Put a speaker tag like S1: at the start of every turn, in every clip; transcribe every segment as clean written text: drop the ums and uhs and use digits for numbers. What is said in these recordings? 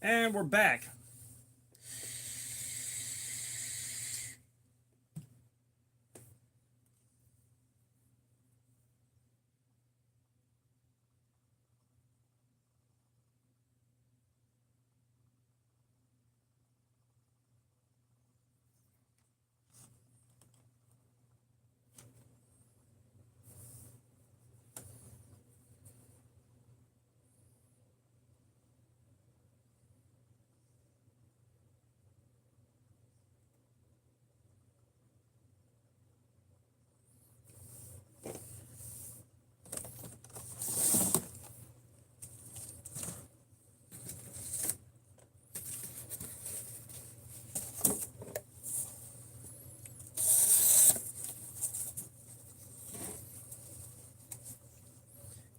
S1: And we're back.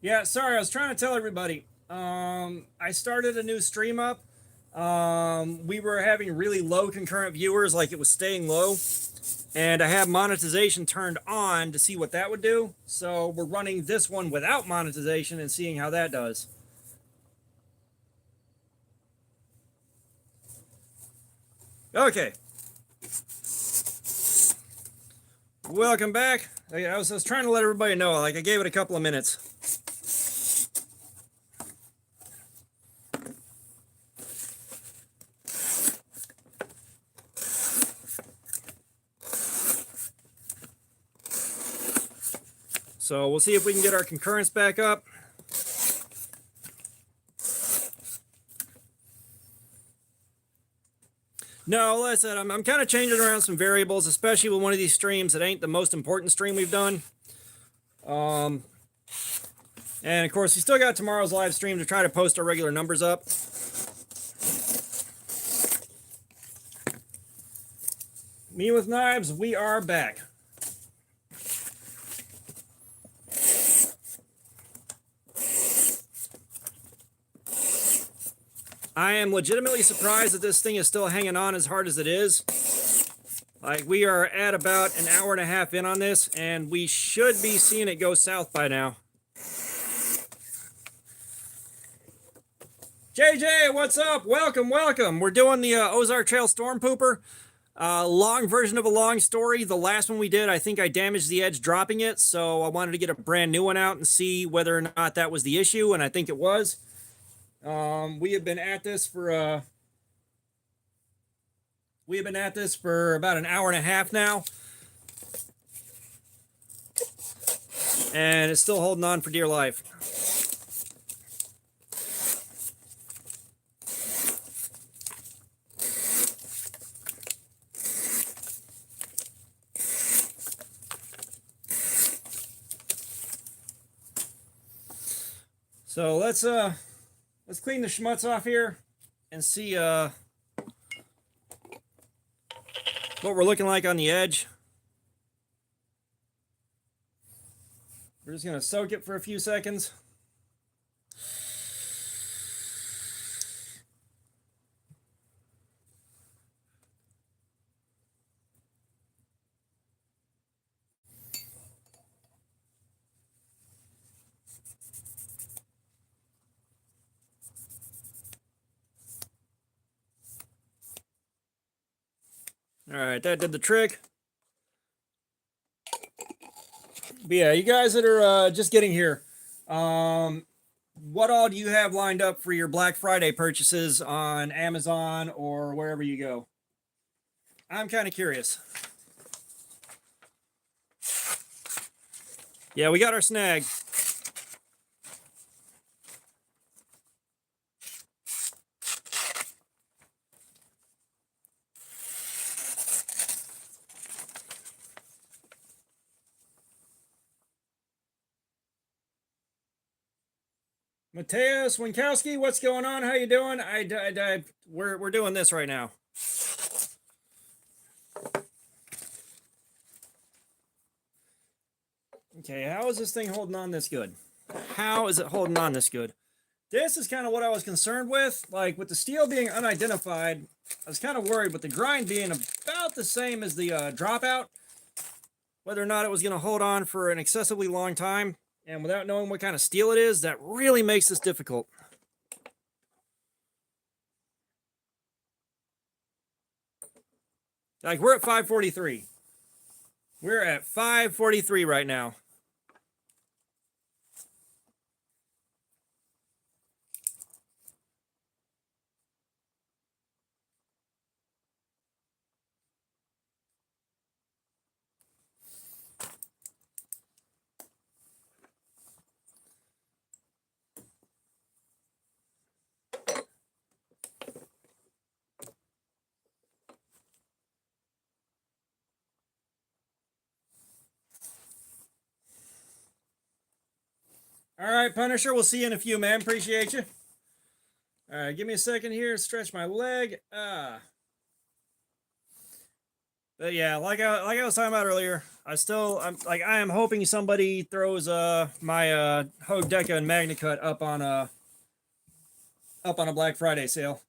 S1: Yeah, sorry, I was trying to tell everybody. I started a new stream up. We were having really low concurrent viewers, like it was staying low. And I have monetization turned on to see what that would do. So we're running this one without monetization and seeing how that does. Okay. Welcome back. I was trying to let everybody know, like I gave it a couple of minutes. So we'll see if we can get our concurrence back up. No, like I said, I'm kind of changing around some variables, especially with one of these streams that ain't the most important stream we've done. And of course, we still got tomorrow's live stream to try to post our regular numbers up. Me with Knives, we are back. I am legitimately surprised that this thing is still hanging on as hard as it is. Like, we are at about an hour and a half in on this, and we should be seeing it go south by now. JJ, what's up? Welcome, welcome. We're doing the Ozark Trail Storm Pooper. Long version of a long story. The last one we did, I think I damaged the edge dropping it, so I wanted to get a brand new one out and see whether or not that was the issue, and I think it was. We have been at this for about an hour and a half now, and it's still holding on for dear life. So let's clean the schmutz off here and see what we're looking like on the edge. We're just gonna soak it for a few seconds. All right, that did the trick. But yeah, you guys that are just getting here, what all do you have lined up for your Black Friday purchases on Amazon or wherever you go? I'm kind of curious. Yeah, we got our snag. Mateus Winkowski, what's going on? How you doing? We're doing this right now. Okay, how is this thing holding on this good? How is it holding on this good? This is kind of what I was concerned with. Like, with the steel being unidentified, I was kind of worried with the grind being about the same as the dropout, whether or not it was going to hold on for an excessively long time. And without knowing what kind of steel it is, that really makes this difficult. Like, we're at 543. We're at 543 right now. All right, Punisher, we'll see you in a few, man. Appreciate you. All right, give me a second here. Stretch my leg. But yeah, like I was talking about earlier, I am hoping somebody throws my Hogue Deca and Magna Cut up on a Black Friday sale.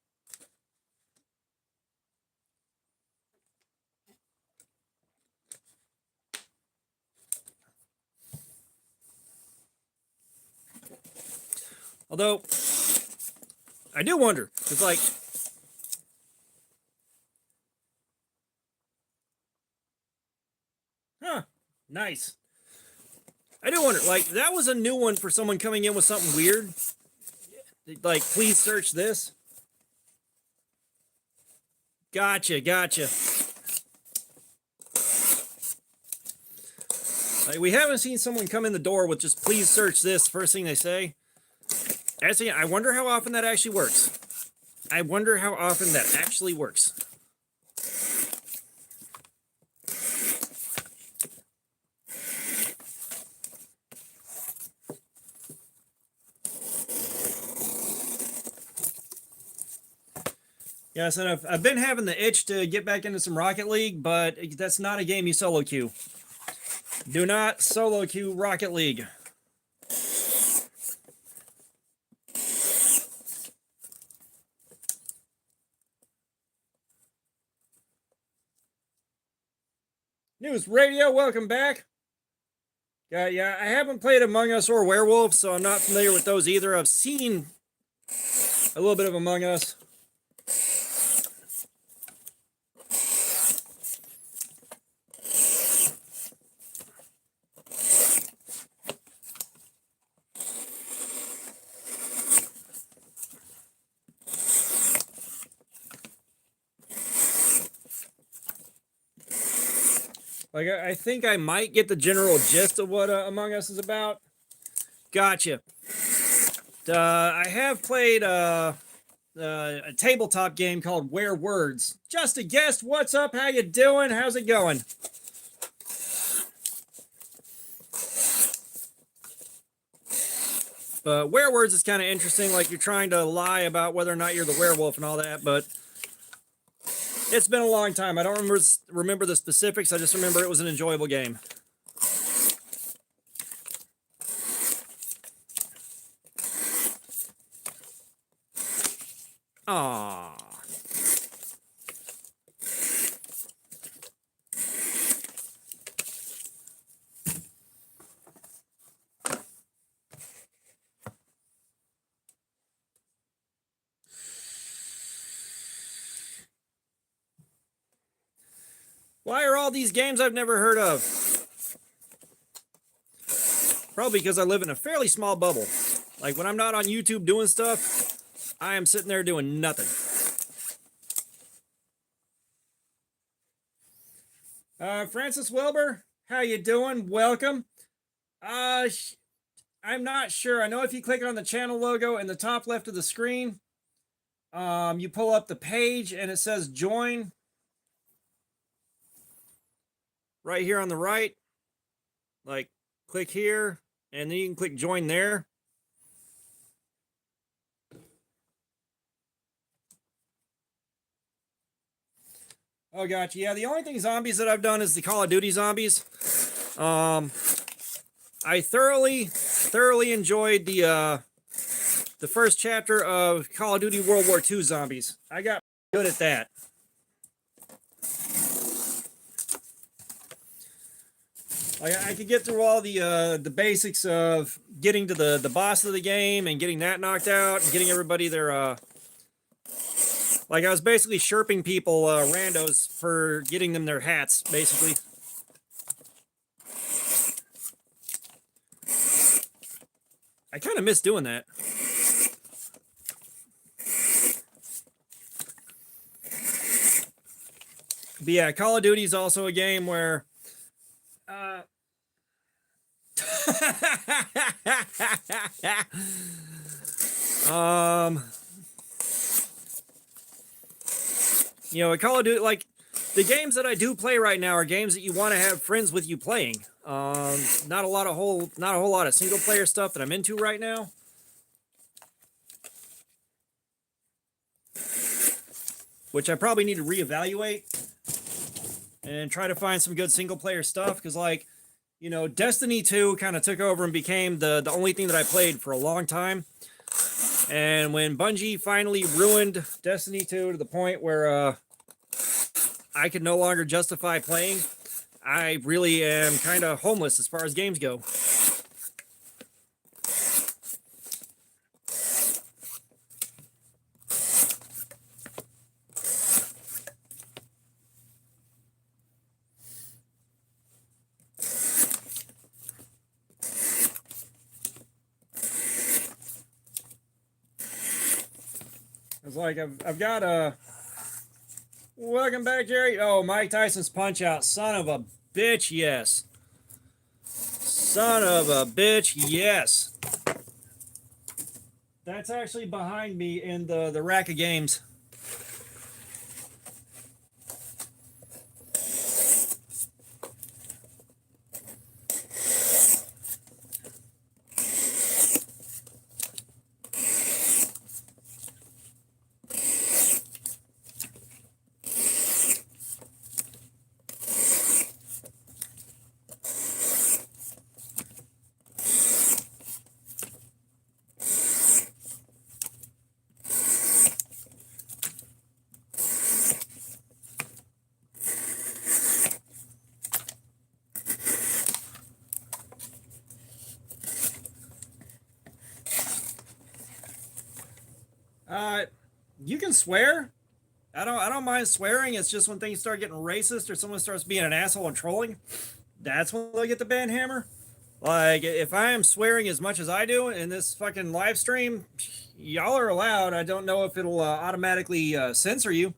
S1: Although I do wonder, it's like, huh, nice. I do wonder, like, that was a new one for someone coming in with something weird. Like, please search this. Gotcha. Like, we haven't seen someone come in the door with just please search this first thing they say. Actually, I wonder how often that actually works. I wonder how often that actually works. Yes, and I've been having the itch to get back into some Rocket League, but that's not a game you solo queue. Do not solo queue Rocket League. News Radio, welcome back. Yeah, I haven't played Among Us or Werewolf, so I'm not familiar with those either. I've seen a little bit of Among Us. Like, I think I might get the general gist of what Among Us is about. Gotcha. I have played a tabletop game called Where Words. Just a guest, what's up? How you doing? How's it going? But Where Words is kind of interesting. Like, you're trying to lie about whether or not you're the werewolf and all that, but it's been a long time. I don't remember the specifics. I just remember it was an enjoyable game. Aww. Why are all these games I've never heard of? Probably because I live in a fairly small bubble. Like, when I'm not on YouTube doing stuff, I am sitting there doing nothing. Francis Wilbur, how you doing? Welcome. I'm not sure. I know if you click on the channel logo in the top left of the screen, you pull up the page and it says join right here on the right. Like, click here and then you can click join there. Oh, gotcha. Yeah, the only thing zombies that I've done is the Call of Duty zombies. I thoroughly enjoyed the first chapter of Call of Duty World War II zombies. I got good at that. I could get through all the basics of getting to the boss of the game and getting that knocked out and getting everybody their Like I was basically sharping people, randos, for getting them their hats, basically. I kind of miss doing that. But yeah, Call of Duty is also a game where you know, Call of Duty, like the games that I do play right now are games that you want to have friends with you playing. Not a whole lot of single player stuff that I'm into right now. Which I probably need to reevaluate and try to find some good single player stuff, because like, you know, Destiny 2 kind of took over and became the only thing that I played for a long time. And when Bungie finally ruined Destiny 2 to the point where I could no longer justify playing, I really am kind of homeless as far as games go. It's like I've got a welcome back, Jerry. Oh, Mike Tyson's Punch Out, son of a bitch, yes. Son of a bitch, yes. That's actually behind me in the rack of games. You can swear. I don't mind swearing. It's just when things start getting racist or someone starts being an asshole and trolling, that's when they'll get the ban hammer. Like if I am swearing as much as I do in this fucking live stream, y'all are allowed. I don't know if it'll automatically censor you.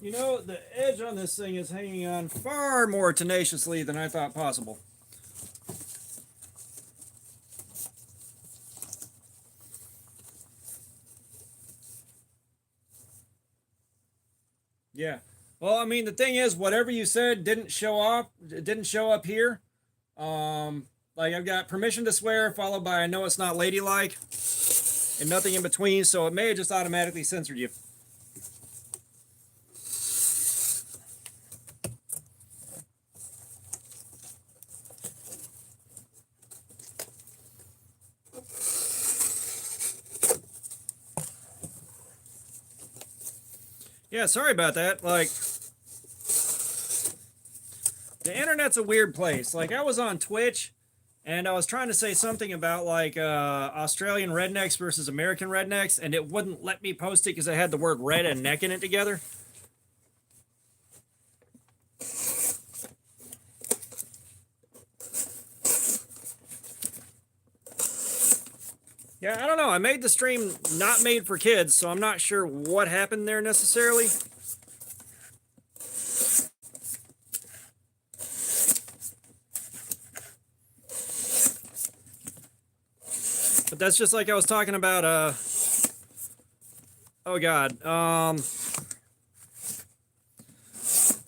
S1: You know, the edge on this thing is hanging on far more tenaciously than I thought possible. Yeah. Well, I mean, the thing is, whatever you said didn't show up. It didn't show up here. Like I've got permission to swear, followed by I know it's not ladylike, and nothing in between. So it may have just automatically censored you. Yeah, sorry about that. Like, the internet's a weird place. Like, I was on Twitch, and I was trying to say something about, like, Australian rednecks versus American rednecks, and it wouldn't let me post it because I had the word red and neck in it together. Yeah, I don't know. I made the stream not made for kids, so I'm not sure what happened there necessarily. But that's just like I was talking about, oh God,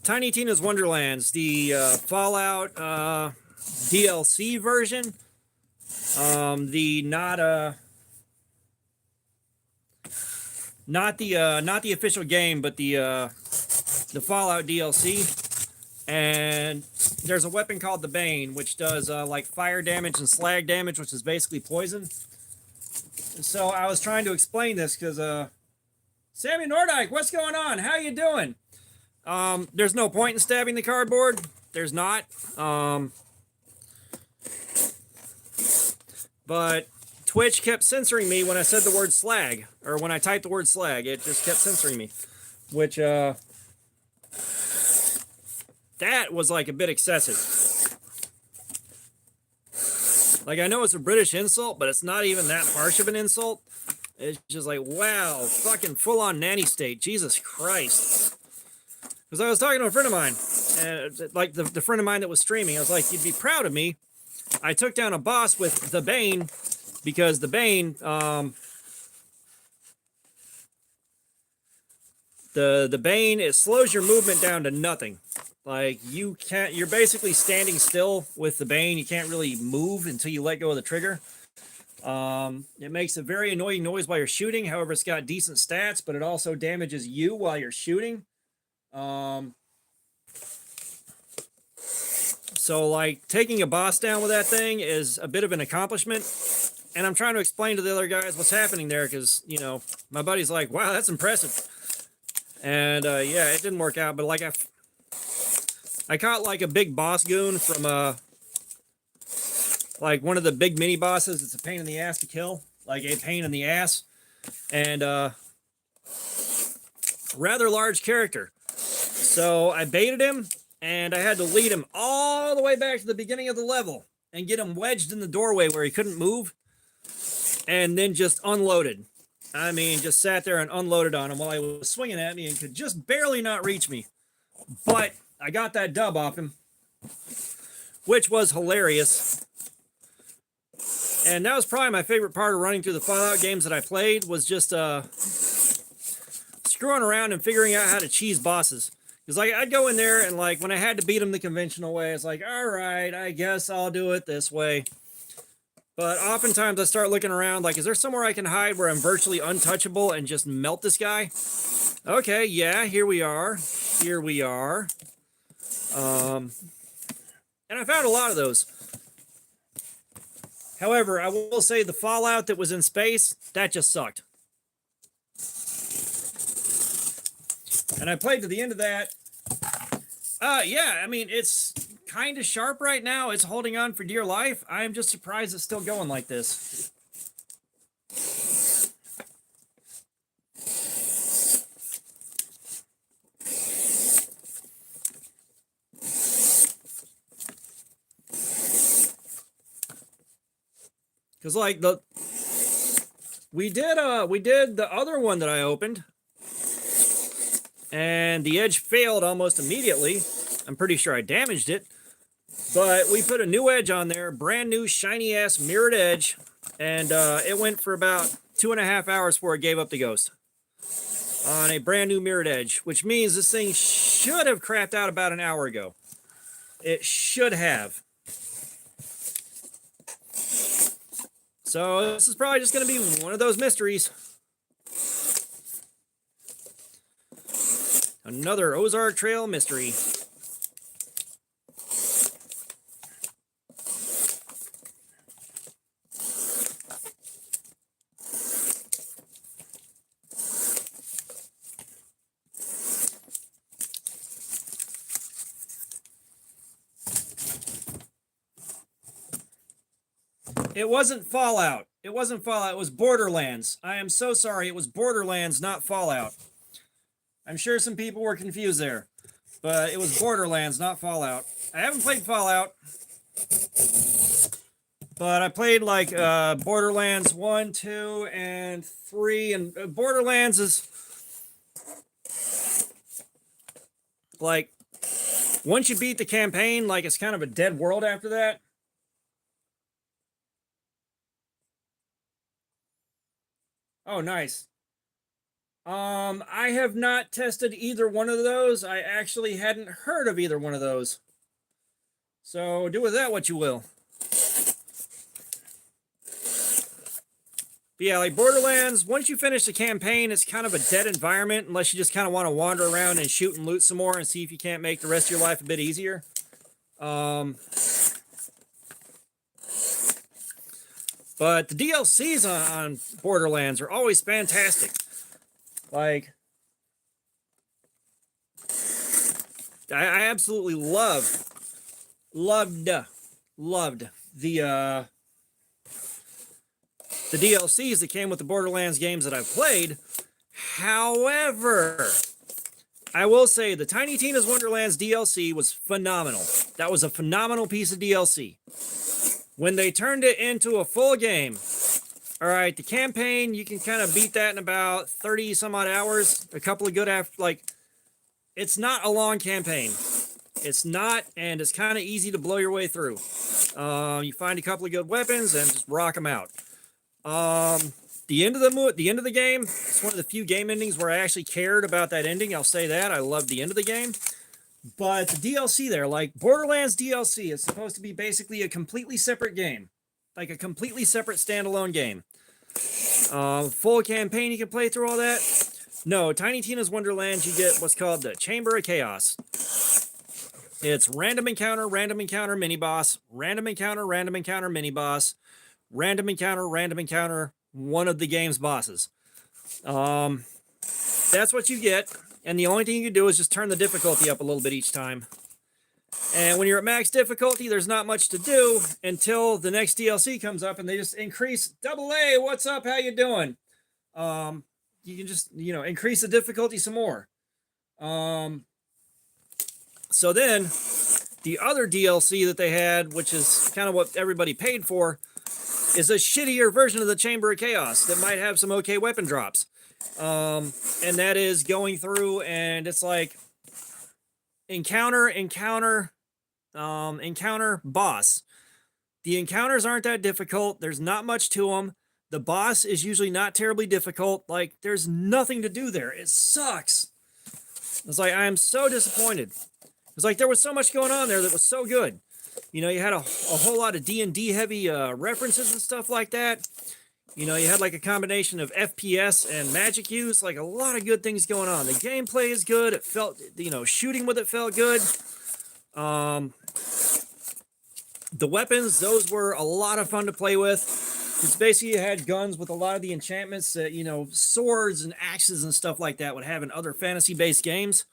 S1: Tiny Tina's Wonderlands, the Fallout DLC version. The not the official game, but the Fallout DLC. And there's a weapon called the Bane, which does like fire damage and slag damage, which is basically poison. So I was trying to explain this because Sammy Nordyke, what's going on? How you doing? There's no point in stabbing the cardboard. There's not. But Twitch kept censoring me when I said the word slag, or when I typed the word slag. It just kept censoring me, which that was like a bit excessive. Like, I know it's a British insult, but it's not even that harsh of an insult. It's just like, wow, fucking full-on nanny state. Jesus Christ. Because I was talking to a friend of mine, and like the friend of mine that was streaming, I was like, you'd be proud of me. I took down a boss with the Bane, because the Bane, the Bane, it slows your movement down to nothing. Like, you're basically standing still with the Bane. You can't really move until you let go of the trigger. It makes a very annoying noise while you're shooting. However, it's got decent stats, but it also damages you while you're shooting. So, like, taking a boss down with that thing is a bit of an accomplishment. And I'm trying to explain to the other guys what's happening there because, you know, my buddy's like, wow, that's impressive. And, yeah, it didn't work out. But, like, I caught, like, a big boss goon from, like, one of the big mini bosses. It's a pain in the ass to kill. Like, a pain in the ass. And, rather large character. So I baited him, and I had to lead him all the way back to the beginning of the level and get him wedged in the doorway where he couldn't move, and then just unloaded. I mean, just sat there and unloaded on him while he was swinging at me and could just barely not reach me. But I got that dub off him, which was hilarious. And that was probably my favorite part of running through the Fallout games that I played, was just screwing around and figuring out how to cheese bosses. Because, like, I'd go in there and, like, when I had to beat them the conventional way, it's like, all right, I guess I'll do it this way. But oftentimes I start looking around, like, is there somewhere I can hide where I'm virtually untouchable and just melt this guy? Okay, yeah, here we are. Here we are. And I found a lot of those. However, I will say the Fallout that was in space, that just sucked. And I played to the end of that. Yeah, I mean, it's kind of sharp right now. It's holding on for dear life. I am just surprised it's still going like this. Because, like, we did the other one that I opened, and the edge failed almost immediately. I'm pretty sure I damaged it, but we put a new edge on there, brand new shiny ass mirrored edge, and it went for about 2.5 hours before it gave up the ghost on a brand new mirrored edge, which means this thing should have crapped out about an hour ago. It should have. So this is probably just going to be one of those mysteries. Another Ozark Trail mystery. It wasn't Fallout. It wasn't Fallout. It was Borderlands. I am so sorry. It was Borderlands, not Fallout. I'm sure some people were confused there, but it was Borderlands, not Fallout. I haven't played Fallout, but I played like Borderlands 1, 2, and 3, and Borderlands is like, once you beat the campaign, like, it's kind of a dead world after that. Oh, nice. I have not tested either one of those. I actually hadn't heard of either one of those. So do with that what you will. But yeah, like Borderlands, once you finish the campaign, it's kind of a dead environment unless you just kind of want to wander around and shoot and loot some more and see if you can't make the rest of your life a bit easier. But the DLCs on Borderlands are always fantastic. Like, I absolutely loved the DLCs that came with the Borderlands games that I've played. However, I will say the Tiny Tina's Wonderlands DLC was phenomenal. That was a phenomenal piece of DLC. When they turned it into a full game, all right, the campaign, you can kind of beat that in about 30 some odd hours. A couple of good it's not a long campaign. It's not, and it's kind of easy to blow your way through. You find a couple of good weapons and just rock them out. The end of the game, it's one of the few game endings where I actually cared about that ending. I'll say that. I loved the end of the game. But the DLC there, like Borderlands DLC, is supposed to be basically a completely separate game. Like a completely separate standalone game. Full campaign, you can play through all that. No, Tiny Tina's Wonderlands, you get what's called the Chamber of Chaos. It's random encounter, mini-boss, random encounter, mini-boss, random encounter, one of the game's bosses. That's what you get, and the only thing you can do is just turn the difficulty up a little bit each time. And when you're at max difficulty, there's not much to do until the next DLC comes up, and they just increase. AA, what's up? How you doing? You can just, increase the difficulty some more. So then, the other DLC that they had, which is kind of what everybody paid for, is a shittier version of the Chamber of Chaos that might have some okay weapon drops. And that is going through, and it's like encounter, boss. The encounters aren't that difficult. There's not much to them. The boss is usually not terribly difficult. Like, there's nothing to do there. It sucks. It's like, I am so disappointed. It's like there was so much going on there that was so good. You had a whole lot of D&D heavy references and stuff like that. You had like a combination of FPS and magic use, like a lot of good things going on. The gameplay is good. It felt, shooting with it felt good. The weapons, those were a lot of fun to play with. It's basically, you had guns with a lot of the enchantments that, swords and axes and stuff like that would have in other fantasy-based games.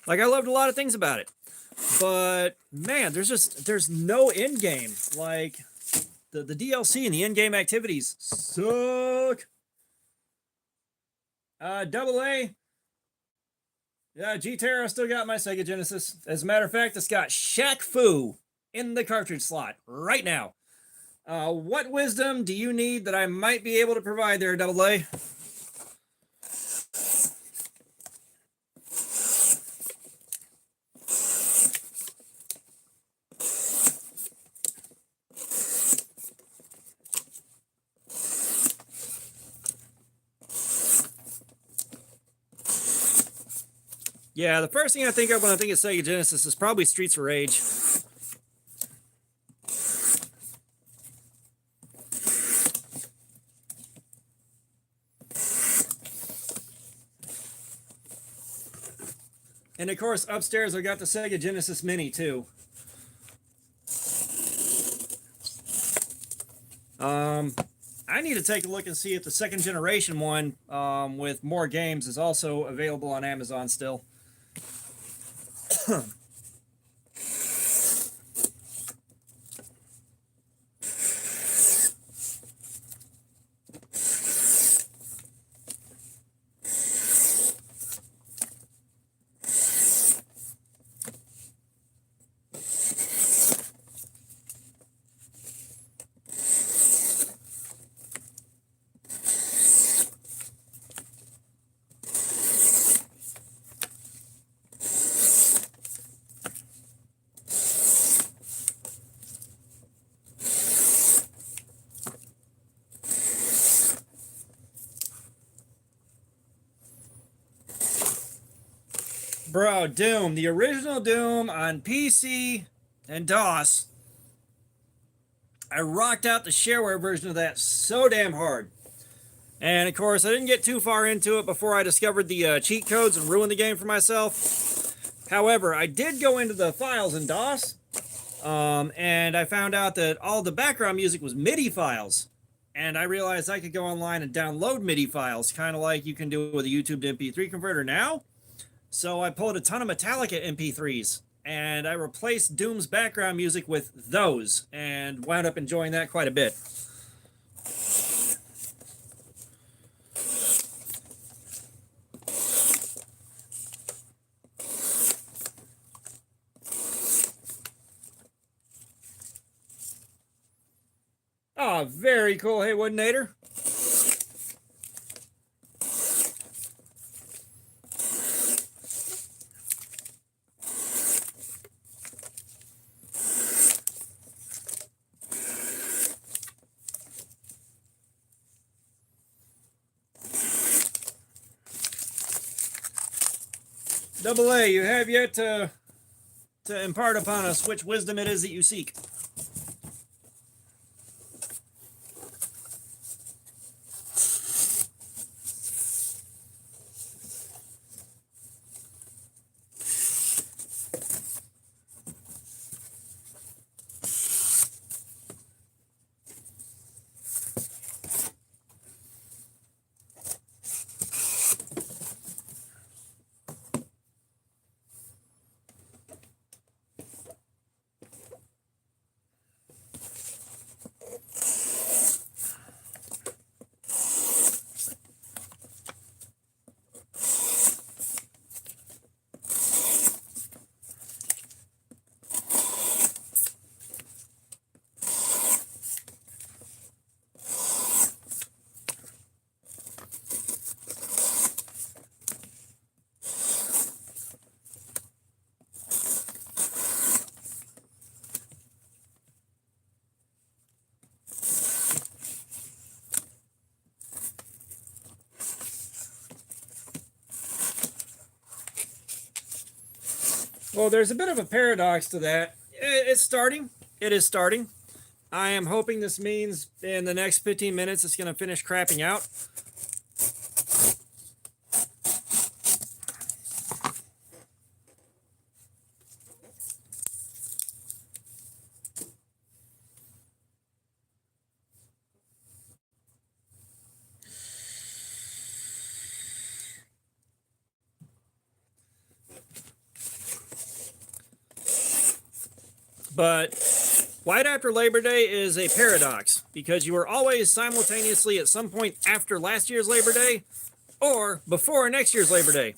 S1: Like, I loved a lot of things about it. But, man, there's no end game. Like, the DLC and the in-game activities suck. AA. Yeah, G-Terra still got my Sega Genesis. As a matter of fact, it's got Shaq Fu in the cartridge slot right now. What wisdom do you need that I might be able to provide there, AA? Yeah, the first thing I think of when I think of Sega Genesis is probably Streets of Rage. And of course, upstairs I got the Sega Genesis Mini too. I need to take a look and see if the second generation one with more games is also available on Amazon still. Bro, Doom, the original Doom on PC and DOS. I rocked out the shareware version of that so damn hard. And of course, I didn't get too far into it before I discovered the cheat codes and ruined the game for myself. However, I did go into the files in DOS, and I found out that all the background music was MIDI files. And I realized I could go online and download MIDI files, kind of like you can do with a YouTube to MP3 converter now. So I pulled a ton of Metallica MP3s, and I replaced Doom's background music with those, and wound up enjoying that quite a bit. Oh, very cool, Haywood Nader. Double A, you have yet to impart upon us which wisdom it is that you seek. Well, there's a bit of a paradox to that. It's starting. It is starting. I am hoping this means in the next 15 minutes it's going to finish crapping out. But White After Labor Day is a paradox because you are always simultaneously at some point after last year's Labor Day or before next year's Labor Day.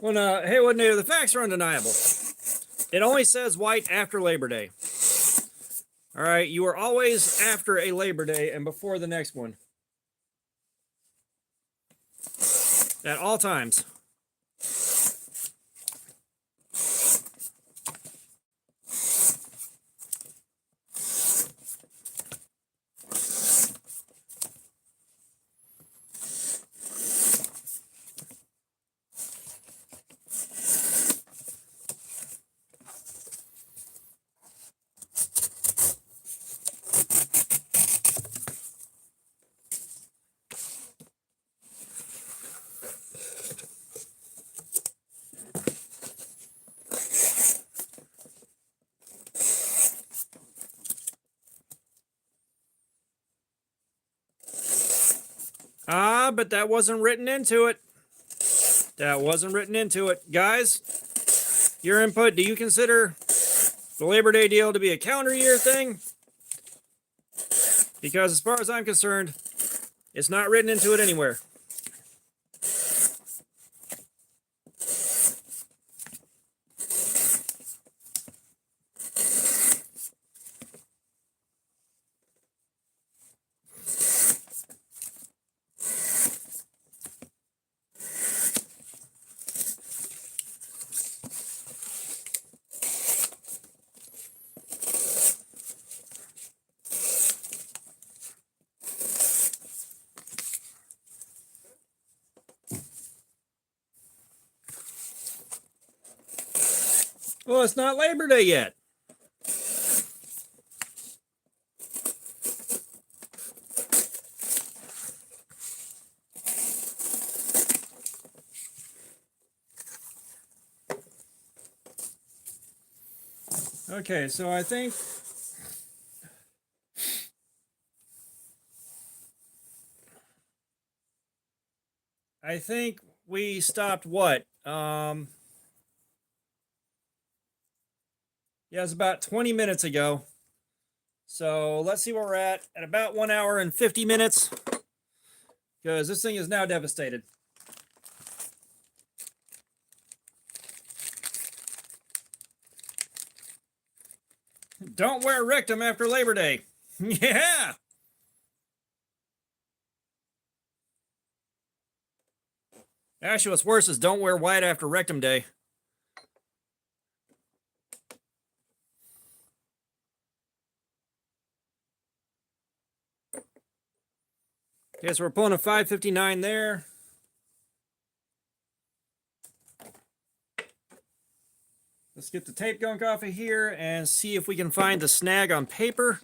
S1: Well, no, hey, wasn't it? The facts are undeniable. It only says white after Labor Day. All right, you are always after a Labor Day and before the next one. At all times. Yeah, but that wasn't written into it. That wasn't written into it. Guys, your input, do you consider the Labor Day deal to be a calendar year thing? Because as far as I'm concerned, it's not written into it anywhere. Well, it's not Labor Day yet. Okay, so I think we stopped what? Yeah, it was about 20 minutes ago. So let's see where we're at about 1 hour and 50 minutes. Because this thing is now devastated. Don't wear rectum after Labor Day. Yeah. Actually, what's worse is don't wear white after rectum day. Okay, so we're pulling a 559 there. Let's get the tape gunk off of here and see if we can find the snag on paper.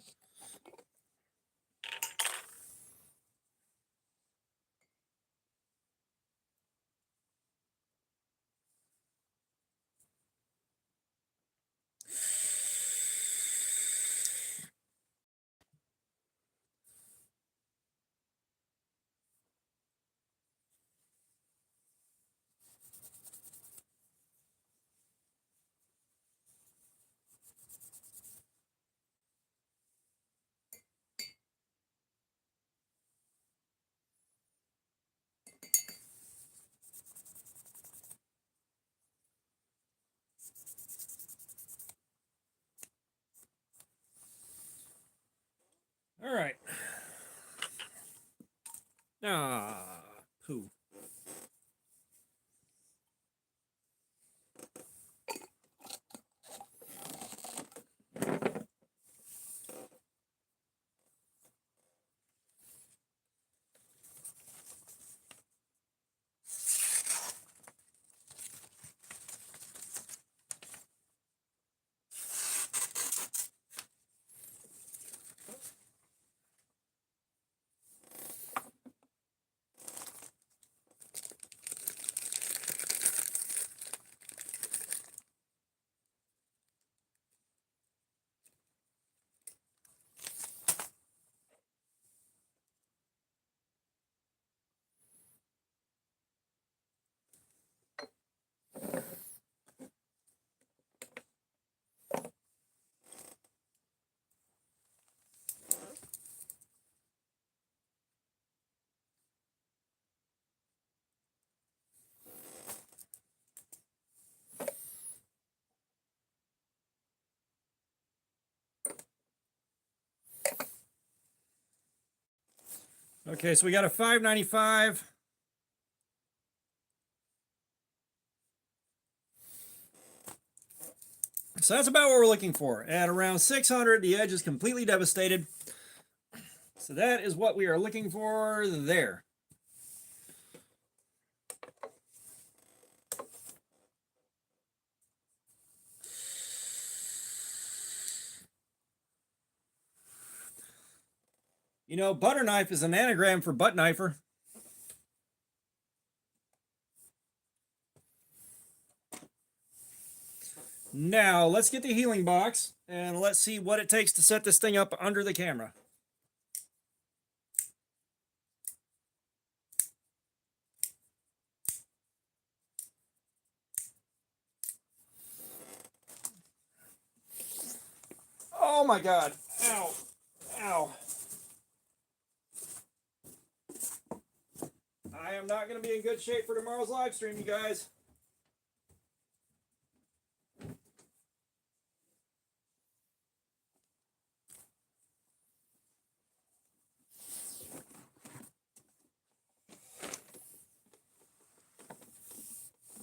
S1: All right. Poo. Okay, so we got a 595. So that's about what we're looking for. At around 600, the edge is completely devastated. So that is what we are looking for there. You know, butter knife is an anagram for butt knifer. Now, let's get the healing box and let's see what it takes to set this thing up under the camera. Oh my God. Ow. Ow. I am not going to be in good shape for tomorrow's live stream, you guys.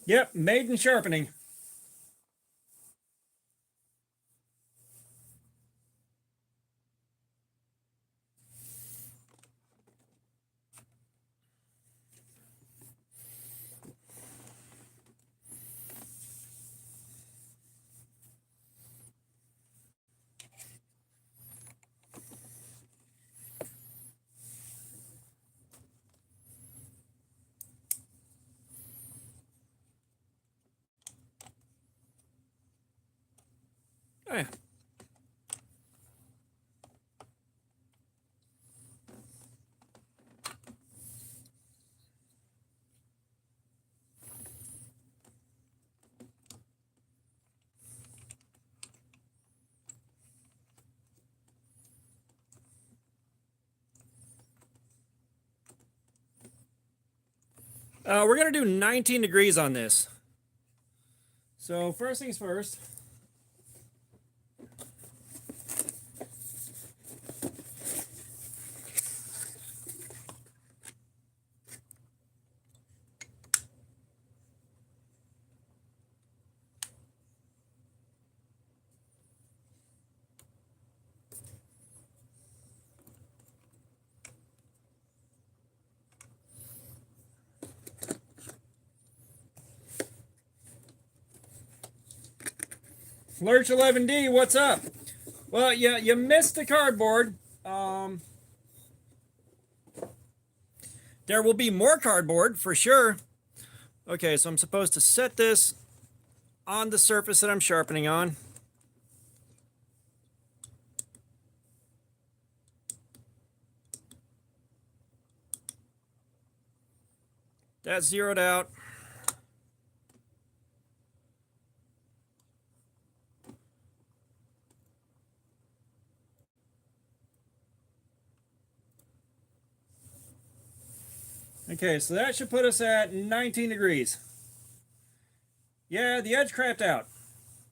S1: Yep, made in Sharpening. Oh, yeah. We're going to do 19 degrees on this. So first things first. Lurch 11D, what's up? Well, you missed the cardboard. There will be more cardboard for sure. Okay, so I'm supposed to set this on the surface that I'm sharpening on. That's zeroed out. Okay, so that should put us at 19 degrees. Yeah, the edge crapped out.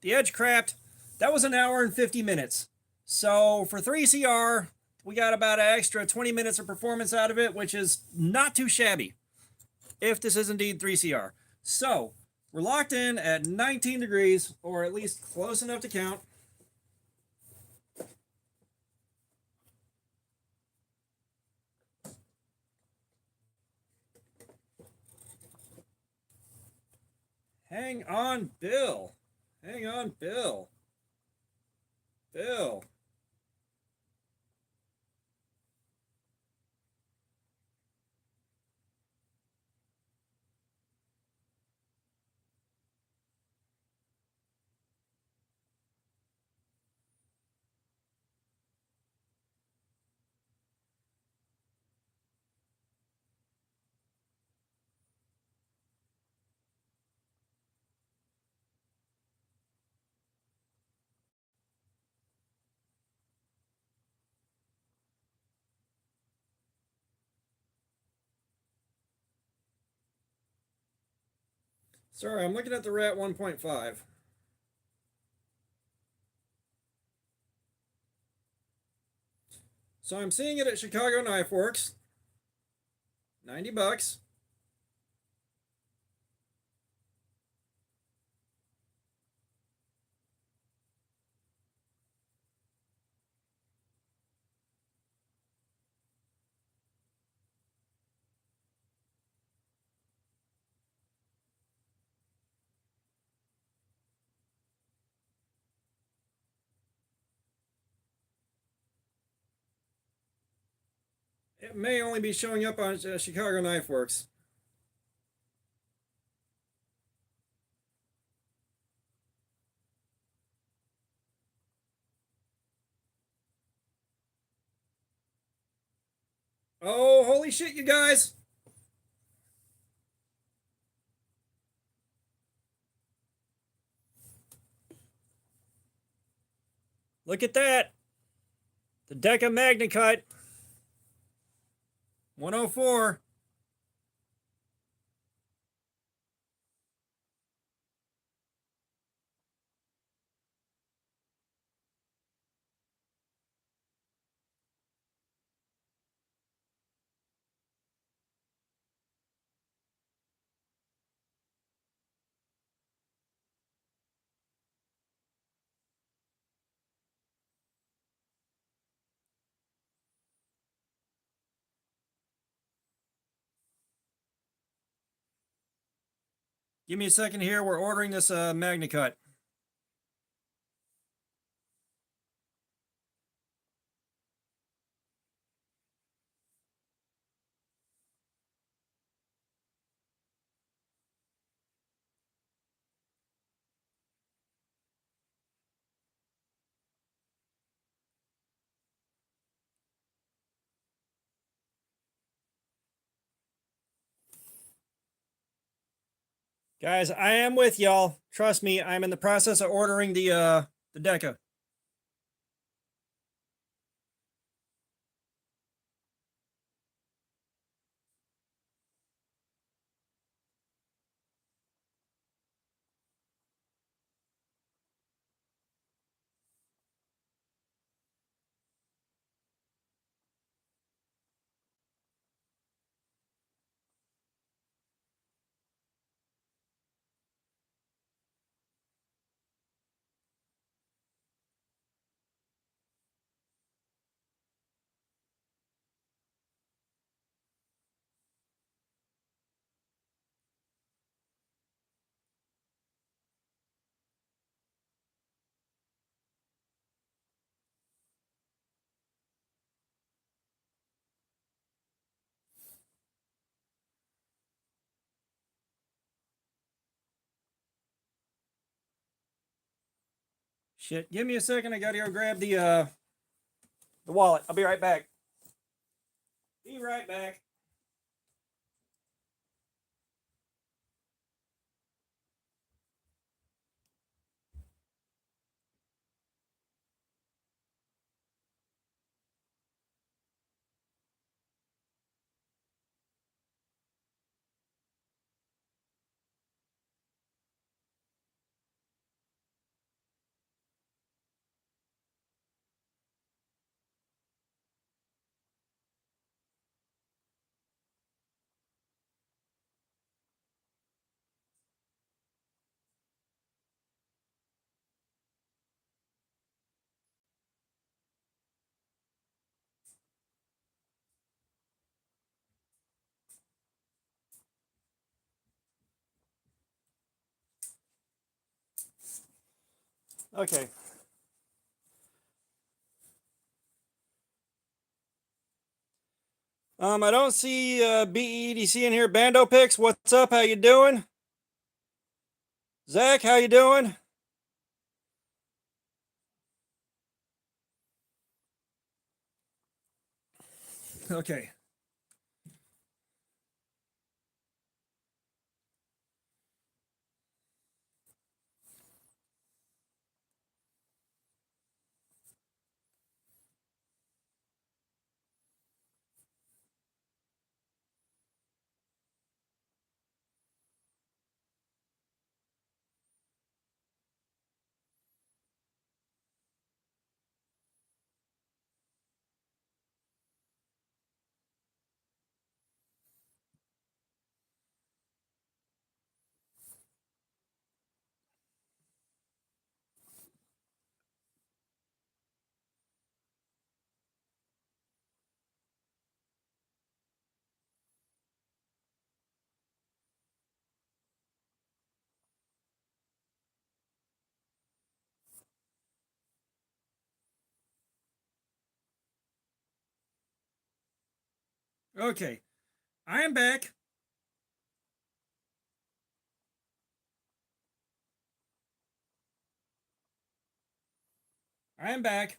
S1: The edge crapped. That was 1 hour and 50 minutes. So for 3CR, we got about an extra 20 minutes of performance out of it, which is not too shabby, if this is indeed 3CR. So we're locked in at 19 degrees, or at least close enough to count. Hang on, Bill. Hang on, Bill. Bill. Sorry, I'm looking at the rat 1.5. So I'm seeing it at Chicago Knife Works. 90 bucks. It may only be showing up on Chicago Knife Works. Oh, holy shit, you guys. Look at that. The Deca MagnaCut 104. Give me a second here. We're ordering this MagnaCut. Guys, I am with y'all. Trust me, I'm in the process of ordering the Deca. Shit, give me a second. I gotta go grab the wallet. I'll be right back. Be right back. Okay. I don't see BEDC in here. Bando Picks, what's up? How you doing? Zach, how you doing? Okay. Okay. I am back. I am back.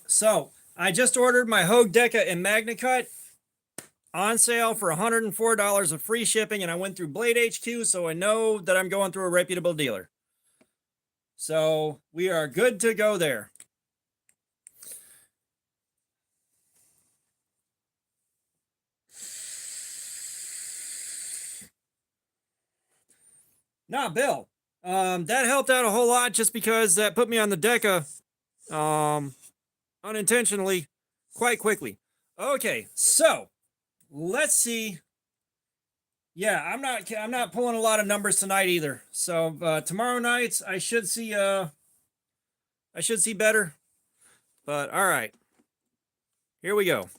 S1: So I just ordered my Hogue Deca and MagnaCut. on sale for $104 of free shipping, and I went through Blade HQ, so I know that I'm going through a reputable dealer. So we are good to go there. Now, Bill, that helped out a whole lot just because that put me on the Deca unintentionally quite quickly. Okay, so let's see. Yeah, I'm not pulling a lot of numbers tonight either. So tomorrow night I should see better. But all right. Here we go.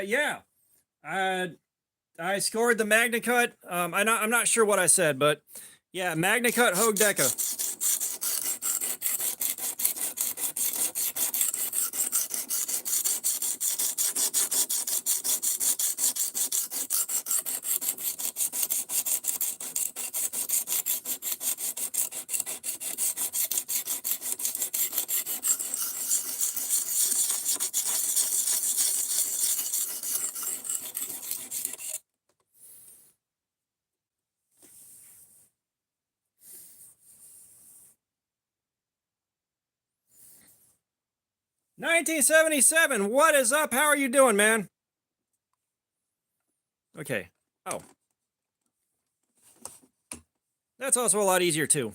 S1: Yeah. I scored the Magna Cut. I'm not sure what I said, but yeah, Magna Cut Hogue Deca. $1977. What is up? How are you doing, man? Okay. Oh. That's also a lot easier, too.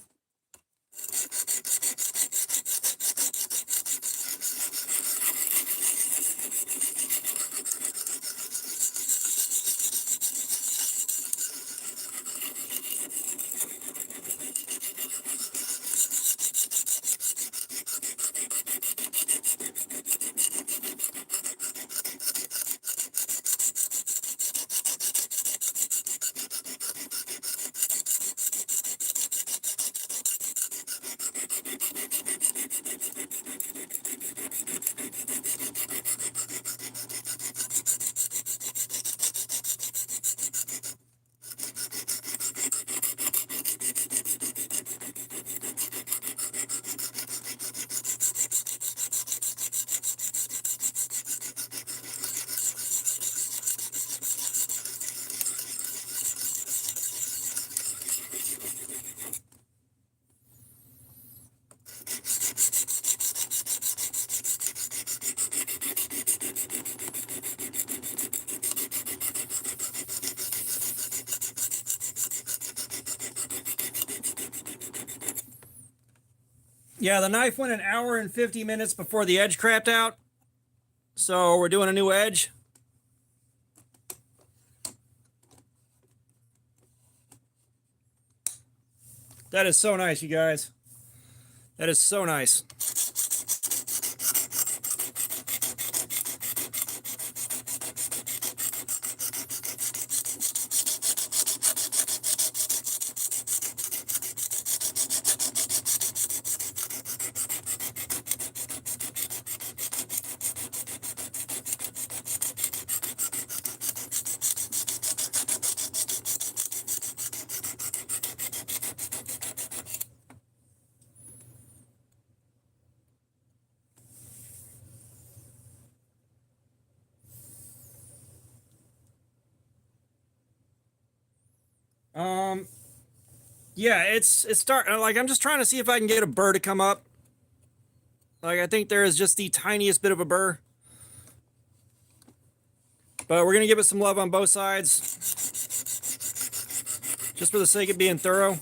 S1: Yeah, the knife went 1 hour and 50 minutes before the edge crapped out. So we're doing a new edge. That is so nice, you guys. That is so nice. Yeah, it's starting. Like, I'm just trying to see if I can get a burr to come up. Like, I think there is just the tiniest bit of a burr. But we're going to give it some love on both sides. Just for the sake of being thorough.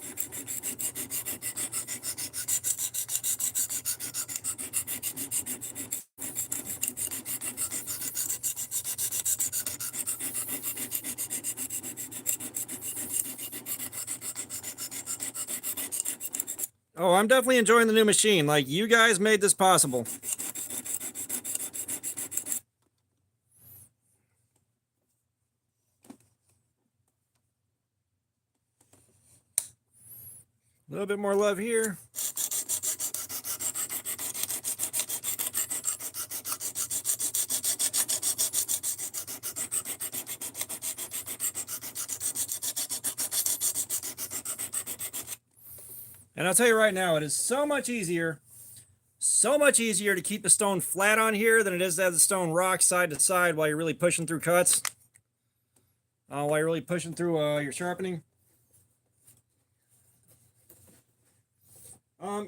S1: Oh, I'm definitely enjoying the new machine. Like, you guys made this possible. A little bit more love here. And I'll tell you right now, it is so much easier to keep the stone flat on here than it is to have the stone rock side to side while you're really pushing through cuts. While you're really pushing through your sharpening.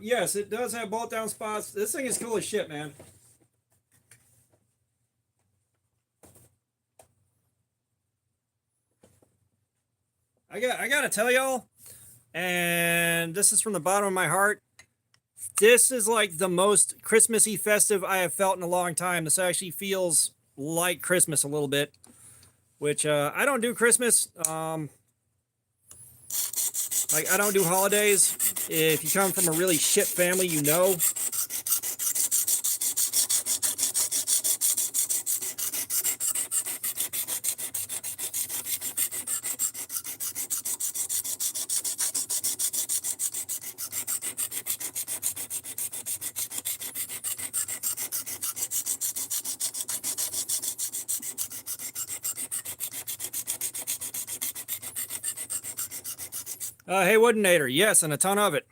S1: Yes, it does have bolt down spots. This thing is cool as shit, man. I gotta tell y'all, and this is from the bottom of my heart, this is like the most Christmassy festive I have felt in a long time. This actually feels like Christmas a little bit, which I don't do Christmas. Like, I don't do holidays. If you come from a really shit family, you know. Hey, Woodinator, yes, and a ton of it.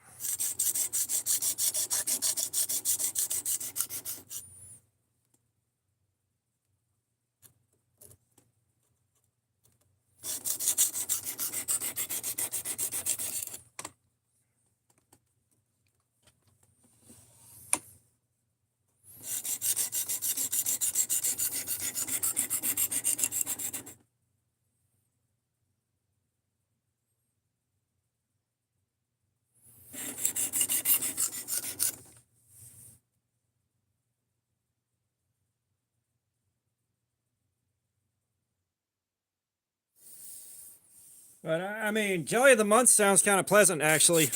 S1: But I mean, Jelly of the Month sounds kind of pleasant, actually.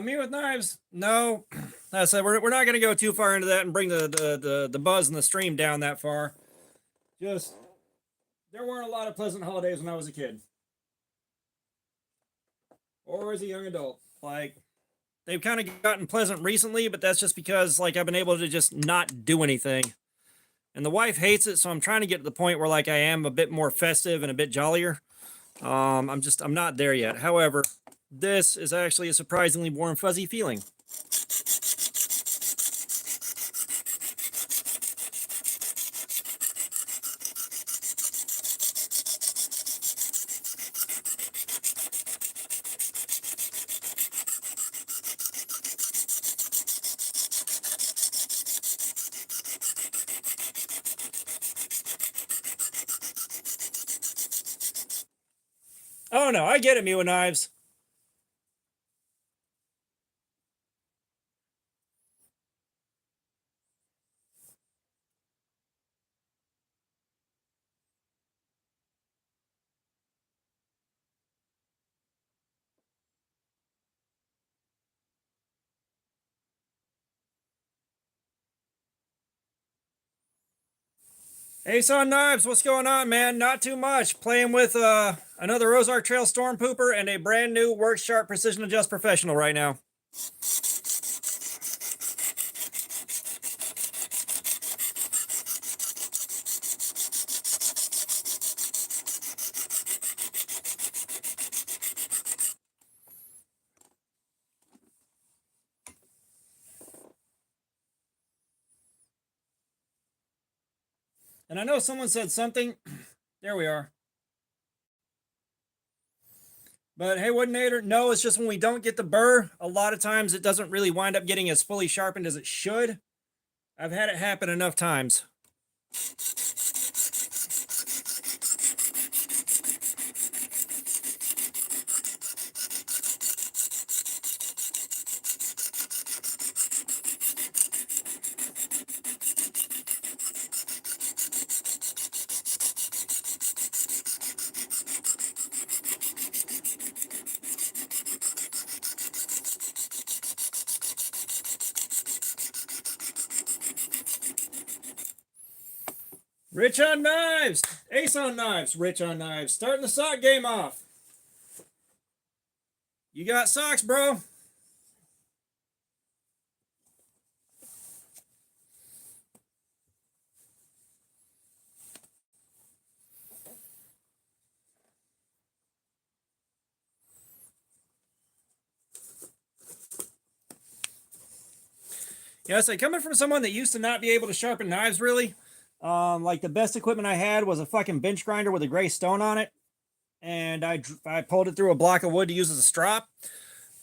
S1: Me with knives, no. I said we're not going to go too far into that and bring the buzz and the stream down that far. Just, there weren't a lot of pleasant holidays when I was a kid. Or as a young adult. Like, they've kind of gotten pleasant recently, but that's just because, like, I've been able to just not do anything. And the wife hates it, so I'm trying to get to the point where, like, I am a bit more festive and a bit jollier. I'm not there yet. However, this is actually a surprisingly warm, fuzzy feeling. Oh no, I get it, me with knives. Ace on Knives, what's going on, man? Not too much. Playing with another Ozark Trail Storm Pooper and a brand new Work Sharp Precision Adjust Professional right now. And I know someone said something. There we are. But hey, Woodinator, no, it's just when we don't get the burr, a lot of times it doesn't really wind up getting as fully sharpened as it should. I've had it happen enough times. Rich on knives. Ace on knives. Rich on knives. Starting the sock game off. You got socks, bro. Yes, I coming from someone that used to not be able to sharpen knives really. Like the best equipment I had was a fucking bench grinder with a gray stone on it, and I pulled it through a block of wood to use as a strop.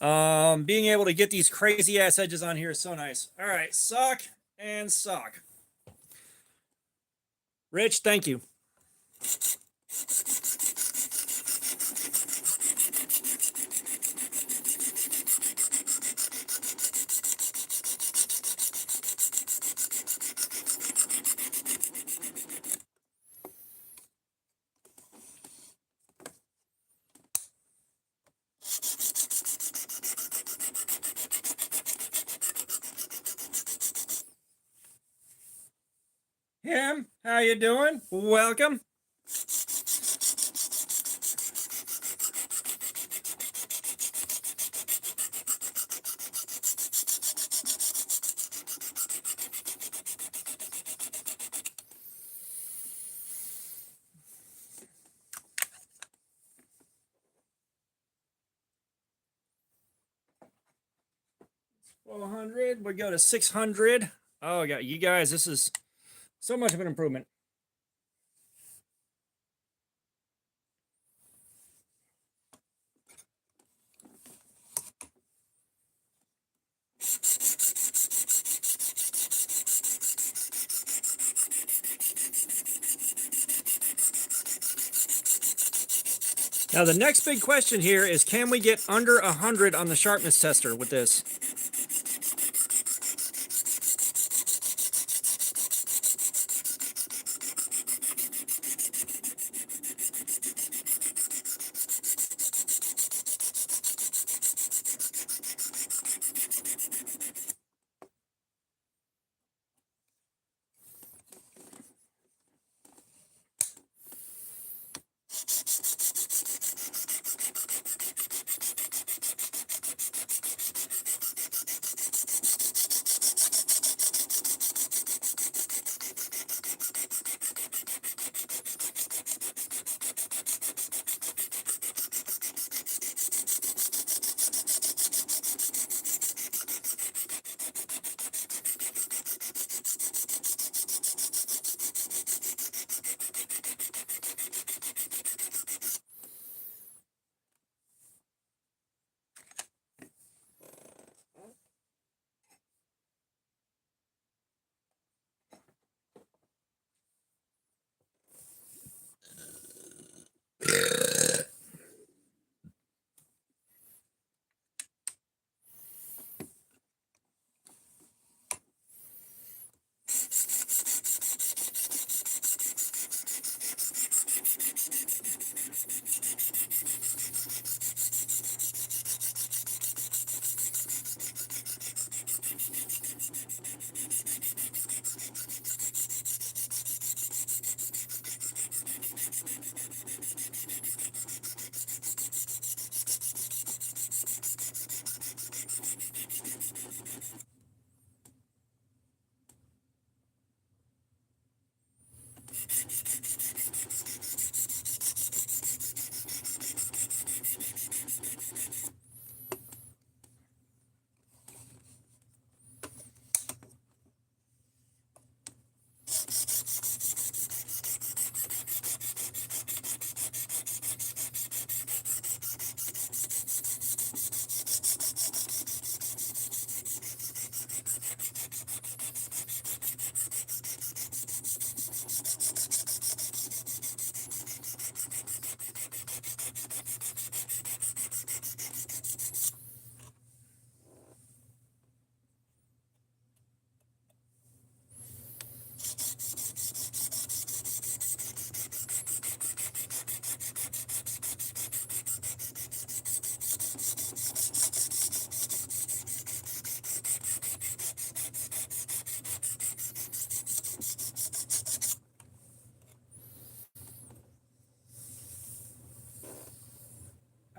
S1: Being able to get these crazy ass edges on here is so nice. All right, sock and sock. Rich, thank you. Him, how you doing? Welcome. $400. We go to 600. Oh, God, you guys, this is so much of an improvement. Now, the next big question here is, can we get under 100 on the sharpness tester with this?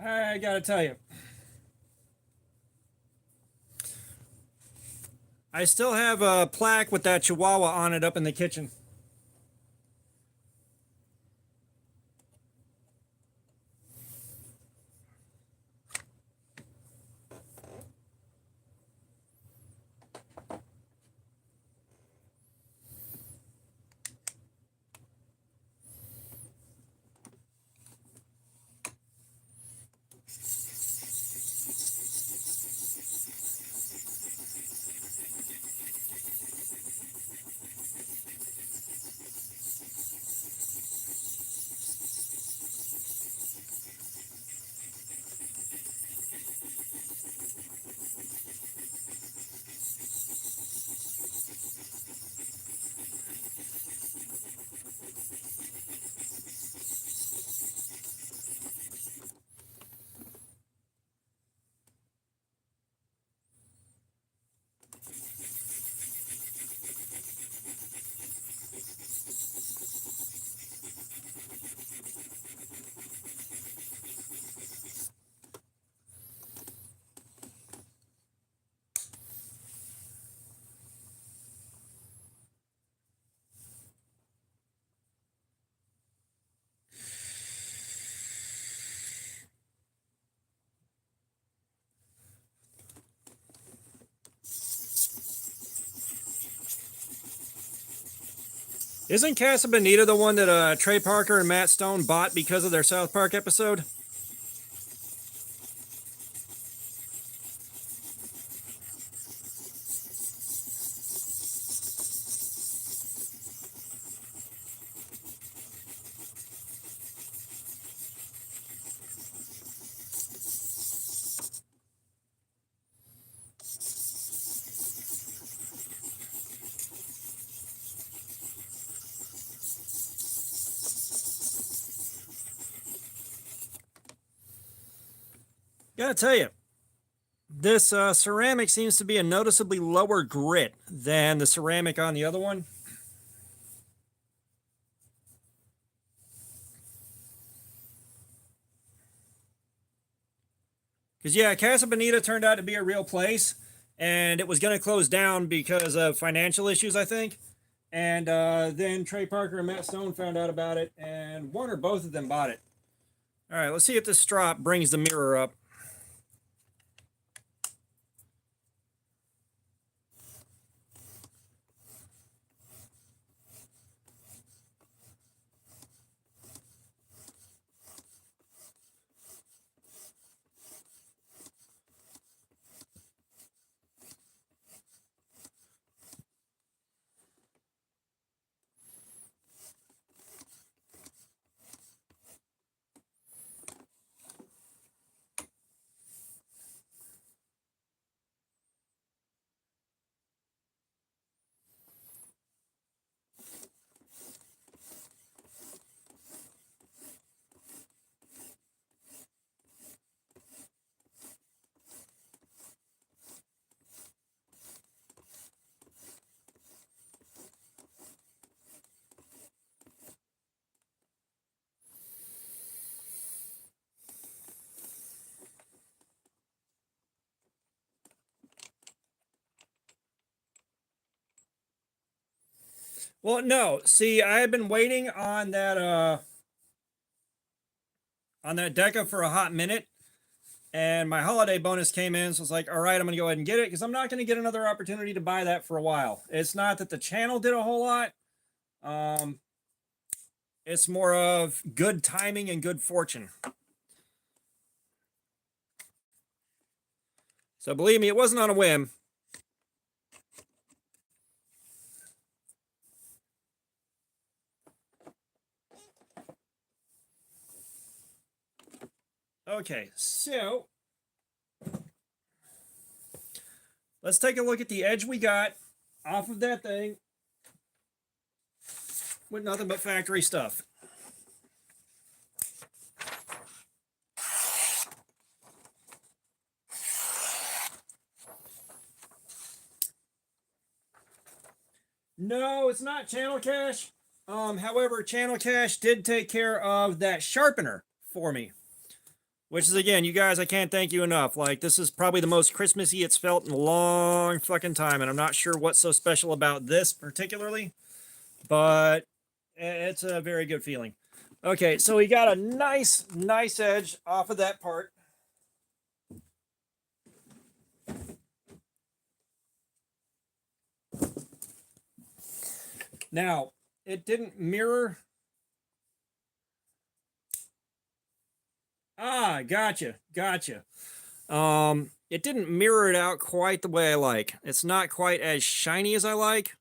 S1: I gotta tell you, I still have a plaque with that Chihuahua on it up in the kitchen. Isn't Casa Bonita the one that Trey Parker and Matt Stone bought because of their South Park episode? Gotta tell you, this ceramic seems to be a noticeably lower grit than the ceramic on the other one. Because, yeah, Casa Bonita turned out to be a real place, and it was going to close down because of financial issues, I think. And then Trey Parker and Matt Stone found out about it, and one or both of them bought it. All right, let's see if this strop brings the mirror up. Well, no. See, I had been waiting on that Deca for a hot minute, and my holiday bonus came in, so it's like, all right, I'm gonna go ahead and get it because I'm not gonna get another opportunity to buy that for a while. It's not that the channel did a whole lot. It's more of good timing and good fortune. So believe me, it wasn't on a whim. Okay, so let's take a look at the edge we got off of that thing with nothing but factory stuff. No, it's not Channel Cash. However, Channel Cash did take care of that sharpener for me, Which is, again, you guys, I can't thank you enough. Like, this is probably the most Christmassy it's felt in a long fucking time, and I'm not sure what's so special about this particularly, but it's a very good feeling. Okay, so we got a nice edge off of that part. Now, it didn't mirror. Ah, gotcha. It didn't mirror it out quite the way I like. It's not quite as shiny as I like.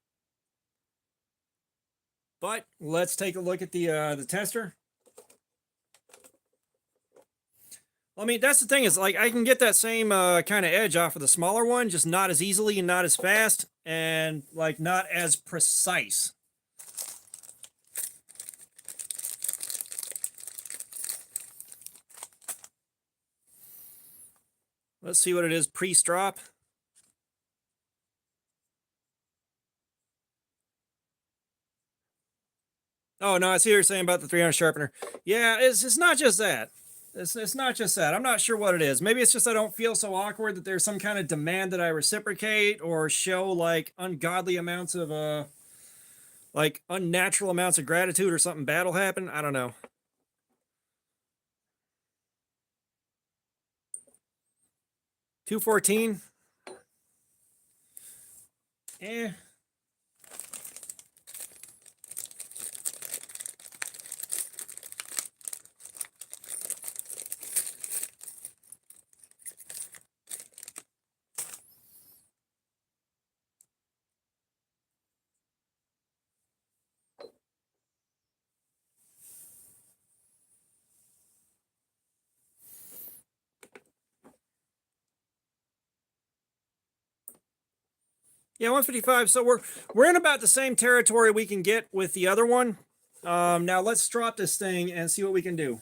S1: But let's take a look at the tester. I mean, that's the thing is, like, I can get that same kind of edge off of the smaller one, just not as easily and not as fast, and like not as precise. Let's see what it is pre-strop. Oh, no, I see what you're saying about the 300 sharpener. Yeah, it's not just that. It's not just that. I'm not sure what it is. Maybe it's just I don't feel so awkward that there's some kind of demand that I reciprocate or show like ungodly amounts of like unnatural amounts of gratitude or something bad will happen. I don't know. $214. Eh. Yeah, 155. So we're in about the same territory we can get with the other one. Now let's drop this thing and see what we can do.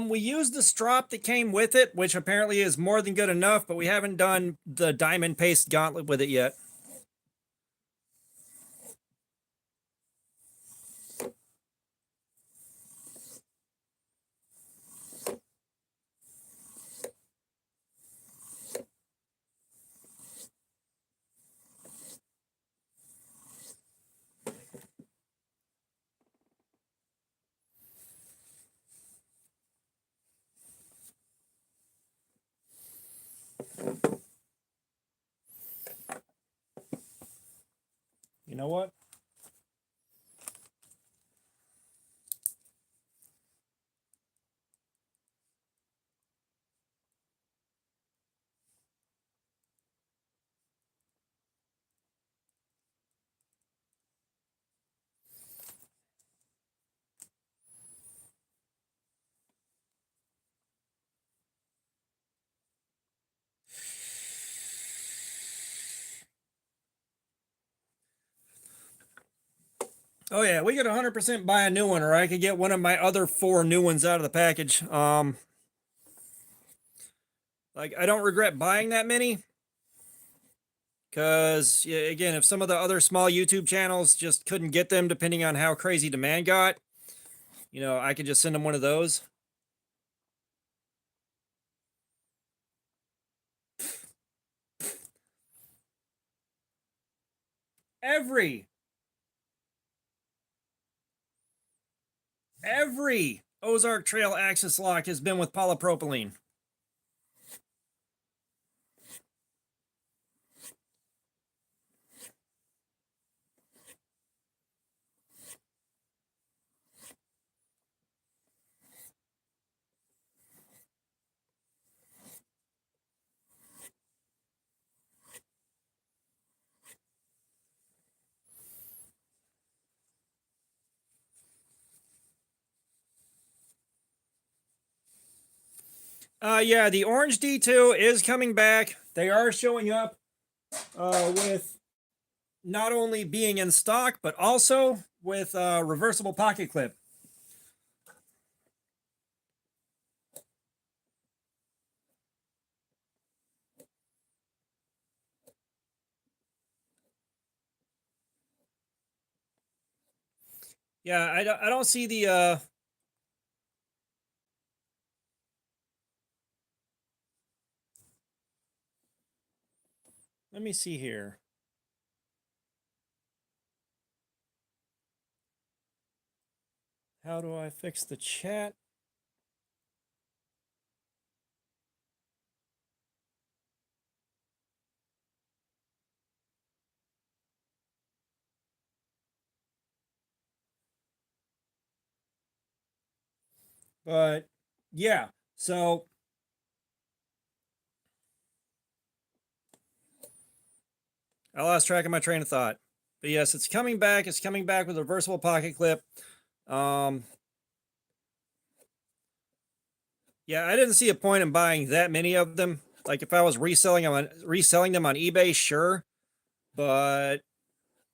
S1: We used the strop that came with it, which apparently is more than good enough, but we haven't done the diamond paste gauntlet with it yet. You know what? Oh yeah, we could 100% buy a new one, or I could get one of my other 4 new ones out of the package. Like I don't regret buying that many, because yeah, again, if some of the other small YouTube channels just couldn't get them, depending on how crazy demand got, you know, I could just send them one of those. Every Ozark Trail axis lock has been with polypropylene. Yeah, the orange D2 is coming back. They are showing up. with not only being in stock, but also with a reversible pocket clip. Yeah, I don't see the let me see here. How do I fix the chat? But yeah, so I lost track of my train of thought. But yes, it's coming back. It's coming back with a reversible pocket clip. Yeah, I didn't see a point in buying that many of them. Like if I was reselling them on eBay, sure. But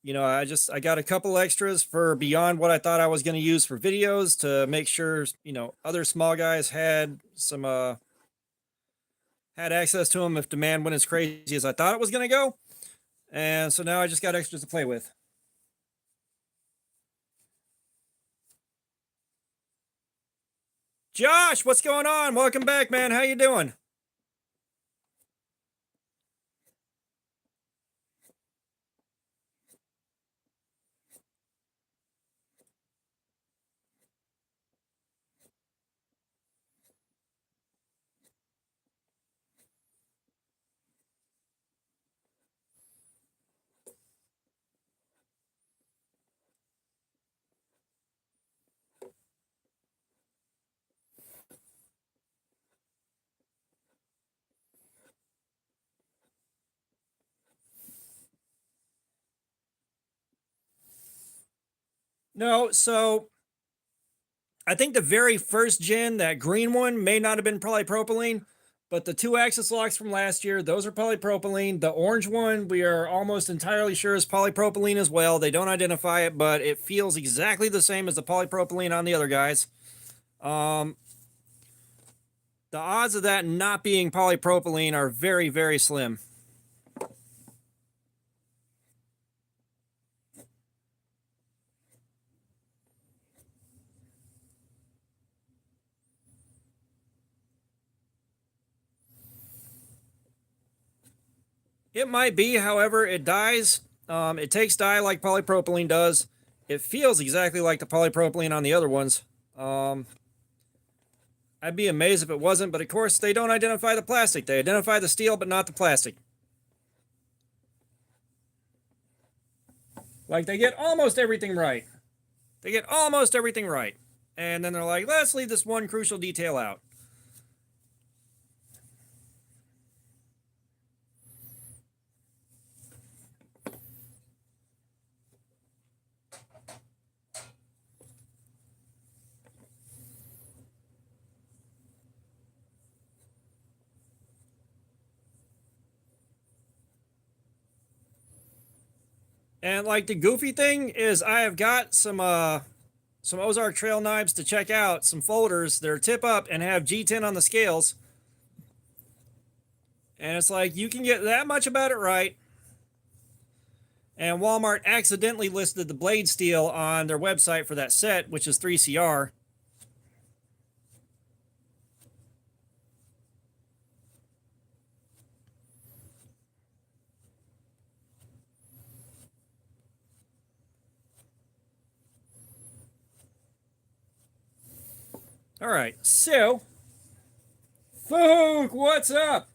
S1: you know, I got a couple extras for beyond what I thought I was going to use for videos to make sure, you know, other small guys had some had access to them if demand went as crazy as I thought it was going to go. And so now I just got extras to play with. Josh, what's going on? Welcome back, man. How you doing? No, so I think the very first gen, that green one, may not have been polypropylene, but the 2-axis locks from last year, those are polypropylene. The orange one, we are almost entirely sure is polypropylene as well. They don't identify it, but it feels exactly the same as the polypropylene on the other guys. The odds of that not being polypropylene are very, very slim. It might be, however, it dies. It takes dye like polypropylene does. It feels exactly like the polypropylene on the other ones. I'd be amazed if it wasn't, but of course they don't identify the plastic. They identify the steel, but not the plastic. Like they get almost everything right. They get almost everything right. And then they're like, let's leave this one crucial detail out. And like the goofy thing is I have got some Ozark Trail knives to check out, some folders. They're tip up and have G10 on the scales. And it's like you can get that much about it right. And Walmart accidentally listed the blade steel on their website for that set, which is 3CR. All right, so Fook, what's up?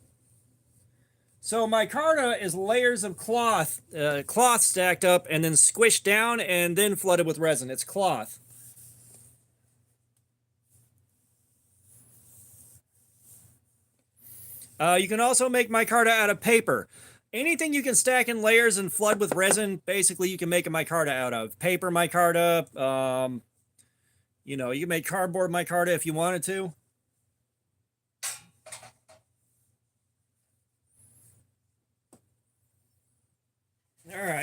S1: So micarta is layers of cloth, cloth stacked up and then squished down and then flooded with resin. It's cloth. You can also make micarta out of paper. Anything you can stack in layers and flood with resin, basically you can make a micarta out of. Paper micarta, you know, you can make cardboard micarta if you wanted to.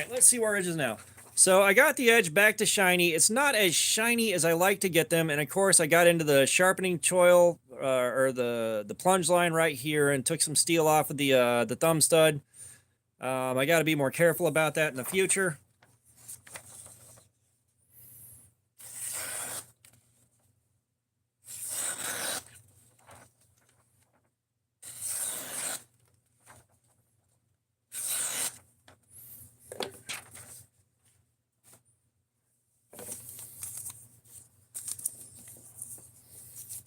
S1: right, let's see where edge is now. So I got the edge back to shiny. It's not as shiny as I like to get them. And of course I got into the sharpening choil or the plunge line right here and took some steel off of the thumb stud. I got to be more careful about that in the future.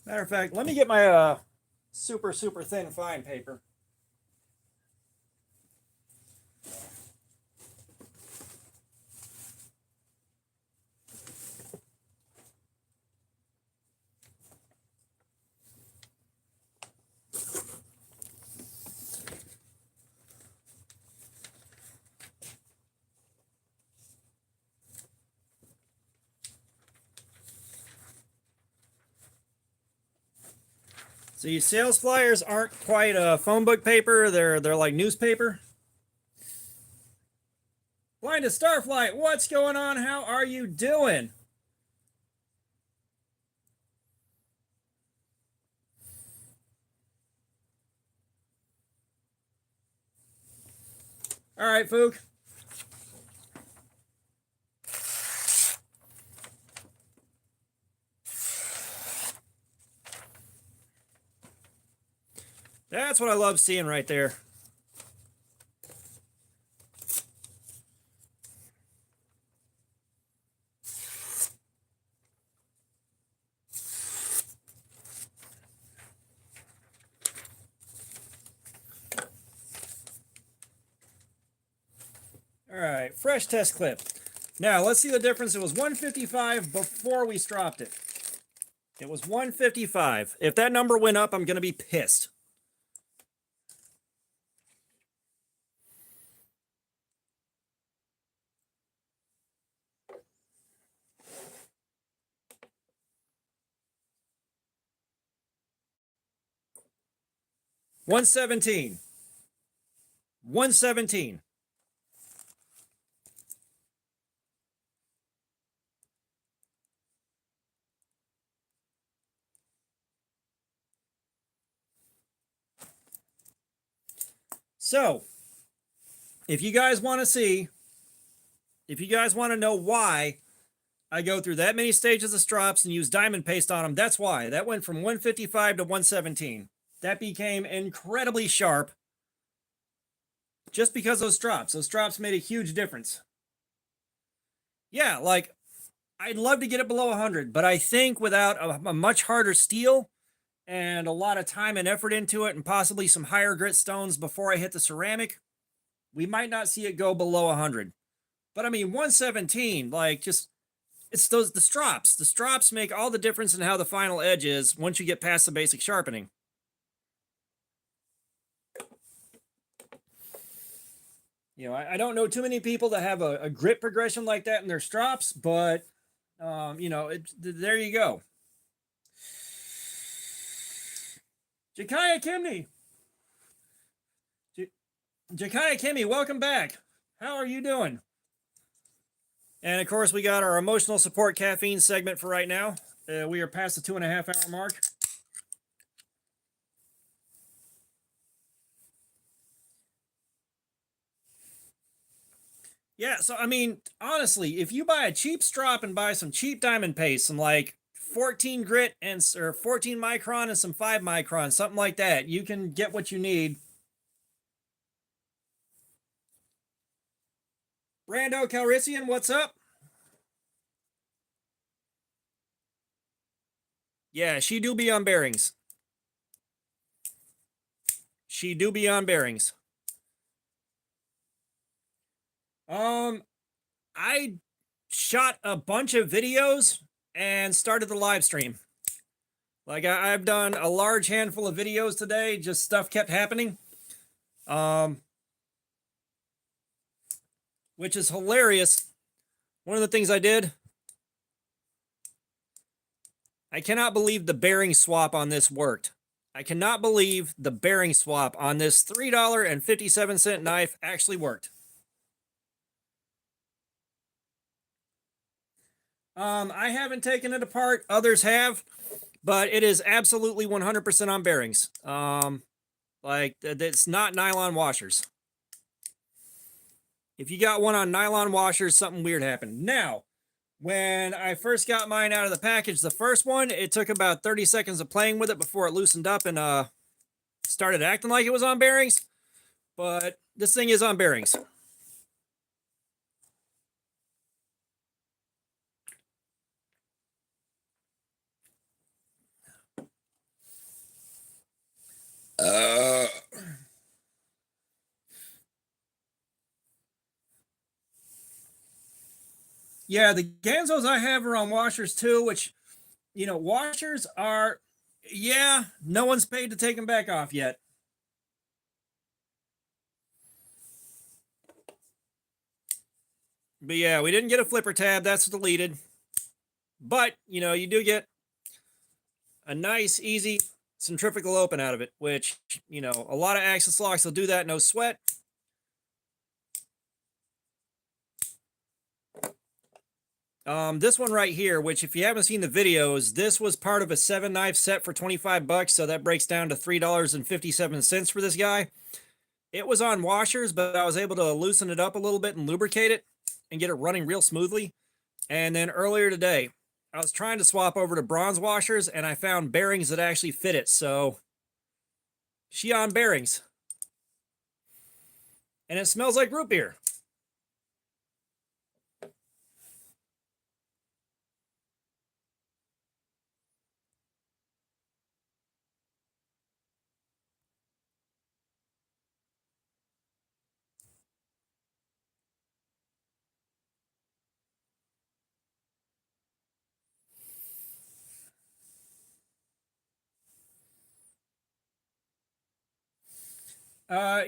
S1: Matter of fact, let me get my super thin fine paper. So these sales flyers aren't quite a phone book paper. They're like newspaper. Blind to Starflight, what's going on? How are you doing? All right, Fook. That's what I love seeing right there. All right, fresh test clip. Now, let's see the difference. It was 155 before we stropped it. It was 155. If that number went up, I'm going to be pissed. $117. $117. So, if you guys want to see, if you guys want to know why I go through that many stages of strops and use diamond paste on them, that's why. That went from 155 to 117. That became incredibly sharp just because those strops. Those strops made a huge difference. Yeah, like, I'd love to get it below 100, but I think without a much harder steel and a lot of time and effort into it and possibly some higher grit stones before I hit the ceramic, we might not see it go below 100. But I mean, 117, like, just, it's the strops. The strops make all the difference in how the final edge is once you get past the basic sharpening. You know, I don't know too many people that have a grit progression like that in their strops, but, you know, there you go. Jakaya Kimney. Jakaya Kimmy, welcome back. How are you doing? And of course, we got our emotional support caffeine segment for right now. We are past the 2.5 hour mark. Yeah, so I mean, honestly, if you buy a cheap strop and buy some cheap diamond paste, some like 14 grit and or 14 micron and some 5 micron, something like that, you can get what you need. Brando Calrissian, what's up? Yeah, she do be on bearings. She do be on bearings. I shot a bunch of videos and started the live stream. Like, I've done a large handful of videos today, just stuff kept happening. Which is hilarious. One of the things I did, I cannot believe the bearing swap on this worked. I cannot believe the bearing swap on this $3.57 knife actually worked. I haven't taken it apart. Others have, but it is absolutely 100% on bearings. Like it's not nylon washers. If you got one on nylon washers, something weird happened. Now, when I first got mine out of the package, the first one, it took about 30 seconds of playing with it before it loosened up and started acting like it was on bearings. But this thing is on bearings. Yeah, the Ganzos I have are on washers too, which, washers are, yeah, no one's paid to take them back off yet. But yeah, we didn't get a flipper tab. That's deleted. But, you do get a nice, easy centrifugal open out of it, which, a lot of axis locks will do that, no sweat. This one right here, which if you haven't seen the videos, this was part of a 7-knife set for 25 bucks, so that breaks down to $3.57 for this guy. It was on washers, but I was able to loosen it up a little bit and lubricate it and get it running real smoothly. And then earlier today, I was trying to swap over to bronze washers, and I found bearings that actually fit it, so she on bearings. And it smells like root beer.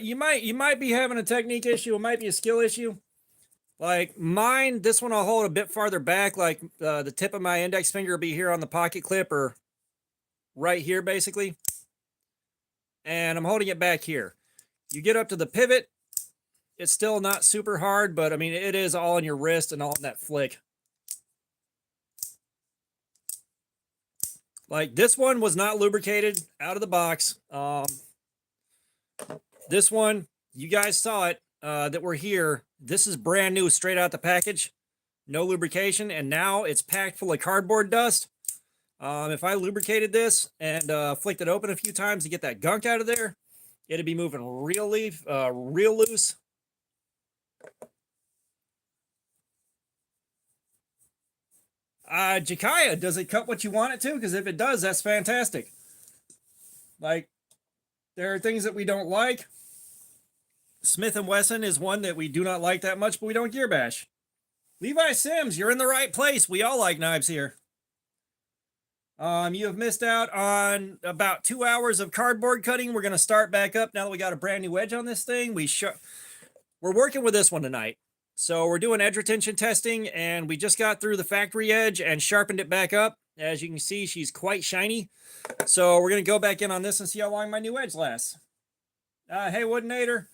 S1: You might be having a technique issue. It might be a skill issue. Like mine, this one I'll hold a bit farther back. Like the tip of my index finger will be here on the pocket clip, or right here, basically. And I'm holding it back here. You get up to the pivot, it's still not super hard, but I mean, it is all in your wrist and all in that flick. Like this one was not lubricated out of the box. This one, you guys saw it, that we're here. This is brand new, straight out the package. No lubrication, and now it's packed full of cardboard dust. If I lubricated this and flicked it open a few times to get that gunk out of there, it'd be moving real loose. Jakaya, does it cut what you want it to? Because if it does, that's fantastic. Like, there are things that we don't like. Smith & Wesson is one that we do not like that much, but we don't gear bash. Levi Sims, you're in the right place. We all like knives here. You have missed out on about 2 hours of cardboard cutting. We're going to start back up now that we got a brand new edge on this thing. We're working with this one tonight. So we're doing edge retention testing, and we just got through the factory edge and sharpened it back up. As you can see, she's quite shiny. So we're going to go back in on this and see how long my new edge lasts. Hey, Woodinator.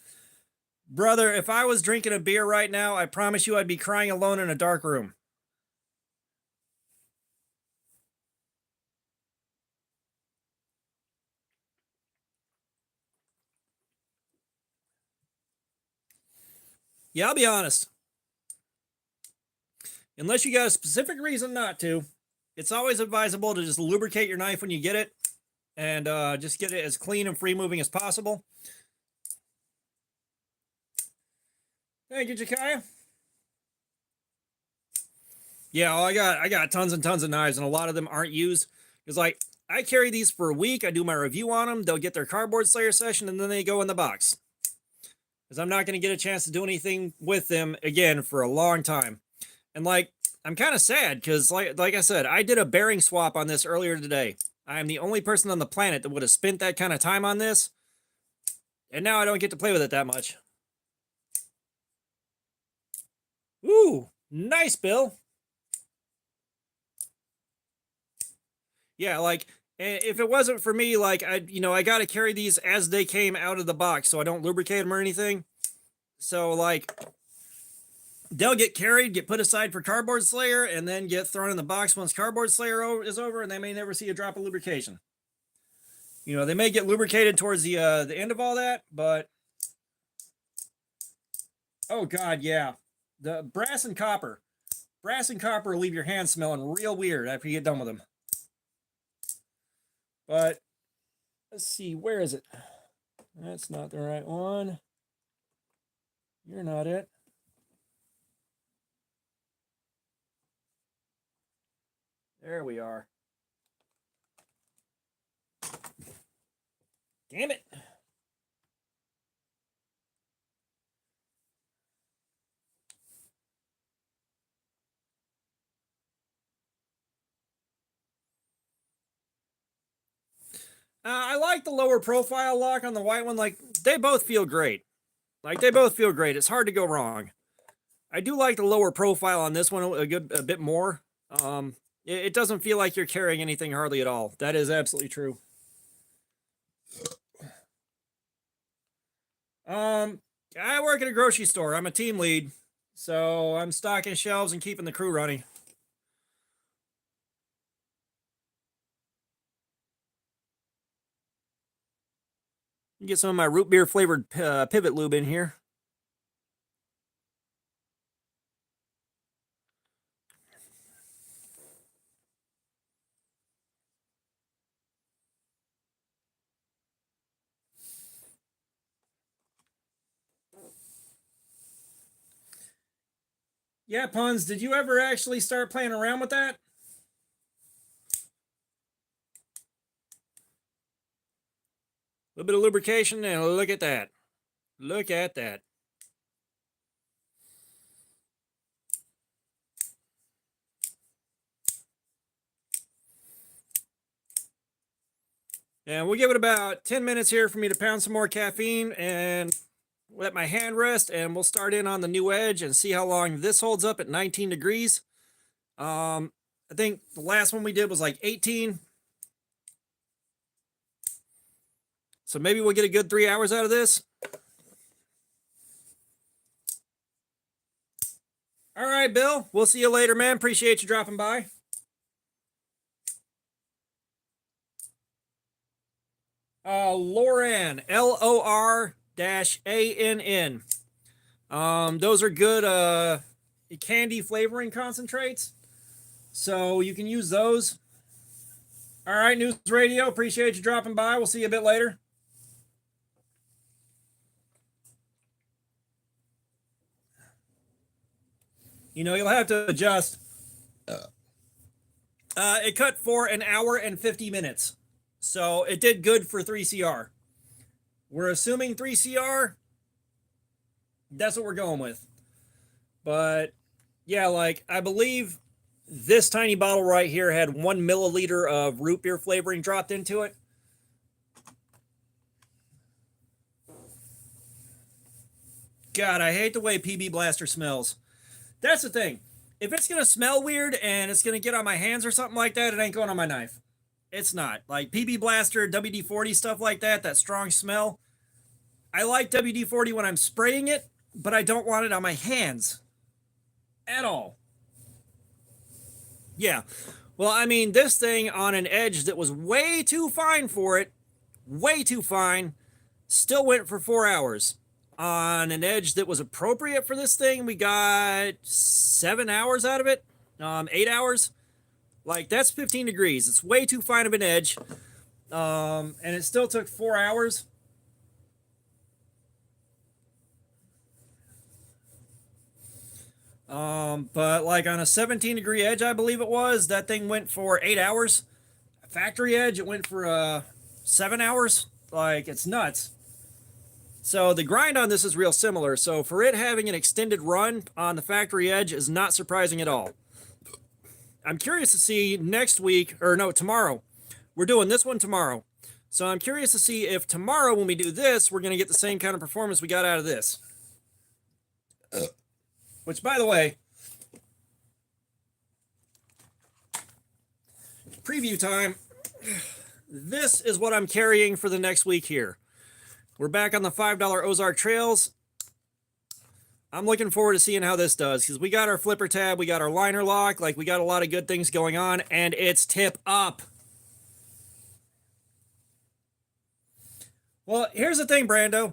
S1: Brother, if I was drinking a beer right now, I promise you I'd be crying alone in a dark room. Yeah, I'll be honest. Unless you got a specific reason not to, it's always advisable to just lubricate your knife when you get it and just get it as clean and free moving as possible. Thank you, Jakaya. Yeah, well, I got tons and tons of knives, and a lot of them aren't used. It's like I carry these for a week. I do my review on them. They'll get their cardboard slayer session, and then they go in the box. Because I'm not going to get a chance to do anything with them again for a long time. And like, I'm kind of sad because like I said, I did a bearing swap on this earlier today. I am the only person on the planet that would have spent that kind of time on this. And now I don't get to play with it that much. Ooh, nice, Bill. Yeah, like, if it wasn't for me, like, I got to carry these as they came out of the box so I don't lubricate them or anything. So, like, they'll get carried, get put aside for Cardboard Slayer, and then get thrown in the box once Cardboard Slayer is over, and they may never see a drop of lubrication. You know, they may get lubricated towards the end of all that, but oh god, yeah, the brass and copper will leave your hands smelling real weird after you get done with them. But let's see, where is it? That's not the right one. You're not it. There we are. Damn it. I like the lower profile lock on the white one. Like, they both feel great. It's hard to go wrong. I do like the lower profile on this one a bit more. It doesn't feel like you're carrying anything hardly at all. That is absolutely true. I work at a grocery store. I'm a team lead, so I'm stocking shelves and keeping the crew running. Get some of my root beer flavored pivot lube in here. Yeah, Puns, did you ever actually start playing around with that? A little bit of lubrication, and look at that. Look at that. And we'll give it about 10 minutes here for me to pound some more caffeine and let my hand rest, and we'll start in on the new edge and see how long this holds up at 19 degrees. I think the last one we did was like 18. So maybe we'll get a good 3 hours out of this. All right, Bill. We'll see you later, man. Appreciate you dropping by. Loran, LOR-ANN. Those are good candy flavoring concentrates. So you can use those. All right, News Radio. Appreciate you dropping by. We'll see you a bit later. You know, you'll have to adjust. It cut for an hour and 50 minutes. So it did good for 3CR. We're assuming 3CR. That's what we're going with. But yeah, like I believe this tiny bottle right here had 1 milliliter of root beer flavoring dropped into it. God, I hate the way PB Blaster smells. That's the thing. If it's going to smell weird and it's going to get on my hands or something like that, it ain't going on my knife. It's not. Like PB Blaster, WD-40, stuff like that, that strong smell. I like WD-40 when I'm spraying it, but I don't want it on my hands. At all. Yeah. Well, I mean, this thing on an edge that was way too fine for it, way too fine, still went for 4 hours. On an edge that was appropriate for this thing, we got 7 hours out of it. 8 hours. Like, that's 15 degrees. It's way too fine of an edge. And it still took 4 hours. But like on a 17 degree edge, I believe it was, that thing went for 8 hours. Factory edge, it went for 7 hours. Like, it's nuts. So the grind on this is real similar. So for it having an extended run on the factory edge is not surprising at all. I'm curious to see next week, or no, tomorrow. We're doing this one tomorrow. So I'm curious to see if tomorrow when we do this, we're going to get the same kind of performance we got out of this. Which, by the way, preview time. This is what I'm carrying for the next week here. We're back on the $5 Ozark Trails. I'm looking forward to seeing how this does, because we got our flipper tab, we got our liner lock, like we got a lot of good things going on, and it's tip up. Well, here's the thing, Brando.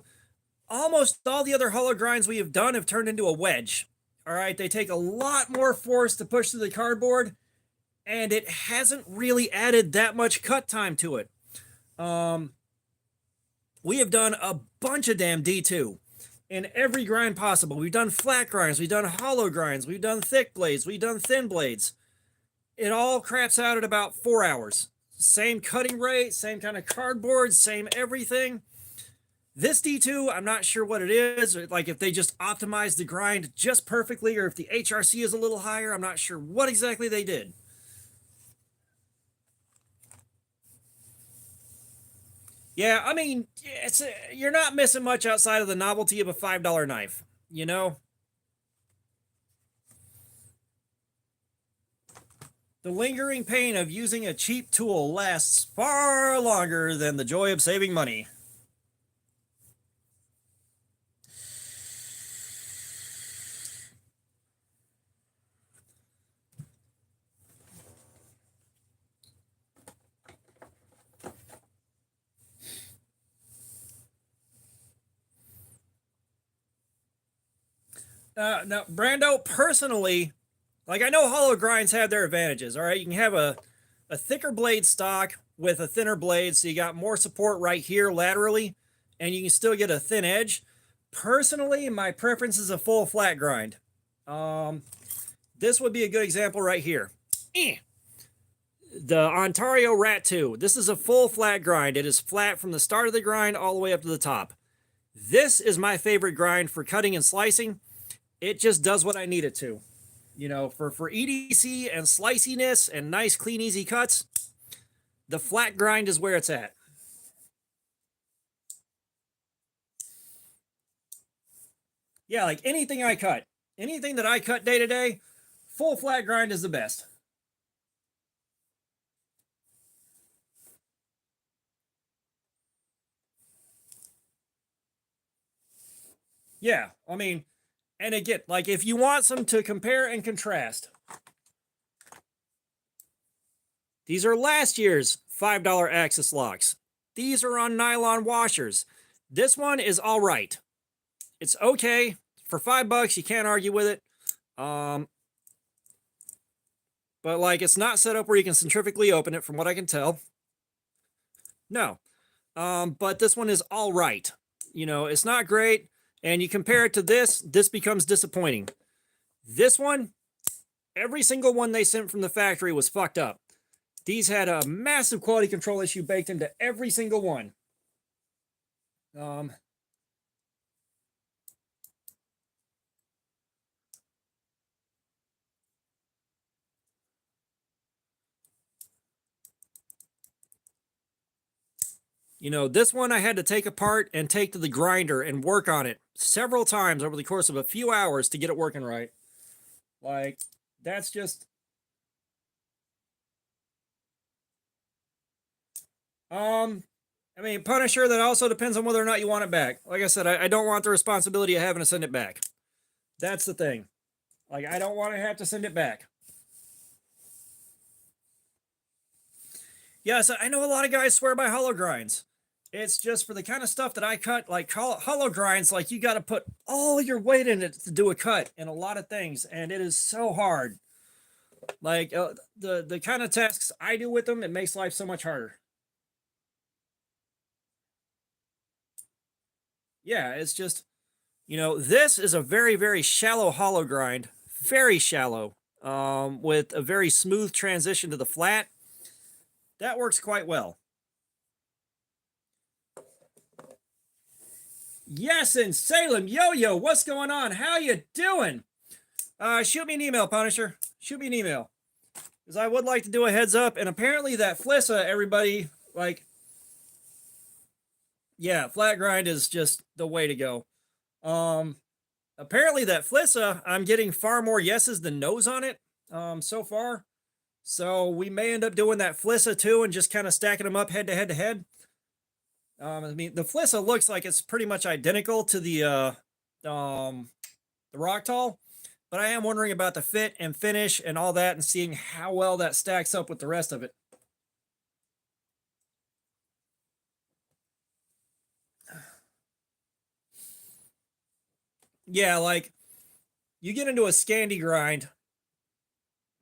S1: Almost all the other hollow grinds we have done have turned into a wedge. All right, they take a lot more force to push through the cardboard, and it hasn't really added that much cut time to it. We have done a bunch of damn D2 in every grind possible. We've done flat grinds, we've done hollow grinds, we've done thick blades, we've done thin blades. It all craps out at about 4 hours. Same cutting rate, same kind of cardboard, same everything. This D2, I'm not sure what it is, like if they just optimized the grind just perfectly, or if the HRC is a little higher. I'm not sure what exactly they did. Yeah, I mean, you're not missing much outside of the novelty of a $5 knife, you know? The lingering pain of using a cheap tool lasts far longer than the joy of saving money. Now, Brando, personally, like I know hollow grinds have their advantages. All right, you can have a thicker blade stock with a thinner blade, so you got more support right here laterally, and you can still get a thin edge. Personally, my preference is a full flat grind. This would be a good example right here. The Ontario Rat 2. This is a full flat grind. It is flat from the start of the grind all the way up to the top. This is my favorite grind for cutting and slicing. It just does what I need it to. You know, for EDC and sliciness and nice, clean, easy cuts, the flat grind is where it's at. Yeah, like anything I cut, anything that I cut day to day, full flat grind is the best. Yeah, I mean, and again, like if you want some to compare and contrast, these are last year's $5 Axis locks. These are on nylon washers. This one is all right. It's okay for $5. You can't argue with it. But like it's not set up where you can centrifugally open it, from what I can tell. No. But this one is all right. You know, it's not great. And you compare it to this becomes disappointing. This one, every single one they sent from the factory was fucked up. These had a massive quality control issue baked into every single one. You know, this one I had to take apart and take to the grinder and work on it several times over the course of a few hours to get it working right. Like, that's just... I mean, Punisher, that also depends on whether or not you want it back. Like I said, I don't want the responsibility of having to send it back. That's the thing. Like, I don't want to have to send it back. Yeah, so I know a lot of guys swear by hollow grinds. It's just for the kind of stuff that I cut, like hollow grinds, like you got to put all your weight in it to do a cut in a lot of things, and it is so hard. Like the kind of tasks I do with them, it makes life so much harder. Yeah, it's just, you know, this is a very, very shallow hollow grind, very shallow, with a very smooth transition to the flat. That works quite well. Yes, in Salem, Yo-Yo, what's going on? How you doing? Shoot me an email, Punisher. Shoot me an email. Because I would like to do a heads up, and apparently that Flissa, everybody, like, yeah, flat grind is just the way to go. Apparently that Flissa, I'm getting far more yeses than nos on it, so far. So we may end up doing that Flissa too and just kind of stacking them up head to head to head. I mean, the Flissa looks like it's pretty much identical to the the rock tall, but I am wondering about the fit and finish and all that and seeing how well that stacks up with the rest of it. Yeah, like you get into a Scandi grind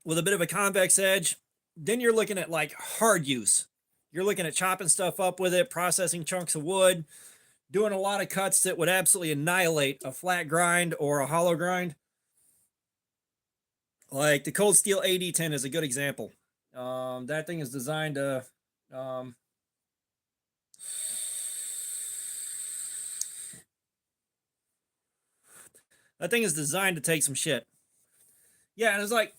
S1: with a bit of a convex edge, then you're looking at like hard use. You're looking at chopping stuff up with it, processing chunks of wood, doing a lot of cuts that would absolutely annihilate a flat grind or a hollow grind. Like the cold steel AD10 is a good example. That thing is designed to that thing is designed to take some shit. Yeah, and it's like,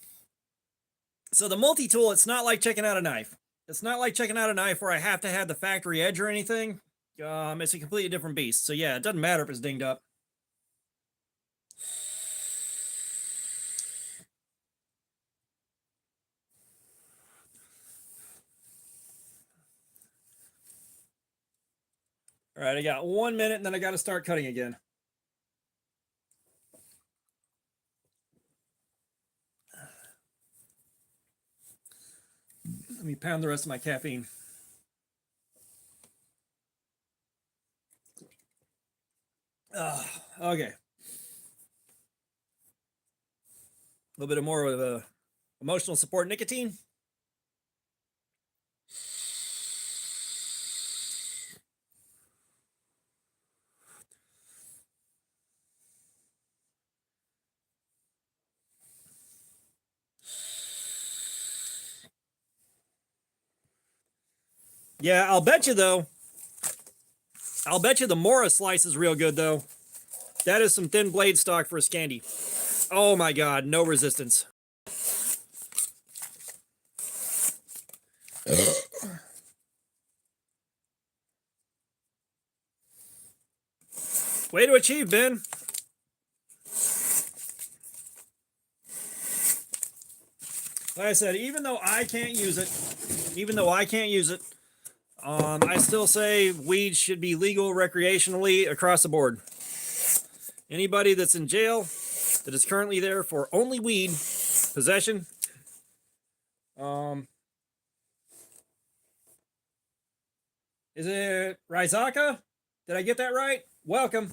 S1: so the multi-tool, it's not like checking out a knife. It's not like checking out a knife where I have to have the factory edge or anything. It's a completely different beast. So yeah, it doesn't matter if it's dinged up. All right, I got 1 minute and then I got to start cutting again. Let me pound the rest of my caffeine. Okay. A little bit more of a emotional support nicotine. Yeah, I'll bet you though. I'll bet you the Mora slice is real good though. That is some thin blade stock for a Scandi. Oh my god, no resistance. Way to achieve, Ben. Like I said, even though I can't use it, I still say weed should be legal recreationally across the board. Anybody that's in jail that is currently there for only weed possession, is it Rizaka? Did I get that right? Welcome.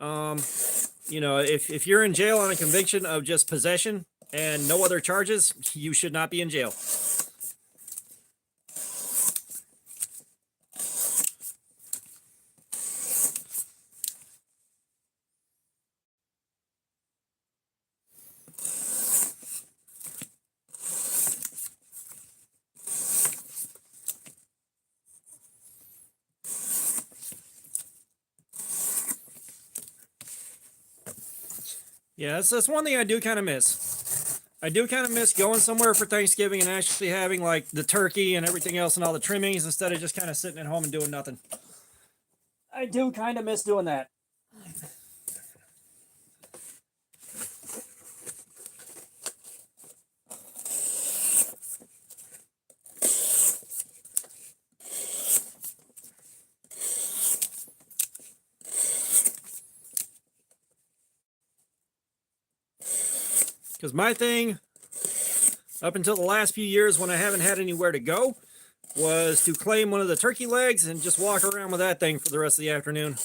S1: You know, if you're in jail on a conviction of just possession and no other charges, you should not be in jail. Yeah, that's one thing I do kind of miss. I do kind of miss going somewhere for Thanksgiving and actually having like the turkey and everything else and all the trimmings instead of just kind of sitting at home and doing nothing. I do kind of miss doing that. Because my thing, up until the last few years when I haven't had anywhere to go, was to claim one of the turkey legs and just walk around with that thing for the rest of the afternoon.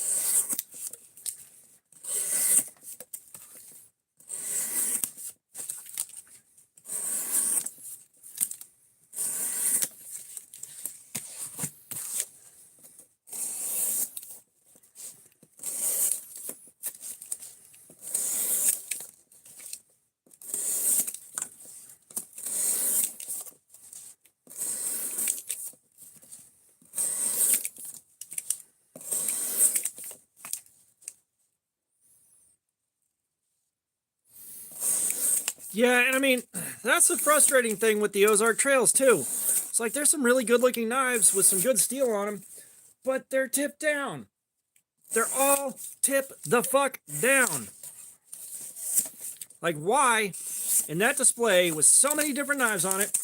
S1: Yeah, and I mean, that's the frustrating thing with the Ozark Trails, too. It's like there's some really good-looking knives with some good steel on them, but they're tipped down. They're all tip the fuck down. Like, why, in that display with so many different knives on it,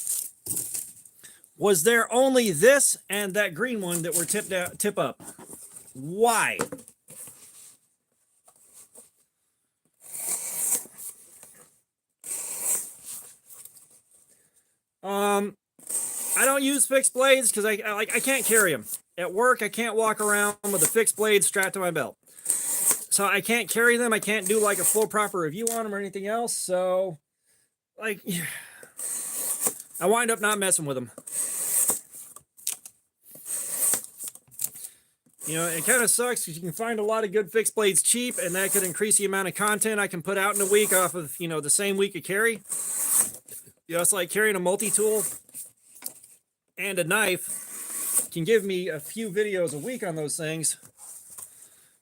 S1: was there only this and that green one that were tip up? Why? I don't use fixed blades because I can't carry them. At work, I can't walk around with a fixed blade strapped to my belt. So I can't carry them. I can't do like a full proper review on them or anything else. So, like, I wind up not messing with them. You know, it kind of sucks because you can find a lot of good fixed blades cheap, and that could increase the amount of content I can put out in a week off of, you know, the same week of carry. You know, it's like carrying a multi-tool and a knife can give me a few videos a week on those things.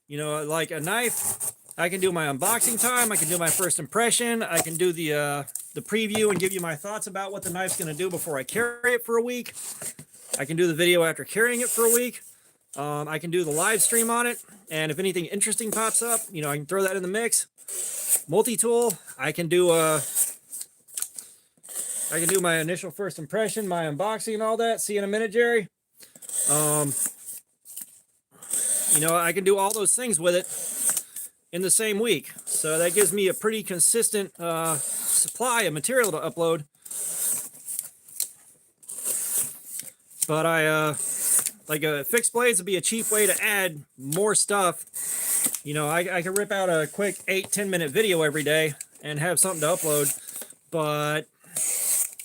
S1: You know, like a knife, I can do my unboxing time, I can do my first impression, I can do the preview and give you my thoughts about what the knife's going to do before I carry it for a week. I can do the video after carrying it for a week. I can do the live stream on it, and if anything interesting pops up, you know, I can throw that in the mix. Multi-tool, I can do my initial first impression, my unboxing and all that. See you in a minute, Jerry. You know, I can do all those things with it in the same week. So that gives me a pretty consistent supply of material to upload. But like fixed blades would be a cheap way to add more stuff. You know, I can rip out a quick 8-10 minute video every day and have something to upload. But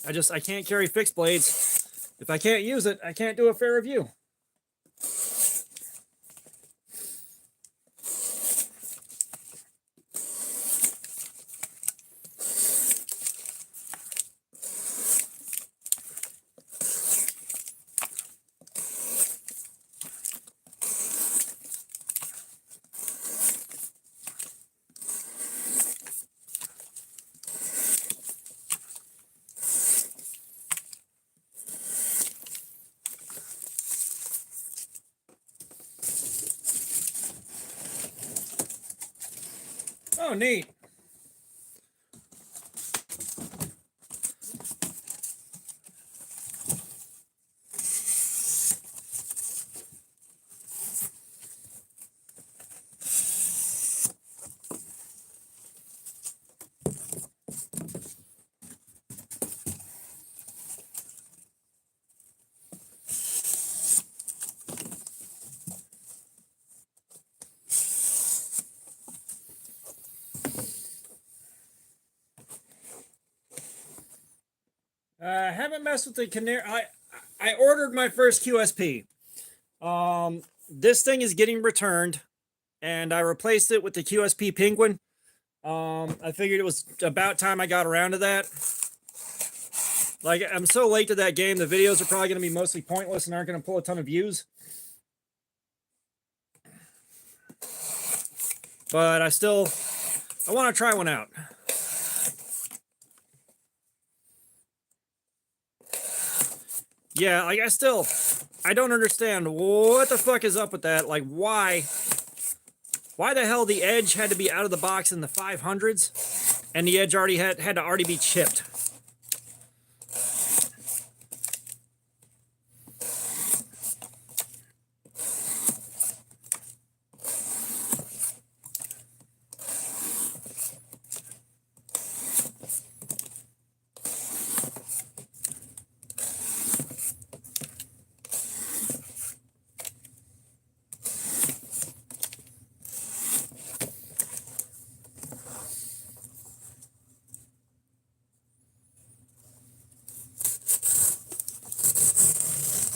S1: I can't carry fixed blades. If I can't use it, I can't do a fair review. Oh, neat. I haven't messed with the Canary. I ordered my first QSP. This thing is getting returned, and I replaced it with the QSP Penguin. I figured it was about time I got around to that. Like, I'm so late to that game, the videos are probably going to be mostly pointless and aren't going to pull a ton of views. But I want to try one out. Yeah, like I don't understand what the fuck is up with that. Like, why the hell the edge had to be out of the box in the 500s and the edge already had to already be chipped.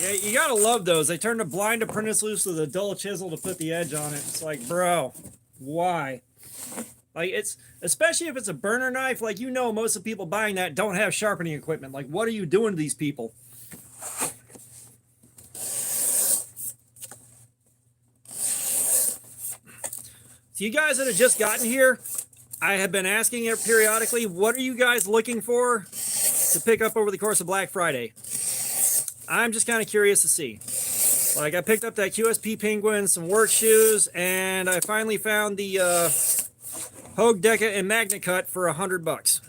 S1: Yeah, you gotta love those. They turn the blind apprentice loose with a dull chisel to put the edge on it. It's like, bro, why? Like, it's, especially if it's a burner knife, like, you know, most of the people buying that don't have sharpening equipment. Like, what are you doing to these people? So you guys that have just gotten here, I have been asking it periodically, what are you guys looking for to pick up over the course of Black Friday? I'm just kind of curious to see. Like, I picked up that QSP Penguin, some work shoes, and I finally found the Hogue Deca and Magna Cut for $100.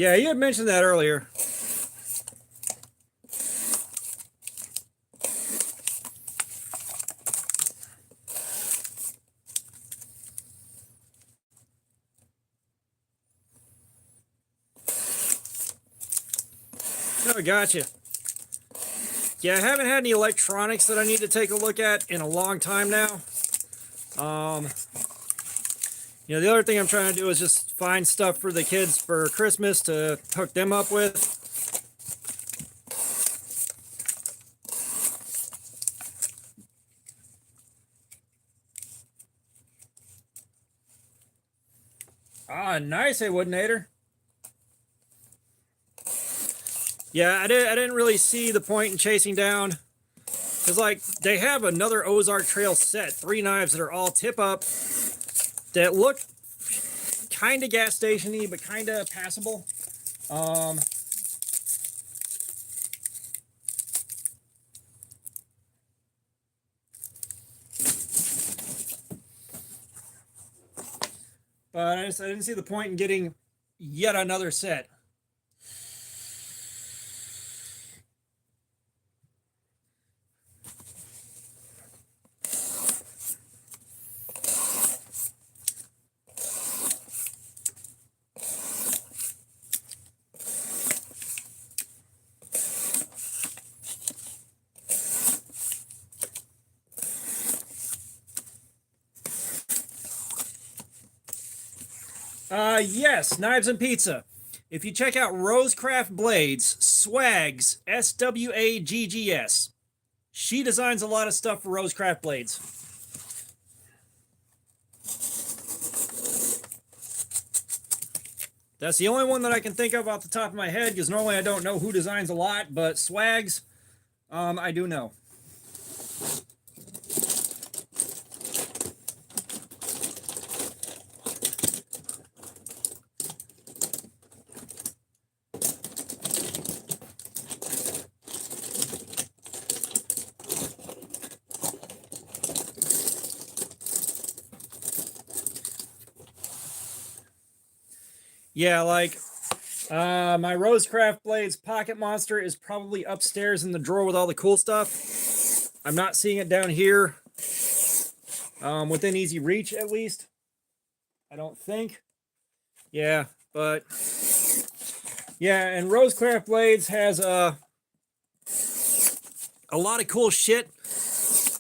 S1: Yeah, you had mentioned that earlier. Oh, gotcha. Yeah, I haven't had any electronics that I need to take a look at in a long time now. You know, the other thing I'm trying to do is just find stuff for the kids for Christmas to hook them up with. Ah, nice, hey, Woodinator. Yeah, I didn't really see the point in chasing down, because like they have another Ozark Trail set, 3 knives that are all tip up, that look kind of gas station-y but kind of passable. But I didn't see the point in getting yet another set. Yes, Knives and Pizza. If you check out Rosecraft Blades, Swags, SWAGGS. She designs a lot of stuff for Rosecraft Blades. That's the only one that I can think of off the top of my head, because normally I don't know who designs a lot, but Swags, I do know. Yeah, like my Rosecraft Blades Pocket Monster is probably upstairs in the drawer with all the cool stuff. I'm not seeing it down here, within easy reach at least. I don't think. Yeah, but yeah, and Rosecraft Blades has a lot of cool shit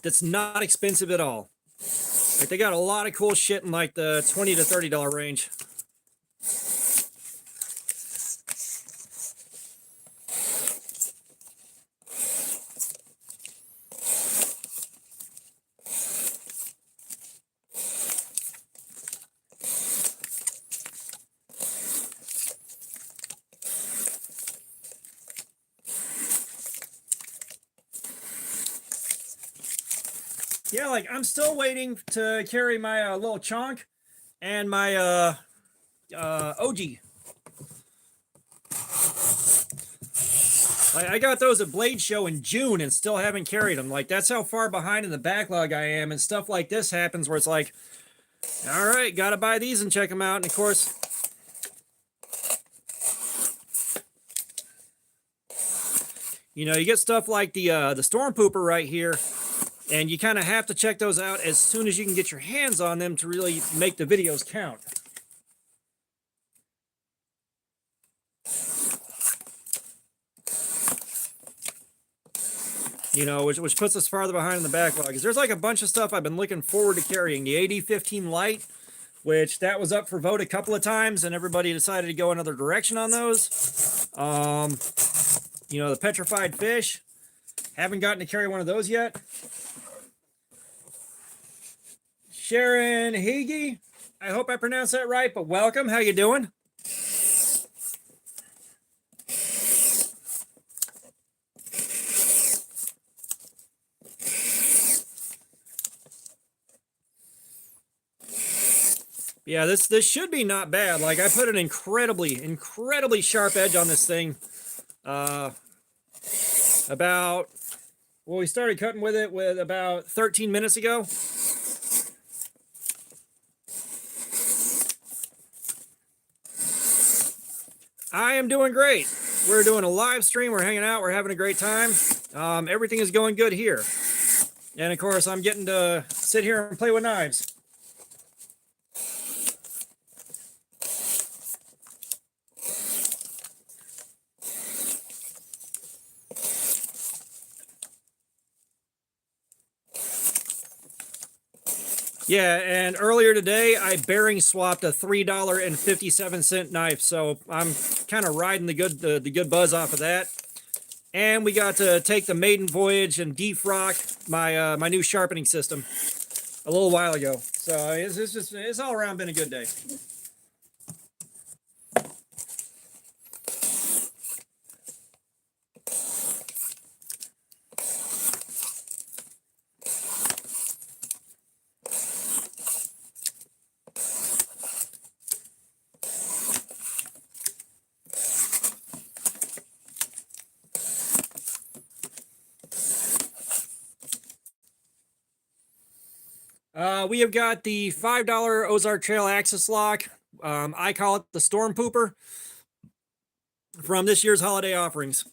S1: that's not expensive at all. Like they got a lot of cool shit in like the $20 to $30 range. Yeah, like I'm still waiting to carry my little chonk and my OG. I got those at Blade Show in June and still haven't carried them. Like that's how far behind in the backlog I am, and stuff like this happens where it's like, all right, gotta buy these and check them out. And of course, you know, you get stuff like the Storm Pooper right here, and you kind of have to check those out as soon as you can get your hands on them to really make the videos count. You know, which puts us farther behind in the backlog. Because there's like a bunch of stuff I've been looking forward to carrying. The AD-15 Light, which that was up for vote a couple of times, and everybody decided to go another direction on those. You know, the Petrified Fish. Haven't gotten to carry one of those yet. Sharon Hege, I hope I pronounced that right, but welcome. How you doing? Yeah, this should be not bad. Like I put an incredibly sharp edge on this thing. About, well, we started cutting with it with about 13 minutes ago. I am doing great. We're doing a live stream. We're hanging out. We're having a great time. Everything is going good here. And of course, I'm getting to sit here and play with knives. Yeah, and earlier today, I bearing swapped a $3.57 knife, so I'm kind of riding the good buzz off of that. And we got to take the maiden voyage and defrock my my new sharpening system a little while ago. So it's all around been a good day. We have got the $5 Ozark Trail axis lock. I call it the Storm Pooper from this year's holiday offerings.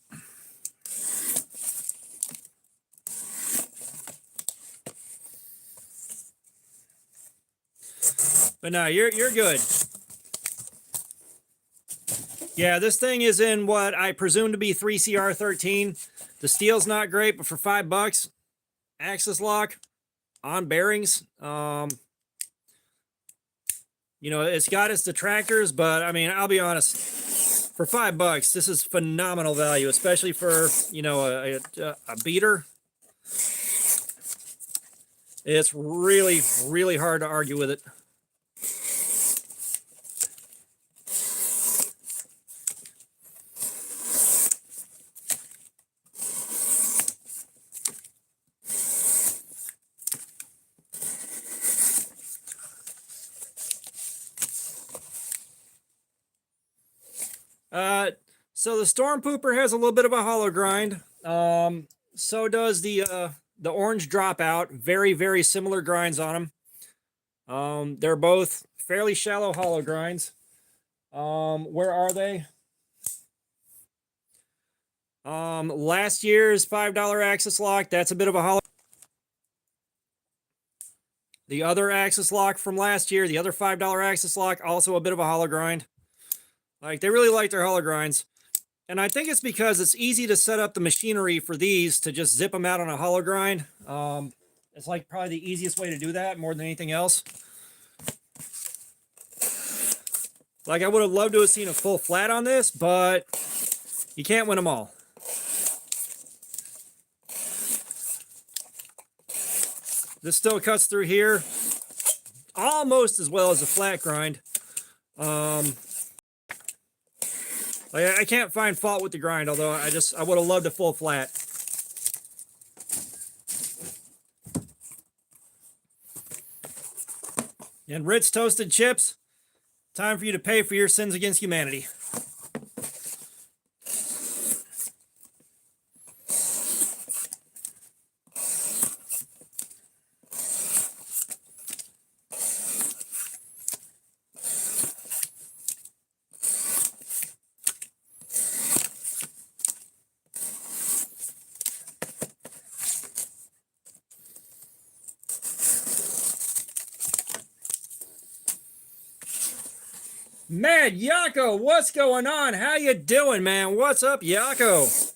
S1: But no, you're good. Yeah, this thing is in what I presume to be 3CR13. The steel's not great, but for $5, axis lock on bearings. You know, it's got its detractors, but I mean, I'll be honest, for $5, this is phenomenal value, especially for, you know, a beater. It's really, really hard to argue with it. So the Storm Pooper has a little bit of a hollow grind. So does the Orange Dropout. Very, very similar grinds on them. They're both fairly shallow hollow grinds. Where are they? Last year's $5 axis lock, that's a bit of a hollow. The other axis lock from last year, the other $5 axis lock, also a bit of a hollow grind. Like, they really like their hollow grinds. And I think it's because it's easy to set up the machinery for these to just zip them out on a hollow grind. It's like probably the easiest way to do that more than anything else. Like, I would have loved to have seen a full flat on this, but you can't win them all. This still cuts through here almost as well as a flat grind. I can't find fault with the grind, although I would have loved a full flat. And Ritz Toasted Chips, time for you to pay for your sins against humanity. Mad Yako, what's going on? How you doing, man? What's up, Yako?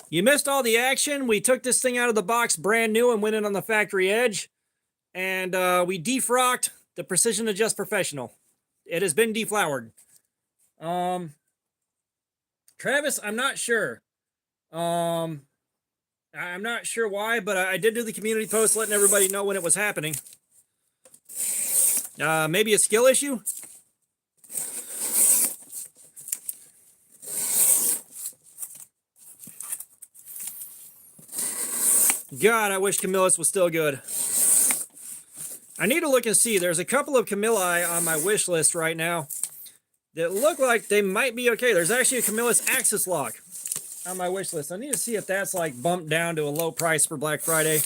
S1: You missed all the action. We took this thing out of the box brand new and went in on the factory edge. And we defrocked the Precision Adjust Professional. It has been deflowered. Travis, I'm not sure. I'm not sure why, but I did do the community post letting everybody know when it was happening. Maybe a skill issue? God, I wish Camillus was still good. I need to look and see. There's a couple of Camilli on my wish list right now that look like they might be okay. There's actually a Camillus axis lock on my wish list. I need to see if that's like bumped down to a low price for Black Friday.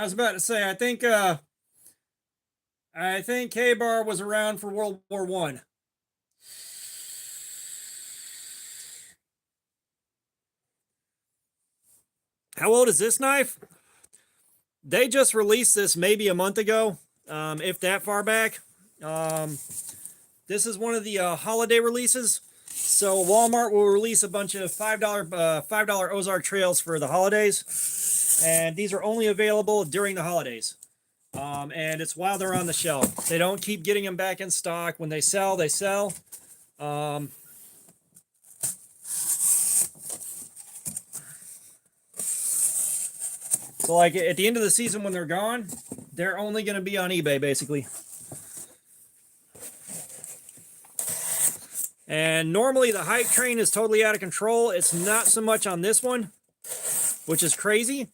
S1: I was about to say, I think K-Bar was around for World War One. How old is this knife? They just released this maybe a month ago, if that far back. This is one of the holiday releases. So Walmart will release a bunch of $5 Ozark Trails for the holidays, and these are only available during the holidays. And it's while they're on the shelf. They don't keep getting them back in stock. When they sell, they sell. So like at the end of the season when they're gone, they're only going to be on eBay basically. And normally the hype train is totally out of control. It's not so much on this one, which is crazy.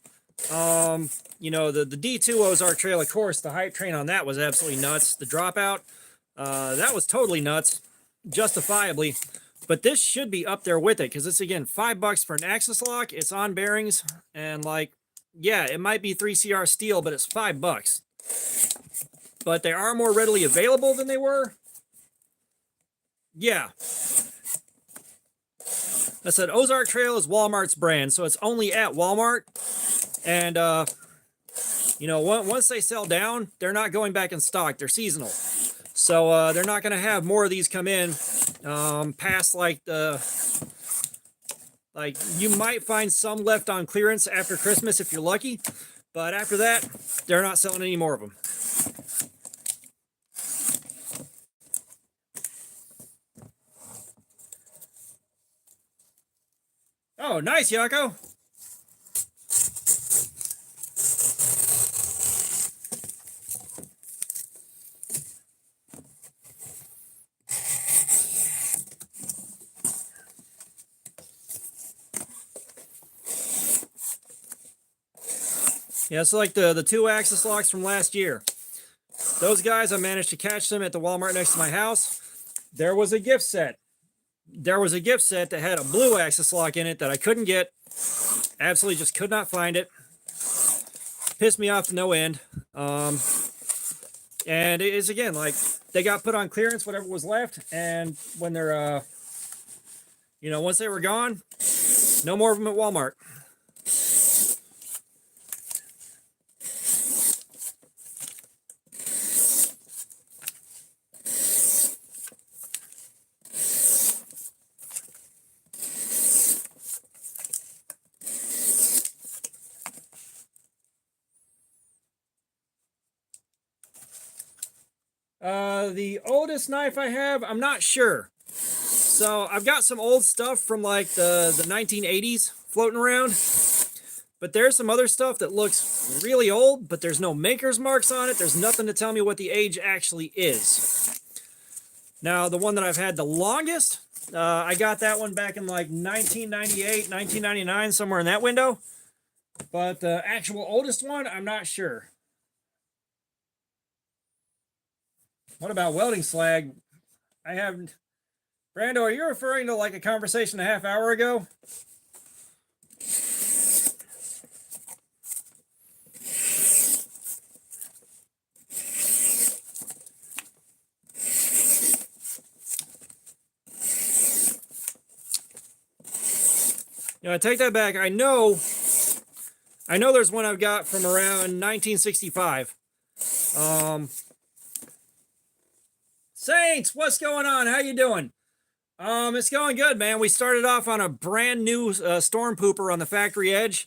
S1: You know, the D2 Ozark Trail, of course, the hype train on that was absolutely nuts. The dropout, that was totally nuts, justifiably. But this should be up there with it because it's, again, $5 for an axis lock. It's on bearings, and like, yeah, it might be 3CR steel, but it's $5. But they are more readily available than they were. Yeah. I said Ozark Trail is Walmart's brand, so it's only at Walmart. And, you know, once they sell down, they're not going back in stock. They're seasonal. So they're not going to have more of these come in past like the... Like, you might find some left on clearance after Christmas if you're lucky. But after that, they're not selling any more of them. Oh, nice, Yako. Yeah, so like the 2 axis locks from last year. Those guys, I managed to catch them at the Walmart next to my house. There was a gift set. There was a gift set that had a blue axis lock in it that I couldn't get. Absolutely just could not find it. Pissed me off to no end. And it is, again, like, they got put on clearance, whatever was left. And when they're, you know, once they were gone, no more of them at Walmart. The oldest knife I have, I'm not sure. So I've got some old stuff from like the 1980s floating around. But there's some other stuff that looks really old, but there's no maker's marks on it. There's nothing to tell me what the age actually is. Now, the one that I've had the longest, I got that one back in like 1998, 1999, somewhere in that window. But the actual oldest one, I'm not sure. What about welding slag? I haven't... Brando, are you referring to like a conversation a half hour ago? You know, I take that back. I know there's one I've got from around 1965. Saints, what's going on? How you doing? It's going good, man. We started off on a brand new storm pooper on the factory edge.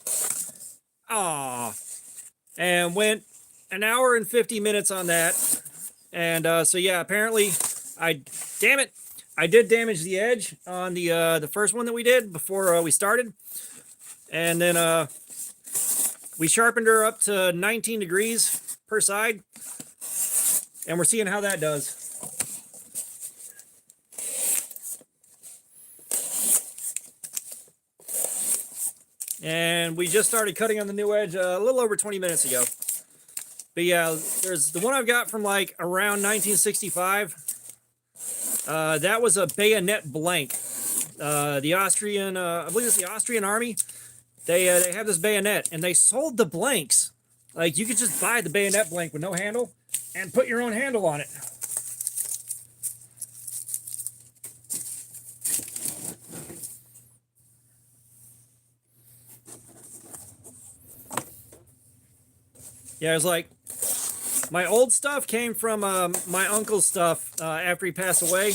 S1: And went an hour and 50 minutes on that. And so yeah, apparently I did damage the edge on the first one that we did before we started. And then we sharpened her up to 19 degrees per side. And we're seeing how that does. And we just started cutting on the new edge a little over 20 minutes ago. But yeah, there's the one I've got from like around 1965. That was a bayonet blank. The Austrian, I believe it's the Austrian army. They have this bayonet, and they sold the blanks Like, you could just buy the bayonet blank with no handle and put your own handle on it. Yeah, it's like my old stuff came from my uncle's stuff after he passed away,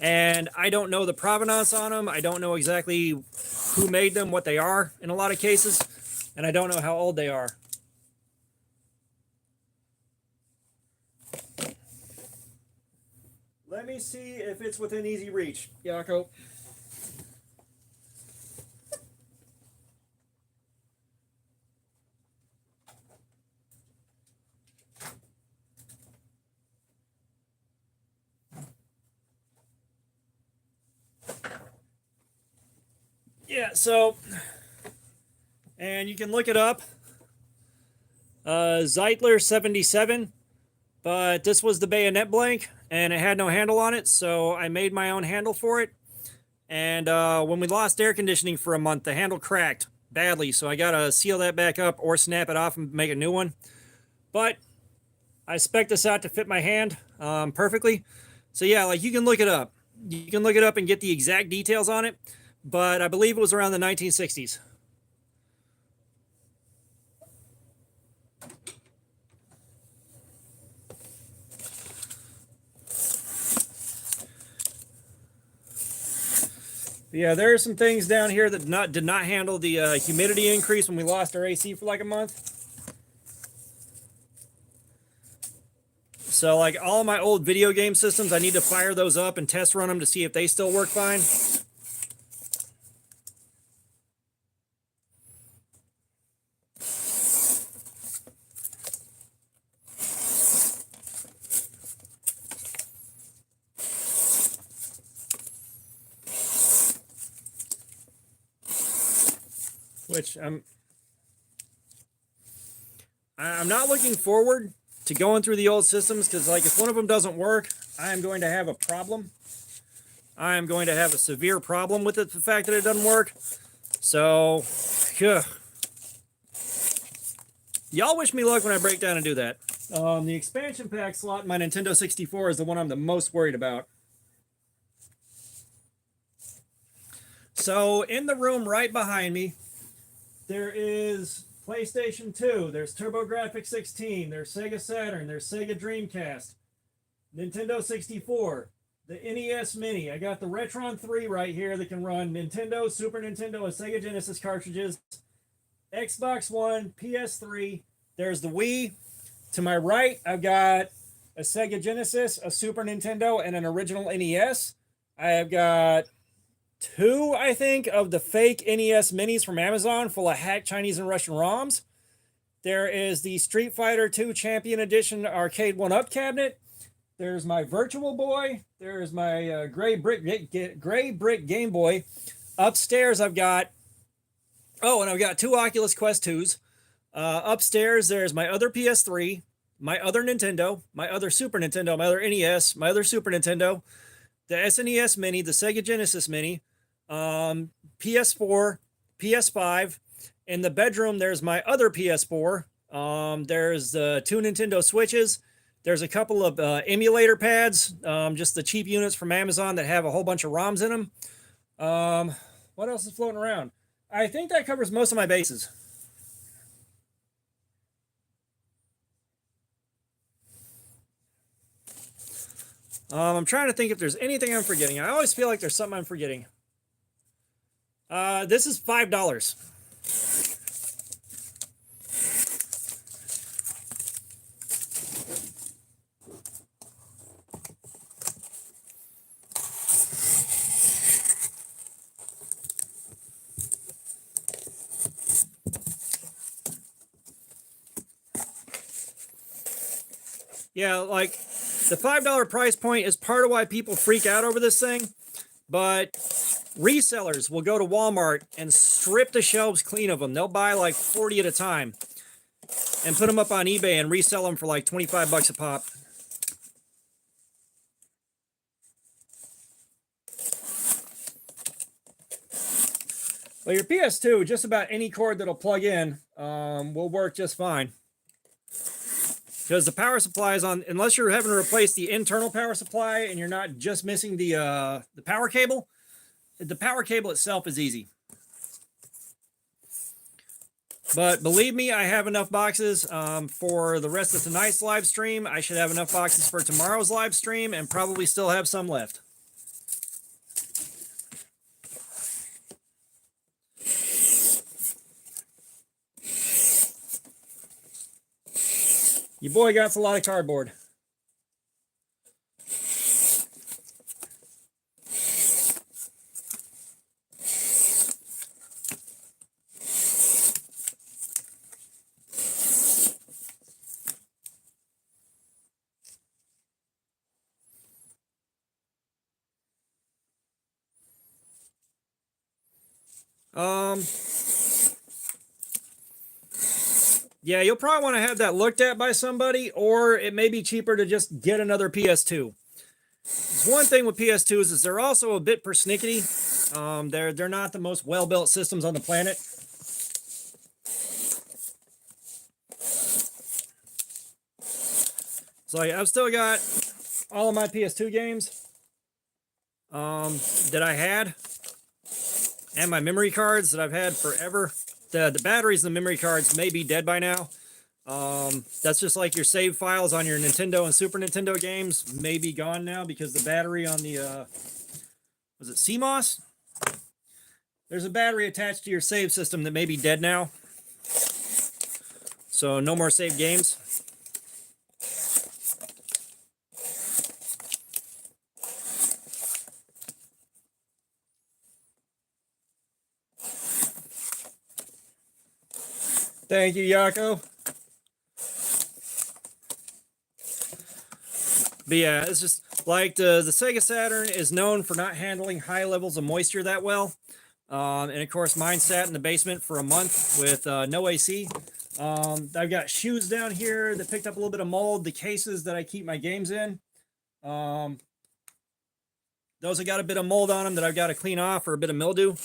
S1: and I don't know the provenance on them. I don't know exactly who made them, what they are in a lot of cases, and I don't know how old they are. Let me see if it's within easy reach, Jaco. Yeah, so, and you can look it up. Zeitler 77, but this was the bayonet blank, and it had no handle on it, so I made my own handle for it. And when we lost air conditioning for a month, the handle cracked badly, so I gotta seal that back up or snap it off and make a new one. But I spec'd this out to fit my hand perfectly. So yeah, like, you can look it up. You can look it up and get the exact details on it, but I believe it was around the 1960s. Yeah, there are some things down here that did not handle the humidity increase when we lost our AC for like a month. So, like, all of my old video game systems, I need to fire those up and test run them to see if they still work fine. Which I'm not looking forward to going through the old systems, because, like, if one of them doesn't work, I am going to have a problem. I am going to have a severe problem with it, the fact that it doesn't work. So, y'all wish me luck when I break down and do that. The expansion pack slot in my Nintendo 64 is the one I'm the most worried about. So, in the room right behind me, there is PlayStation 2, there's TurboGrafx 16, there's Sega Saturn, there's Sega Dreamcast, Nintendo 64, the NES Mini. I got the Retron 3 right here that can run Nintendo, Super Nintendo, and Sega Genesis cartridges, Xbox One, PS3. There's the Wii. To my right, I've got a Sega Genesis, a Super Nintendo, and an original NES. I have got two, I think, of the fake NES minis from Amazon full of hacked Chinese and Russian ROMs. There is the Street Fighter 2 Champion Edition Arcade 1-Up cabinet. There's my Virtual Boy. There's my gray brick Game Boy. Upstairs, I've got... Oh, and I've got two Oculus Quest 2s. Upstairs, there's my other PS3, my other Nintendo, my other Super Nintendo, my other NES, my other Super Nintendo, the SNES Mini, the Sega Genesis Mini, PS4, PS5. In the bedroom, there's my other PS4. There's the two Nintendo Switches. There's a couple of emulator pads, just the cheap units from Amazon that have a whole bunch of ROMs in them. What else is floating around? I think that covers most of my bases. I'm trying to think if there's anything I'm forgetting. I always feel like there's something I'm forgetting. This is $5. Yeah, like, the $5 price point is part of why people freak out over this thing, but resellers will go to Walmart and strip the shelves clean of them. They'll buy like 40 at a time and put them up on eBay and resell them for like 25 bucks a pop. Well, your PS2, just about any cord that'll plug in will work just fine. because the power supply is on, unless you're having to replace the internal power supply and you're not just missing the power cable. The power cable itself is easy. But believe me, I have enough boxes for the rest of tonight's live stream. I should have enough boxes for tomorrow's live stream and probably still have some left. Your boy got a lot of cardboard. Yeah, you'll probably want to have that looked at by somebody, or it may be cheaper to just get another PS2. One thing with PS2s is they're also a bit persnickety. They're not the most well-built systems on the planet. So I've still got all of my PS2 games that I had, and my memory cards that I've had forever. The batteries in the memory cards may be dead by now. That's just like your save files on your Nintendo and Super Nintendo games may be gone now because the battery on the, was it CMOS? There's a battery attached to your save system that may be dead now. So no more saved games. Thank you, Yako. But yeah, it's just like the Sega Saturn is known for not handling high levels of moisture that well. And of course, mine sat in the basement for a month with no AC. I've got shoes down here that picked up a little bit of mold. The cases that I keep my games in, those have got a bit of mold on them that I've got to clean off, or a bit of mildew.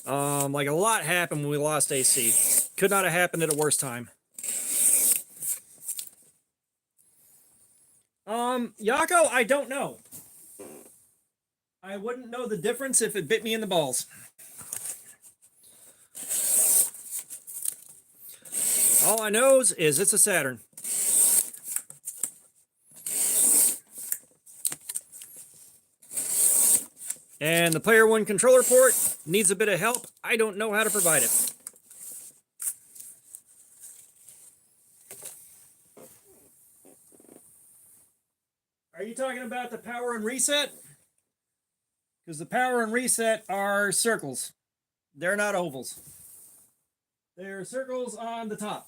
S1: Like a lot happened when we lost AC. Could not have happened at a worse time. Yako, I don't know. I wouldn't know the difference if it bit me in the balls. All I know is it's a Saturn. And the Player One controller port needs a bit of help. I don't know how to provide it. Are you talking about the power and reset? Because the power and reset are circles. They're not ovals. They're circles on the top.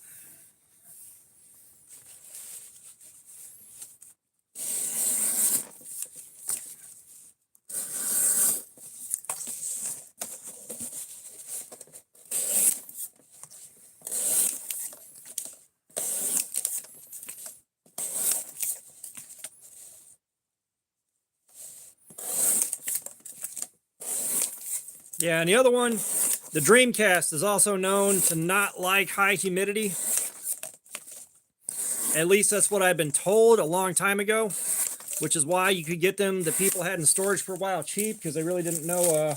S1: Yeah, and the other one, the Dreamcast, is also known to not like high humidity. At least that's what I've been told a long time ago, which is why you could get them that people had in storage for a while cheap, because they really didn't know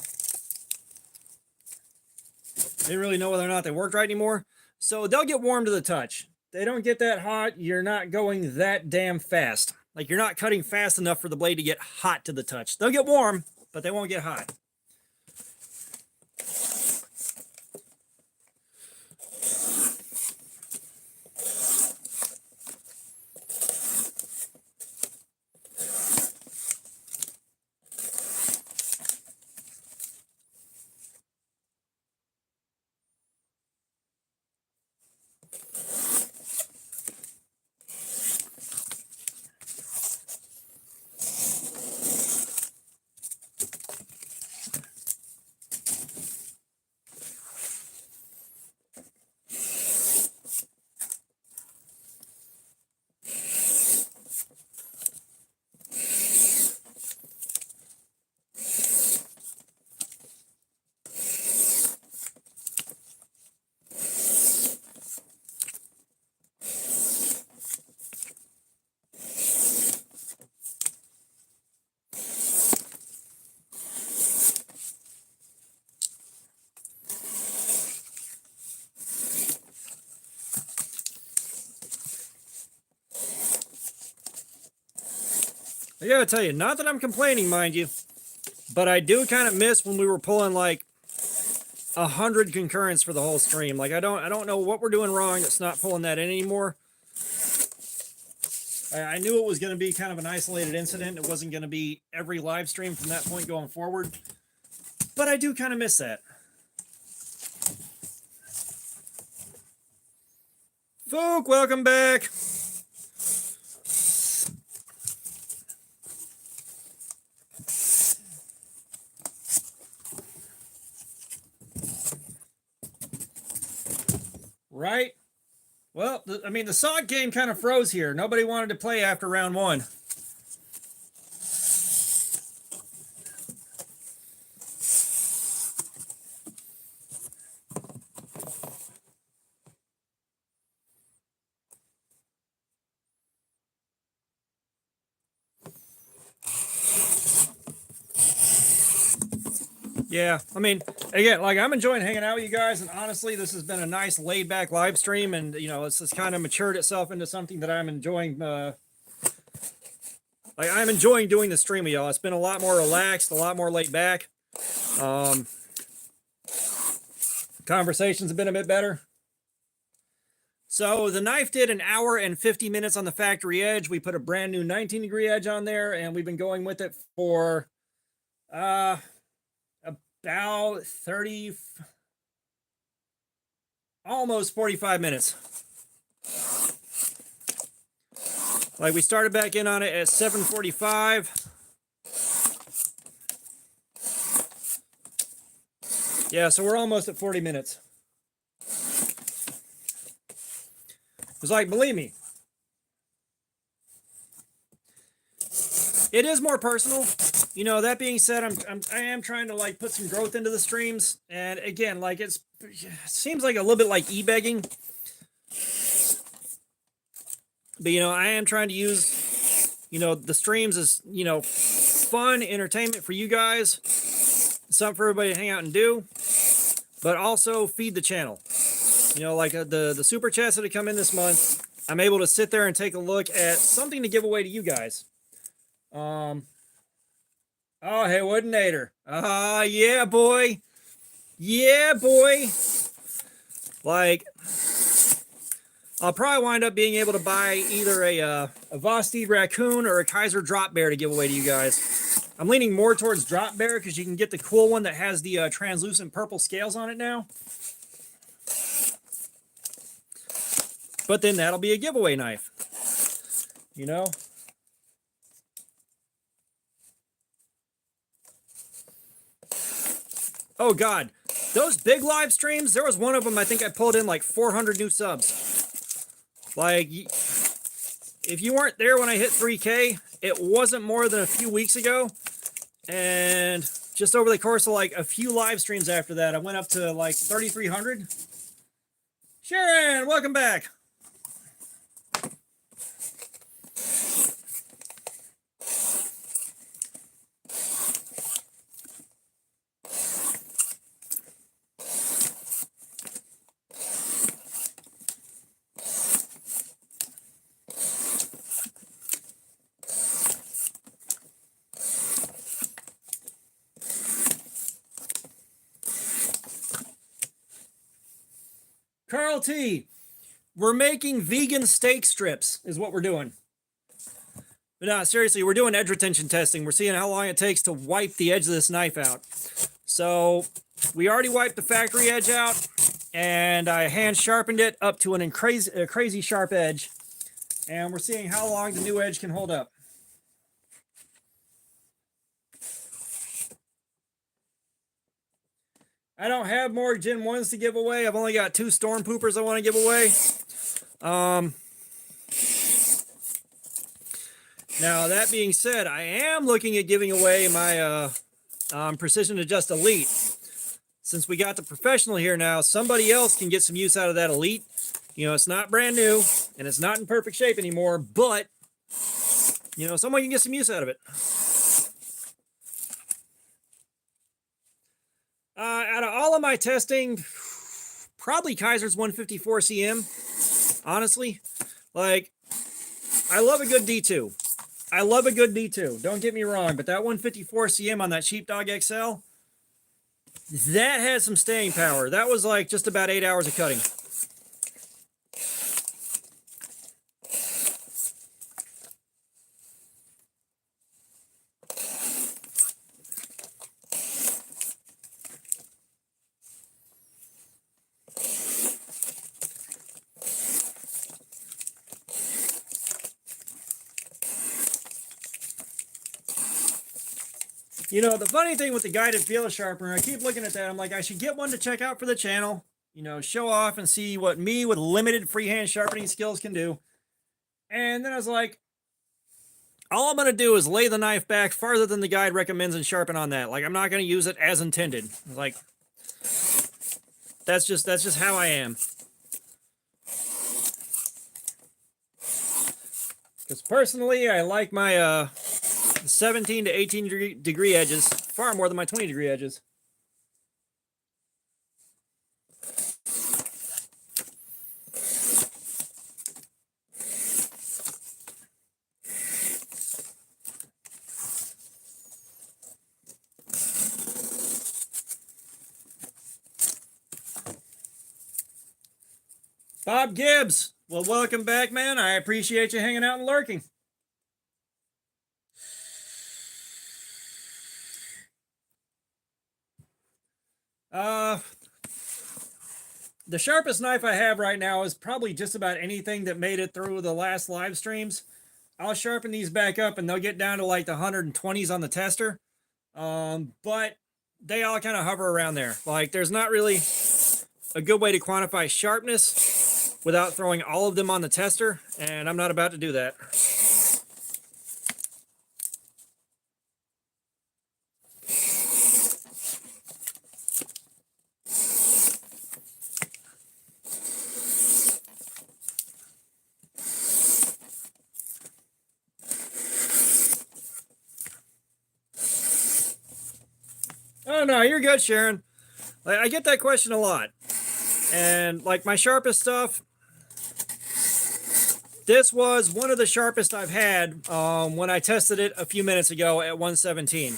S1: whether or not they worked right anymore. So they'll get warm to the touch. They don't get that hot. You're not going that damn fast. Like, you're not cutting fast enough for the blade to get hot to the touch. They'll get warm, but they won't get hot. I gotta tell you, not that I'm complaining, mind you, but I do kind of miss when we were pulling like 100 concurrents for the whole stream. Like I don't know what we're doing wrong that's not pulling that in anymore. I knew it was going to be kind of an isolated incident. It wasn't going to be every live stream from that point going forward. But I do kind of miss that. Folk, welcome back. Right? Well, I mean, the SOG game kind of froze here. Nobody wanted to play after round one. Yeah, I mean, again, like I'm enjoying hanging out with you guys, and honestly, this has been a nice laid-back live stream, and you know, it's kind of matured itself into something that I'm enjoying. Like I'm enjoying doing the stream with y'all. It's been a lot more relaxed, a lot more laid back. Conversations have been a bit better. So the knife did 1 hour and 50 minutes on the factory edge. We put a brand new 19-degree edge on there, and we've been going with it for about 30, almost 45 minutes. Like we started back in on it at 7:45. Yeah, so we're almost at 40 minutes. It's like, believe me, it is more personal. You know, that being said, I am trying to like put some growth into the streams. And again, like it seems like a little bit like e-begging. But, you know, I am trying to use, you know, the streams as, you know, fun entertainment for you guys. Something for everybody to hang out and do. But also feed the channel. You know, like the super chats that have come in this month, I'm able to sit there and take a look at something to give away to you guys. Oh, hey, Woodinator. Yeah, boy. Yeah, boy. Like, I'll probably wind up being able to buy either a Vosteed Raccoon or a Kaiser Drop Bear to give away to you guys. I'm leaning more towards Drop Bear because you can get the cool one that has the translucent purple scales on it now. But then that'll be a giveaway knife. You know? Oh, God. Those big live streams, there was one of them, I think I pulled in like 400 new subs. Like, if you weren't there when I hit 3K, it wasn't more than a few weeks ago. And just over the course of like a few live streams after that, I went up to like 3,300. Sharon, welcome back. Carl T, we're making vegan steak strips is what we're doing. But no, seriously, we're doing edge retention testing. We're seeing how long it takes to wipe the edge of this knife out. So we already wiped the factory edge out, and I hand sharpened it up to a crazy sharp edge. And we're seeing how long the new edge can hold up. I don't have more Gen 1s to give away. I've only got 2 Storm Poopers I want to give away. Now, that being said, I am looking at giving away my Precision Adjust Elite. Since we got the Professional here now, somebody else can get some use out of that Elite. You know, it's not brand new, and it's not in perfect shape anymore, but, you know, someone can get some use out of it. Out of all of my testing, probably Kaiser's 154 CM, honestly. Like, I love a good D2. I love a good D2. Don't get me wrong, but that 154 cm on that Sheepdog XL, that had some staying power. That was like just about 8 hours of cutting. You know, the funny thing with the guided feeler sharpener, I keep looking at that. I'm like, I should get one to check out for the channel, you know, show off and see what me with limited freehand sharpening skills can do. And then I was like, all I'm going to do is lay the knife back farther than the guide recommends and sharpen on that. Like, I'm not going to use it as intended. Like, that's just how I am. Because personally, I like my 17 to 18 degree edges far more than my 20 degree edges. Bob Gibbs, well, welcome back, man. I appreciate you hanging out and lurking. The sharpest knife I have right now is probably just about anything that made it through the last live streams. I'll sharpen these back up and they'll get down to like the 120s on the tester. But they all kind of hover around there. Like, there's not really a good way to quantify sharpness without throwing all of them on the tester, and I'm not about to do that. Oh, no, you're good, Sharon. Like, I get that question a lot. And, like, my sharpest stuff, this was one of the sharpest I've had when I tested it a few minutes ago at 117.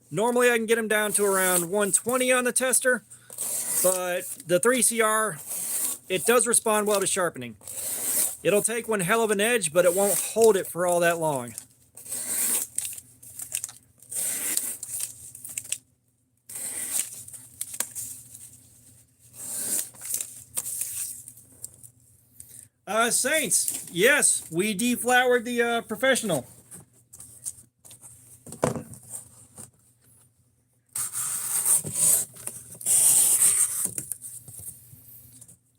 S1: Normally, I can get them down to around 120 on the tester, but the 3CR, it does respond well to sharpening. It'll take one hell of an edge, but it won't hold it for all that long. Saints, yes, we deflowered the professional.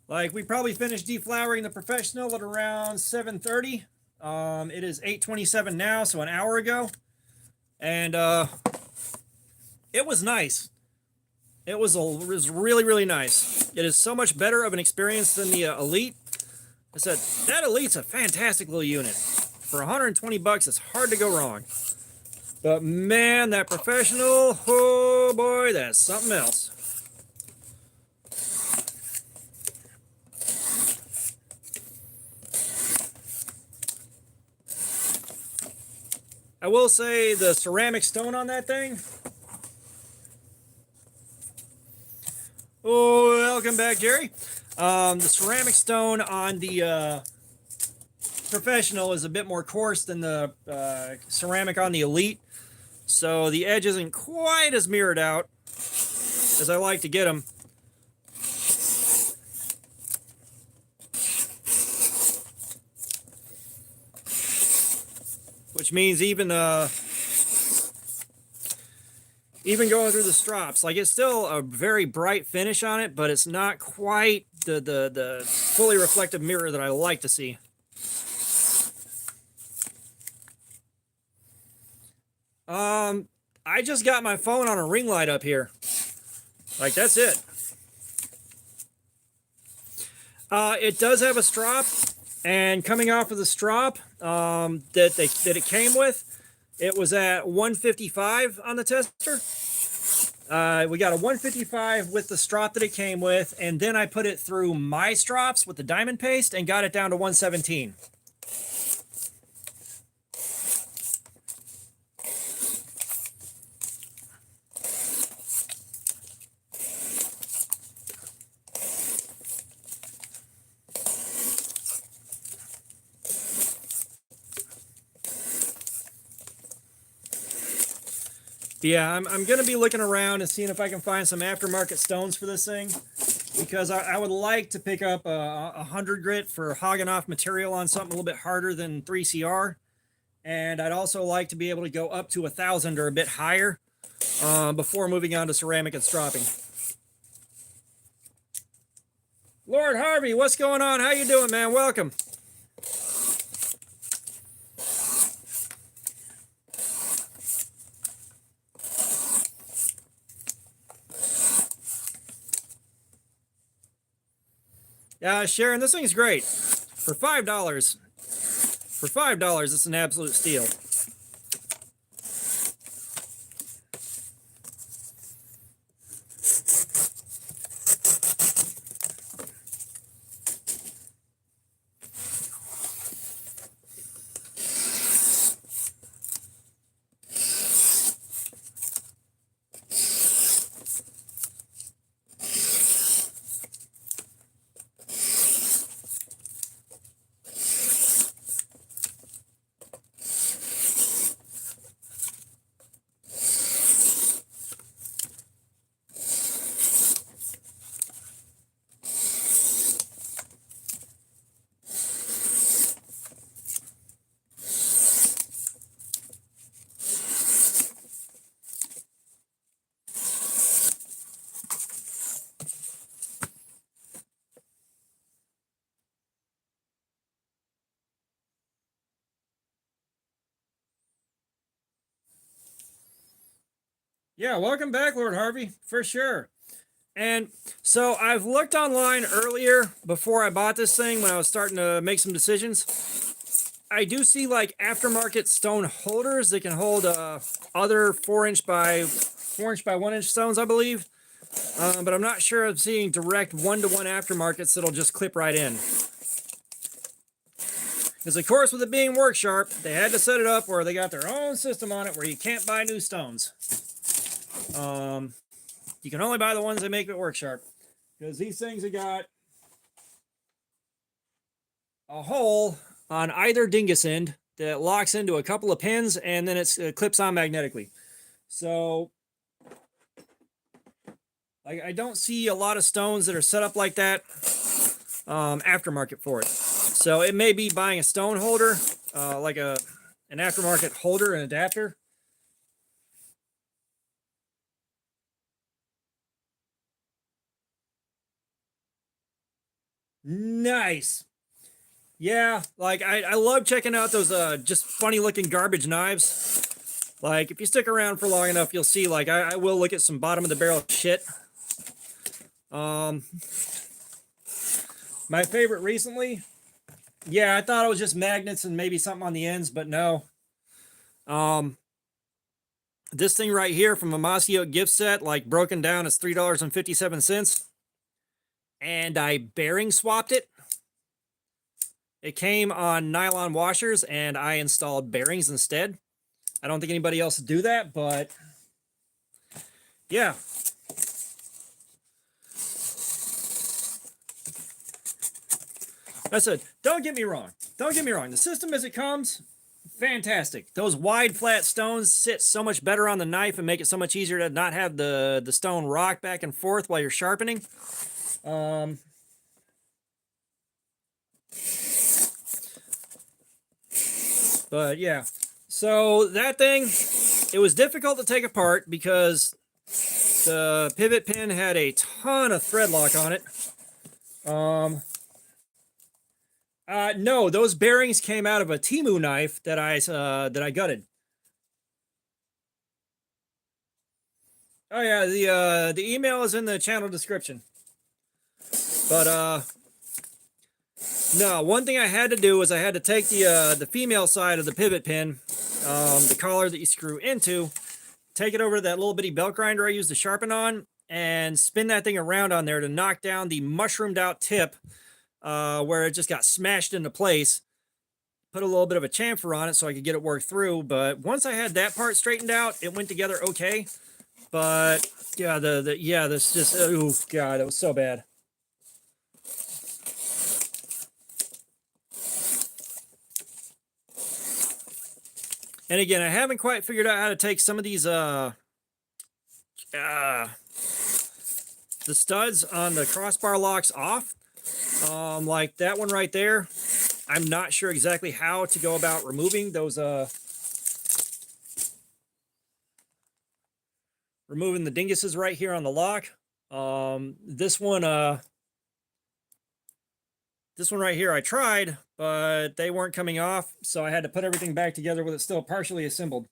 S1: Like, we probably finished deflowering the professional at around 7:30. It is 8:27 now, so an hour ago. And it was nice. It was really, really nice. It is so much better of an experience than the Elite. I said, that Elite's a fantastic little unit. For 120 bucks, it's hard to go wrong. But man, that professional, oh boy, that's something else. I will say the ceramic stone on that thing. Oh, welcome back, Jerry. The ceramic stone on the professional is a bit more coarse than the ceramic on the Elite. So the edge isn't quite as mirrored out as I like to get them. Which means even going through the strops, like, it's still a very bright finish on it, but it's not quite the fully reflective mirror that I like to see. I just got my phone on a ring light up here. Like, that's it. It does have a strop, and coming off of the strop that it came with, it was at 155 on the tester. We got a 155 with the strop that it came with, and then I put it through my strops with the diamond paste and got it down to 117. Yeah, I'm going to be looking around and seeing if I can find some aftermarket stones for this thing, because I would like to pick up a 100 grit for hogging off material on something a little bit harder than 3CR. And I'd also like to be able to go up to 1,000 or a bit higher before moving on to ceramic and stropping. Lord Harvey, what's going on? How you doing, man? Welcome. Yeah, Sharon, this thing's great. For $5. For $5, it's an absolute steal. Yeah, welcome back, Lord Harvey, for sure. And so I've looked online earlier before I bought this thing when I was starting to make some decisions. I do see like aftermarket stone holders that can hold other 4" by 1" stones, I believe. But I'm not sure of seeing direct one-to-one aftermarkets that'll just clip right in. Because of course, with it being work sharp, they had to set it up where they got their own system on it where you can't buy new stones. You can only buy the ones that make it work sharp, because these things have got a hole on either dingus end that locks into a couple of pins, and then it clips on magnetically. So I don't see a lot of stones that are set up like that aftermarket for it. So it may be buying a stone holder, like an aftermarket holder and adapter. Nice. Yeah, like I love checking out those just funny looking garbage knives. Like if you stick around for long enough, you'll see like I will look at some bottom of the barrel shit. My favorite recently, yeah, I thought it was just magnets and maybe something on the ends, but no. This thing right here from a Mossy Oak gift set, like broken down, is $3.57. And I bearing swapped it. It came on nylon washers and I installed bearings instead. I don't think anybody else would do that, but yeah. That's it. Don't get me wrong. Don't get me wrong. The system as it comes, fantastic. Those wide flat stones sit so much better on the knife and make it so much easier to not have the stone rock back and forth while you're sharpening. But yeah, so that thing, it was difficult to take apart because the pivot pin had a ton of thread lock on it. No, those bearings came out of a Temu knife that I gutted. Oh yeah, the email is in the channel description. But no, one thing I had to do was I had to take the female side of the pivot pin, the collar that you screw into, take it over to that little bitty belt grinder I used to sharpen on, and spin that thing around on there to knock down the mushroomed out tip where it just got smashed into place. Put a little bit of a chamfer on it so I could get it worked through. But once I had that part straightened out, it went together okay. But yeah, this just, oh god, it was so bad. And again, I haven't quite figured out how to take some of these the studs on the crossbar locks off. Like that one right there. I'm not sure exactly how to go about removing those, removing the dinguses right here on the lock. This one right here I tried, but they weren't coming off, so I had to put everything back together with it still partially assembled.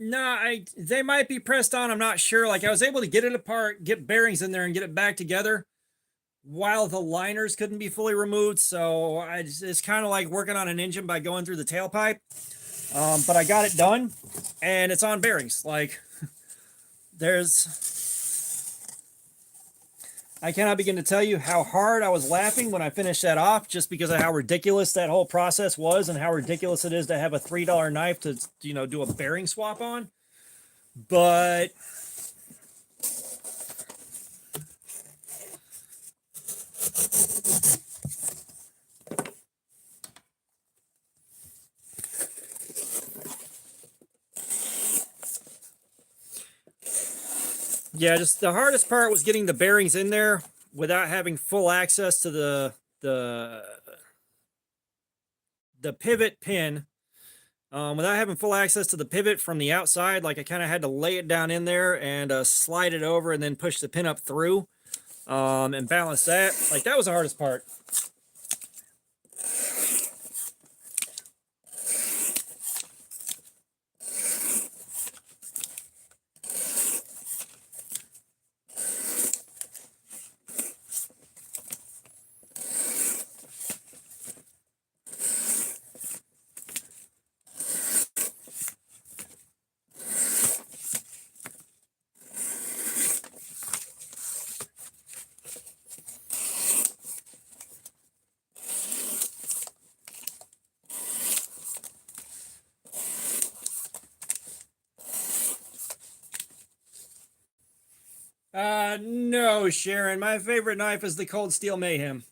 S1: No, they might be pressed on. I'm not sure. Like I was able to get it apart, get bearings in there, and get it back together while the liners couldn't be fully removed. So it's kind of like working on an engine by going through the tailpipe. But I got it done, and it's on bearings. Like I cannot begin to tell you how hard I was laughing when I finished that off, just because of how ridiculous that whole process was and how ridiculous it is to have a $3 knife to, do a bearing swap on. But yeah, just the hardest part was getting the bearings in there without having full access to the pivot pin. Without having full access to the pivot from the outside, like I kind of had to lay it down in there and slide it over and then push the pin up through and balance that. Like that was the hardest part. No, Sharon. My favorite knife is the Cold Steel Mayhem.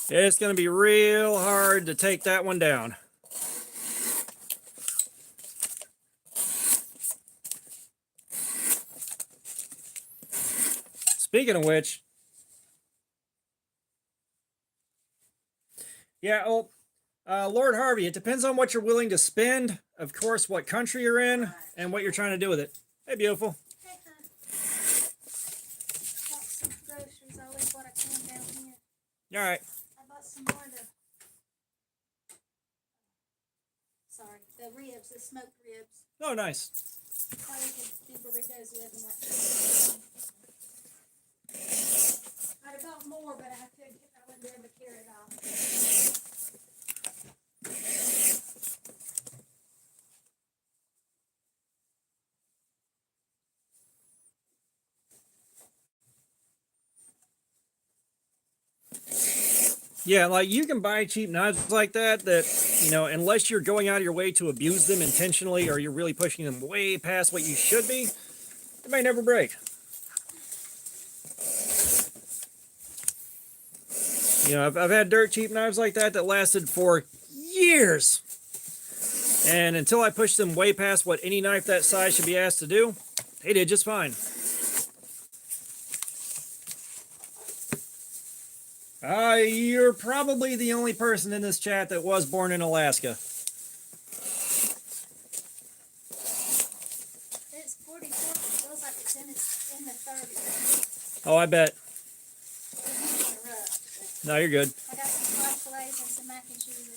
S1: It's going to be real hard to take that one down. Speaking of which, yeah, Lord Harvey, it depends on what you're willing to spend, of course, what country you're in, and what you're trying to do with it. Hey, beautiful.
S2: Hey, hon. Bought some groceries. I always what I can down here.
S1: All right.
S2: I bought some more of the, sorry, the ribs, the smoked ribs.
S1: Oh, nice.
S2: How we could do burritos with them like this. I'd have bought more, but I wouldn't be able to carry it all.
S1: Yeah, like you can buy cheap knives like that, unless you're going out of your way to abuse them intentionally or you're really pushing them way past what you should be, it may never break. I've had dirt cheap knives like that lasted for years. And until I pushed them way past what any knife that size should be asked to do, they did just fine. You're probably the only person in this chat that was born in Alaska.
S2: It's 44. It feels like it's in the 30s.
S1: Oh, I bet.
S2: It's rough,
S1: No, you're good.
S2: I got some hot fillets and some mac and cheese in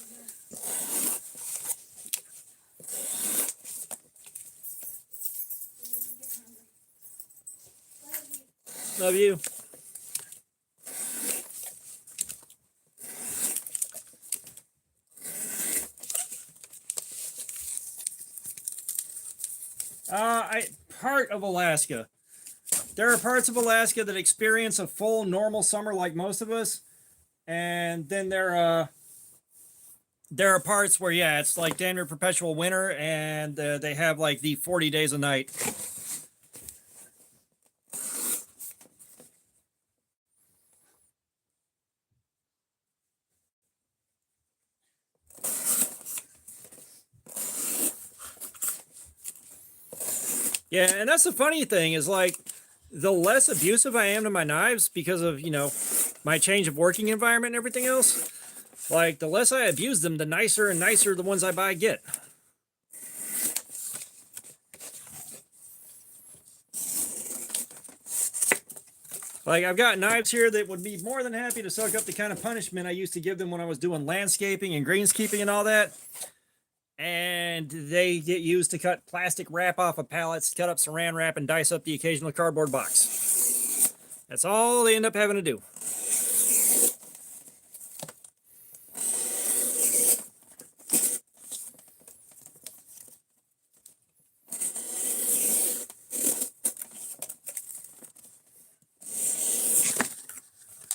S2: here.
S1: Love you. Part of Alaska. there are parts of Alaska that experience a full normal summer like most of us, and then there are parts where, yeah, it's like damn near perpetual winter, and they have like the 40 days a night. Yeah, and that's the funny thing is, like, the less abusive I am to my knives because of, you know, my change of working environment and everything else, like, the less I abuse them, the nicer and nicer the ones I buy get. Like, I've got knives here that would be more than happy to soak up the kind of punishment I used to give them when I was doing landscaping and greenskeeping and all that. And they get used to cut plastic wrap off of pallets, cut up saran wrap, and dice up the occasional cardboard box. That's all they end up having to do.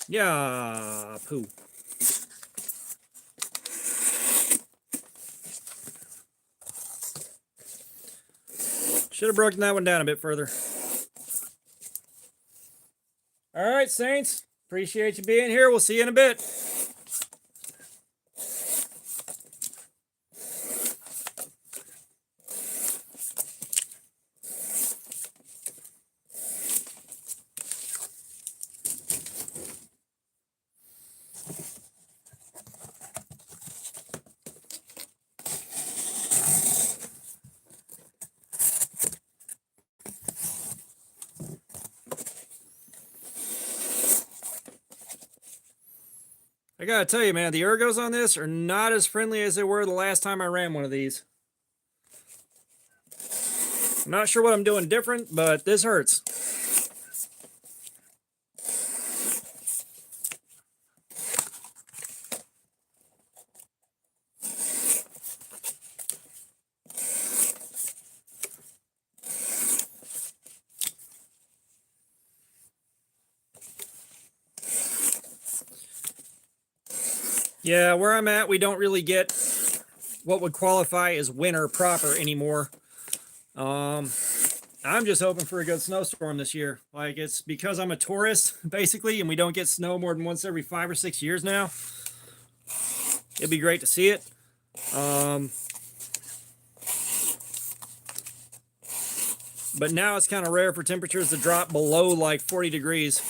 S1: Yeah, poo. Should have broken that one down a bit further. All right, Saints. Appreciate you being here. We'll see you in a bit. I gotta tell you, man, the ergos on this are not as friendly as they were the last time I ran one of these. I'm not sure what I'm doing different, but this hurts. Yeah, where I'm at, we don't really get what would qualify as winter proper anymore. I'm just hoping for a good snowstorm this year. Like, it's because I'm a tourist, basically, and we don't get snow more than once every 5 or 6 years now. It'd be great to see it. But now it's kind of rare for temperatures to drop below like 40 degrees.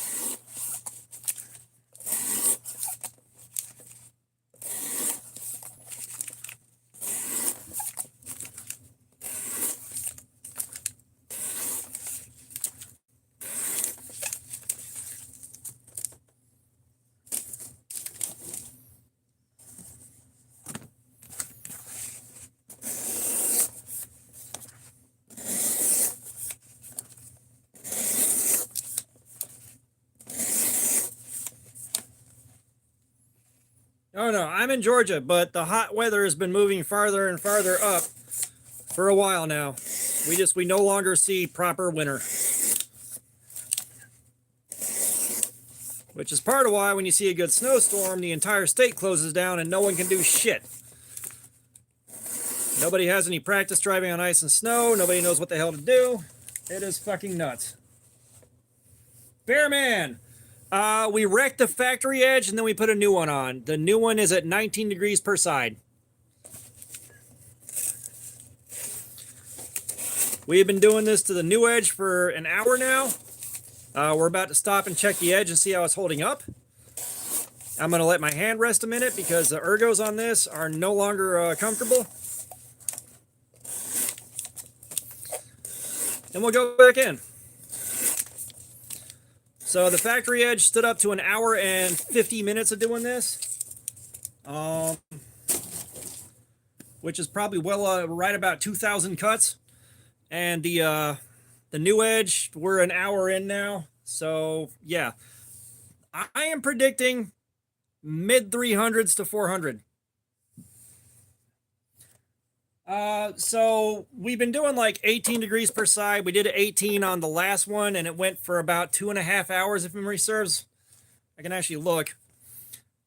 S1: Oh no, I'm in Georgia, but the hot weather has been moving farther and farther up for a while now. We no longer see proper winter. Which is part of why when you see a good snowstorm, the entire state closes down and no one can do shit. Nobody has any practice driving on ice and snow. Nobody knows what the hell to do. It is fucking nuts. Bearman! We wrecked the factory edge and then we put a new one on. The new one is at 19 degrees per side. We have been doing this to the new edge for an hour now. We're about to stop and check the edge and see how it's holding up. I'm going to let my hand rest a minute because the ergos on this are no longer comfortable. And we'll go back in. So the factory edge stood up to an hour and 50 minutes of doing this. Which is probably well right about 2,000 cuts. And the new edge, we're an hour in now. So yeah, I am predicting mid 300s to 400. So we've been doing like 18 degrees per side. We did 18 on the last one, and it went for about 2.5 hours, if memory serves. I can actually look.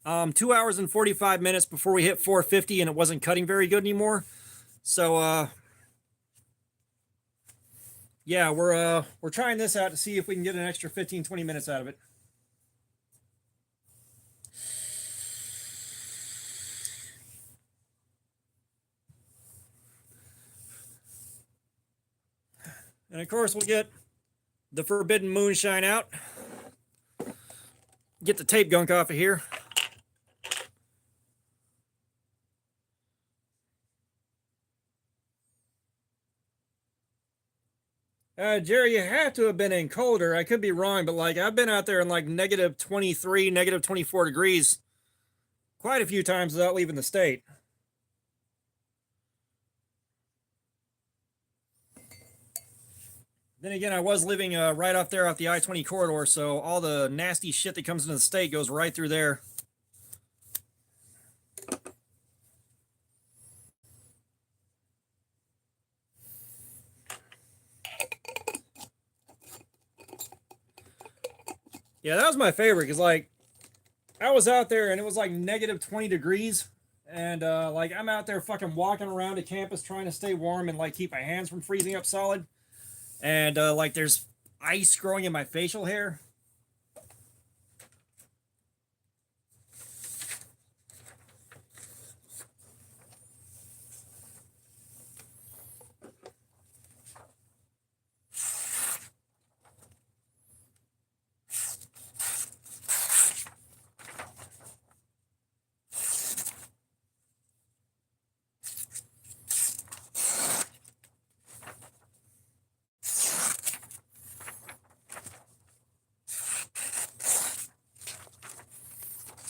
S1: 2 hours and 45 minutes before we hit 450, and it wasn't cutting very good anymore. So yeah, we're trying this out to see if we can get an extra 15-20 minutes out of it. And of course, we'll get the forbidden moonshine out. Get the tape gunk off of here. Jerry, you have to have been in colder. I could be wrong, but like I've been out there in like negative 23, negative 24 degrees quite a few times without leaving the state. Then again, I was living right off there off the I-20 corridor, so all the nasty shit that comes into the state goes right through there. Yeah, that was my favorite because like I was out there and it was like negative 20 degrees, and like I'm out there fucking walking around the campus trying to stay warm and like keep my hands from freezing up solid, and like there's ice growing in my facial hair.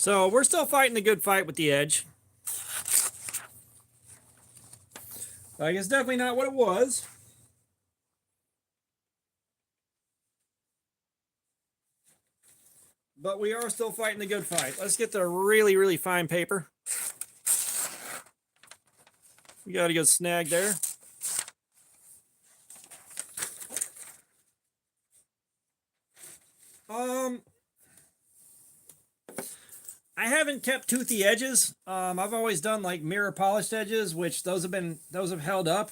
S1: So we're still fighting the good fight with the edge. Like it's definitely not what it was. But we are still fighting the good fight. Let's get the really, really fine paper. We got a good snag there. I haven't kept toothy edges. I've always done like mirror polished edges, which those have held up.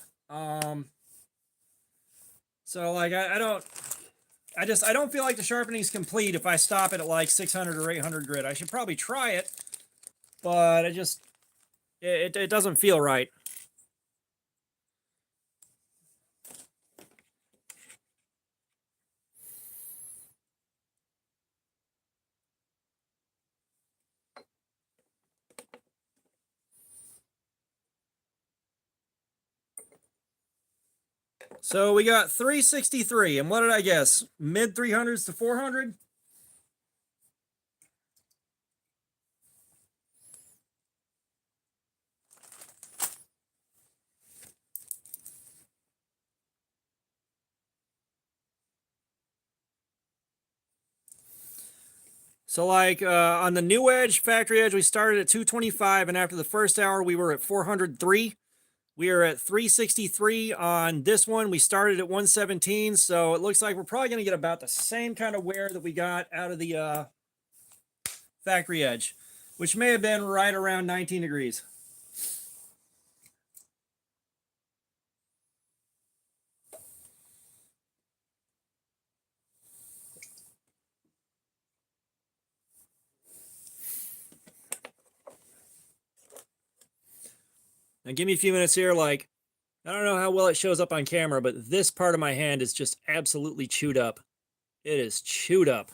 S1: So like I don't feel like the sharpening is complete if I stop it at like 600 or 800 grit. I should probably try it, but it doesn't feel right. So we got 363, and what did I guess? Mid 300s to 400? So like on the new edge, factory edge, we started at 225, and after the first hour, we were at 403. We are at 363 on this one. We started at 117, so it looks like we're probably going to get about the same kind of wear that we got out of the factory edge, which may have been right around 19 degrees. Now give me a few minutes here. Like, I don't know how well it shows up on camera, but this part of my hand is just absolutely chewed up. It is chewed up.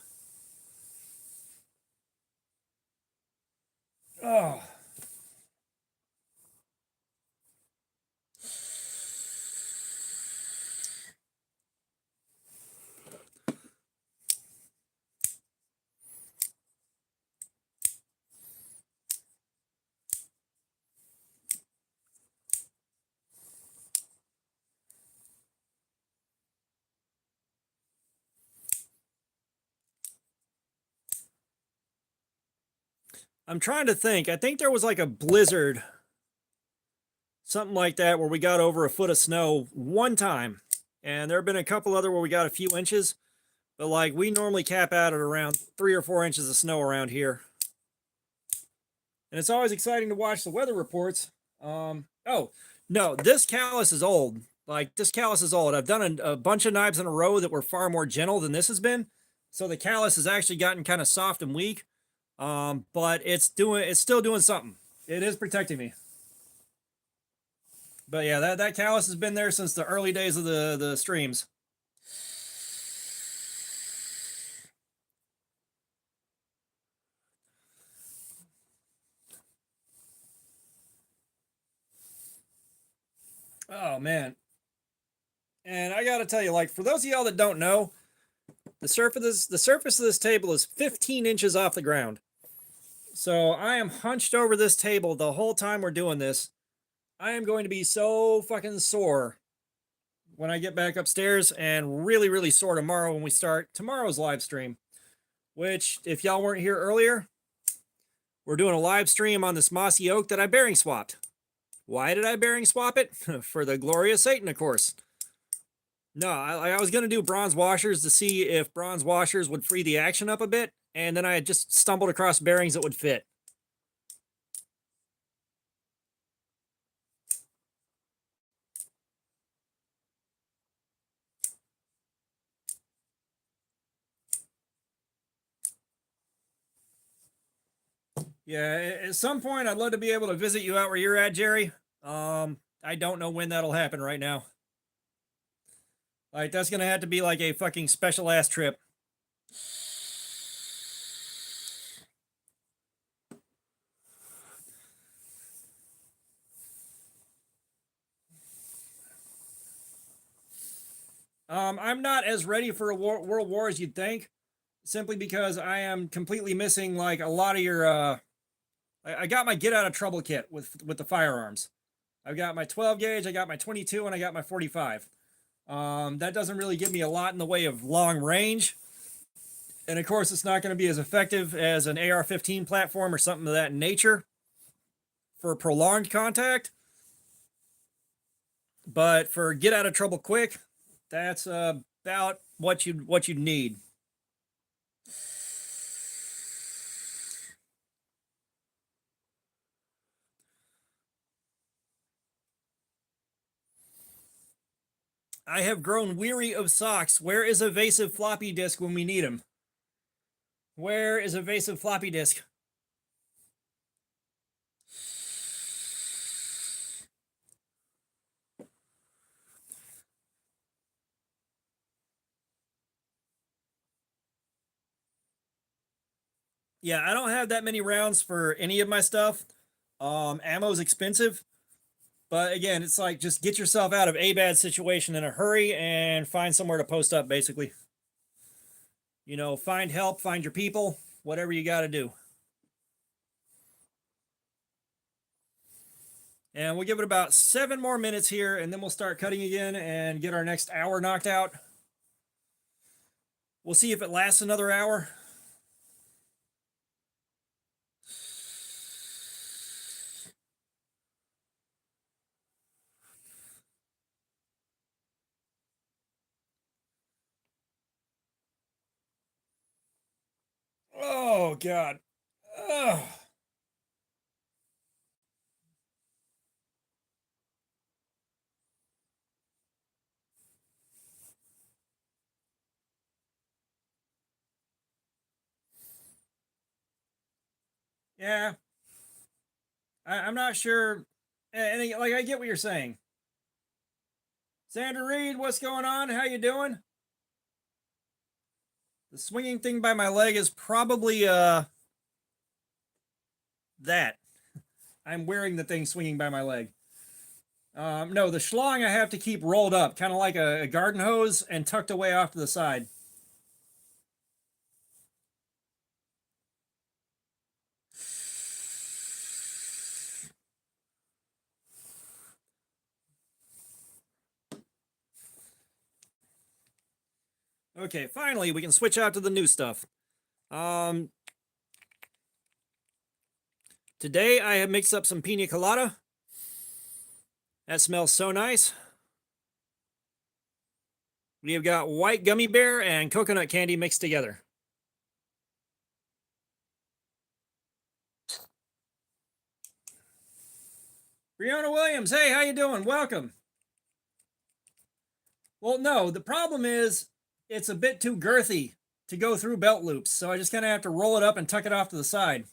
S1: Oh. I'm trying to think. I think there was like a blizzard something like that, where we got over a foot of snow one time. And there have been a couple other where we got a few inches, but like we normally cap out at around 3 or 4 inches of snow around here. And it's always exciting to watch the weather reports. Oh, no, this callus is old. Like, this callus is old. I've done a bunch of knives in a row that were far more gentle than this has been. So the callus has actually gotten kind of soft and weak. But it's still doing something. It is protecting me. But yeah, that callus has been there since the early days of the streams. Oh man. And I gotta tell you, like, for those of y'all that don't know, the surface of this table is 15 inches off the ground. So I am hunched over this table the whole time we're doing this. I am going to be so fucking sore when I get back upstairs, and really, really sore tomorrow when we start tomorrow's live stream. Which, if y'all weren't here earlier, we're doing a live stream on this mossy oak that I bearing swapped. Why did I bearing swap it? For the glory of Satan, of course. No, I was going to do bronze washers to see if bronze washers would free the action up a bit, and then I had just stumbled across bearings that would fit. Yeah, at some point I'd love to be able to visit you out where you're at, Jerry. I don't know when that'll happen right now. Like, that's gonna have to be like a fucking special ass trip. I'm not as ready for a world war as you'd think, simply because I am completely missing like a lot of your. I got my get out of trouble kit with the firearms. I've got my 12 gauge, I got my 22, and I got my 45. That doesn't really give me a lot in the way of long range. And of course, it's not going to be as effective as an AR-15 platform or something of that nature for prolonged contact. But for get out of trouble quick, that's about what you'd need. I have grown weary of socks. Where is evasive floppy disk when we need him? Where is evasive floppy disk? Yeah, I don't have that many rounds for any of my stuff. Ammo's expensive. But again, it's like, just get yourself out of a bad situation in a hurry and find somewhere to post up, basically. You know, find help, find your people, whatever you got to do. And we'll give it about 7 more minutes here, and then we'll start cutting again and get our next hour knocked out. We'll see if it lasts another hour. Oh, God. Ugh. Yeah. I'm not sure. And like, I get what you're saying. Sandra Reed, what's going on? How you doing? The swinging thing by my leg is probably that. I'm wearing the thing swinging by my leg. No, the schlong I have to keep rolled up, kind of like a garden hose, and tucked away off to the side. Okay, finally, we can switch out to the new stuff. Today I have mixed up some pina colada. That smells so nice. We have got white gummy bear and coconut candy mixed together. Brianna Williams, hey, how you doing? Welcome. Well, no, the problem is it's a bit too girthy to go through belt loops, so I just kind of have to roll it up and tuck it off to the side.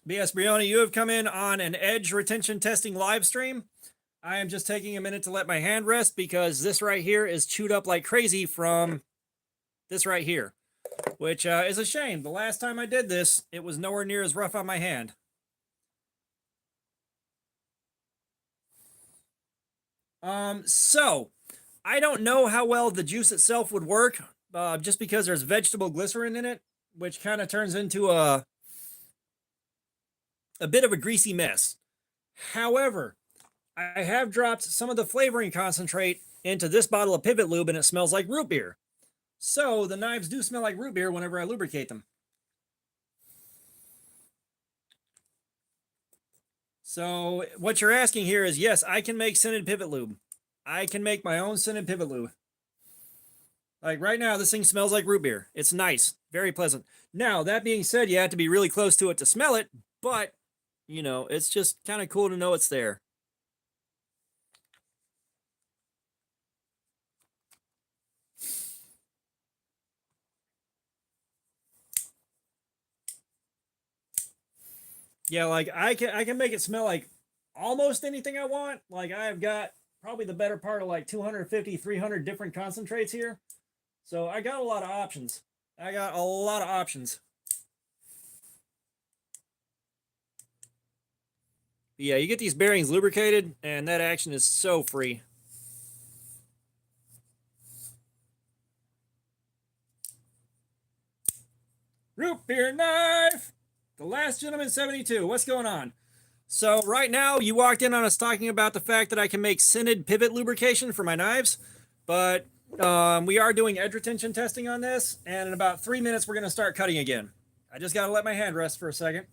S1: BS Brianna, you have come in on an edge retention testing live stream. I am just taking a minute to let my hand rest because this right here is chewed up like crazy from this right here, which is a shame. The last time I did this, it was nowhere near as rough on my hand. So I don't know how well the juice itself would work, just because there's vegetable glycerin in it, which kind of turns into a bit of a greasy mess. However, I have dropped some of the flavoring concentrate into this bottle of pivot lube and it smells like root beer. So the knives do smell like root beer whenever I lubricate them. So what you're asking here is, yes, I can make scented pivot lube. I can make my own scented pivot lube. Like right now, this thing smells like root beer. It's nice, very pleasant. Now, that being said, you have to be really close to it to smell it, but, you know, it's just kind of cool to know it's there. Yeah, like I can make it smell like almost anything I want. Like I've got probably the better part of like 250, 300 different concentrates here. So I got a lot of options. I got a lot of options. But yeah, you get these bearings lubricated and that action is so free. Root beer knife! The Last Gentleman 72. What's going on? So right now, you walked in on us talking about the fact that I can make scented pivot lubrication for my knives, but we are doing edge retention testing on this, and in about 3 minutes, we're going to start cutting again. I just got to let my hand rest for a second.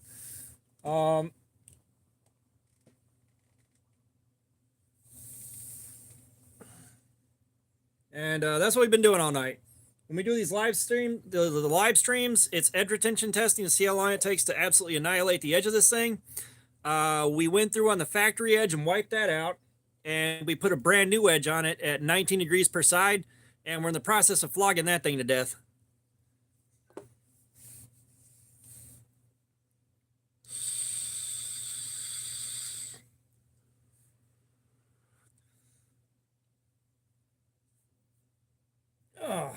S1: And that's what we've been doing all night. When we do these live streams, it's edge retention testing to see how long it takes to absolutely annihilate the edge of this thing. We went through on the factory edge and wiped that out, and we put a brand new edge on it at 19 degrees per side, and we're in the process of flogging that thing to death. Oh.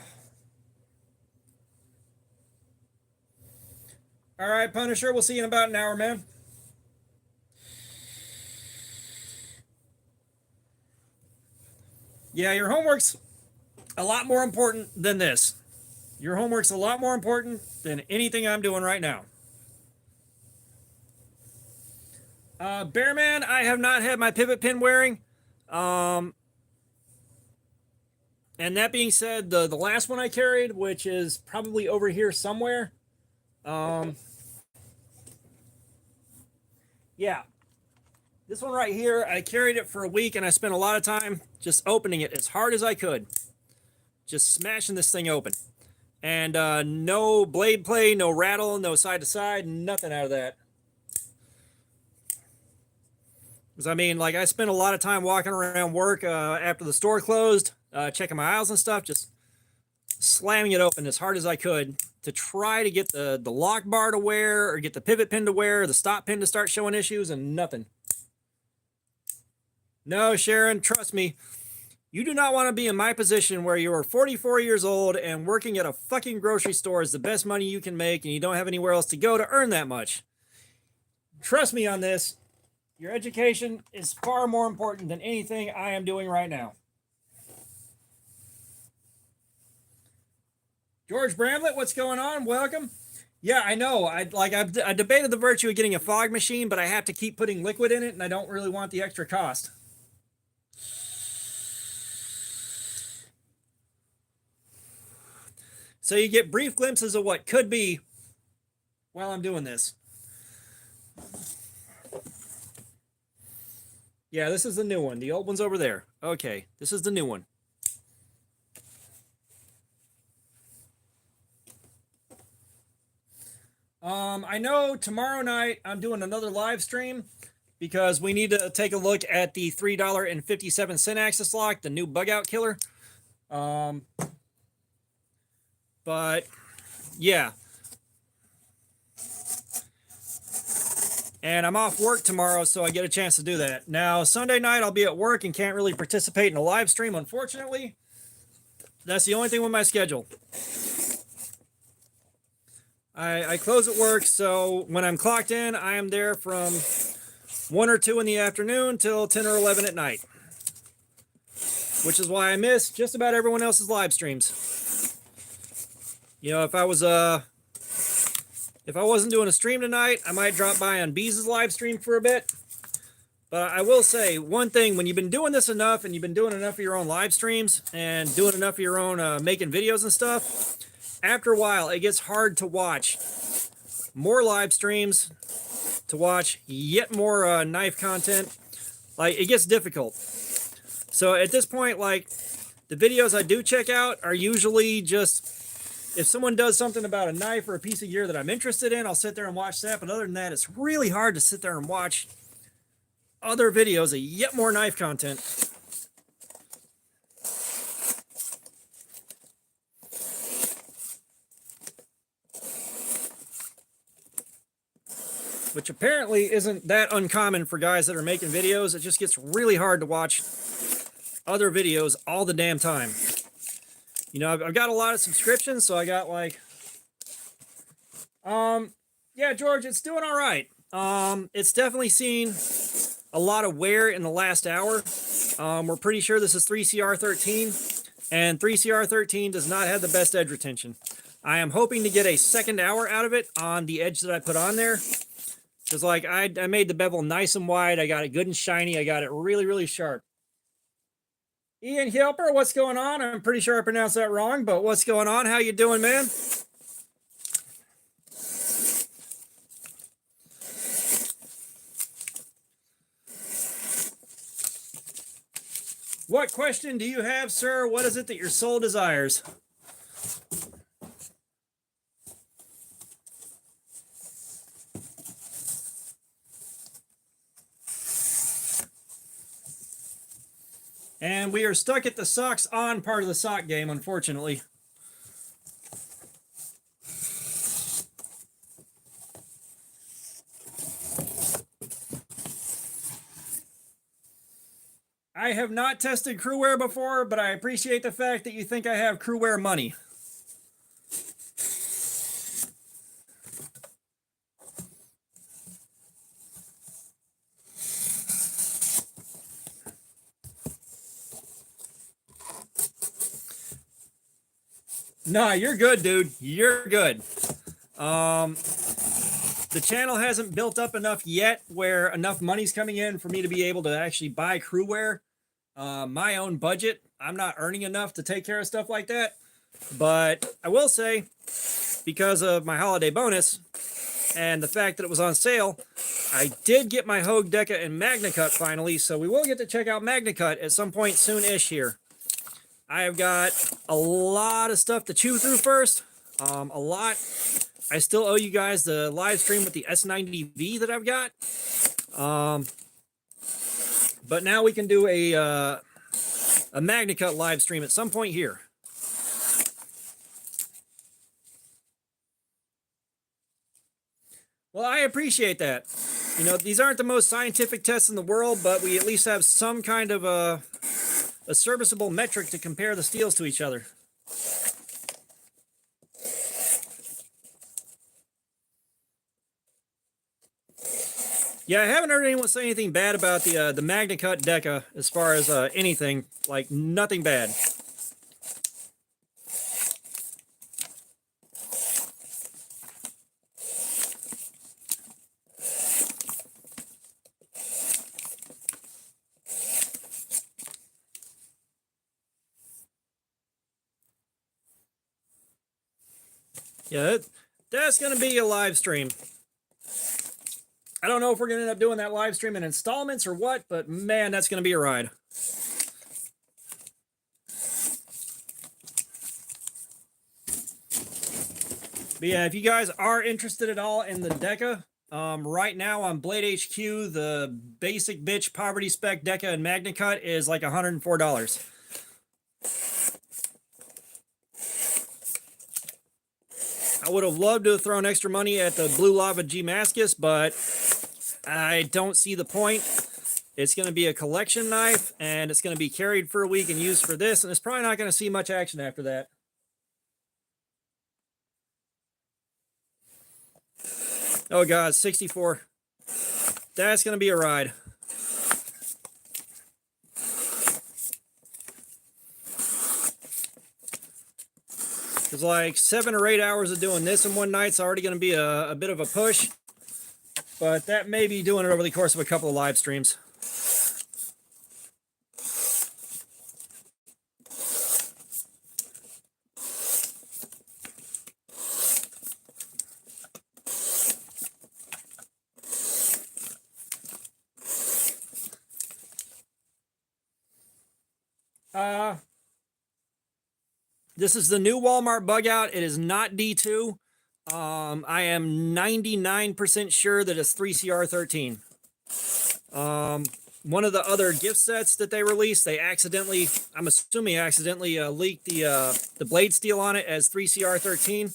S1: All right, Punisher, we'll see you in about an hour, man. Yeah, your homework's a lot more important than this. Your homework's a lot more important than anything I'm doing right now. Bearman, I have not had my pivot pin wearing. And that being said, the last one I carried, which is probably over here somewhere. Yeah. This one right here, I carried it for a week and I spent a lot of time just opening it as hard as I could. Just smashing this thing open. And no blade play, no rattle, no side to side, nothing out of that. Because I mean, like I spent a lot of time walking around work after the store closed, checking my aisles and stuff, just slamming it open as hard as I could to try to get the lock bar to wear or get the pivot pin to wear or the stop pin to start showing issues, and nothing. No, Sharon, trust me. You do not want to be in my position where you are 44 years old and working at a fucking grocery store is the best money you can make and you don't have anywhere else to go to earn that much. Trust me on this. Your education is far more important than anything I am doing right now. George Bramlett, what's going on? Welcome. Yeah, I know. I debated the virtue of getting a fog machine, but I have to keep putting liquid in it, and I don't really want the extra cost. So you get brief glimpses of what could be while I'm doing this. Yeah, this is the new one. The old one's over there. Okay, this is the new one. I know tomorrow night I'm doing another live stream because we need to take a look at the $3.57 axis lock, the new bug out killer. But yeah. And I'm off work tomorrow, so I get a chance to do that. Now, Sunday night I'll be at work and can't really participate in a live stream, unfortunately. That's the only thing with my schedule. I close at work, so when I'm clocked in, I am there from 1 or 2 in the afternoon till 10 or 11 at night. Which is why I miss just about everyone else's live streams. You know, if I wasn't doing a stream tonight, I might drop by on Bees' live stream for a bit. But I will say one thing, when you've been doing this enough and you've been doing enough of your own live streams and doing enough of your own making videos and stuff, after a while, it gets hard to watch more live streams, to watch yet more knife content. Like, it gets difficult. So at this point, like, the videos I do check out are usually just, if someone does something about a knife or a piece of gear that I'm interested in, I'll sit there and watch that. But other than that, it's really hard to sit there and watch other videos of yet more knife content. Which apparently isn't that uncommon for guys that are making videos. It just gets really hard to watch other videos all the damn time. You know, I've got a lot of subscriptions, so I got like, yeah, George, it's doing all right. It's definitely seen a lot of wear in the last hour. We're pretty sure this is 3CR13, and 3CR13 does not have the best edge retention. I am hoping to get a second hour out of it on the edge that I put on there. Because, like, I made the bevel nice and wide. I got it good and shiny. I got it really, really sharp. Ian Helper, what's going on? I'm pretty sure I pronounced that wrong, but what's going on? How you doing, man? What question do you have, sir? What is it that your soul desires? And we are stuck at the socks on part of the sock game, unfortunately. I have not tested crewwear before, but I appreciate the fact that you think I have crewwear money. Nah, you're good, dude. You're good. The channel hasn't built up enough yet where enough money's coming in for me to be able to actually buy crewwear. My own budget, I'm not earning enough to take care of stuff like that. But I will say, because of my holiday bonus and the fact that it was on sale, I did get my Hogue Deca and MagnaCut finally, so we will get to check out MagnaCut at some point soon-ish here. I have got a lot of stuff to chew through first. A lot. I still owe you guys the live stream with the S90V that I've got. But now we can do a MagnaCut live stream at some point here. Well, I appreciate that. You know, these aren't the most scientific tests in the world, but we at least have some kind of a serviceable metric to compare the steels to each other. Yeah, I haven't heard anyone say anything bad about the MagnaCut Deca as far as anything, like nothing bad. Yeah, that's going to be a live stream. I don't know if we're going to end up doing that live stream in installments or what, but man, that's going to be a ride. But yeah, if you guys are interested at all in the Deca, right now on Blade HQ, the basic bitch poverty spec Deca and Magna Cut is like $104. I would have loved to have thrown extra money at the Blue Lava G Mascus, but I don't see the point. It's going to be a collection knife, and it's going to be carried for a week and used for this, and it's probably not going to see much action after that. Oh God, 64. That's going to be a ride. It's like 7 or 8 hours of doing this in one night's already going to be a bit of a push. But that may be doing it over the course of a couple of live streams. This is the new Walmart bug out. It is not D2. I am 99% sure that it's 3CR13. One of the other gift sets that they released, they accidentally, I'm assuming accidentally leaked the blade steel on it as 3CR13.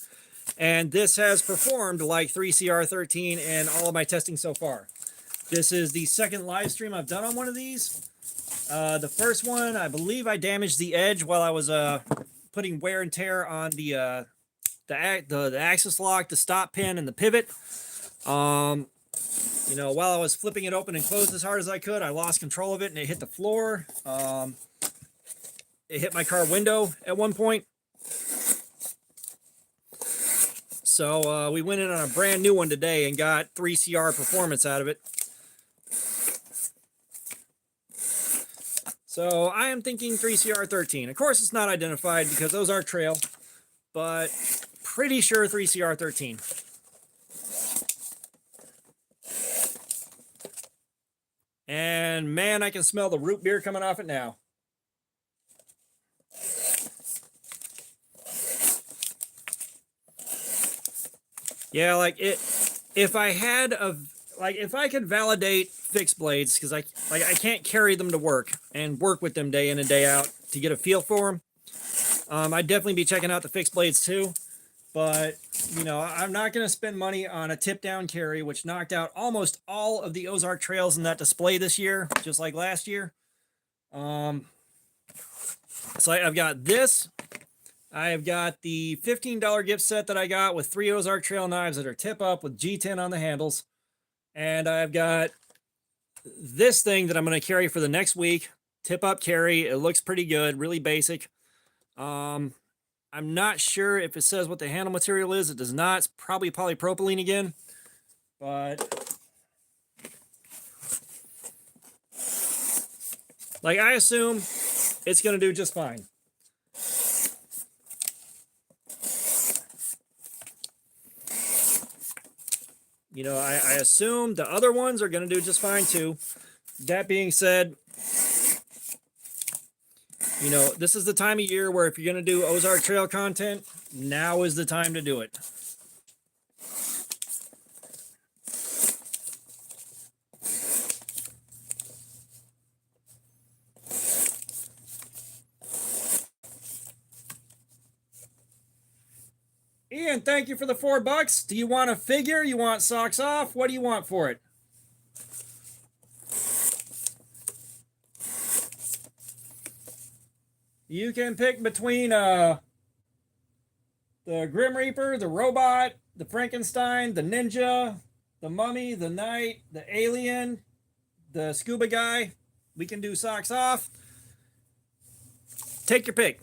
S1: And this has performed like 3CR13 in all of my testing so far. This is the second live stream I've done on one of these. The first one, I believe I damaged the edge while I was putting wear and tear on the axis lock, the stop pin, and the pivot. You know, while I was flipping it open and closed as hard as I could, I lost control of it and it hit the floor. It hit my car window at one point. So we went in on a brand new one today and got 3CR performance out of it. So I am thinking 3CR13. Of course, it's not identified because Ozark Trail, but pretty sure 3CR13. And man, I can smell the root beer coming off it now. Yeah, like it. If I had a if I could validate fixed blades, because I can't carry them to work and work with them day in and day out to get a feel for them. I'd definitely be checking out the fixed blades too. But, you know, I'm not going to spend money on a tip down carry, which knocked out almost all of the Ozark Trails in that display this year, just like last year. So I've got this. I've got the $15 gift set that I got with 3 Ozark Trail knives that are tip up with G10 on the handles. And I've got this thing that I'm going to carry for the next week. Tip up carry. It looks pretty good, really basic. I'm not sure if it says what the handle material is. It does not. It's probably polypropylene again. But like I assume it's going to do just fine. You know, I assume the other ones are going to do just fine too. That being said, you know, this is the time of year where if you're going to do Ozark Trail content, now is the time to do it. Ian, thank you for the $4. Do you want a figure? You want socks off? What do you want for it? You can pick between the Grim Reaper, the robot, the Frankenstein, the ninja, the mummy, the knight, the alien, the scuba guy. We can do socks off. Take your pick.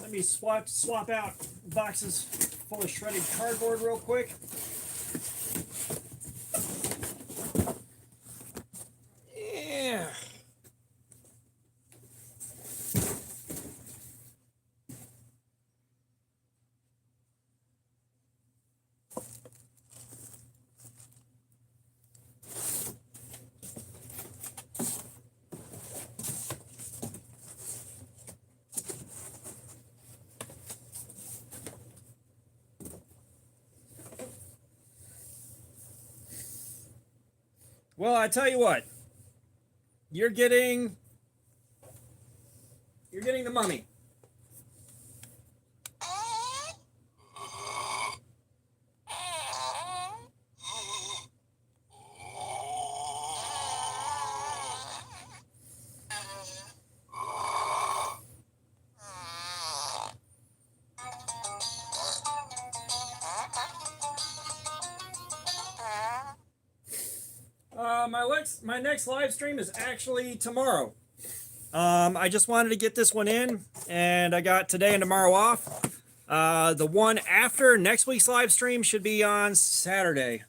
S1: Let me swap out boxes full of shredded cardboard real quick. Well, I tell you what, you're getting the mummy. My next live stream is actually tomorrow. I just wanted to get this one in, and I got today and tomorrow off. The one after next week's live stream should be on Saturday.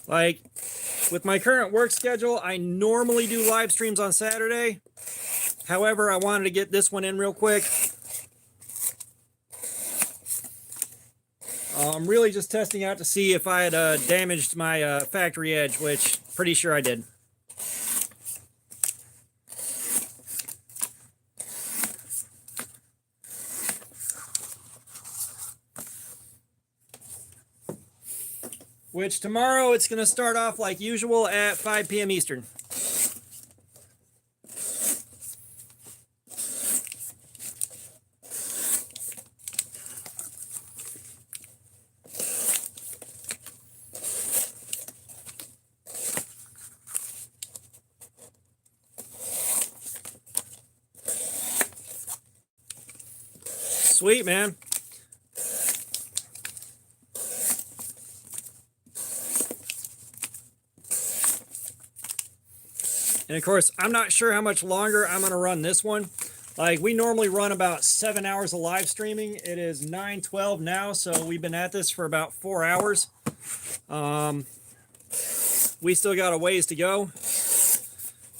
S1: Like, with my current work schedule, I normally do live streams on Saturday. However, I wanted to get this one in real quick. I'm really just testing out to see if I had damaged my factory edge, which pretty sure I did. Which tomorrow it's going to start off like usual at 5 p.m. Eastern. Sweet, man. And of course, I'm not sure how much longer I'm going to run this one. Like, we normally run about 7 hours of live streaming. It is 9:12 now, so we've been at this for about 4 hours. We still got a ways to go.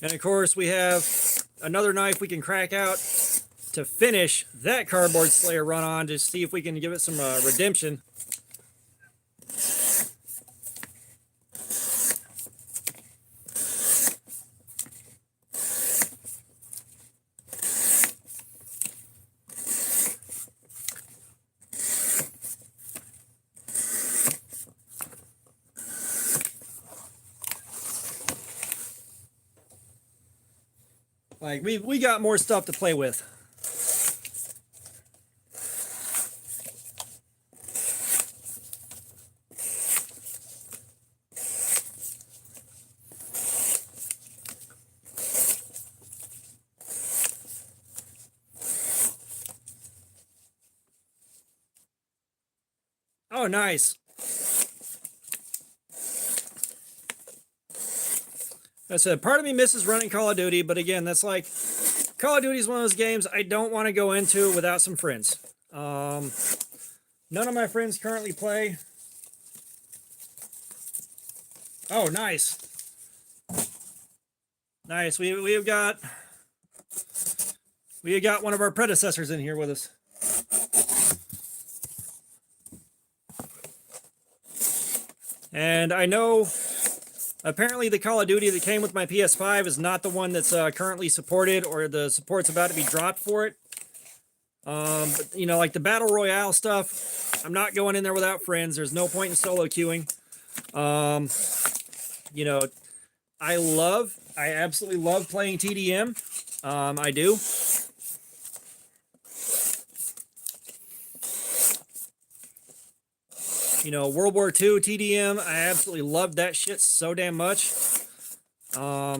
S1: And of course, we have another knife we can crack out to finish that cardboard slayer run on, to see if we can give it some redemption. Like, we got more stuff to play with. Oh, nice. I said, part of me misses running Call of Duty, but again, that's like, Call of Duty is one of those games I don't want to go into without some friends. None of my friends currently play. Oh, nice. Nice. We've got one of our predecessors in here with us. And I know apparently the Call of Duty that came with my PS5 is not the one that's currently supported, or the support's about to be dropped for it. But, you know, like the Battle Royale stuff, I'm not going in there without friends. There's no point in solo queuing. You know, I absolutely love playing TDM. I do. You know, World War II TDM, I absolutely loved that shit so damn much. I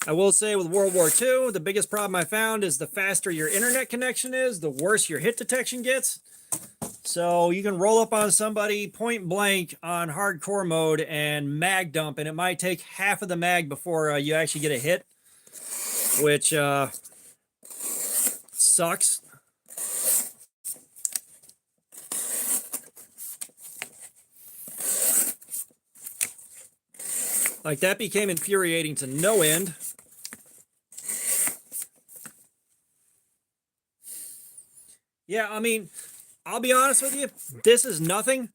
S1: will say with World War II, the biggest problem I found is the faster your internet connection is, the worse your hit detection gets. So you can roll up on somebody point blank on hardcore mode and mag dump, and it might take half of the mag before you actually get a hit, which sucks. Like, that became infuriating to no end. Yeah, I mean, I'll be honest with you. This is nothing.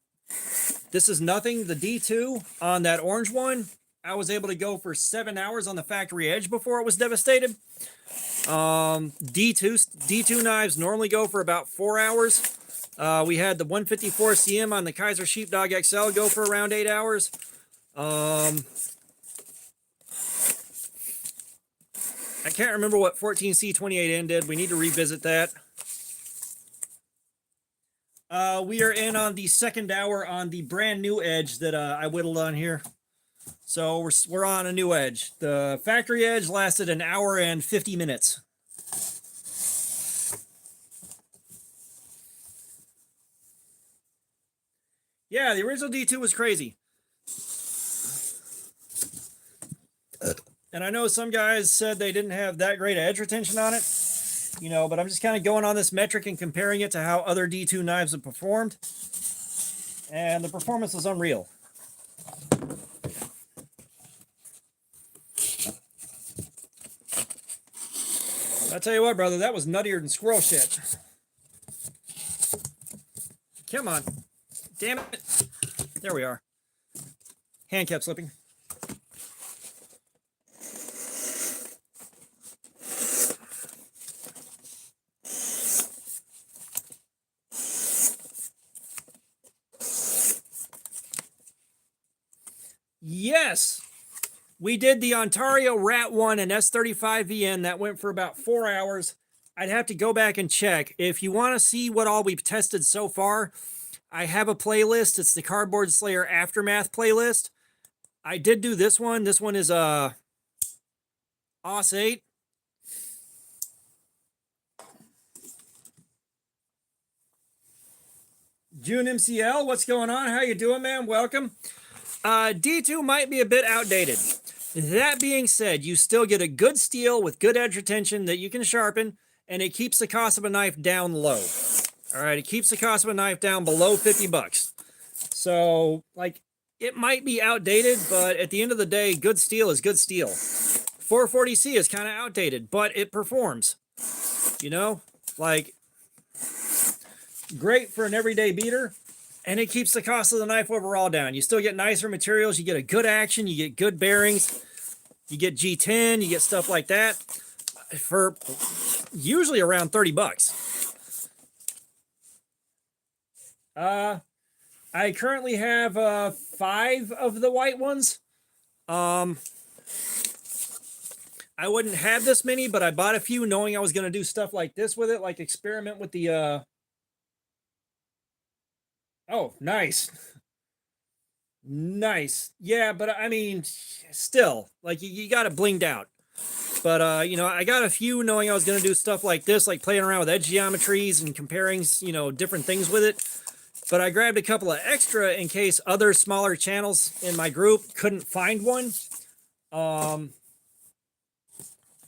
S1: This is nothing. The D2 on that orange one I was able to go for 7 hours on the factory edge before it was devastated. D2 knives normally go for about 4 hours. We had the 154 CM on the Kaiser Sheepdog XL go for around 8 hours. I can't remember what 14C28N did. We need to revisit that. We are in on the second hour on the brand new edge that I whittled on here. So we're on a new edge. The factory edge lasted an hour and 50 minutes. Yeah, the original D2 was crazy. And I know some guys said they didn't have that great edge retention on it, you know, but I'm just kind of going on this metric and comparing it to how other D2 knives have performed. And the performance was unreal. I'll tell you what, brother, that was nuttier than squirrel shit. Come on. Damn it. There we are. Hand kept slipping. Yes. We did the Ontario Rat 1 and S35 VN. That went for about 4 hours. I'd have to go back and check. If you want to see what all we've tested so far, I have a playlist. It's the Cardboard Slayer Aftermath playlist. I did do this one. This one is OS 8. June MCL, what's going on? How you doing, man? Welcome. D2 might be a bit outdated. That being said, you still get a good steel with good edge retention that you can sharpen, and it keeps the cost of a knife down low. All right, it keeps the cost of a knife down below 50 bucks. So, like, it might be outdated, but at the end of the day, good steel is good steel. 440C is kind of outdated, but it performs. You know, like, great for an everyday beater. And it keeps the cost of the knife overall down. You still get nicer materials. You get a good action. You get good bearings. You get G10. You get stuff like that for usually around 30 bucks. I currently have 5 of the white ones. I wouldn't have this many, but I bought a few knowing I was going to do stuff like this with it, like experiment with the... Oh, nice. Nice. Yeah, but I mean, still, like, you got it blinged out. But, you know, I got a few knowing I was going to do stuff like this, like playing around with edge geometries and comparing, you know, different things with it. But I grabbed a couple of extra in case other smaller channels in my group couldn't find one.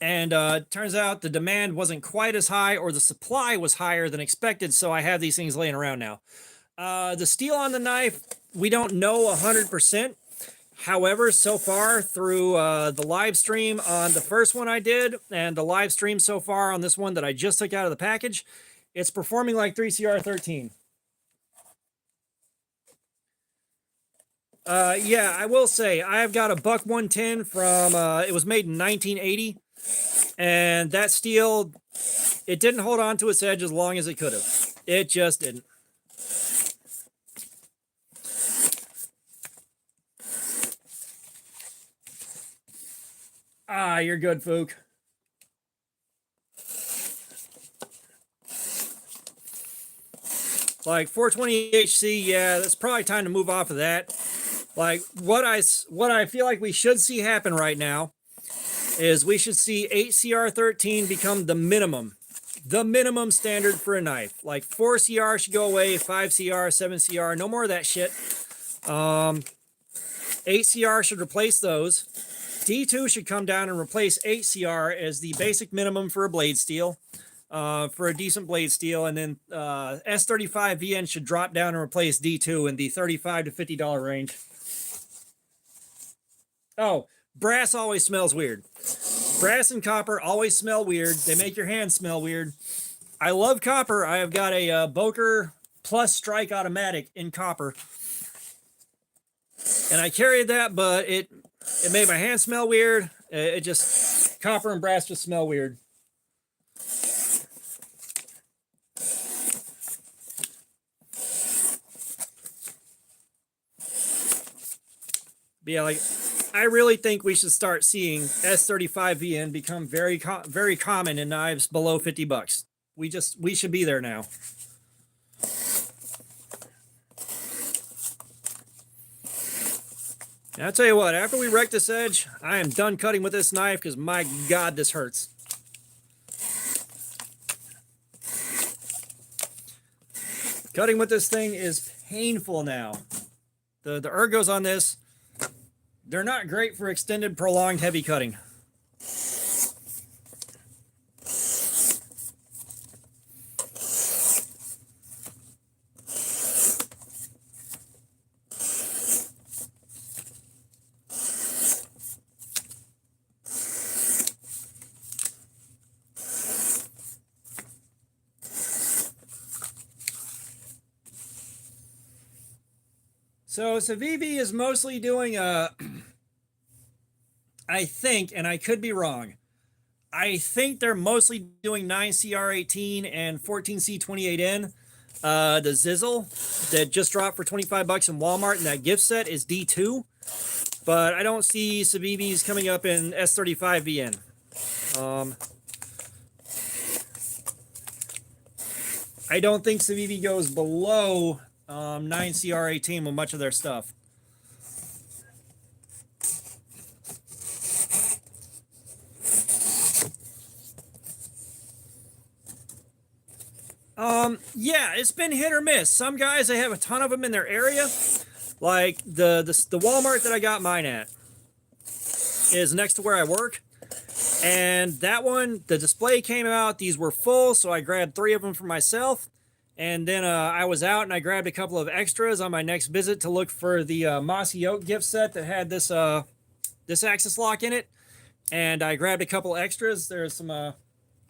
S1: And turns out the demand wasn't quite as high, or the supply was higher than expected, so I have these things laying around now. The steel on the knife, we don't know 100%. However, so far through the live stream on the first one I did, and the live stream so far on this one that I just took out of the package, it's performing like 3CR13. Yeah, I will say, I've got a Buck 110 from, it was made in 1980. And that steel, it didn't hold on to its edge as long as it could have. It just didn't. Ah, you're good, Fook. Like 420 HC, yeah, that's probably time to move off of that. Like what I feel like we should see happen right now is we should see 8CR13 become the minimum standard for a knife. Like 4CR should go away, 5CR, 7CR, no more of that shit. 8CR should replace those. D2 should come down and replace 8CR as the basic minimum for a blade steel, for a decent blade steel. And then S35 VN should drop down and replace D2 in the $35 to $50 range. Oh, brass always smells weird. Brass and copper always smell weird. They make your hands smell weird. I love copper. I have got a Boker Plus Strike automatic in copper. And I carried that, but It made my hand smell weird. It just, copper and brass just smell weird. But yeah, like, I really think we should start seeing S35VN become very common in knives below 50 bucks. We should be there now. And I'll tell you what, after we wreck this edge, I am done cutting with this knife because my God, this hurts. Cutting with this thing is painful now. The ergos on this, they're not great for extended, prolonged, heavy cutting. So Civivi is mostly doing I think, and I could be wrong, I think they're mostly doing 9CR18 and 14C28N. The Zizzle that just dropped for 25 bucks in Walmart and that gift set is D2. But I don't see Civivi's coming up in S35VN. I don't think Civivi goes below 9CR18 with much of their stuff. Yeah, it's been hit or miss. Some guys, they have a ton of them in their area. Like the Walmart that I got mine at is next to where I work. And that one, the display came out, these were full, so I grabbed 3 of them for myself. And then I was out and I grabbed a couple of extras on my next visit to look for the Mossy Oak gift set that had this this axis lock in it. And I grabbed a couple extras. There's some all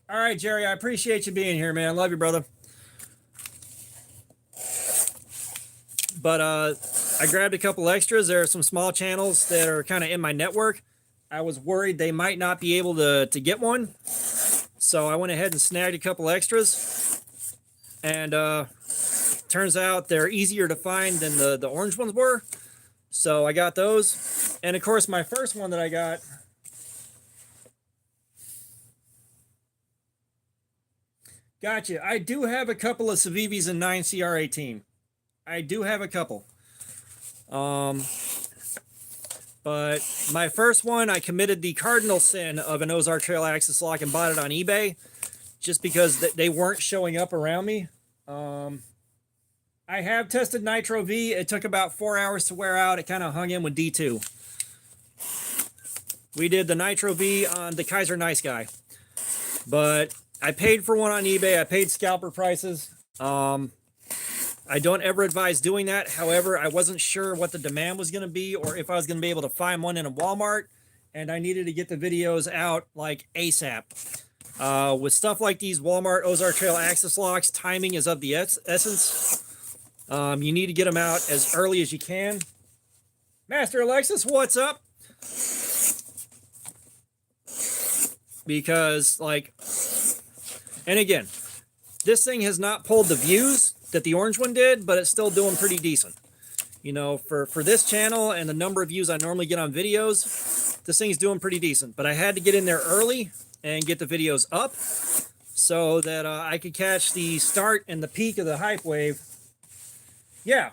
S1: right, Jerry, I appreciate you being here, man. Love you, brother. But I grabbed a couple extras. There are some small channels that are kind of in my network. I was worried they might not be able to get one. So I went ahead and snagged a couple extras. And turns out they're easier to find than the orange ones were. So I got those. And of course, my first one that I got, gotcha. I do have a couple of Civivis in 9CR18. I do have a couple. But my first one, I committed the cardinal sin of an Ozark Trail axis lock and bought it on eBay just because they weren't showing up around me. I have tested Nitro V. It took about 4 hours to wear out. It kind of hung in with D2. We did the Nitro V on the Kaiser Nice Guy. But I paid for one on eBay. I paid scalper prices. I don't ever advise doing that. However, I wasn't sure what the demand was going to be or if I was going to be able to find one in a Walmart. And I needed to get the videos out like ASAP. With stuff like these Walmart Ozark Trail axis locks, timing is of the essence. You need to get them out as early as you can. Master Alexis, what's up? Because, like, and again, this thing has not pulled the views that the orange one did, but it's still doing pretty decent. You know, for this channel and the number of views I normally get on videos, this thing's doing pretty decent. But I had to get in there early and get the videos up so that I could catch the start and the peak of the hype wave. Yeah,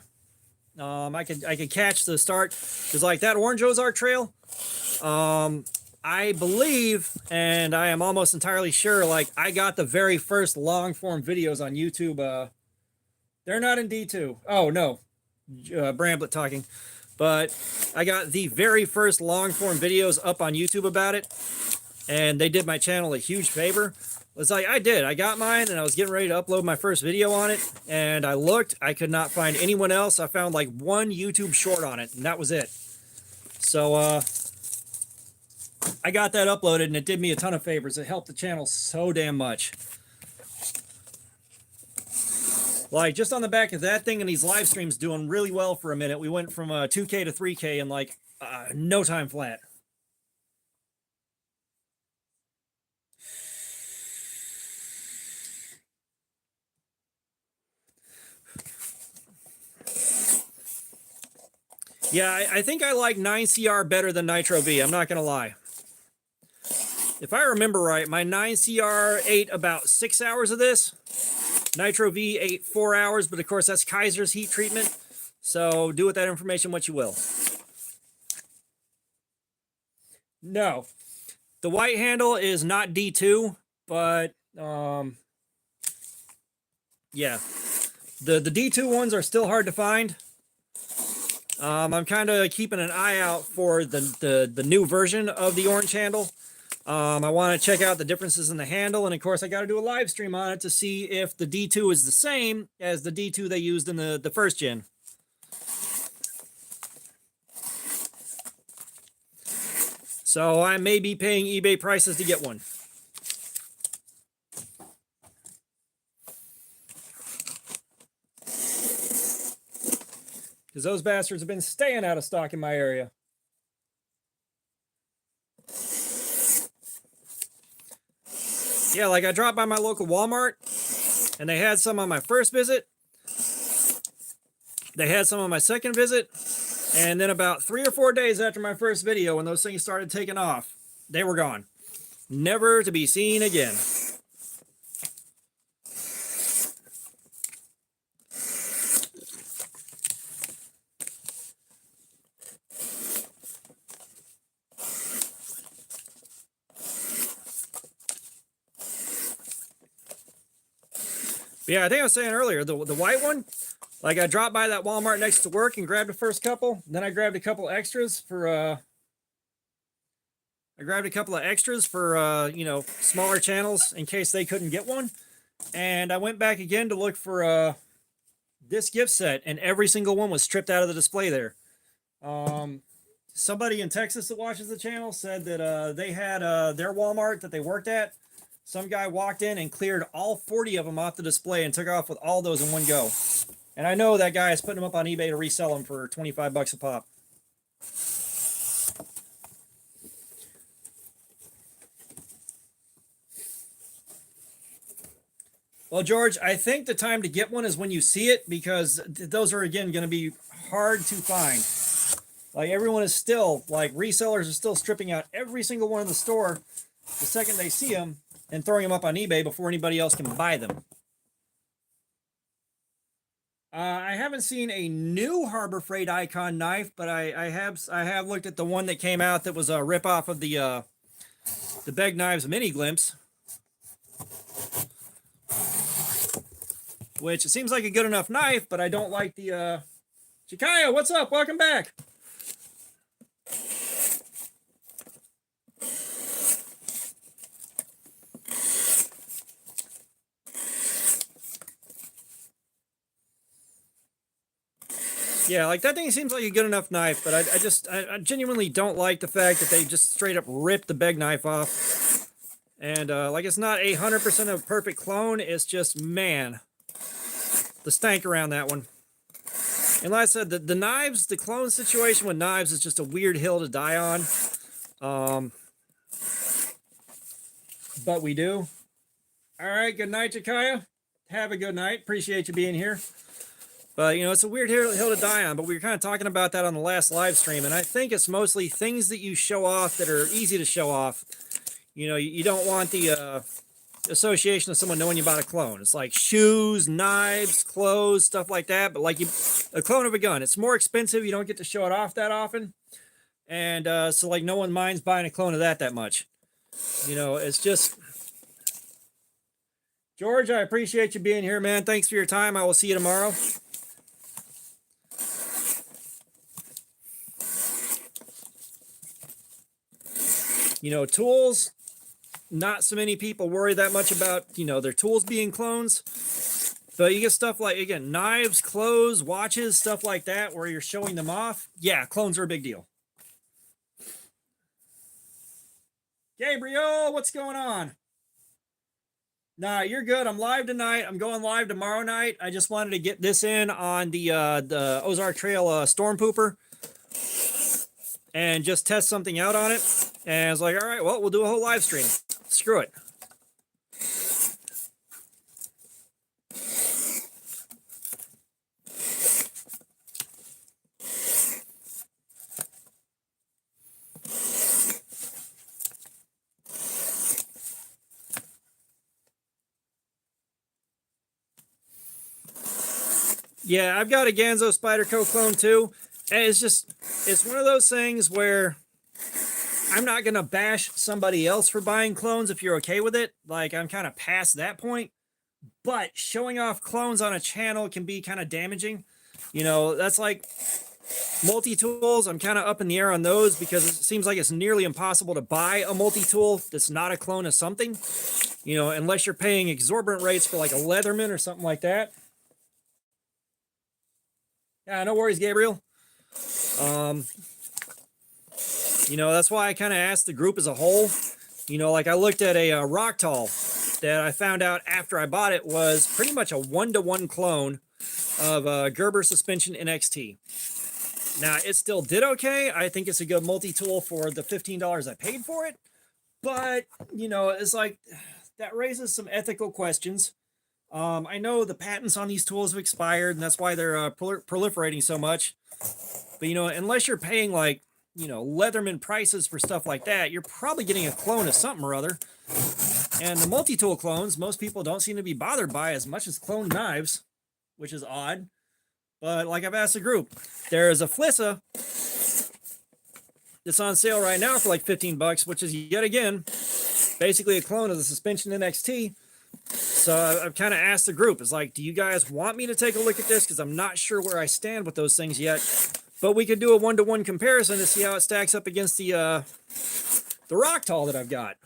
S1: I could catch the start, because like that orange Ozark Trail, I believe, and I am almost entirely sure, like I got the very first long form videos on YouTube. They're not in D2. Oh no, Bramblett talking. But I got the very first long form videos up on YouTube about it, and they did my channel a huge favor. It's like I got mine and I was getting ready to upload my first video on it, and I looked, I could not find anyone else. I found like one YouTube short on it, and that was it. So I got that uploaded and it did me a ton of favors. It helped the channel so damn much. Like just on the back of that thing and these live streams doing really well for a minute. We went from 2K to 3K in like no time flat. Yeah, I think I like 9CR better than Nitro V. I'm not going to lie. If I remember right, my 9CR ate about 6 hours of this. Nitro V ate 4 hours, but of course that's Kaiser's heat treatment. So do with that information what you will. No. The white handle is not D2, but yeah. The D2 ones are still hard to find. I'm kind of keeping an eye out for the new version of the orange handle. I want to check out the differences in the handle, and of course I got to do a live stream on it to see if the D2 is the same as the D2 they used in the first gen. So I may be paying eBay prices to get one. Because those bastards have been staying out of stock in my area. Yeah, like I dropped by my local Walmart, and they had some on my first visit. They had some on my second visit. And then about 3 or 4 days after my first video, when those things started taking off, they were gone. Never to be seen again. But yeah, I think I was saying earlier, the white one, like I dropped by that Walmart next to work and grabbed the first couple. Then I grabbed a couple extras for you know, smaller channels in case they couldn't get one. And I went back again to look for this gift set, and every single one was stripped out of the display there. Somebody in Texas that watches the channel said that they had their Walmart that they worked at. Some guy walked in and cleared all 40 of them off the display and took off with all those in one go. And I know that guy is putting them up on eBay to resell them for 25 bucks a pop. Well, George, I think the time to get one is when you see it, because those are, again, going to be hard to find. Like, everyone is still, like, resellers are still stripping out every single one in the store the second they see them and throwing them up on eBay before anybody else can buy them. I haven't seen a new Harbor Freight Icon knife, but I have looked at the one that came out that was a ripoff of the Beg Knives Mini Glimpse, which it seems like a good enough knife, but I don't like the Chikaya, what's up? Welcome back. Yeah, like that thing seems like a good enough knife, but I genuinely don't like the fact that they just straight up ripped the Beg knife off. And like, it's not 100% a perfect clone, it's just, man, the stank around that one. And like I said, the knives, the clone situation with knives is just a weird hill to die on. But we do. All right, good night, Jakaya. Have a good night. Appreciate you being here. But, you know, it's a weird hill to die on, but we were kind of talking about that on the last live stream, and I think it's mostly things that you show off that are easy to show off. You know, you don't want the association of someone knowing you bought a clone. It's like shoes, knives, clothes, stuff like that, but like a clone of a gun. It's more expensive. You don't get to show it off that often. And so, like, no one minds buying a clone of that much. You know, it's just... George, I appreciate you being here, man. Thanks for your time. I will see you tomorrow. You know, tools, not so many people worry that much about, you know, their tools being clones. But you get stuff like, again, knives, clothes, watches, stuff like that, where you're showing them off. Yeah, clones are a big deal. Gabriel, what's going on? Nah, you're good. I'm live tonight. I'm going live tomorrow night. I just wanted to get this in on the Ozark Trail Storm Pooper. and just test something out on it. And I was like, all right, well, we'll do a whole live stream. Screw it. Yeah, I've got a Ganzo Spyderco clone too. And it's one of those things where I'm not going to bash somebody else for buying clones if you're okay with it. Like, I'm kind of past that point. But showing off clones on a channel can be kind of damaging. You know, that's like multi-tools. I'm kind of up in the air on those because it seems like it's nearly impossible to buy a multi-tool that's not a clone of something. You know, unless you're paying exorbitant rates for like a Leatherman or something like that. Yeah, no worries, Gabriel. You know, that's why I kind of asked the group as a whole. You know, like I looked at a Rocktal that I found out after I bought it was pretty much a one-to-one clone of Gerber Suspension NXT. Now, it still did okay. I think it's a good multi-tool for the $15 I paid for it. But, you know, it's like, that raises some ethical questions. I know the patents on these tools have expired, and that's why they're proliferating so much. But, you know, unless you're paying, like, you know, Leatherman prices for stuff like that, you're probably getting a clone of something or other. And the multi-tool clones, most people don't seem to be bothered by as much as cloned knives, which is odd. But like I've asked the group, there's a Flissa that's on sale right now for like 15 bucks, which is yet again basically a clone of the Suspension NXT. So I've kind of asked the group, it's like, do you guys want me to take a look at this? Because I'm not sure where I stand with those things yet. But we could do a one-to-one comparison to see how it stacks up against the Rocktal that I've got.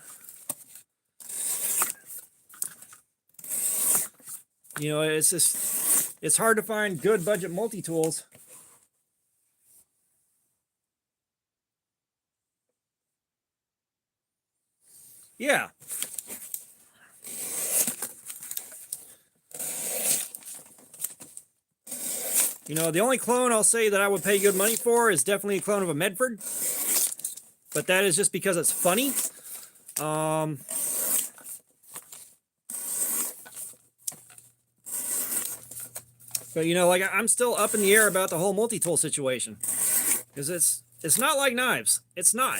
S1: You know, it's hard to find good budget multi-tools. Yeah. You know, the only clone I'll say that I would pay good money for is definitely a clone of a Medford. But that is just because it's funny. But, you know, like, I'm still up in the air about the whole multi-tool situation. Because it's not like knives. It's not.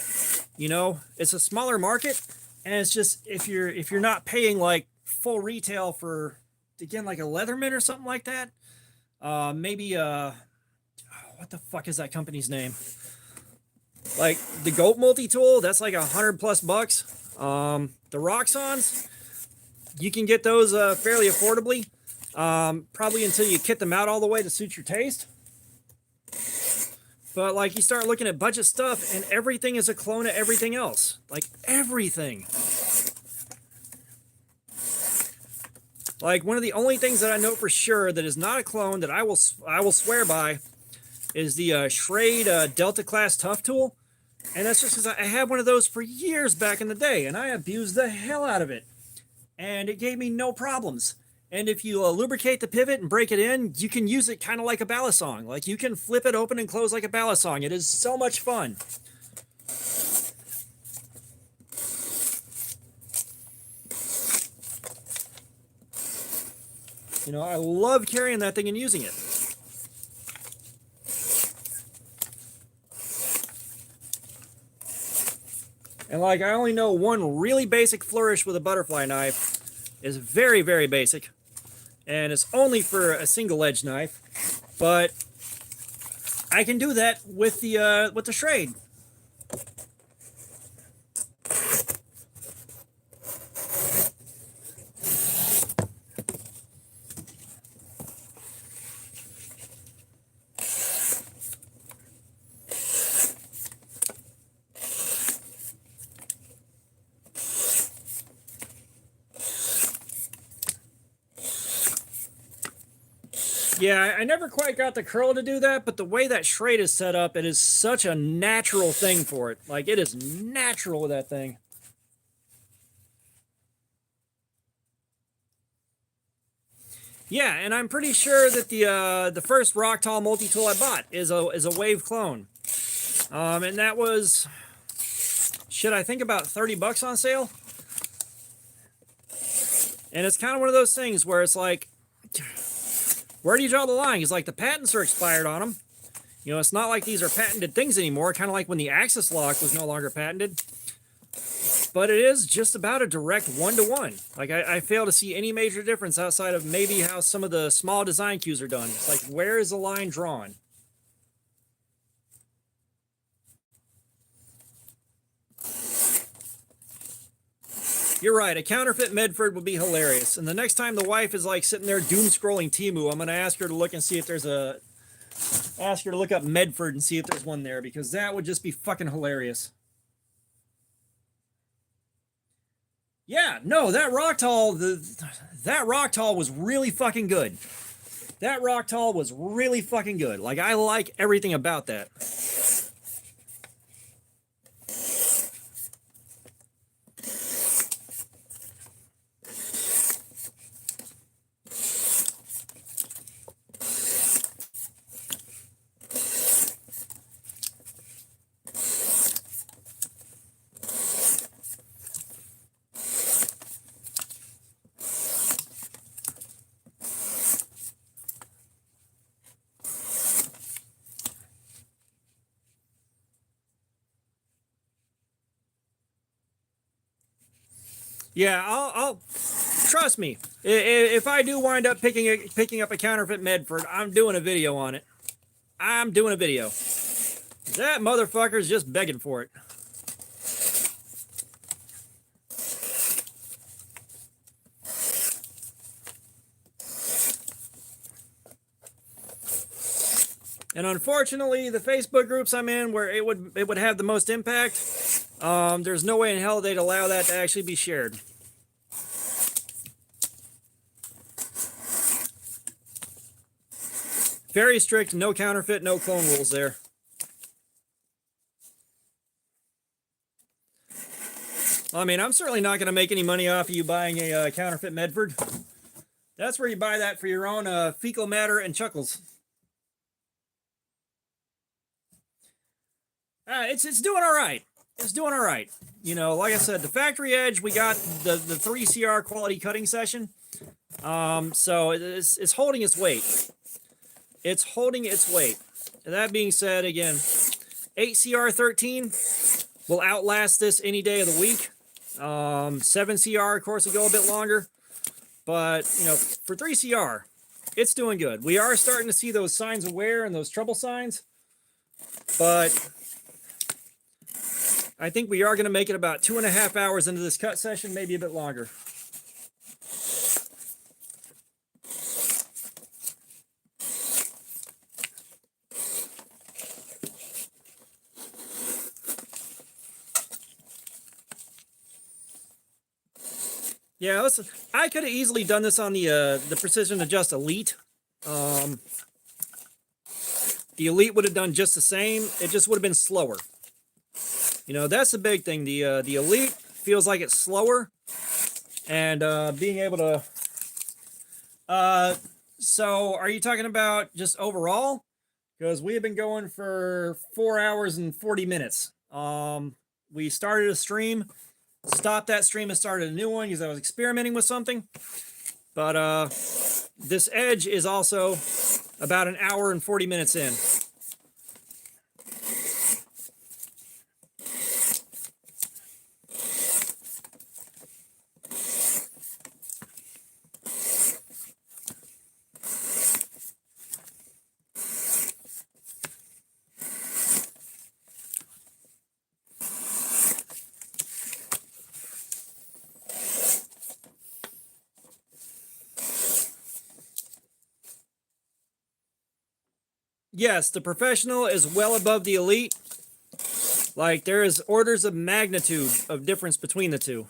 S1: You know, it's a smaller market. And it's just, if you're not paying, like, full retail for, again, like a Leatherman or something like that, maybe what the fuck is that company's name? Like the Goat multi-tool, that's like $100+ the Roxxons, you can get those fairly affordably, probably until you kit them out all the way to suit your taste. But like, you start looking at budget stuff and everything is a clone of everything else. Like everything. Like, one of the only things that I know for sure that is not a clone that I will swear by is the Schrade Delta Class Tough Tool. And that's just because I had one of those for years back in the day, and I abused the hell out of it. And it gave me no problems. And if you lubricate the pivot and break it in, you can use it kind of like a balisong. Like, you can flip it open and close like a balisong. It is so much fun. You know, I love carrying that thing and using it. And like, I only know one really basic flourish with a butterfly knife. It's very, very basic. And it's only for a single edge knife. But I can do that with the Schrade. Yeah, I never quite got the curl to do that, but the way that Schrade is set up, it is such a natural thing for it. Like, it is natural with that thing. Yeah, and I'm pretty sure that the first Rocktal multi-tool I bought is a Wave clone. And that was, shit, I think about 30 bucks on sale. And it's kind of one of those things where it's like, where do you draw the line? It's like the patents are expired on them. You know, it's not like these are patented things anymore, kind of like when the Axis lock was no longer patented. But it is just about a direct one-to-one. Like, I fail to see any major difference outside of maybe how some of the small design cues are done. It's like, where is the line drawn? You're right, a counterfeit Medford would be hilarious. And the next time the wife is like sitting there doom scrolling Temu, I'm going to ask her to look and see if there's a... Ask her to look up Medford and see if there's one there, because that would just be fucking hilarious. Yeah, no, that Rock was really fucking good. That Rock was really fucking good. Like, I like everything about that. Yeah, I'll trust me. If I do wind up picking up a counterfeit Medford, I'm doing a video on it. I'm doing a video. That motherfucker's just begging for it. And unfortunately, the Facebook groups I'm in, where it would have the most impact, there's no way in hell they'd allow that to actually be shared. Very strict, no counterfeit, no clone rules there. I mean, I'm certainly not going to make any money off of you buying a counterfeit Medford. That's where you buy that for your own fecal matter and chuckles. It's doing all right. It's doing all right. You know, like I said, the factory edge, we got the 3CR quality cutting session. So it's holding its weight. It's holding its weight. And that being said, again, 8CR13 will outlast this any day of the week. 7CR, of course, will go a bit longer. But, you know, for 3CR, it's doing good. We are starting to see those signs of wear and those trouble signs. But I think we are going to make it about 2.5 hours into this cut session, maybe a bit longer. Yeah, listen, I could have easily done this on the Precision Adjust Elite. The Elite would have done just the same. It just would have been slower. You know, that's the big thing. The Elite feels like it's slower, and being able to. So, are you talking about just overall? Because we have been going for 4 hours and 40 minutes. We started a stream, stopped that stream, and started a new one because I was experimenting with something. But this edge is also about 1 hour and 40 minutes in. Yes, the Professional is well above the Elite. Like, there is orders of magnitude of difference between the two.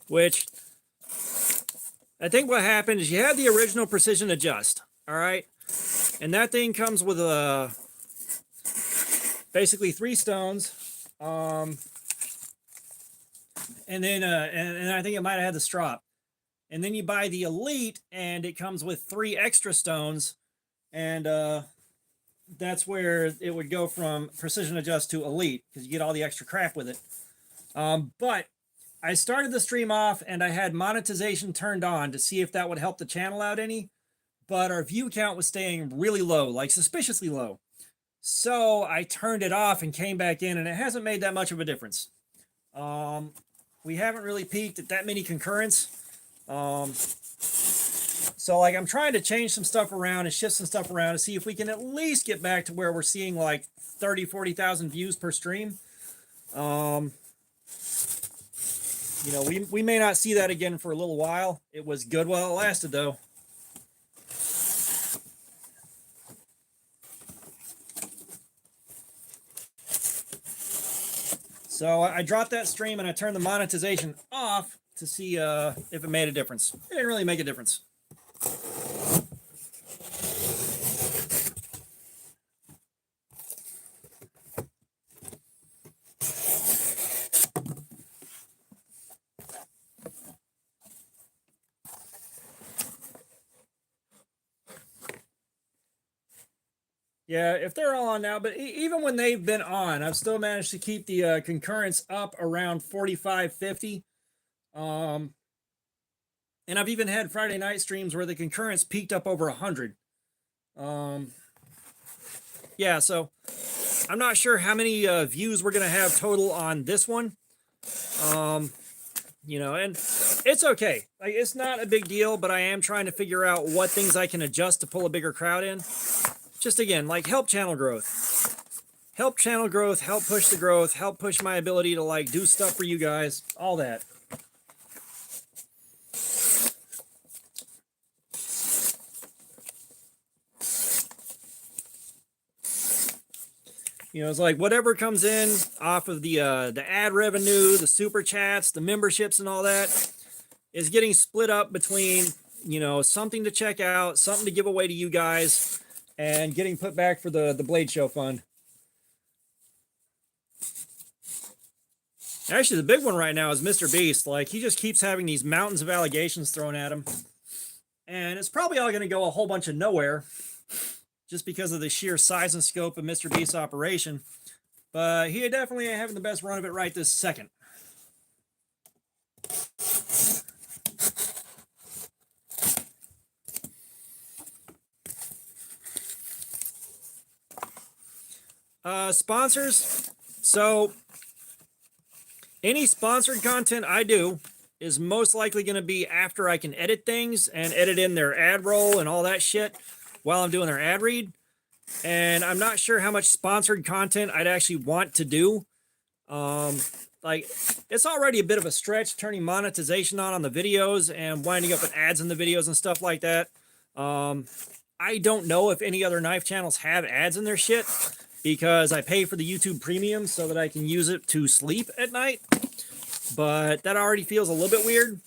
S1: Which, I think what happened is you had the original Precision Adjust, all right? And that thing comes with basically 3 stones. And then, and I think it might have had the strop. And then you buy the Elite, and it comes with 3 extra stones. And that's where it would go from precision adjust to elite, because you get all the extra crap with it. But I started the stream off and I had monetization turned on to see if that would help the channel out any, but our view count was staying really low, like suspiciously low. So I turned it off and came back in, and it hasn't made that much of a difference. We haven't really peaked at that many concurrents. So like I'm trying to change some stuff around and shift some stuff around to see if we can at least get back to where we're seeing like 30-40,000 views per stream. You know, we may not see that again for a little while. It was good while it lasted, though. So I dropped that stream and I turned the monetization off to see if it made a difference. It didn't really make a difference. Yeah, if they're all on now, but even when they've been on, I've still managed to keep the concurrence up around 45, 50. And I've even had Friday night streams where the concurrence peaked up over 100. Yeah, so I'm not sure how many views we're going to have total on this one. You know, and it's okay. Like, it's not a big deal, but I am trying to figure out what things I can adjust to pull a bigger crowd in. Just again, like help channel growth. Help channel growth, help push the growth, help push my ability to like do stuff for you guys, all that. You know, it's like whatever comes in off of the ad revenue, the super chats, the memberships and all that is getting split up between, you know, something to check out, something to give away to you guys, and getting put back for the Blade Show fund. Actually, the big one right now is Mr. Beast. Like, he just keeps having these mountains of allegations thrown at him. And it's probably all going to go a whole bunch of nowhere just because of the sheer size and scope of Mr. Beast's operation. But he definitely ain't having the best run of it right this second. Sponsors. So any sponsored content I do is most likely going to be after I can edit things and edit in their ad roll and all that shit while I'm doing their ad read. And I'm not sure how much sponsored content I'd actually want to do. Like, it's already a bit of a stretch turning monetization on the videos and winding up with ads in the videos and stuff like that. I don't know if any other knife channels have ads in their shit, because I pay for the YouTube Premium so that I can use it to sleep at night. But that already feels a little bit weird.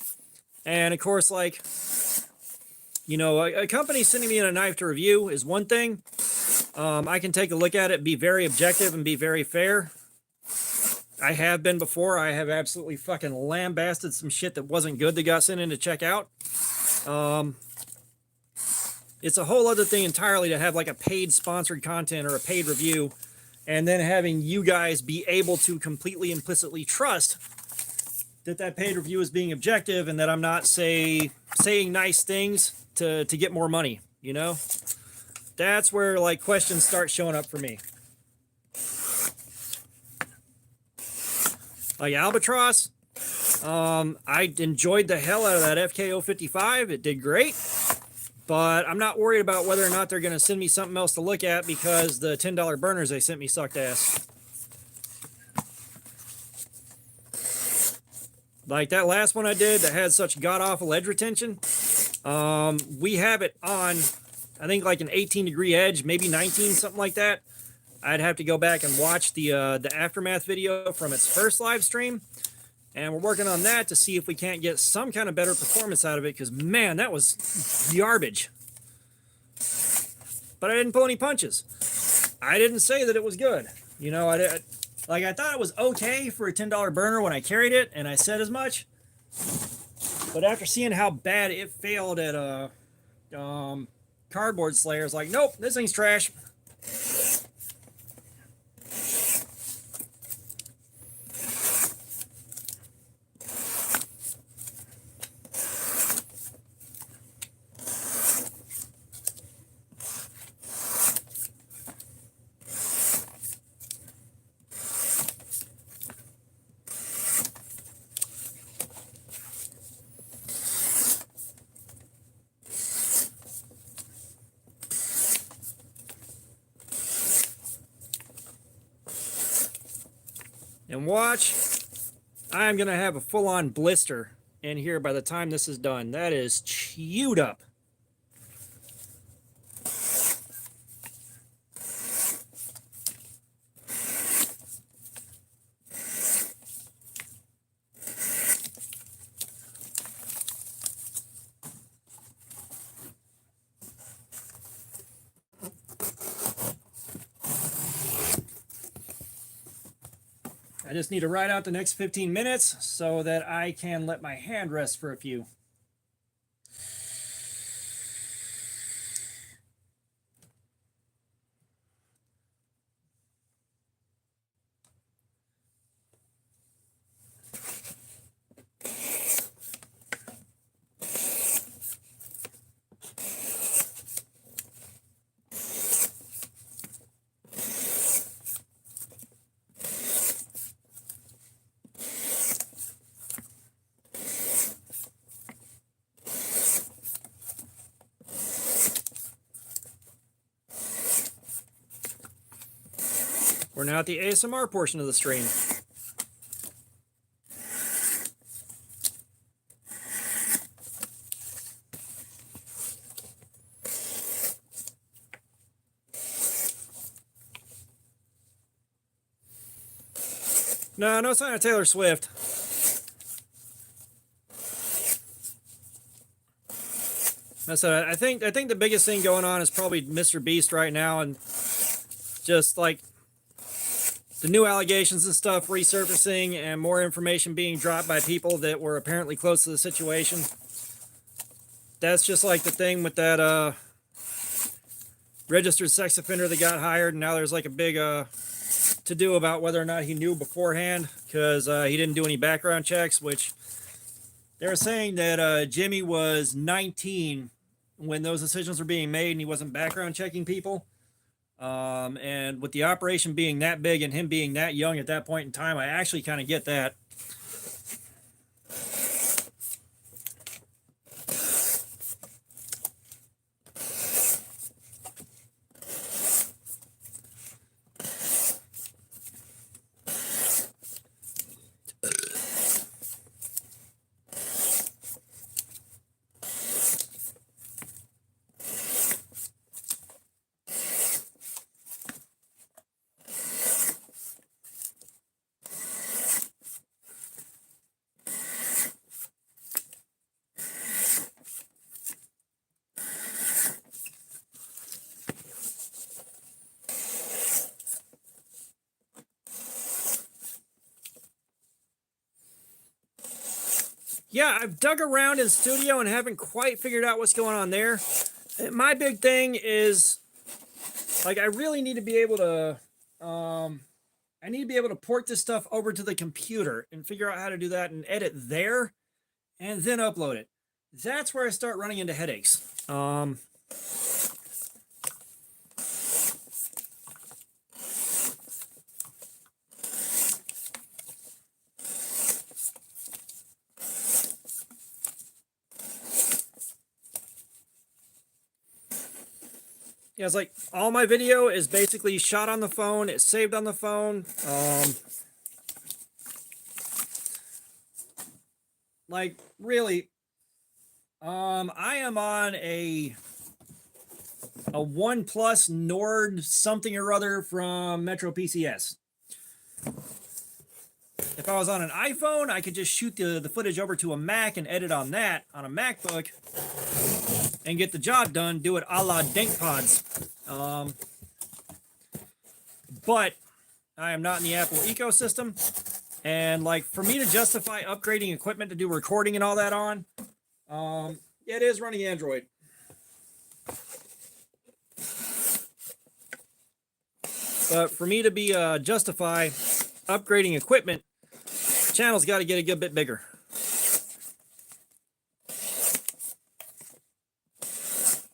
S1: And of course, like, you know, a company sending me in a knife to review is one thing. I can take a look at it, be very objective and be very fair. I have been before. I have absolutely fucking lambasted some shit that wasn't good that got sent in to check out. It's a whole other thing entirely to have like a paid sponsored content or a paid review, and then having you guys be able to completely implicitly trust that that paid review is being objective and that I'm not saying nice things to get more money, you know? That's where like questions start showing up for me. Like Albatross, I enjoyed the hell out of that FKO 55. It did great. But I'm not worried about whether or not they're going to send me something else to look at, because the $10 burners they sent me sucked ass. Like that last one I did that had such god-awful edge retention. We have it on, I think, like an 18-degree edge, maybe 19, something like that. I'd have to go back and watch the aftermath video from its first live stream. And we're working on that to see if we can't get some kind of better performance out of it, because, man, that was garbage. But I didn't pull any punches. I didn't say that it was good. You know, I thought it was okay for a $10 burner when I carried it, and I said as much. But after seeing how bad it failed at Cardboard Slayer, it's like, nope, this thing's trash. And watch, I'm going to have a full-on blister in here by the time this is done. That is chewed up. I just need to ride out the next 15 minutes so that I can let my hand rest for a few. We're now at the ASMR portion of the stream. No, no sign of Taylor Swift. That's I think the biggest thing going on is probably Mr. Beast right now, and just like the new allegations and stuff resurfacing and more information being dropped by people that were apparently close to the situation. That's just like the thing with that registered sex offender that got hired, and now there's like a big to-do about whether or not he knew beforehand, because he didn't do any background checks, which they were saying that Jimmy was 19 when those decisions were being made and he wasn't background checking people. And with the operation being that big and him being that young at that point in time, I actually kind of get that. Yeah, I've dug around in studio and haven't quite figured out what's going on there. My big thing is, like, I really need to be able to, I need to be able to port this stuff over to the computer and figure out how to do that and edit there and then upload it. That's where I start running into headaches. Yeah, it's like all my video is basically shot on the phone. It's saved on the phone. Like really, I am on a OnePlus Nord something or other from Metro PCS. If I was on an iPhone, I could just shoot the footage over to a Mac and edit on that on a MacBook and get the job done, do it a la DinkPods. But I am not in the Apple ecosystem. And like for me to justify upgrading equipment to do recording and all that on, it is running Android. But for me to be justify upgrading equipment, the channel's got to get a good bit bigger.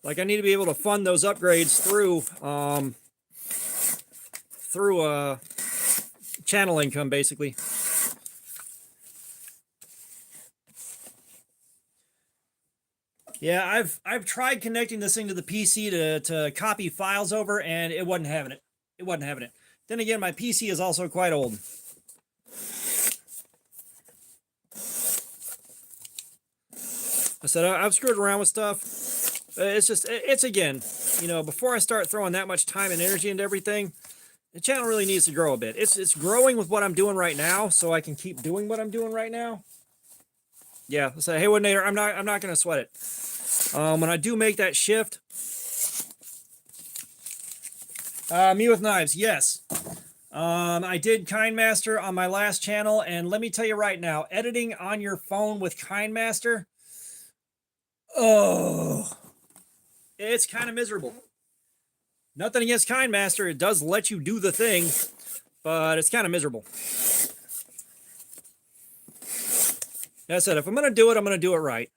S1: Like I need to be able to fund those upgrades through channel income, basically. Yeah, I've tried connecting this thing to the PC to copy files over, and it wasn't having it. It wasn't having it. Then again, my PC is also quite old. I said I've screwed around with stuff. It's just it's again, you know, before I start throwing that much time and energy into everything, the channel really needs to grow a bit. It's growing with what I'm doing right now, so I can keep doing what I'm doing right now. Yeah, so hey, Woodnator, I'm not gonna sweat it. When I do make that shift, me with knives, yes. I did KindMaster on my last channel, and let me tell you right now, editing on your phone with KindMaster, oh, it's kind of miserable. Nothing against KindMaster, it does let you do the thing, but it's kind of miserable. Like I said, if I'm going to do it, I'm going to do it right.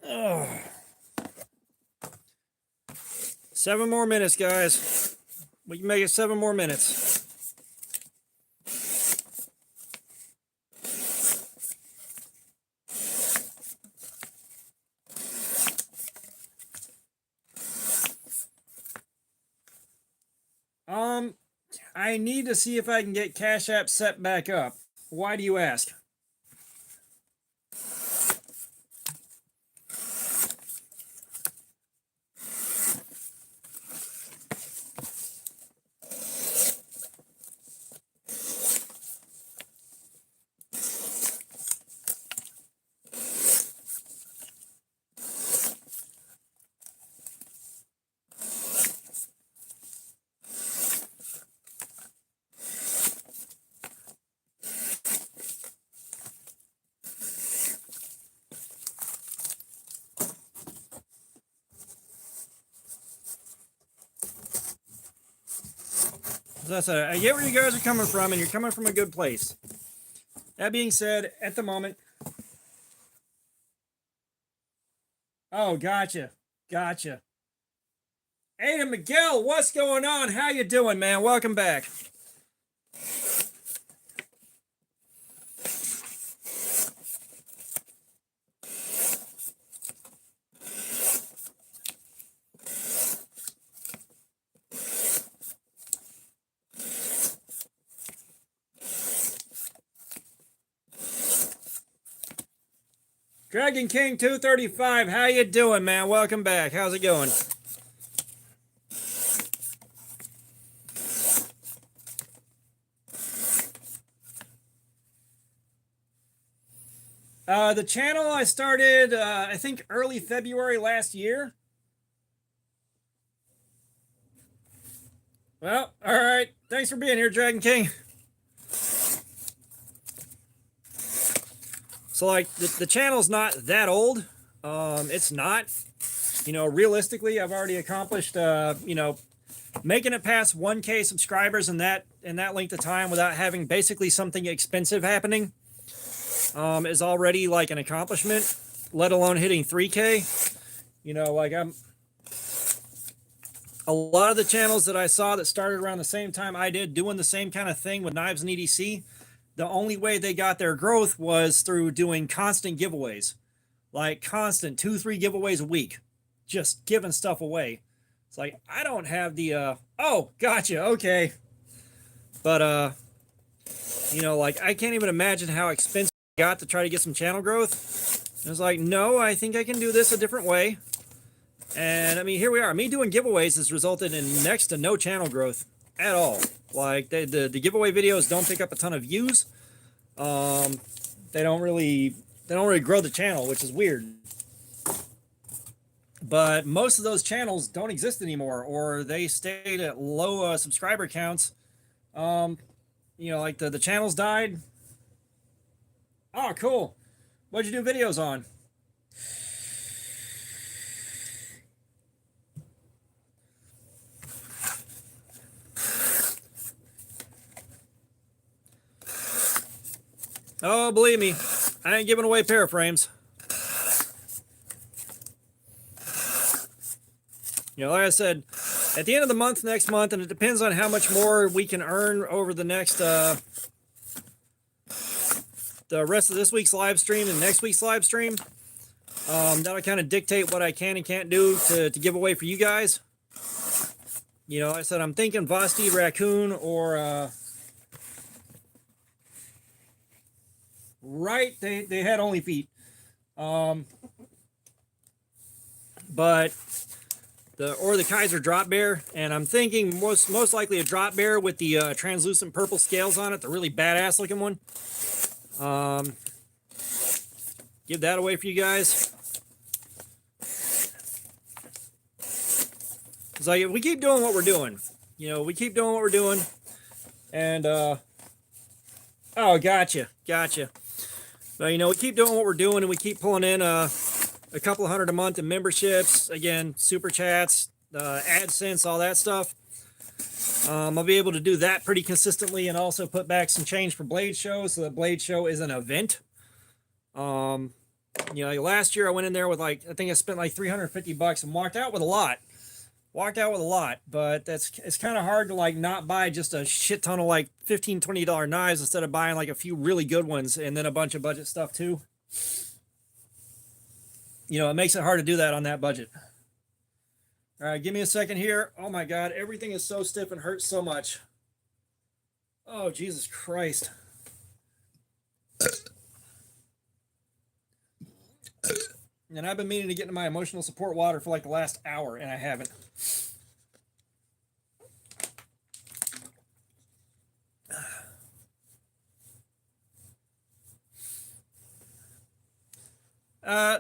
S1: Ugh. 7 more minutes, guys. We can make it 7 more minutes. I need to see if I can get Cash App set back up. Why do you ask? As I said, I get where you guys are coming from, and you're coming from a good place. That being said, at the moment... Oh, gotcha. Gotcha. Ada Miguel, what's going on? How you doing, man? Welcome back. Dragon King 235, how you doing, man? Welcome back. How's it going? The channel I started, I think early February last year. Well, all right. Thanks for being here, Dragon King. So, like, the channel's not that old. It's not. You know, realistically, I've already accomplished, you know, making it past 1K subscribers in that length of time without having basically something expensive happening. Is already like an accomplishment, let alone hitting 3K. You know, like a lot of the channels that I saw that started around the same time I did doing the same kind of thing with knives and EDC, the only way they got their growth was through doing constant giveaways, like constant 2-3 giveaways a week, just giving stuff away. It's like, I don't have the, oh, gotcha, okay. But, you know, like, I can't even imagine how expensive it got to try to get some channel growth. And I was like, no, I think I can do this a different way. And, I mean, here we are. Me doing giveaways has resulted in next to no channel growth at all. Like, the giveaway videos don't pick up a ton of views. They don't really grow the channel, which is weird. But most of those channels don't exist anymore, or they stayed at low subscriber counts. You know, like the channels died. Oh, cool. What'd you do videos on? Oh, believe me, I ain't giving away paraframes. You know, like I said, at the end of the month next month, and it depends on how much more we can earn over the next, the rest of this week's live stream and next week's live stream. That'll kind of dictate what I can and can't do to give away for you guys. You know, like I said, I'm thinking Vosti Raccoon or, right, they had only feet. But the Kaiser drop bear, and I'm thinking most likely a drop bear with the translucent purple scales on it, the really badass looking one. Give that away for you guys. It's like, if we keep doing what we're doing, you know, we keep doing what we're doing, and oh, gotcha. But, you know, we keep doing what we're doing, and we keep pulling in a couple hundred a month in memberships, again, super chats, AdSense, all that stuff. I'll be able to do that pretty consistently, and also put back some change for Blade Show, so that Blade Show is an event. You know, like last year I went in there with like, I think I spent like $350 and walked out with a lot. But it's kind of hard to like not buy just a shit ton of like $15-$20 knives instead of buying like a few really good ones and then a bunch of budget stuff too. You know, it makes it hard to do that on that budget. All right, give me a second here. Oh my God, everything is so stiff and hurts so much. Oh, Jesus Christ. And I've been meaning to get into my emotional support water for like the last hour, and I haven't.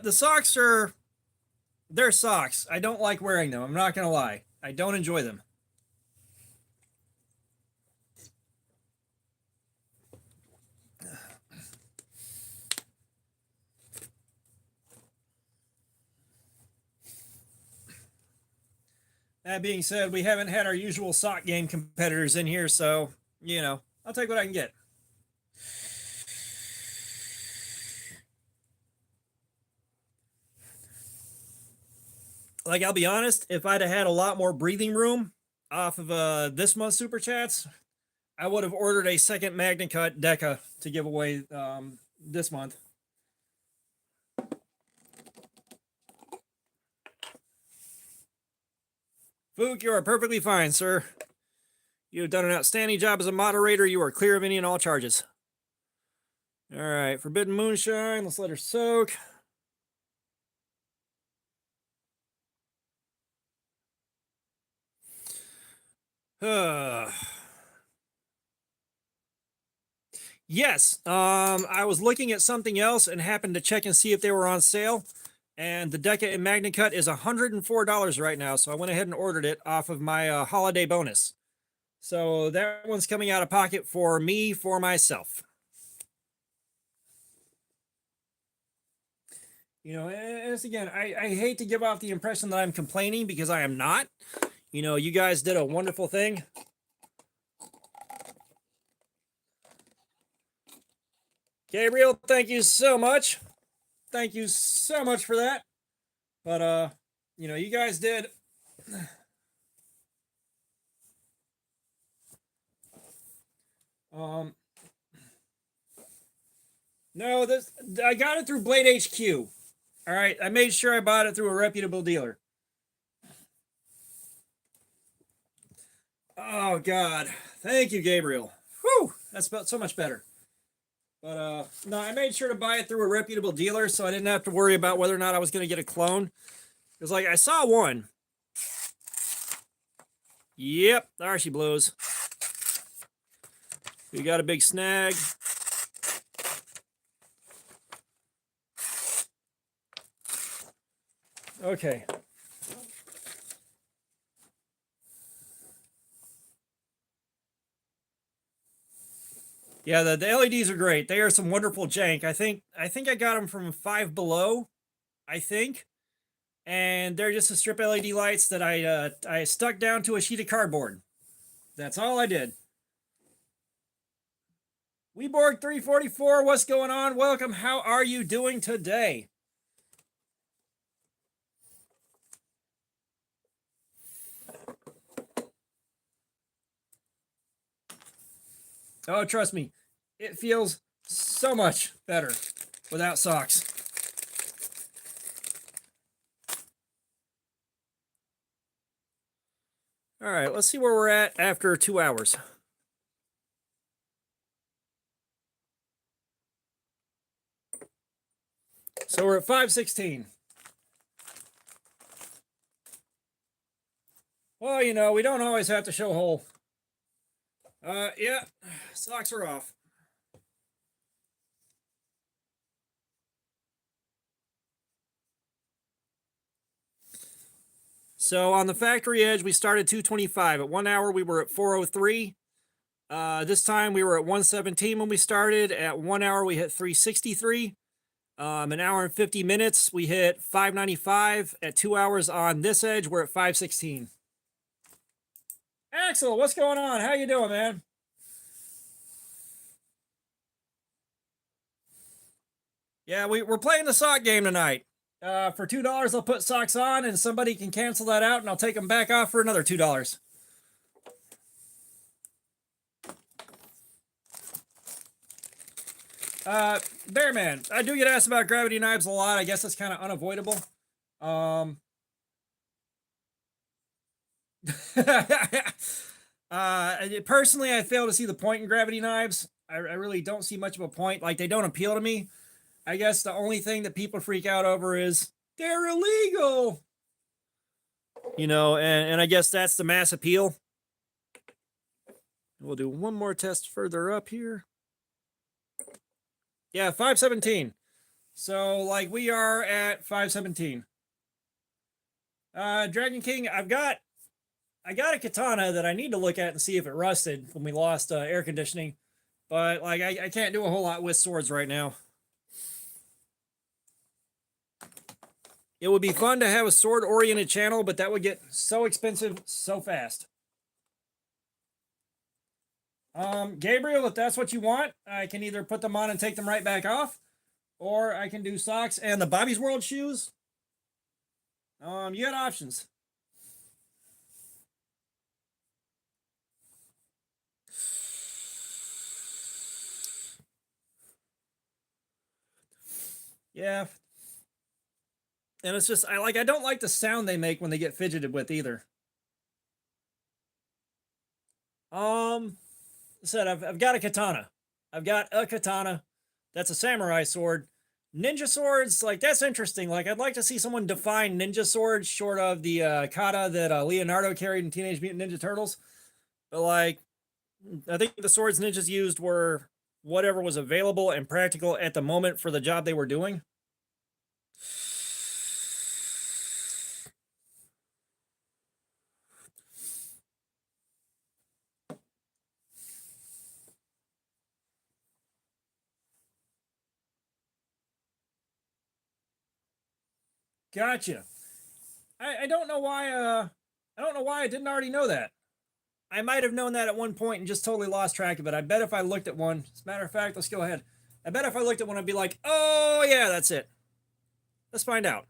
S1: The socks they're socks. I don't like wearing them. I'm not going to lie. I don't enjoy them. That being said, we haven't had our usual sock game competitors in here, so, you know, I'll take what I can get. Like, I'll be honest, if I'd have had a lot more breathing room off of this month's Super Chats, I would have ordered a second Magna Cut Deca to give away this month. Fook, you are perfectly fine, sir. You have done an outstanding job as a moderator. You are clear of any and all charges. All right, Forbidden Moonshine. Let's let her soak. Yes. I was looking at something else and happened to check and see if they were on sale. And the Deca and Magna Cut is $104 right now. So I went ahead and ordered it off of my holiday bonus. So that one's coming out of pocket for me, for myself. You know, as again, I hate to give off the impression that I'm complaining because I am not. You know, you guys did a wonderful thing. Gabriel, thank you so much. Thank you so much for that. But you know, you guys did no, this I got it through Blade HQ. All right, I made sure I bought it through a reputable dealer. Oh God, thank you, Gabriel. Whew, that's about so much better. But no, I made sure to buy it through a reputable dealer, so I didn't have to worry about whether or not I was going to get a clone. Because like I saw one. Yep, there she blows. We got a big snag. Okay. Yeah, the LEDs are great. They are some wonderful jank. I think I got them from Five Below, I think. And they're just a strip LED lights that I stuck down to a sheet of cardboard. That's all I did. Weeborg 344, what's going on? Welcome. How are you doing today? Oh, trust me, it feels so much better without socks. All right, let's see where we're at after 2 hours. So we're at 516. Well, you know, we don't always have to show hole. Yeah, socks are off. So on the factory edge, we started 225. At 1 hour, we were at 403. This time we were at 117 when we started. At 1 hour, we hit 363. An hour and 50 minutes, we hit 595. At 2 hours on this edge, we're at 516. Axel, what's going on? How you doing, man? Yeah, we're playing the sock game tonight. For $2, I'll put socks on, and somebody can cancel that out, and I'll take them back off for another $2. Bearman, I do get asked about gravity knives a lot. I guess that's kind of unavoidable. Personally, I fail to see the point in gravity knives. I really don't see much of a point. Like, they don't appeal to me. I guess the only thing that people freak out over is they're illegal. You know, and I guess that's the mass appeal. We'll do one more test further up here. Yeah, 517. So, like, we are at 517. Dragon King, I got a katana that I need to look at and see if it rusted when we lost air conditioning. But, like, I can't do a whole lot with swords right now. It would be fun to have a sword-oriented channel, but that would get so expensive so fast. Gabriel, if that's what you want, I can either put them on and take them right back off, or I can do socks and the Bobby's World shoes. You got options. Yeah. And it's just, I don't like the sound they make when they get fidgeted with either. I said I've got a katana. I've got a katana. That's a samurai sword. Ninja swords, like, that's interesting. Like, I'd like to see someone define ninja swords short of the kata that Leonardo carried in Teenage Mutant Ninja Turtles. But, like, I think the swords ninjas used were whatever was available and practical at the moment for the job they were doing. Gotcha. I don't know why I don't know why I didn't already know that. I might have known that at one point and just totally lost track of it. I bet if I looked at one, as a matter of fact, let's go ahead. I bet if I looked at one, I'd be like, oh yeah, that's it. Let's find out.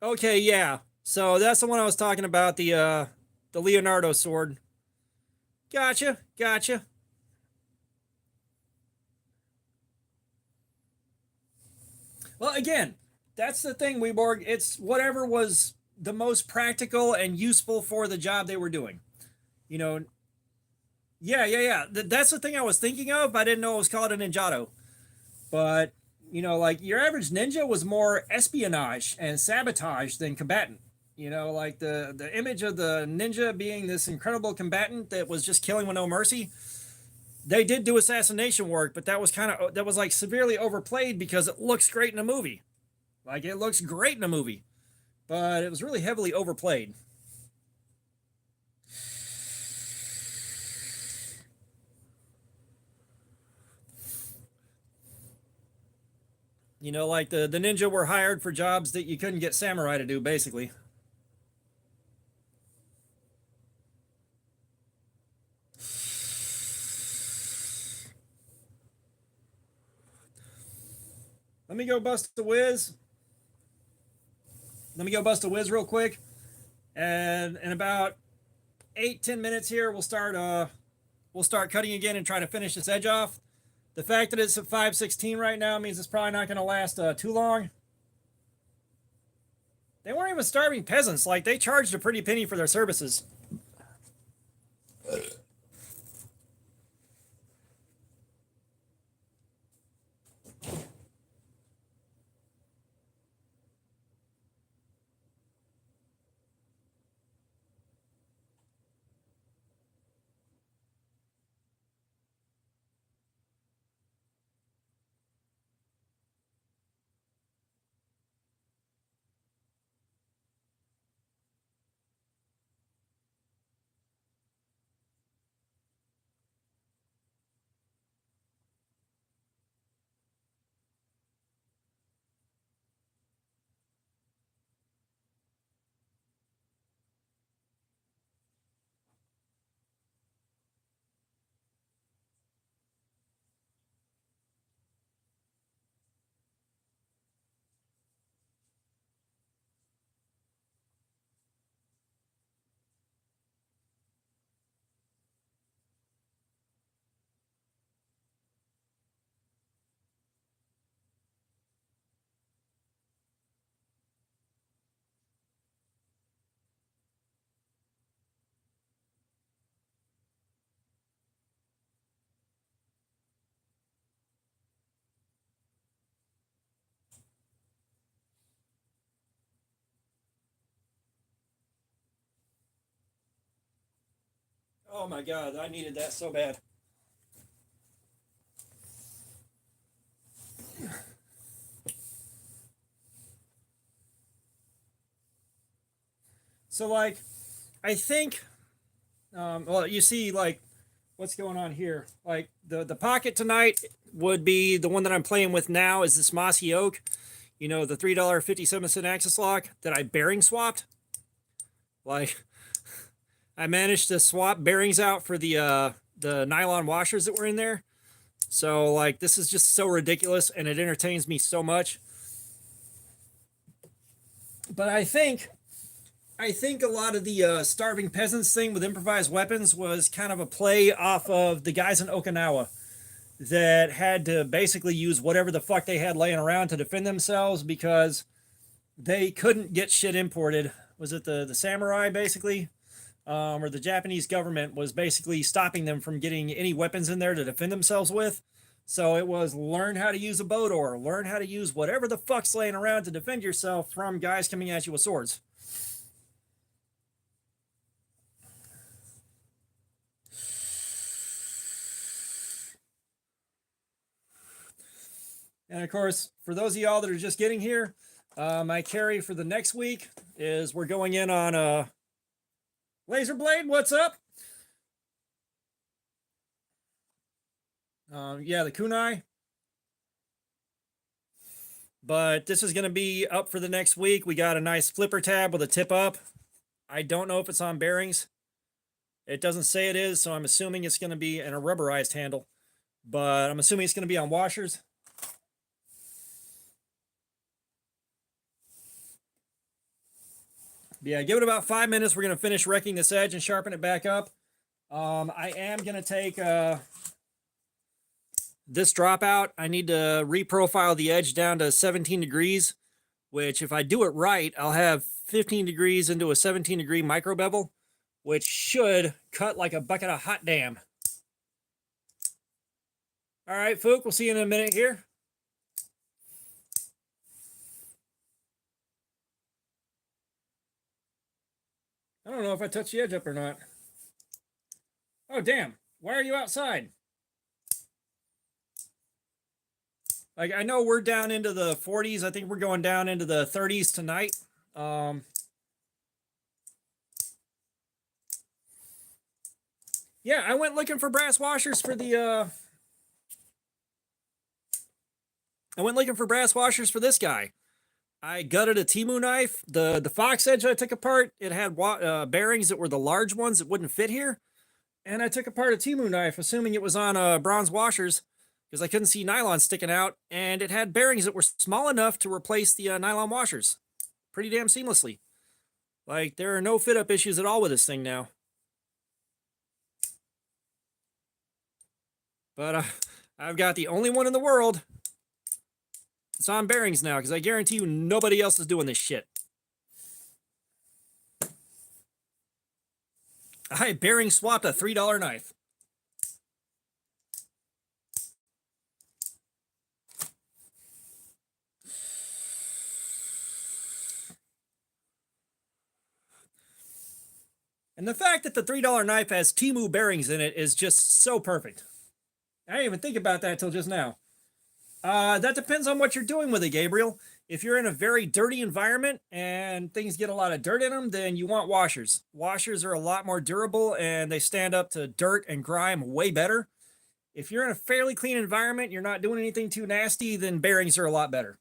S1: Okay, yeah. So that's the one I was talking about, the Leonardo sword. Gotcha, gotcha. Well, again, that's the thing, Weborg. It's whatever was the most practical and useful for the job they were doing. You know, yeah. That's the thing I was thinking of. I didn't know it was called a ninjato. But, like your average ninja was more espionage and sabotage than combatant. Like the image of the ninja being this incredible combatant that was just killing with no mercy. They did do assassination work, but that was like severely overplayed because it looks great in a movie. Like it looks great in a movie, but it was really heavily overplayed. Like the ninja were hired for jobs that you couldn't get samurai to do, basically. Let me go bust a whiz. Let me go bust a whiz real quick. And in about 8-10 minutes here, we'll start cutting again and try to finish this edge off. The fact that it's at 516 right now means it's probably not going to last too long. They weren't even starving peasants. Like, they charged a pretty penny for their services. Oh my god, I needed that so bad. So, like, I think, well, you see, like, what's going on here. Like, the pocket tonight would be the one that I'm playing with now is this Mossy Oak. The $3.57 axis lock that I bearing swapped. Like, I managed to swap bearings out for the nylon washers that were in there. So, like, this is just so ridiculous, and it entertains me so much. But I think a lot of the starving peasants thing with improvised weapons was kind of a play off of the guys in Okinawa that had to basically use whatever the fuck they had laying around to defend themselves because they couldn't get shit imported. Was it the samurai, basically? Or the Japanese government was basically stopping them from getting any weapons in there to defend themselves with. So it was learn how to use a boat oar, learn how to use whatever the fuck's laying around to defend yourself from guys coming at you with swords. And of course, for those of y'all that are just getting here, my carry for the next week is we're going in on a laser blade. What's up? Yeah, the kunai. But this is going to be up for the next week. We got a nice flipper tab with a tip up. I don't know if it's on bearings. It doesn't say it is, so I'm assuming it's going to be in a rubberized handle. But I'm assuming it's going to be on washers. Yeah, give it about 5 minutes. We're going to finish wrecking this edge and sharpen it back up. I am going to take this dropout. I need to reprofile the edge down to 17 degrees, which if I do it right, I'll have 15 degrees into a 17 degree micro bevel, which should cut like a bucket of hot damn. All right, Fook, we'll see you in a minute here. I don't know if I touched the edge up or not. Oh, damn. Why are you outside? Like, I know we're down into the 40s. I think we're going down into the 30s tonight. Yeah, I went looking for brass washers for the, I went looking for brass washers for this guy. I gutted a Temu knife. The Fox edge I took apart, it had bearings that were the large ones that wouldn't fit here. And I took apart a Temu knife, assuming it was on bronze washers, because I couldn't see nylon sticking out, and it had bearings that were small enough to replace the nylon washers pretty damn seamlessly. Like, there are no fit-up issues at all with this thing now. But I've got the only one in the world that's on bearings now, because I guarantee you nobody else is doing this shit. I bearing swapped a $3 knife. And the fact that the $3 knife has Temu bearings in it is just so perfect. I didn't even think about that till just now. That depends on what you're doing with it, Gabriel. If you're in a very dirty environment and things get a lot of dirt in them, then you want washers. Washers are a lot more durable and they stand up to dirt and grime way better. If you're in a fairly clean environment, you're not doing anything too nasty, then bearings are a lot better.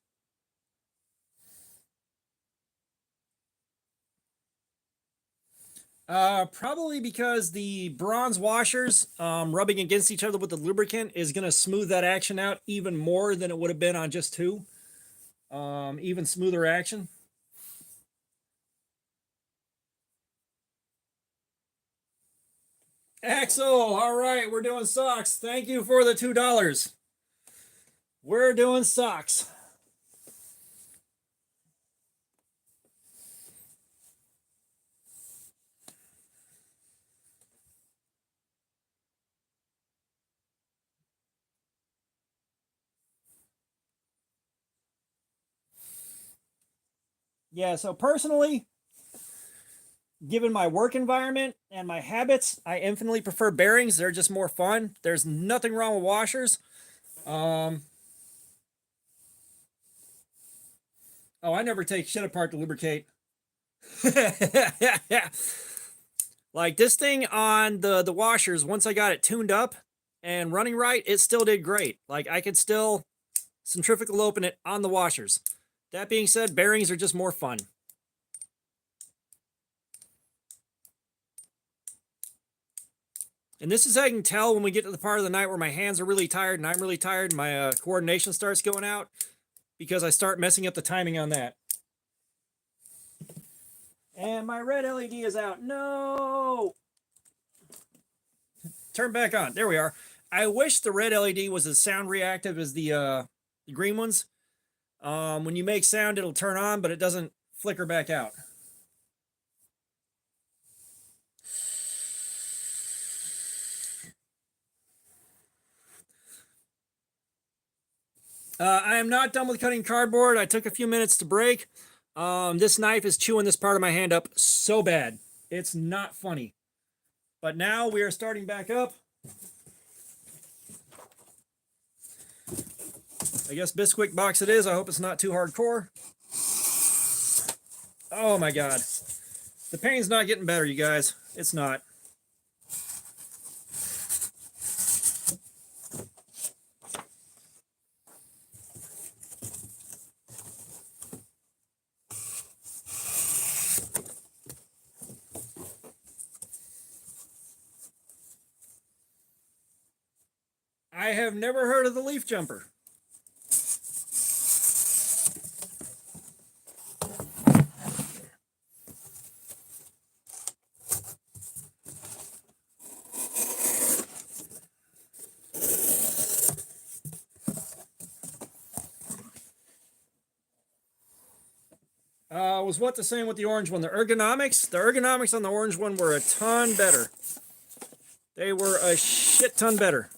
S1: Probably because the bronze washers rubbing against each other with the lubricant is going to smooth that action out even more than it would have been on just two. Even smoother action. Axel, all right, we're doing socks. Thank you for the $2. We're doing socks. Yeah, so personally, given my work environment and my habits, I infinitely prefer bearings. They're just more fun. There's nothing wrong with washers. Oh, I never take shit apart to lubricate. Like this thing on the washers, once I got it tuned up and running right, it still did great. Like I could still centrifugal open it on the washers. That being said, bearings are just more fun. And this is how I can tell when we get to the part of the night where my hands are really tired and I'm really tired and my coordination starts going out, because I start messing up the timing on that. And my red LED is out. No! Turn back on. There we are. I wish the red LED was as sound reactive as the green ones. When you make sound, it'll turn on, but it doesn't flicker back out. I am not done with cutting cardboard. I took a few minutes to break. This knife is chewing this part of my hand up so bad. It's not funny. But now we are starting back up. I guess Bisquick box it is. I hope it's not too hardcore. Oh my god. The pain's not getting better, you guys. It's not. I have never heard of the leaf jumper. Was what the same with the orange one? The ergonomics on the orange one were a ton better. They were a shit ton better.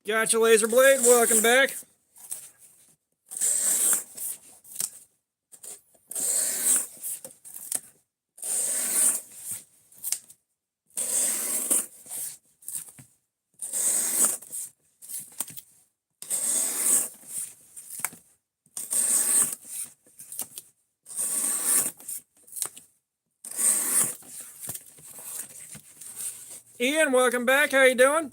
S1: Gotcha, Laser Blade. Welcome back. Ian, welcome back. How you doing?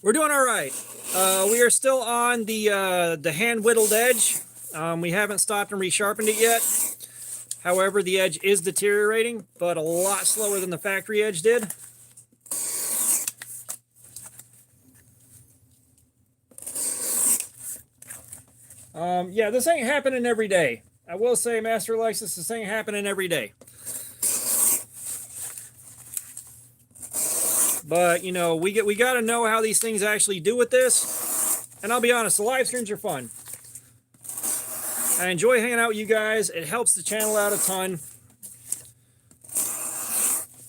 S1: We're doing all right. We are still on the hand whittled edge. We haven't stopped and resharpened it yet. However, the edge is deteriorating, but a lot slower than the factory edge did. Yeah, this ain't happening every day. I will say, Master Alexis, this ain't happening every day. But, you know, we got to know how these things actually do with this. And I'll be honest, the live streams are fun. I enjoy hanging out with you guys. It helps the channel out a ton.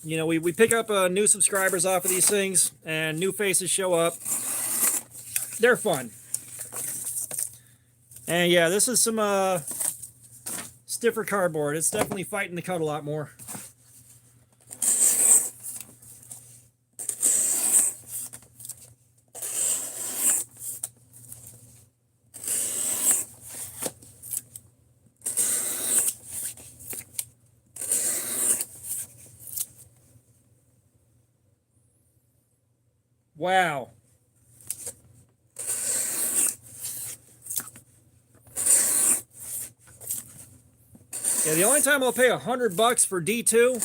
S1: You know, we pick up new subscribers off of these things, and new faces show up. They're fun. And yeah, this is some stiffer cardboard. It's definitely fighting the cut a lot more. Wow. Yeah, the only time I'll pay $100 for D2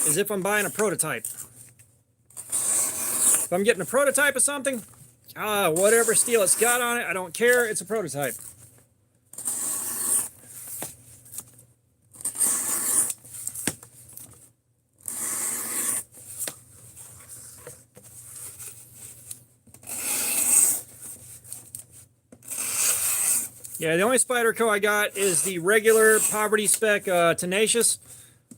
S1: is if I'm buying a prototype. If I'm getting a prototype of something, whatever steel it's got on it, I don't care, it's a prototype. Yeah, the only Spyderco I got is the regular Poverty Spec Tenacious,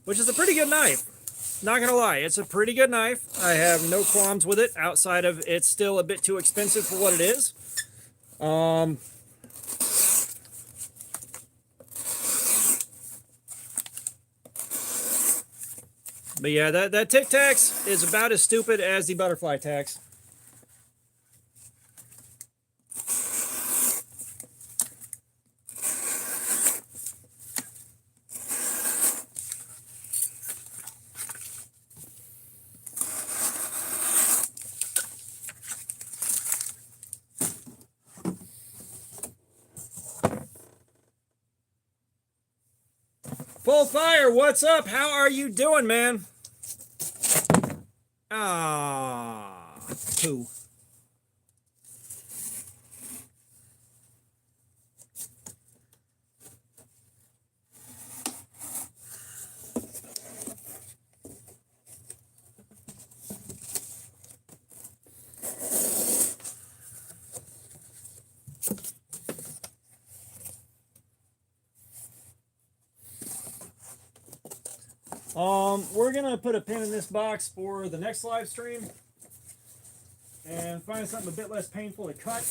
S1: which is a pretty good knife. Not gonna lie, it's a pretty good knife. I have no qualms with it, outside of it's still a bit too expensive for what it is. But yeah, that Tic Tacs is about as stupid as the butterfly tax. Full Fire, what's up? How are you doing, man? Ah, poo. We're gonna put a pin in this box for the next live stream and find something a bit less painful to cut.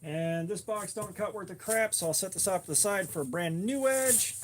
S1: And this box don't cut worth a crap, so I'll set this off to the side for a brand new edge.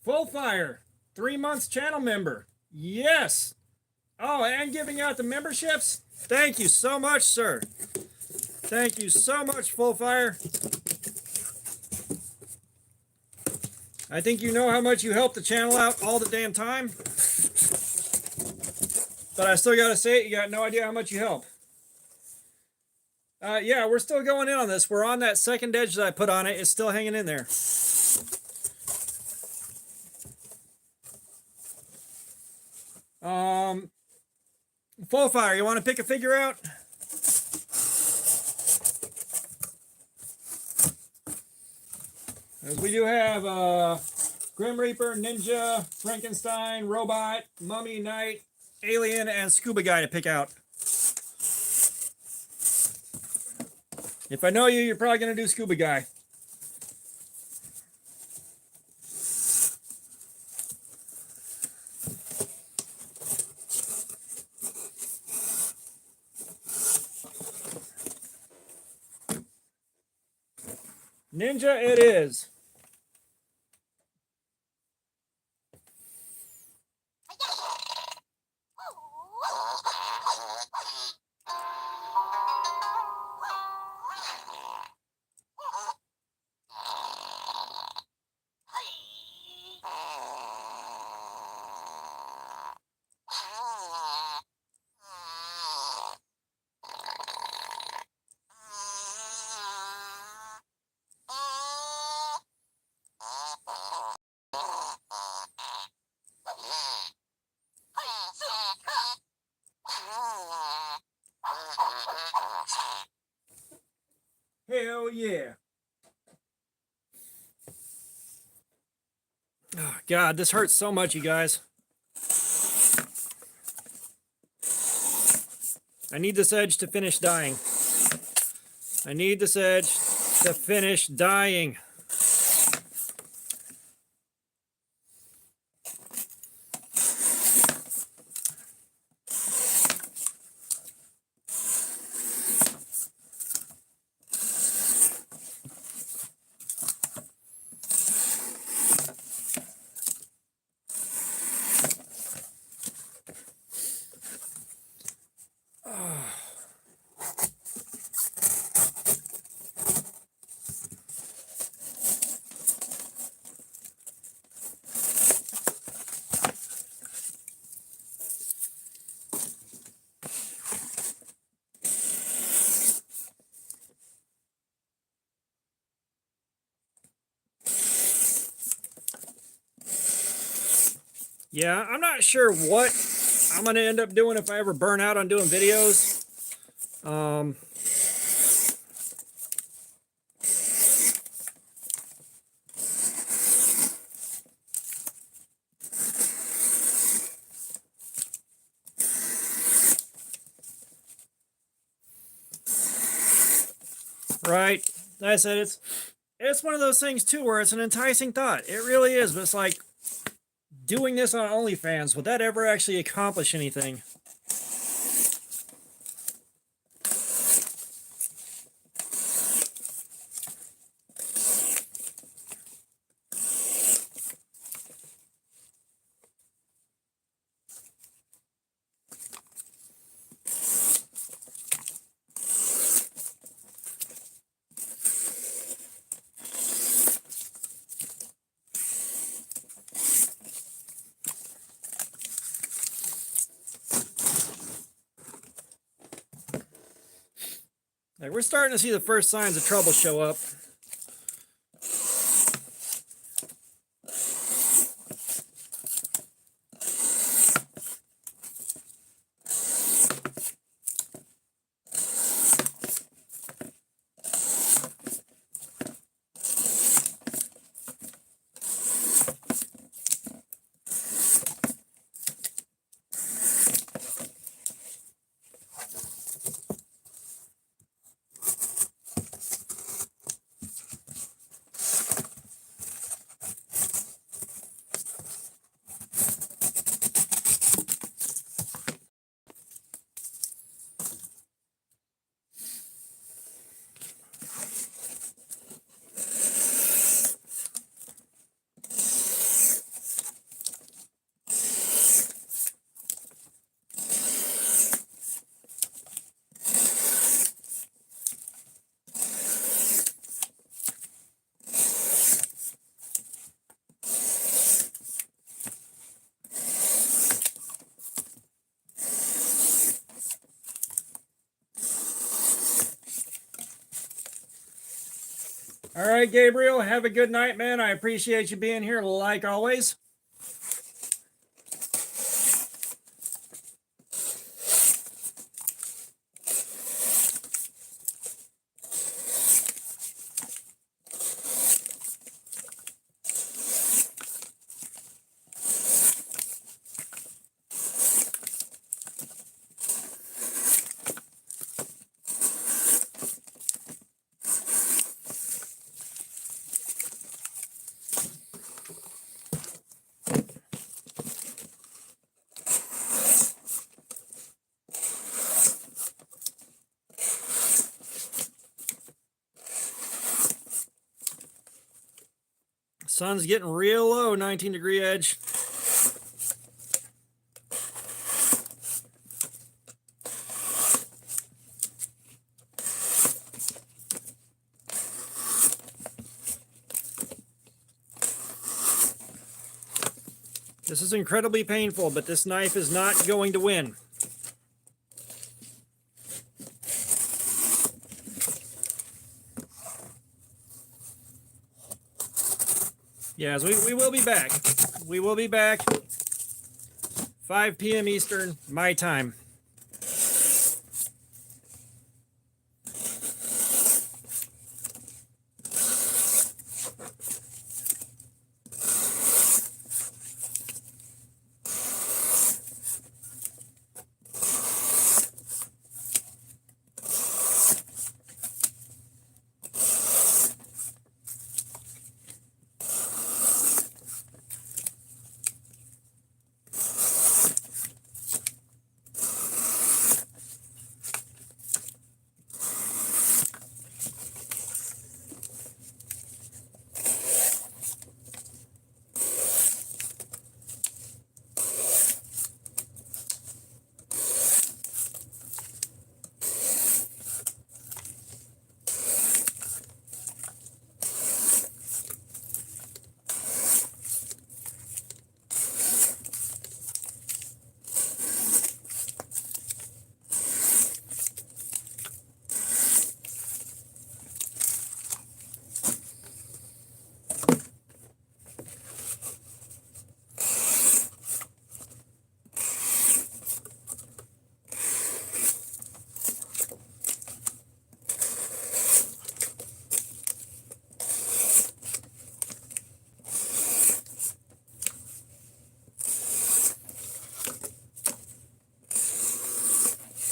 S1: Full Fire, 3 months channel member. Yes. Oh, and giving out the memberships. Thank you so much, sir. Thank you so much, Full Fire. I think you know how much you help the channel out all the damn time. But I still gotta say it, you got no idea how much you help. Yeah, we're still going in on this. We're on that second edge that I put on it. It's still hanging in there. Full Fire, you want to pick a figure out? As we do have Grim Reaper, Ninja, Frankenstein, Robot, Mummy, Knight, Alien, and Scuba Guy to pick out. If I know you, you're probably going to do Scuba Guy. Ninja it is. Hell yeah. Oh, God, this hurts so much, you guys. I need this edge to finish dying. I need this edge to finish dying. Yeah, I'm not sure what I'm going to end up doing if I ever burn out on doing videos. Right. Like I said, it's one of those things too where it's an enticing thought. It really is, but it's like doing this on OnlyFans, would that ever actually accomplish anything? Like, we're starting to see the first signs of trouble show up. All right, Gabriel, have a good night, man. I appreciate you being here like always. Sun's getting real low, 19-degree edge. This is incredibly painful, but this knife is not going to win. Yes, we will be back. We will be back. 5 p.m. Eastern, my time.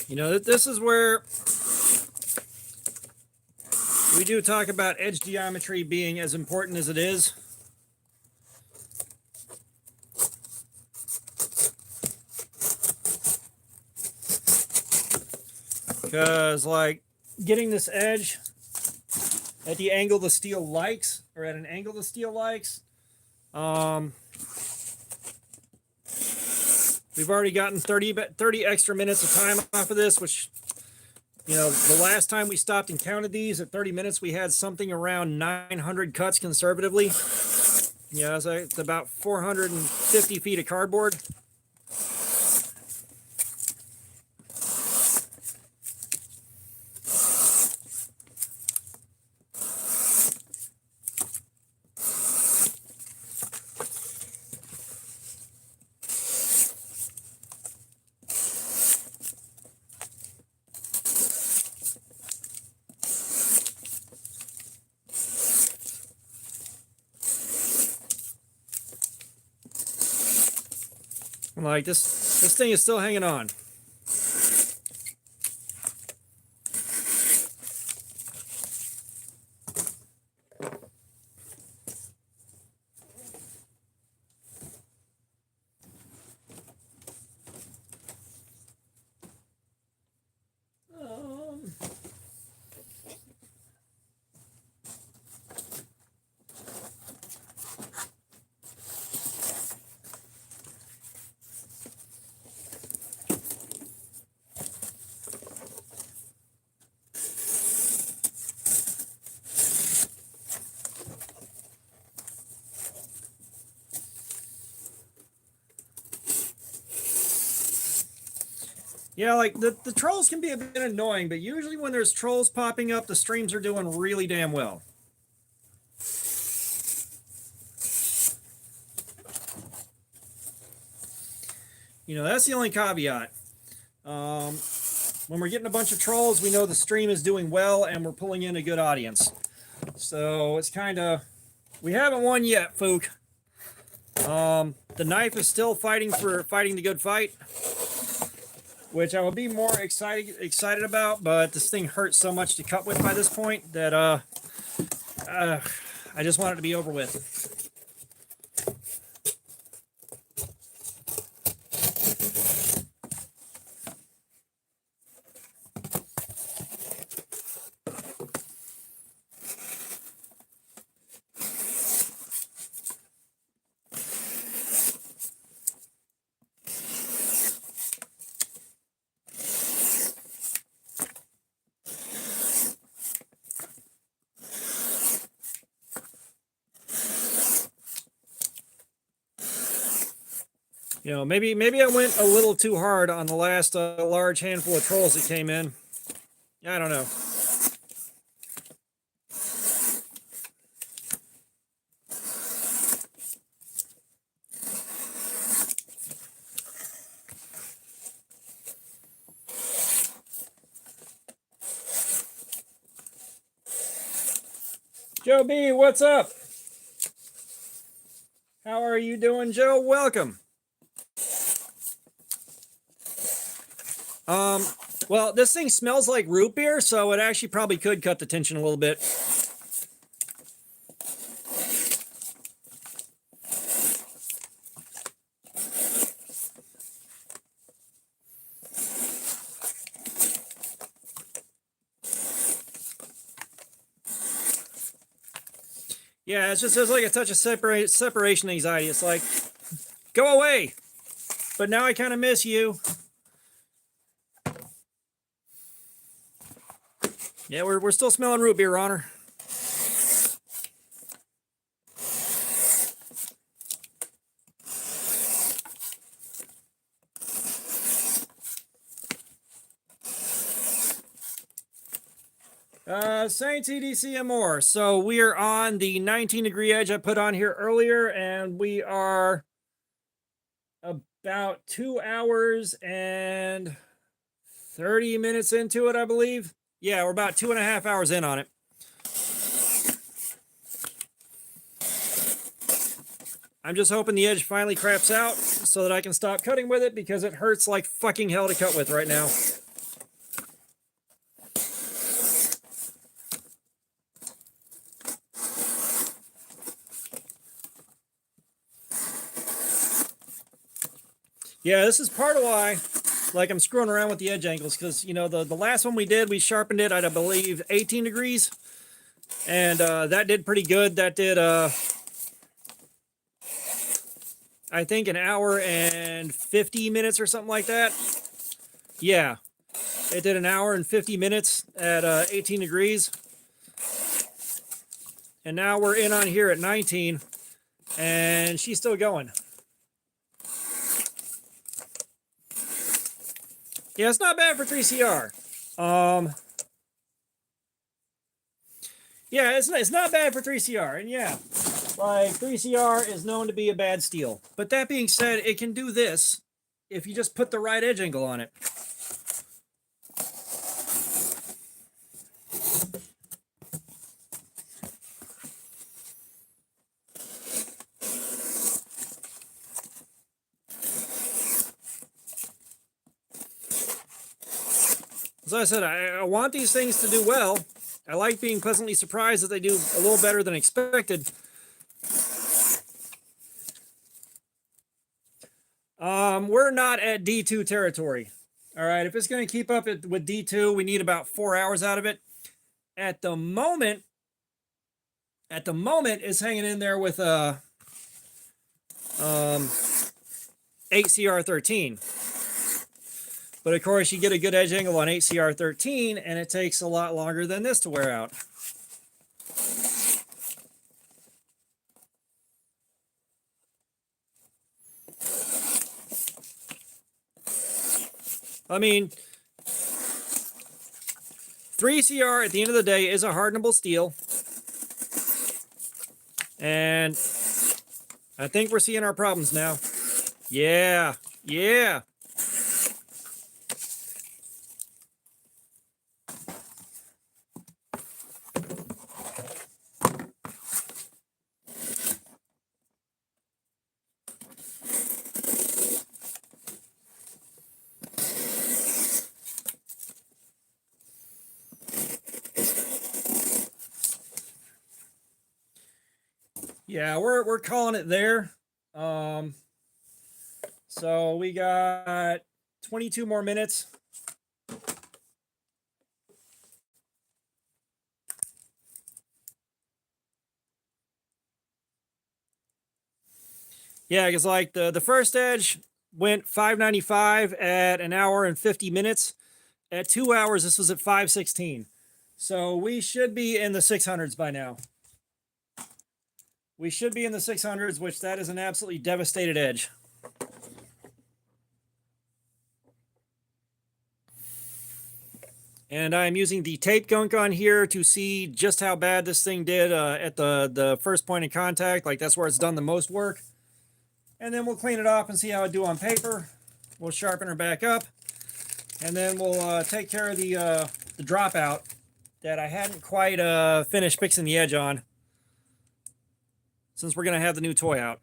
S1: You know, this is where we do talk about edge geometry being as important as it is. Because, like, getting this edge at the angle the steel likes, or at an angle the steel likes, we've already gotten 30 extra minutes of time off of this, which, you know, the last time we stopped and counted these at 30 minutes, we had something around 900 cuts conservatively. Yeah, so it's about 450 feet of cardboard. Like this thing is still hanging on. Yeah, like the trolls can be a bit annoying, but usually when there's trolls popping up, the streams are doing really damn well. You know, that's the only caveat. When we're getting a bunch of trolls, we know the stream is doing well and we're pulling in a good audience. So it's kind of, we haven't won yet, Fook. The knife is still fighting the good fight, which I will be more excited about, but this thing hurts so much to cut with by this point that I just want it to be over with. You know, maybe I went a little too hard on the last large handful of trolls that came in. I don't know. Joe B, what's up? How are you doing, Joe? Welcome. Well, this thing smells like root beer, so it actually probably could cut the tension a little bit. Yeah, it's just there's like a touch of separation anxiety. It's like, go away, but now I kind of miss you. Yeah, we're still smelling root beer, Honor. Saints EDC and more. So we are on the 19-degree edge I put on here earlier, and we are about 2 hours and 30 minutes into it, I believe. Yeah, we're about 2.5 hours in on it. I'm just hoping the edge finally craps out so that I can stop cutting with it, because it hurts like fucking hell to cut with right now. Yeah, this is part of why, like, I'm screwing around with the edge angles, because, you know, the last one we did, we sharpened it at, I believe, 18 degrees, and that did pretty good. That did, I think, 1 hour and 50 minutes or something like that. Yeah, it did 1 hour and 50 minutes at 18 degrees. And now we're in on here at 19, and she's still going. Yeah, it's not bad for 3CR. Yeah, it's not bad for 3CR. And yeah, like, 3CR is known to be a bad steel. But that being said, it can do this if you just put the right edge angle on it. as I said, I want these things to do well. I like being pleasantly surprised that they do a little better than expected. We're not at D2 territory. All right, if it's going to keep up with D2, we need about 4 hours out of it. At the moment, it's hanging in there with 8CR13. But of course, you get a good edge angle on 8CR13, and it takes a lot longer than this to wear out. I mean, 3CR at the end of the day is a hardenable steel. And I think we're seeing our problems now. Yeah, yeah. Yeah, we're calling it there. So we got 22 more minutes. Yeah, because like the first edge went 595 at an hour and 50 minutes. At 2 hours, this was at 516. So we should be in the 600s by now. We should be in the 600s, which that is an absolutely devastated edge. And I'm using the tape gunk on here to see just how bad this thing did at the first point of contact. Like that's where it's done the most work. And then we'll clean it off and see how it do on paper. We'll sharpen her back up. And then we'll take care of the dropout that I hadn't quite finished fixing the edge on, since we're going to have the new toy out.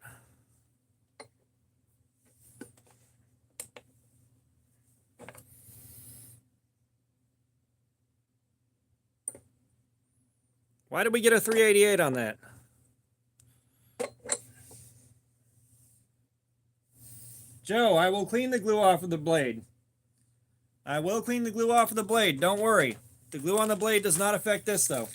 S1: Why did we get a 388 on that? Joe, I will clean the glue off of the blade. I will clean the glue off of the blade. Don't worry. The glue on the blade does not affect this, though.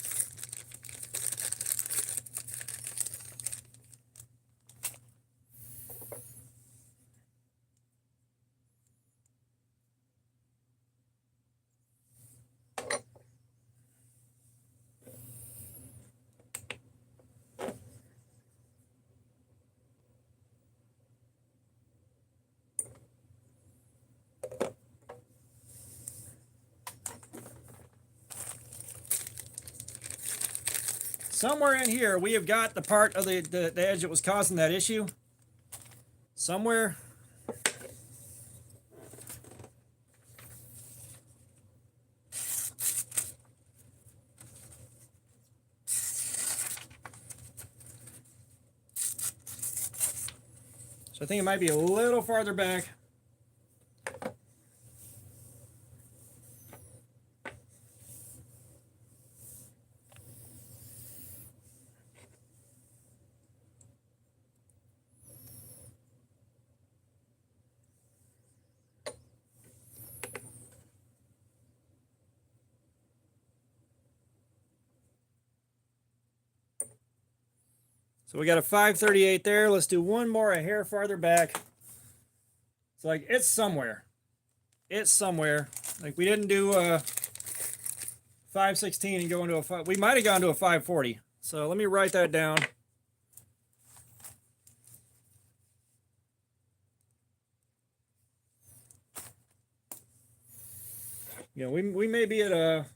S1: Somewhere in here, we have got the part of the edge that was causing that issue. Somewhere. So I think it might be a little farther back. So we got a 538 there. Let's do one more a hair farther back. It's like, it's somewhere. It's somewhere. Like we didn't do a 516 and go into a 5. We might have gone to a 540. So let me write that down. You know, we may be at a...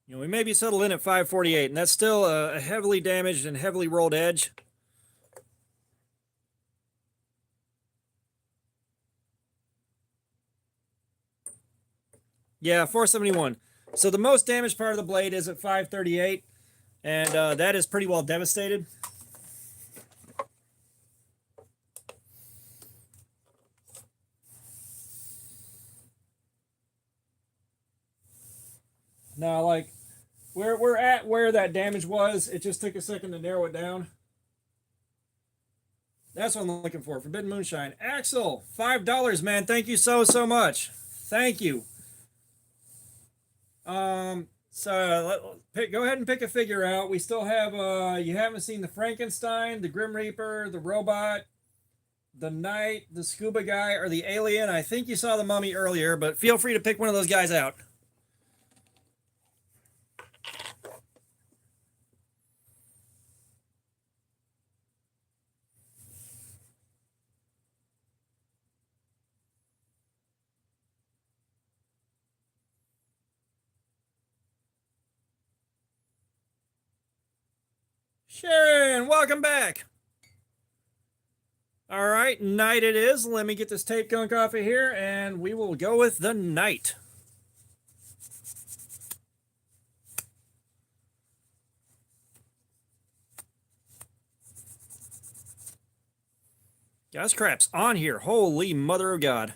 S1: You know, we may be settled in at 548, and that's still a heavily damaged and heavily rolled edge. Yeah, 471. So the most damaged part of the blade is at 538, and that is pretty well devastated. Now, like, we're at where that damage was. It just took a second to narrow it down. That's what I'm looking for. Forbidden Moonshine. Axel, $5, man. Thank you so much. Thank you. Go ahead and pick a figure out. We still have you haven't seen the Frankenstein, the Grim Reaper, the robot, the knight, the scuba guy, or the alien. I think you saw the mummy earlier, but feel free to pick one of those guys out. Sharon, welcome back. All right, knight it is. Let me get this tape gunk off of here, and we will go with the knight. Guys, crap's on here. Holy mother of God.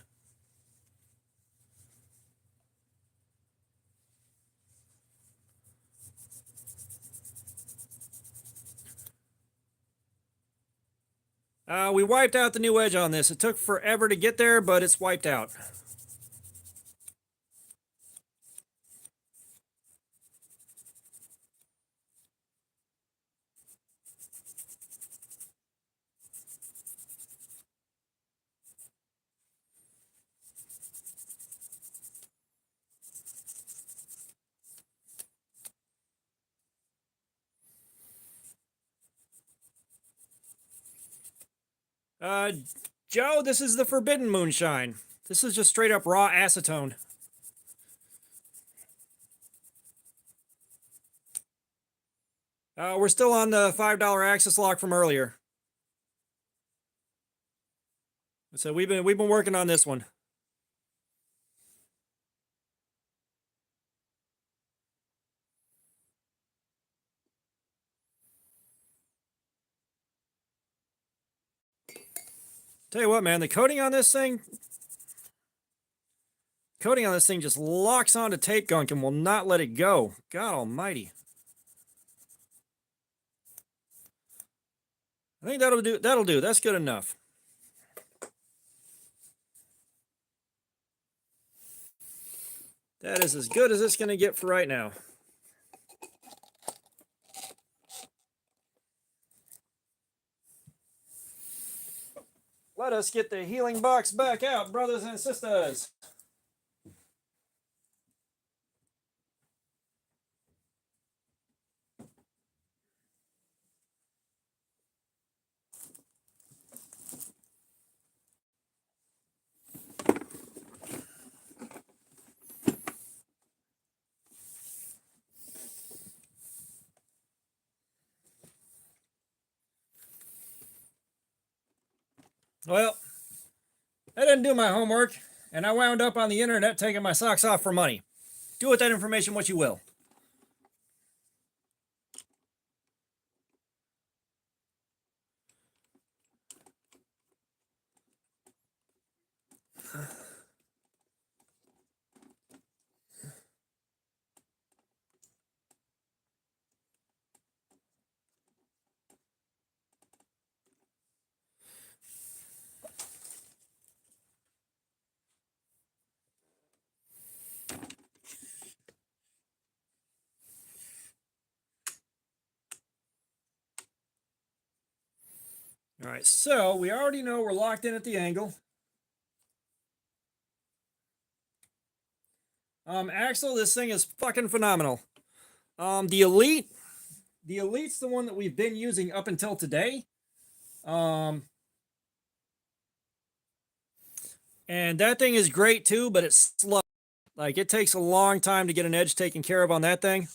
S1: We wiped out the new edge on this. It took forever to get there, but it's wiped out. Joe, this is the Forbidden Moonshine. This is just straight up raw acetone. We're still on the $5 access lock from earlier. So we've been working on this one. Tell you what, man, the coating on this thing just locks onto tape gunk and will not let it go. God almighty. I think that'll do. That'll do. That's good enough. That is as good as it's going to get for right now. Let us get the healing box back out, brothers and sisters. Well, I didn't do my homework, and I wound up on the internet taking my socks off for money. Do with that information what you will. All right, so we already know we're locked in at the angle. Axel, this thing is fucking phenomenal. The Elite's the one that we've been using up until today. And that thing is great too, but it's slow. Like, it takes a long time to get an edge taken care of on that thing.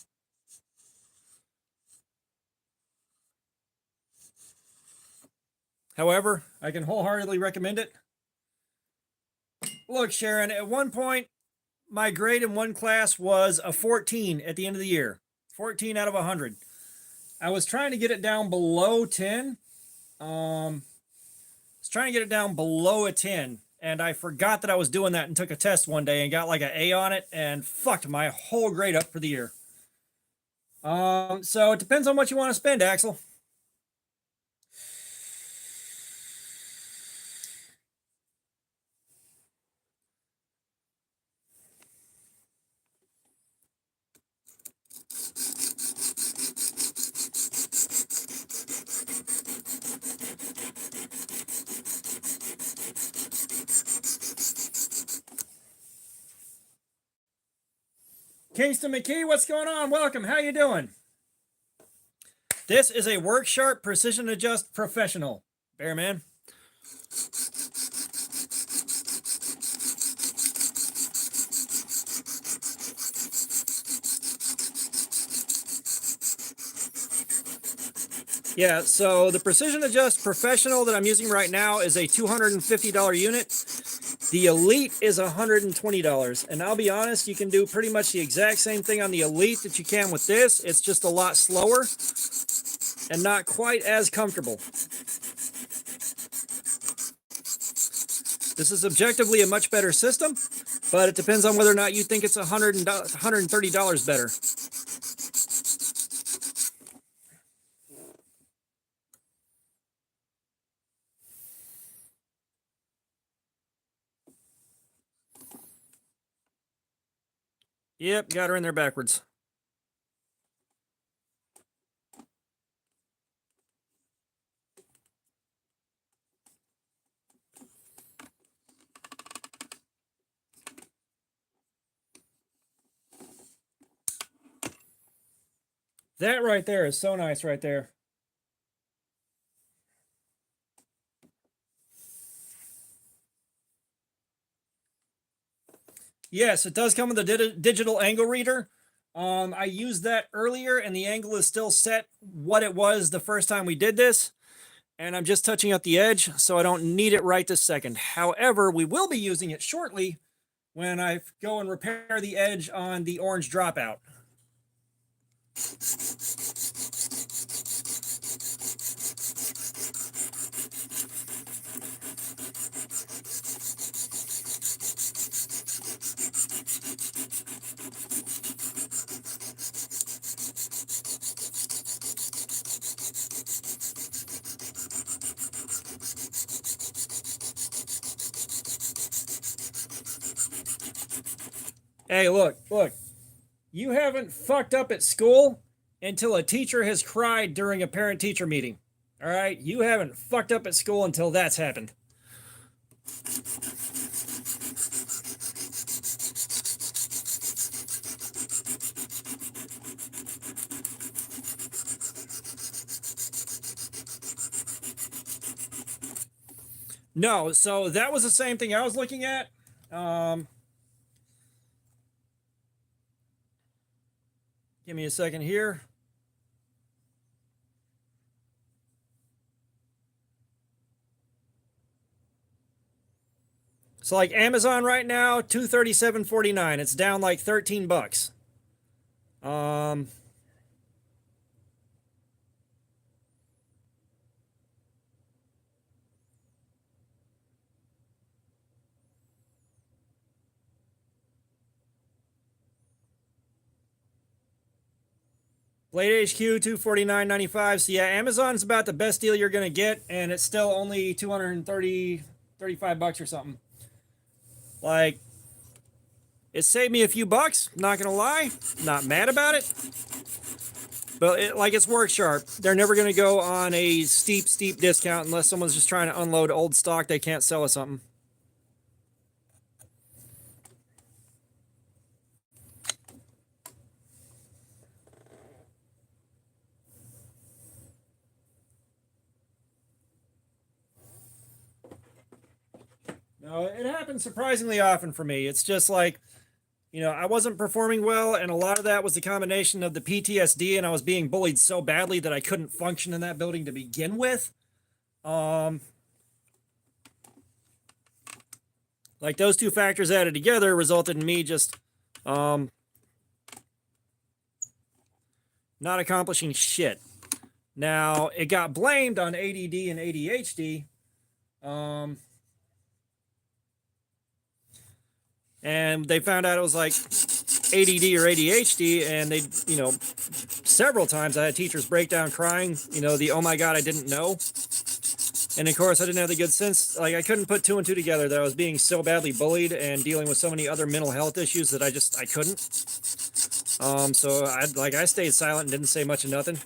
S1: However, I can wholeheartedly recommend it. Look, Sharon, at one point, my grade in one class was a 14 at the end of the year. 14 out of 100. I was trying to get it down below 10. I was trying to get it down below a 10. and I forgot that I was doing that and took a test one day and got like an A on it and fucked my whole grade up for the year. So it depends on what you want to spend, Axel. Kingston McKee, what's going on? Welcome. How you doing? This is a Work Sharp Precision Adjust Professional. Bear man. Yeah, so the Precision Adjust Professional that I'm using right now is a $250 unit. The Elite is $120. And I'll be honest, you can do pretty much the exact same thing on the Elite that you can with this. It's just a lot slower and not quite as comfortable. This is objectively a much better system, but it depends on whether or not you think it's $130 better. Yep, got her in there backwards. That right there is so nice right there. Yes, it does come with a digital angle reader. I used that earlier and the angle is still set what it was the first time we did this. And I'm just touching up the edge, so I don't need it right this second. However, we will be using it shortly when I go and repair the edge on the orange dropout. Hey, look. You haven't fucked up at school until a teacher has cried during a parent-teacher meeting. All right? You haven't fucked up at school until that's happened. No, so that was the same thing I was looking at. Give me a second here. So like Amazon right now, $237.49. It's down like 13 bucks. Blade HQ $249.95. So yeah, Amazon's about the best deal you're gonna get, and it's still only 35 bucks or something. Like, it saved me a few bucks, not gonna lie. Not mad about it. But it's Work Sharp. They're never gonna go on a steep discount unless someone's just trying to unload old stock they can't sell us something. No, it happens surprisingly often for me. It's just like, you know, I wasn't performing well, and a lot of that was the combination of the PTSD, and I was being bullied so badly that I couldn't function in that building to begin with. Like those two factors added together resulted in me just not accomplishing shit. Now, it got blamed on ADD and ADHD. and they found out it was like ADD or ADHD, and they, you know, several times I had teachers break down crying, you know, the, oh my God, I didn't know. And of course, I didn't have the good sense, like I couldn't put two and two together that I was being so badly bullied and dealing with so many other mental health issues that I couldn't. So I stayed silent and didn't say much of nothing.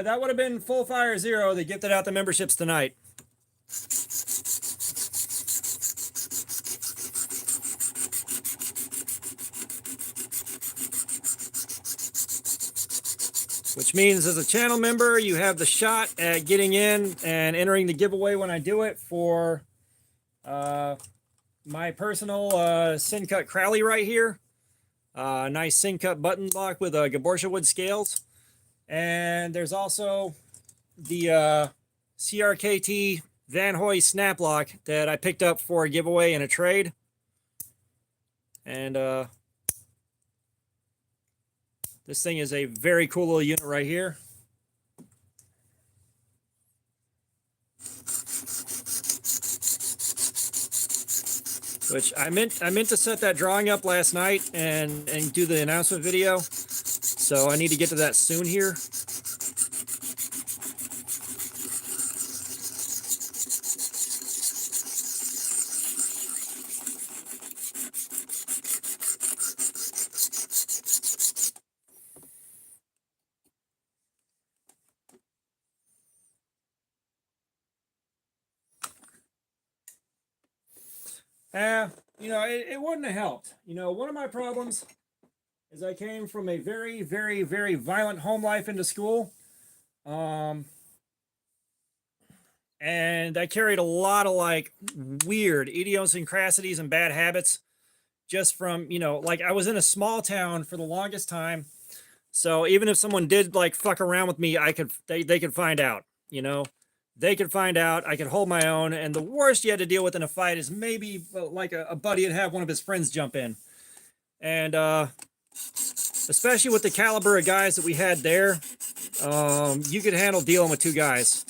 S1: That would have been Full Fire Zero. They gifted out the memberships tonight. Which means as a channel member, you have the shot at getting in and entering the giveaway when I do it for my personal Sin Cut Crowley right here. Nice Sin Cut button block with Gaborsha wood scales. And there's also the CRKT Van Hoy snap lock that I picked up for a giveaway in a trade. And this thing is a very cool little unit right here. Which I meant to set that drawing up last night and do the announcement video. So I need to get to that soon here. You know, it wouldn't have helped. You know, one of my problems is I came from a very, very, very violent home life into school. And I carried a lot of like weird idiosyncrasies and bad habits just from, you know, like I was in a small town for the longest time. So even if someone did like fuck around with me, they could find out, you know. They could find out, I could hold my own, and the worst you had to deal with in a fight is maybe like a buddy would have one of his friends jump in. And especially with the caliber of guys that we had there, you could handle dealing with two guys.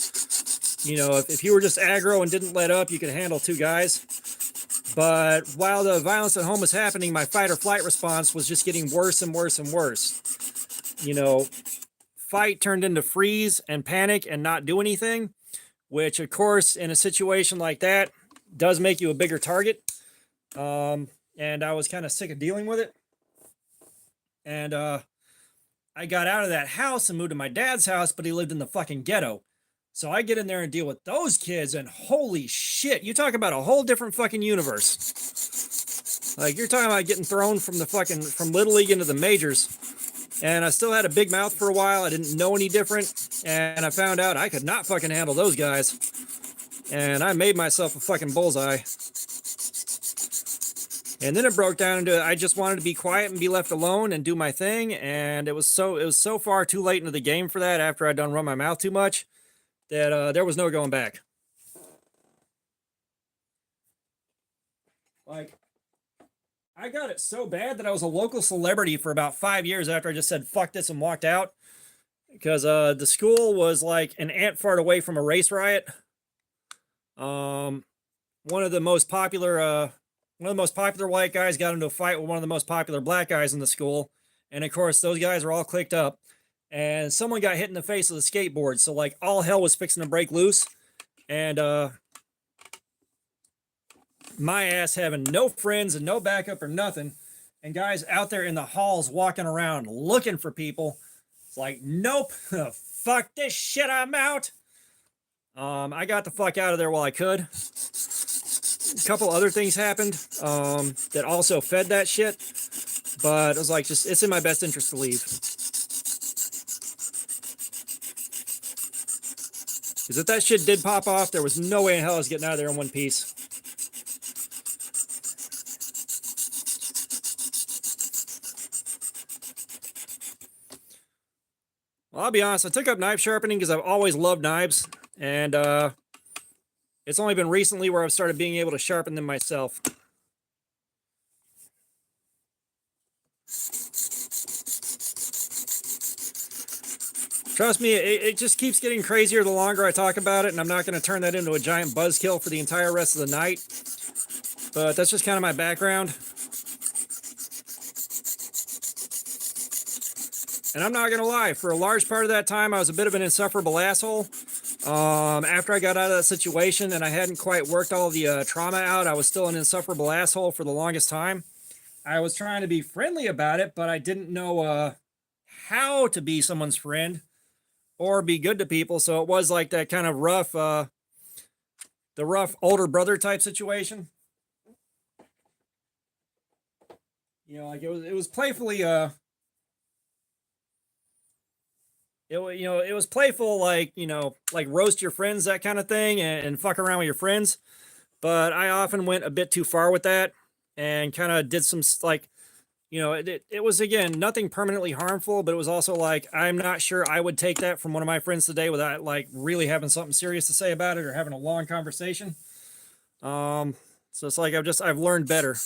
S1: You know, if you were just aggro and didn't let up, you could handle two guys. But while the violence at home was happening, my fight or flight response was just getting worse and worse and worse. You know, fight turned into freeze and panic and not do anything, which of course in a situation like that does make you a bigger target. And I was kind of sick of dealing with it. And I got out of that house and moved to my dad's house, but he lived in the fucking ghetto. So I get in there and deal with those kids, and holy shit, you talk about a whole different fucking universe. Like, you're talking about getting thrown from the fucking, from Little League into the majors. And I still had a big mouth for a while. I didn't know any different. And I found out I could not fucking handle those guys. And I made myself a fucking bullseye. And then it broke down into I just wanted to be quiet and be left alone and do my thing. And it was so far too late into the game for that after I'd done run my mouth too much that there was no going back. Like, I got it so bad that I was a local celebrity for about 5 years after I just said fuck this and walked out. Because the school was like an ant fart away from a race riot. One of the most popular white guys got into a fight with one of the most popular black guys in the school. And of course, those guys are all clicked up. And someone got hit in the face with a skateboard. So like all hell was fixing to break loose. And my ass having no friends and no backup or nothing. And guys out there in the halls walking around looking for people. It's like, nope, fuck this shit, I'm out. I got the fuck out of there while I could. A couple other things happened that also fed that shit. But it was like, just, it's in my best interest to leave. Because if that shit did pop off, there was no way in hell I was getting out of there in one piece. Well, I'll be honest, I took up knife sharpening because I've always loved knives, and it's only been recently where I've started being able to sharpen them myself. Trust me, it just keeps getting crazier the longer I talk about it, and I'm not going to turn that into a giant buzzkill for the entire rest of the night. But that's just kind of my background. And I'm not going to lie, for a large part of that time, I was a bit of an insufferable asshole. After I got out of that situation and I hadn't quite worked all the trauma out, I was still an insufferable asshole for the longest time. I was trying to be friendly about it, but I didn't know how to be someone's friend or be good to people. So it was like that kind of rough, the rough older brother type situation. You know, like it was playfully, it was playful, like, like roast your friends, that kind of thing, and fuck around with your friends. But I often went a bit too far with that and kind of did some, like, it was, again, nothing permanently harmful, but it was also like, I'm not sure I would take that from one of my friends today without like really having something serious to say about it or having a long conversation. So it's like, I've learned better.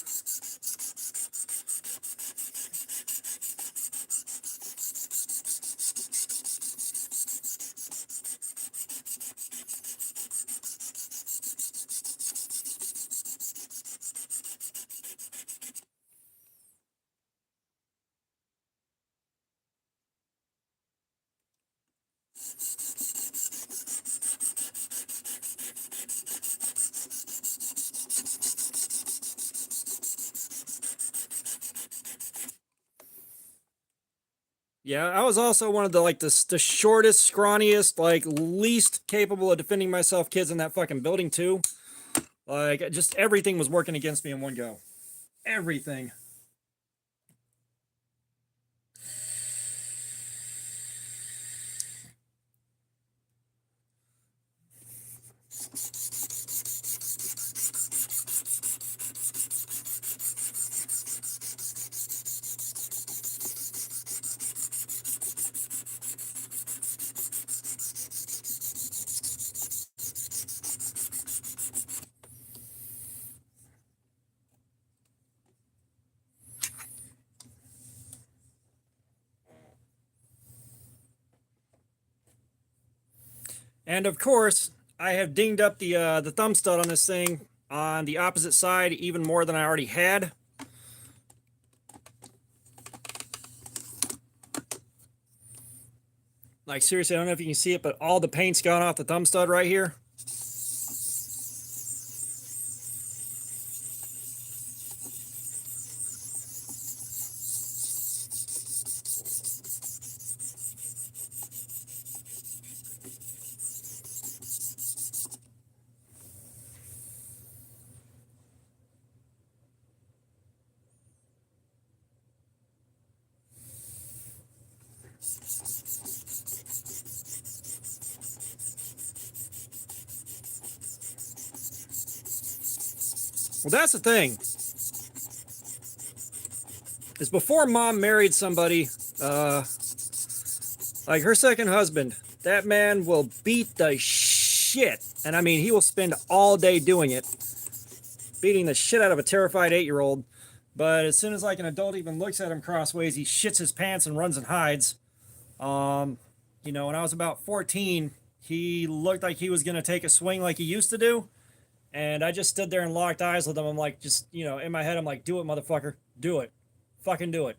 S1: Yeah, I was also one of the like the shortest, scrawniest, like least capable of defending myself kids in that fucking building too. Like just everything was working against me in one go. Everything. And of course, I have dinged up the thumb stud on this thing on the opposite side even more than I already had. Like seriously, I don't know if you can see it, but all the paint's gone off the thumb stud right here. Well, that's the thing. Is before Mom married somebody, like her second husband, that man will beat the shit. And I mean, he will spend all day doing it, beating the shit out of a terrified 8-year-old. But as soon as like an adult even looks at him crossways, he shits his pants and runs and hides. When I was about 14, he looked like he was going to take a swing like he used to do. And I just stood there and locked eyes with him. I'm like, just, in my head, I'm like, do it, motherfucker. Do it. Fucking do it.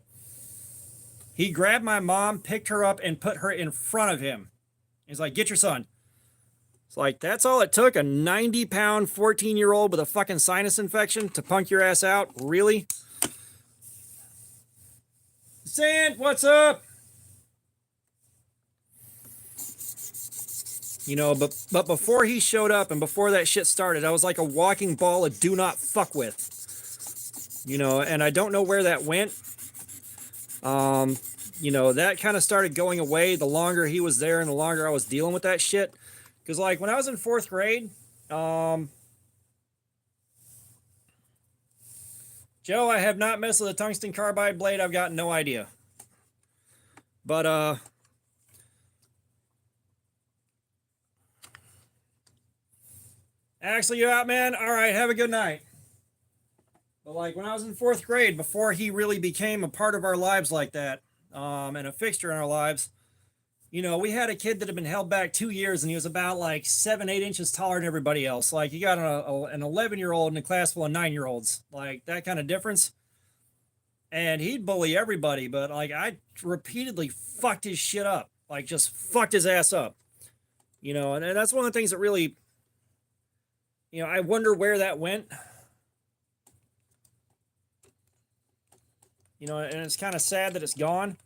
S1: He grabbed my mom, picked her up, and put her in front of him. He's like, get your son. It's like, that's all it took? A 90-pound, 14-year-old with a fucking sinus infection to punk your ass out? Really? Sand, what's up? But before he showed up and before that shit started, I was like a walking ball of do not fuck with. And I don't know where that went. That kind of started going away the longer he was there and the longer I was dealing with that shit. Because, like, when I was in 4th grade, Joe, I have not messed with a tungsten carbide blade. I've got no idea. But, Axel, you out, man? All right, have a good night. But like when I was in fourth grade, before he really became a part of our lives like that, and a fixture in our lives, you know, we had a kid that had been held back 2 years, and he was about like 7, 8 inches taller than everybody else. Like you got an 11-year-old in a class full of 9-year-olds, like that kind of difference. And he'd bully everybody, but like I repeatedly fucked his shit up, like just fucked his ass up, you know. And that's one of the things that really, you know, I wonder where that went, you know. And it's kind of sad that it's gone,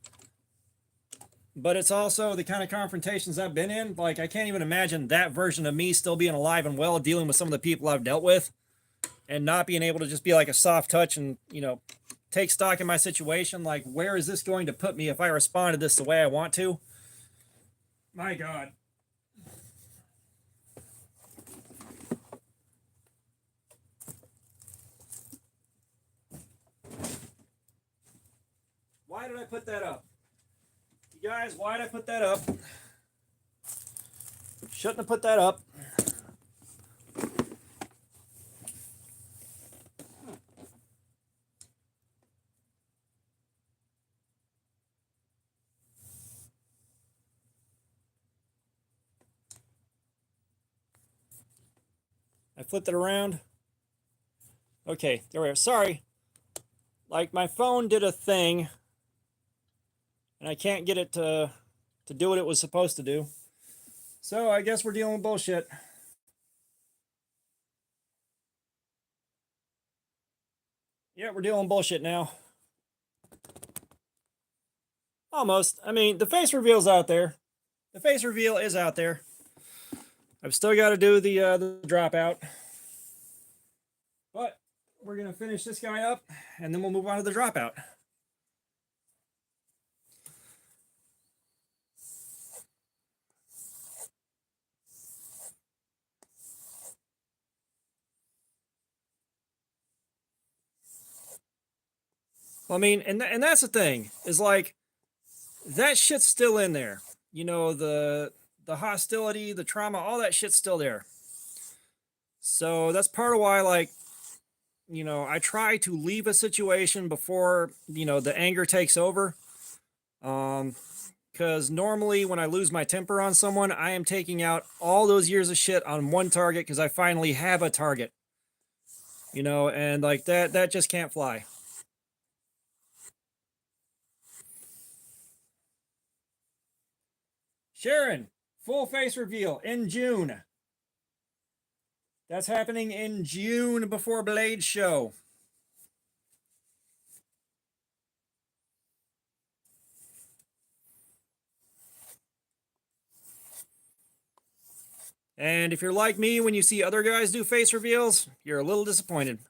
S1: but it's also the kind of confrontations I've been in. Like I can't even imagine that version of me still being alive and well, dealing with some of the people I've dealt with, and not being able to just be like a soft touch and, you know, take stock in my situation. Like, where is this going to put me if I respond to this the way I want to? My God. Why did I put that up? You guys, why did I put that up? Shouldn't have put that up. I flipped it around. Okay, there we are. Sorry. Like my phone did a thing, and I can't get it to do what it was supposed to do. So I guess we're dealing with bullshit. Yeah, we're dealing with bullshit now. Almost. I mean, the face reveal's out there. The face reveal is out there. I've still got to do the dropout. But we're going to finish this guy up, and then we'll move on to the dropout. Well, I mean, and that's the thing, is like that shit's still in there. You know, the hostility, the trauma, all that shit's still there. So that's part of why, like, you know, I try to leave a situation before, you know, the anger takes over. Because normally when I lose my temper on someone, I am taking out all those years of shit on one target because I finally have a target. You know, and like that just can't fly. Sharon, full face reveal in June. That's happening in June before Blade Show. And if you're like me, when you see other guys do face reveals, you're a little disappointed.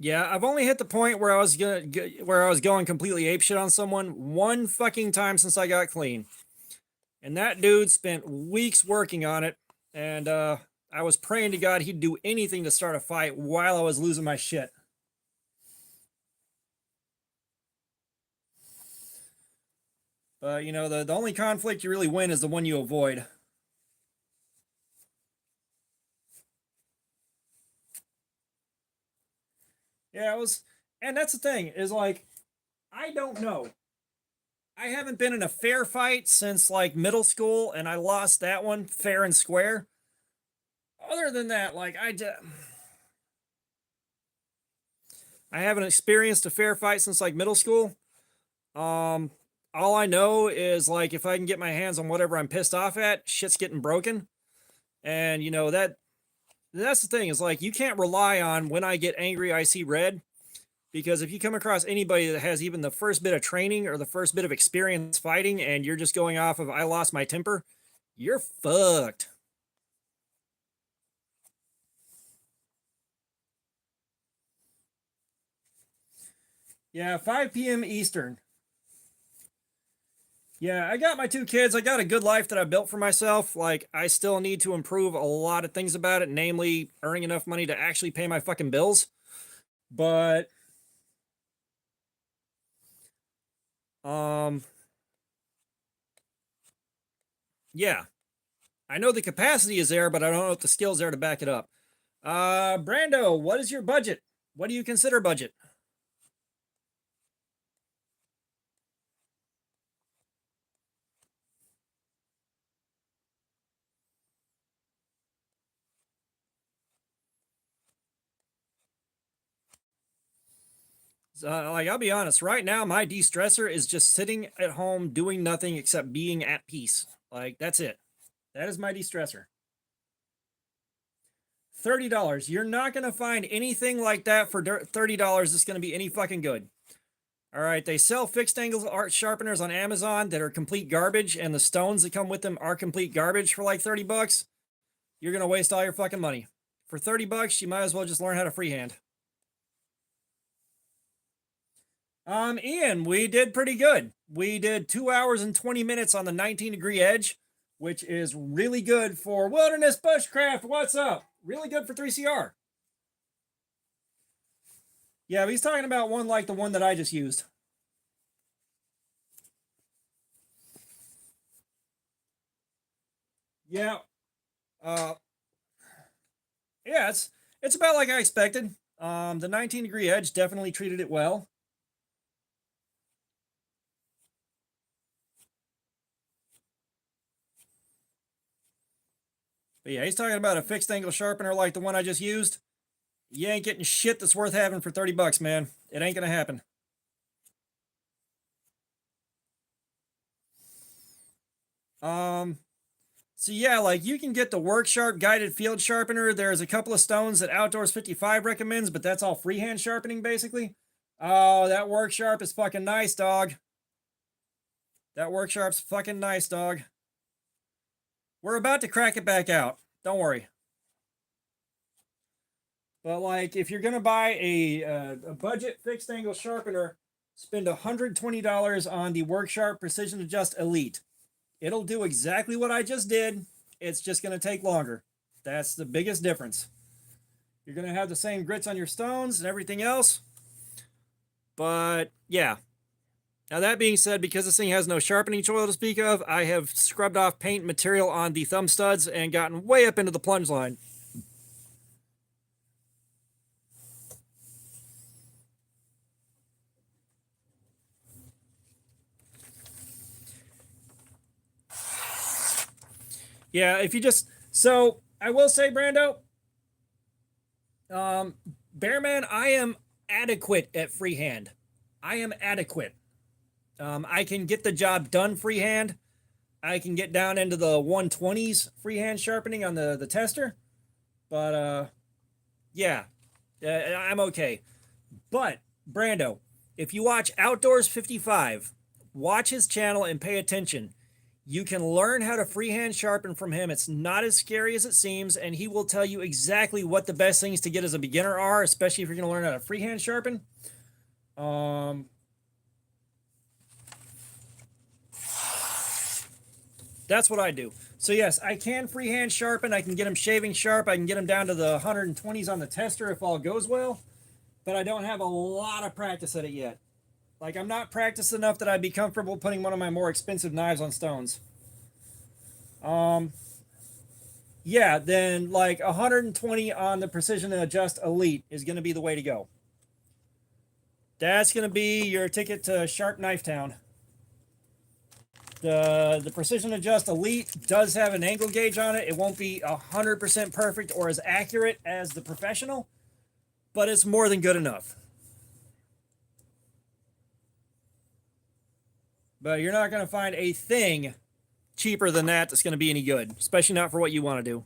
S1: Yeah, I've only hit the point where I was going completely apeshit on someone one fucking time since I got clean. And that dude spent weeks working on it, and I was praying to God he'd do anything to start a fight while I was losing my shit. But you know, the only conflict you really win is the one you avoid. Yeah, it was, and that's the thing, is like, I don't know. I haven't been in a fair fight since like middle school, and I lost that one fair and square. Other than that, like I haven't experienced a fair fight since like middle school. Um, all I know is like if I can get my hands on whatever I'm pissed off at, shit's getting broken. And you know that's the thing, is like you can't rely on when I get angry I see red, because if you come across anybody that has even the first bit of training or the first bit of experience fighting and you're just going off of I lost my temper, you're fucked. Yeah, 5 p.m. Eastern. Yeah, I got my 2 kids. I got a good life that I built for myself. Like, I still need to improve a lot of things about it, namely earning enough money to actually pay my fucking bills. But, um, yeah, I know the capacity is there, but I don't know if the skills there to back it up. Brando, what is your budget? What do you consider budget? Like, I'll be honest, right now, my de stressor is just sitting at home doing nothing except being at peace. Like, that's it. That is my de stressor. $30. You're not going to find anything like that for $30 that's going to be any fucking good. All right, they sell fixed angle art sharpeners on Amazon that are complete garbage, and the stones that come with them are complete garbage for like 30 bucks. You're going to waste all your fucking money. For 30 bucks, you might as well just learn how to freehand. Ian, we did pretty good. We did 2 hours and 20 minutes on the 19-degree edge, which is really good for wilderness bushcraft. What's up? Really good for 3CR. Yeah, but he's talking about one like the one that I just used. Yeah. Uh yeah, it's about like I expected. The 19-degree edge definitely treated it well. But yeah, he's talking about a fixed angle sharpener like the one I just used. You ain't getting shit that's worth having for 30 bucks, man. It ain't gonna happen. Um, so yeah, like you can get the Work Sharp guided field sharpener. There's a couple of stones that Outdoors 55 recommends, but that's all freehand sharpening basically. Oh, that Work Sharp is fucking nice, dog. That Work Sharp's fucking nice, dog. We're about to crack it back out. Don't worry. But like, if you're gonna buy a budget fixed angle sharpener, spend $120 on the Work Sharp Precision Adjust Elite. It'll do exactly what I just did. It's just gonna take longer. That's the biggest difference. You're gonna have the same grits on your stones and everything else. But yeah. Now that being said, because this thing has no sharpening choil to speak of, I have scrubbed off paint material on the thumb studs and gotten way up into the plunge line. Yeah, if you just so I will say, Brando, Bearman, I am adequate at freehand. I am adequate. I can get the job done freehand. I can get down into the 120s freehand sharpening on the tester. But yeah, I'm okay. But Brando, if you watch Outdoors 55, watch his channel and pay attention. You can learn how to freehand sharpen from him. It's not as scary as it seems, and he will tell you exactly what the best things to get as a beginner are, especially if you're going to learn how to freehand sharpen. That's what I do. So yes, I can freehand sharpen. I can get them shaving sharp. I can get them down to the 120s on the tester if all goes well. But I don't have a lot of practice at it yet. Like, I'm not practiced enough that I'd be comfortable putting one of my more expensive knives on stones. Yeah, then like 120 on the Precision Adjust Elite is going to be the way to go. That's going to be your ticket to Sharp Knife Town. The Precision Adjust Elite does have an angle gauge on it. It won't be 100% perfect or as accurate as the Professional, but it's more than good enough. But you're not going to find a thing cheaper than that that's going to be any good, especially not for what you want to do.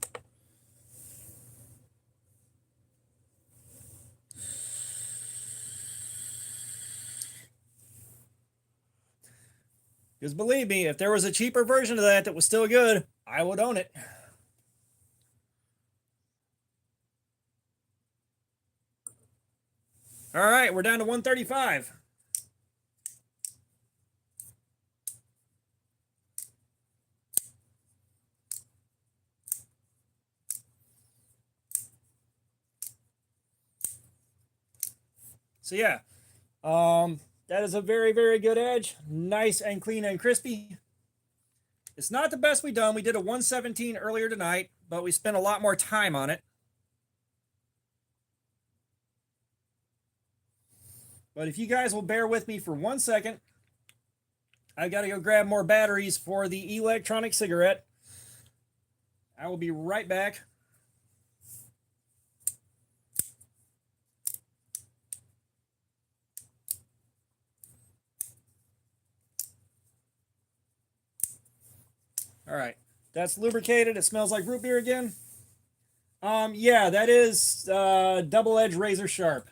S1: Because believe me, if there was a cheaper version of that that was still good, I would own it. All right, we're down to 135. So yeah, that is a very, very good edge. Nice and clean and crispy. It's not the best we've done. We did a 117 earlier tonight, but we spent a lot more time on it. But if you guys will bear with me for 1 second, I got to go grab more batteries for the electronic cigarette. I will be right back. All right, that's lubricated. It smells like root beer again. Yeah, that is double-edged razor sharp.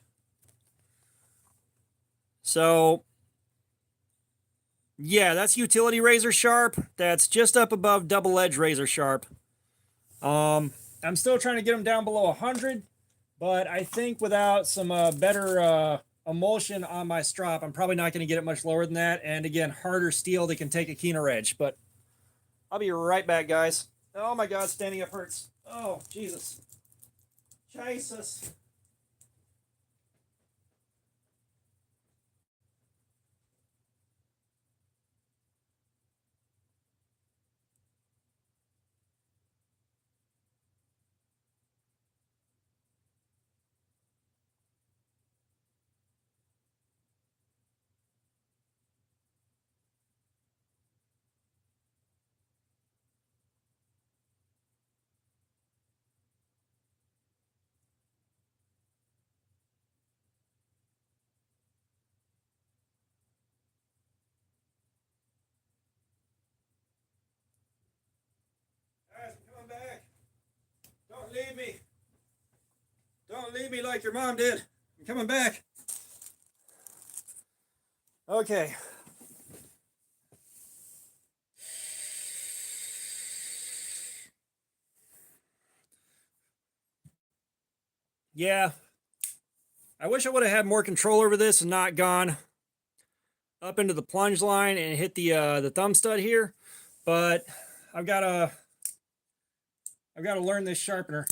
S1: So, yeah, that's utility razor sharp. That's just up above double-edged razor sharp. I'm still trying to get them down below 100, but I think without some better emulsion on my strop, I'm probably not going to get it much lower than that. And again, harder steel that can take a keener edge. But I'll be right back, guys. Oh my God, standing up hurts. Oh, Jesus. Jesus. Guys, I'm coming back. Don't leave me. Don't leave me like your mom did. I'm coming back. Okay. Yeah. I wish I would have had more control over this and not gone up into the plunge line and hit the thumb stud here. But I've got to learn this sharpener.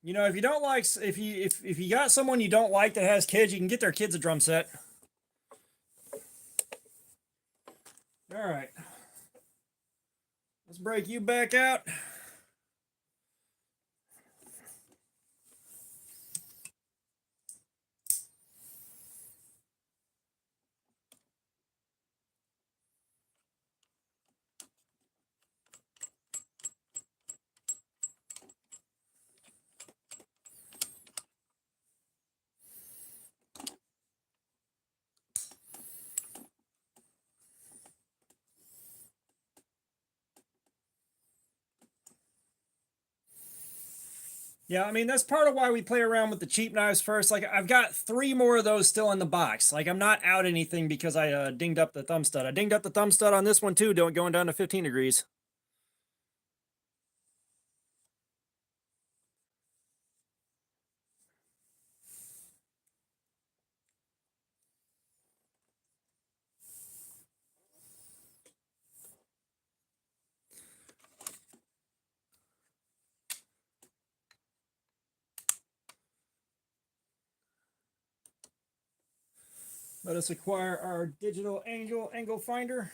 S1: You know, if you don't like, if you got someone you don't like that has kids, you can get their kids a drum set. All right, let's break you back out. Yeah, I mean, that's part of why we play around with the cheap knives first. Like, I've got 3 more of those still in the box. Like, I'm not out anything because I dinged up the thumb stud. I dinged up the thumb stud on this one too, going down to 15 degrees. Let us acquire our digital angle finder.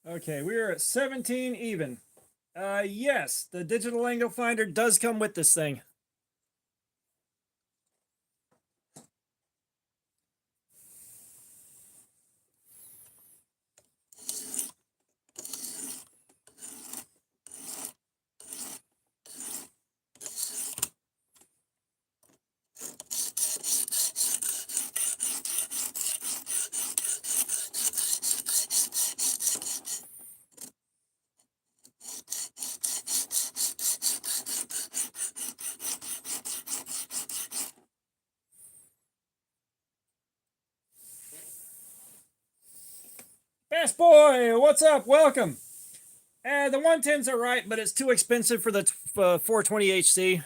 S1: Okay, we are at 17 even. Yes, the digital angle finder does come with this thing. Bass Boy, what's up? Welcome. The 110s are right, but it's too expensive for the 420 HC.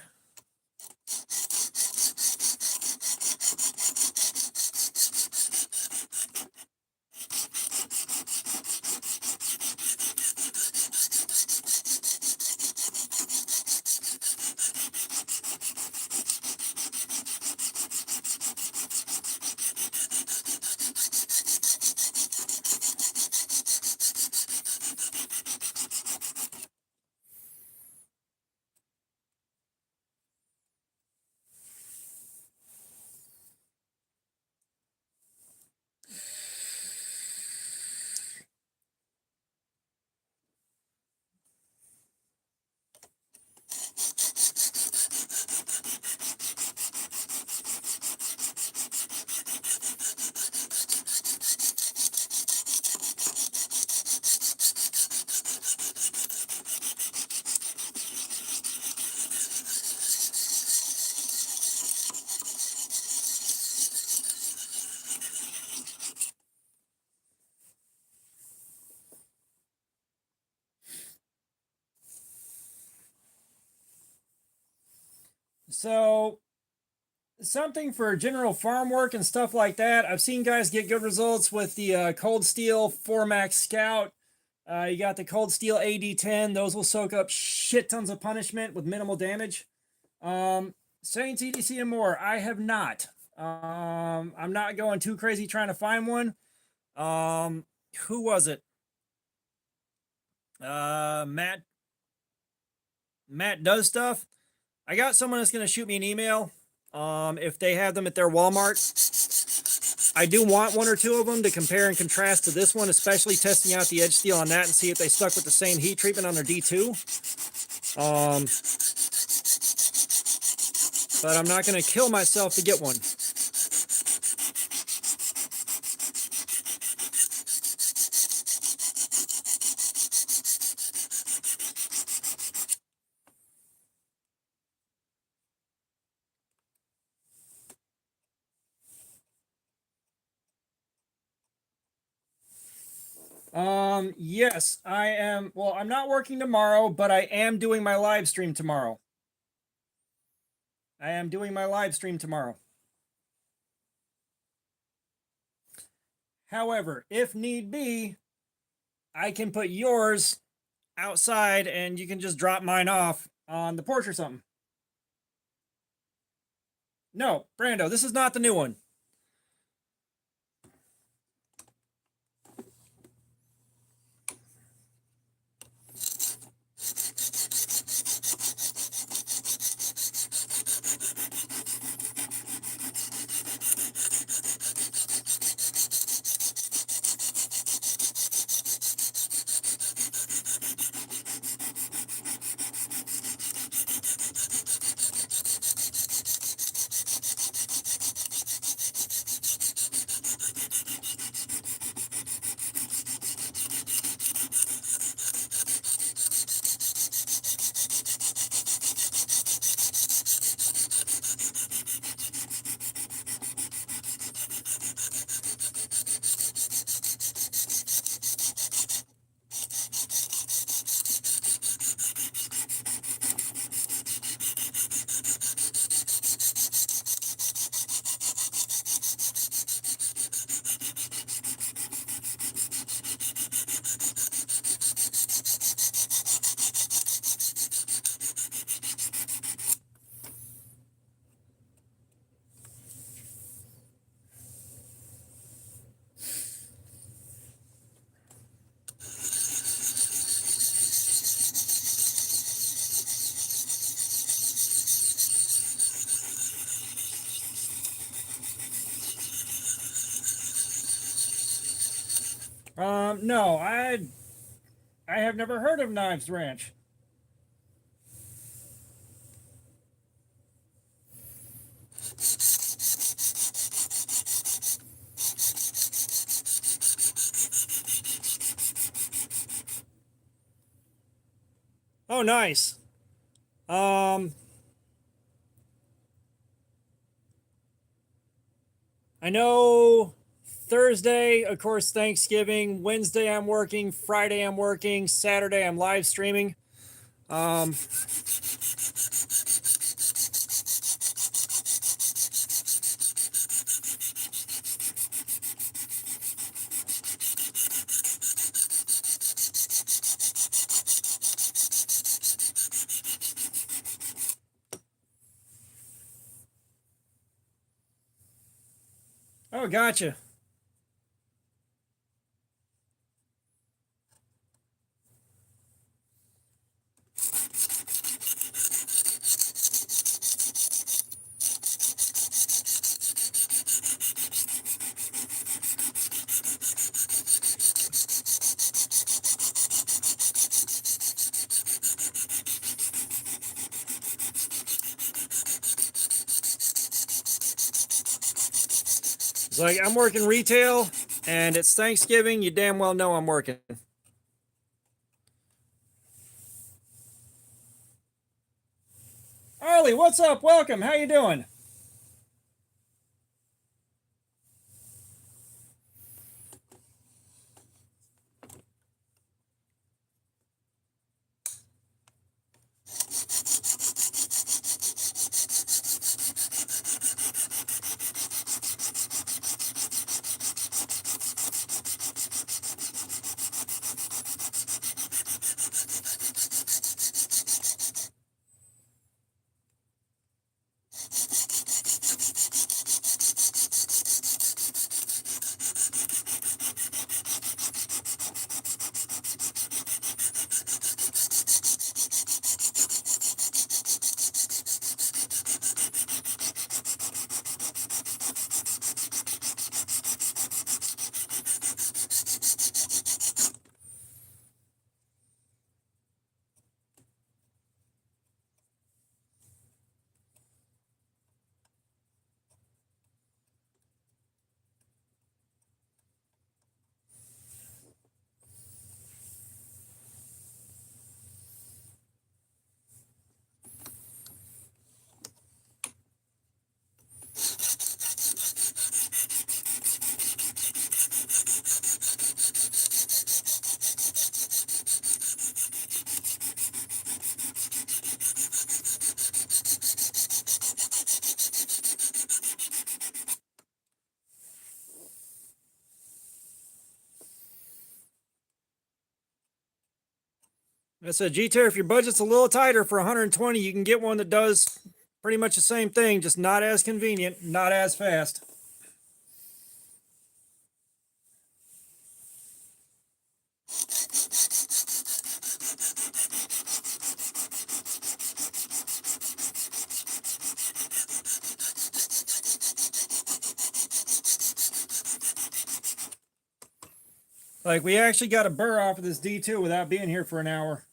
S1: So, something for general farm work and stuff like that. I've seen guys get good results with the Cold Steel 4 Max Scout. You got the Cold Steel AD10. Those will soak up shit tons of punishment with minimal damage. Saints, EDC, and more. I have not. I'm not going too crazy trying to find one. Who was it? Matt does stuff. I got someone that's going to shoot me an email. If they have them at their Walmart, I do want one or two of them to compare and contrast to this one, especially testing out the edge steel on that and see if they stuck with the same heat treatment on their D2. But I'm not going to kill myself to get one. Yes, I am. Well, I'm not working tomorrow, but I am doing my live stream tomorrow. However, if need be, I can put yours outside and you can just drop mine off on the porch or something. No, Brando, this is not the new one. No, I have never heard of Knives Ranch. Oh, nice. Um, I know Thursday, of course, Thanksgiving. Wednesday, I'm working. Friday, I'm working. Saturday, I'm live streaming. Um, oh, gotcha. It's like I'm working retail and it's Thanksgiving. You damn well know I'm working. Arlie, what's up? Welcome. How you doing? I said, G-Tear, if your budget's a little tighter for 120, you can get one that does pretty much the same thing, just not as convenient, not as fast. Like, we actually got a burr off of this D2 without being here for an hour.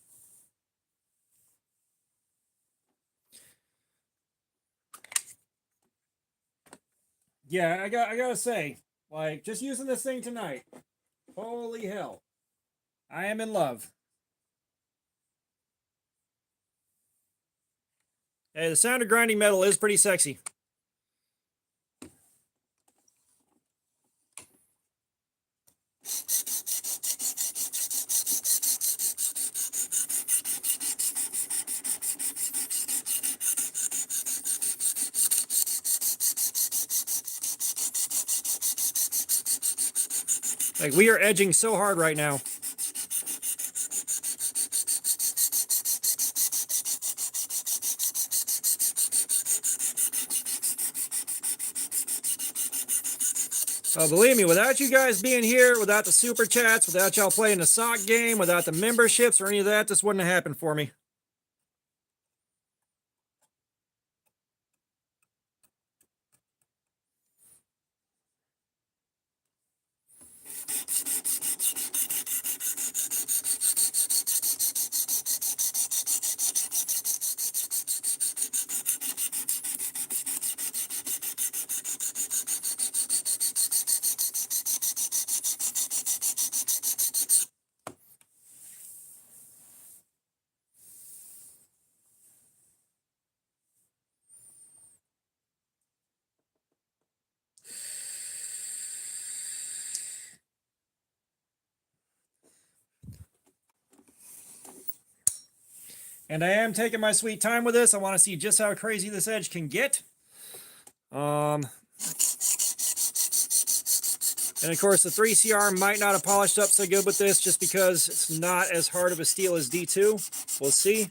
S1: Yeah, I gotta say, like, just using this thing tonight, holy hell, I am in love. Hey, the sound of grinding metal is pretty sexy. Like, we are edging so hard right now. Believe me, without you guys being here, without the super chats, without y'all playing the sock game, without the memberships or any of that, this wouldn't have happened for me. And I am taking my sweet time with this. I want to see just how crazy this edge can get. And of course, the 3CR might not have polished up so good with this just because it's not as hard of a steel as D2. We'll see.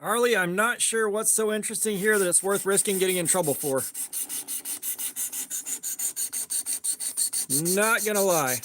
S1: Arlie, I'm not sure what's so interesting here that it's worth risking getting in trouble for. Not gonna lie.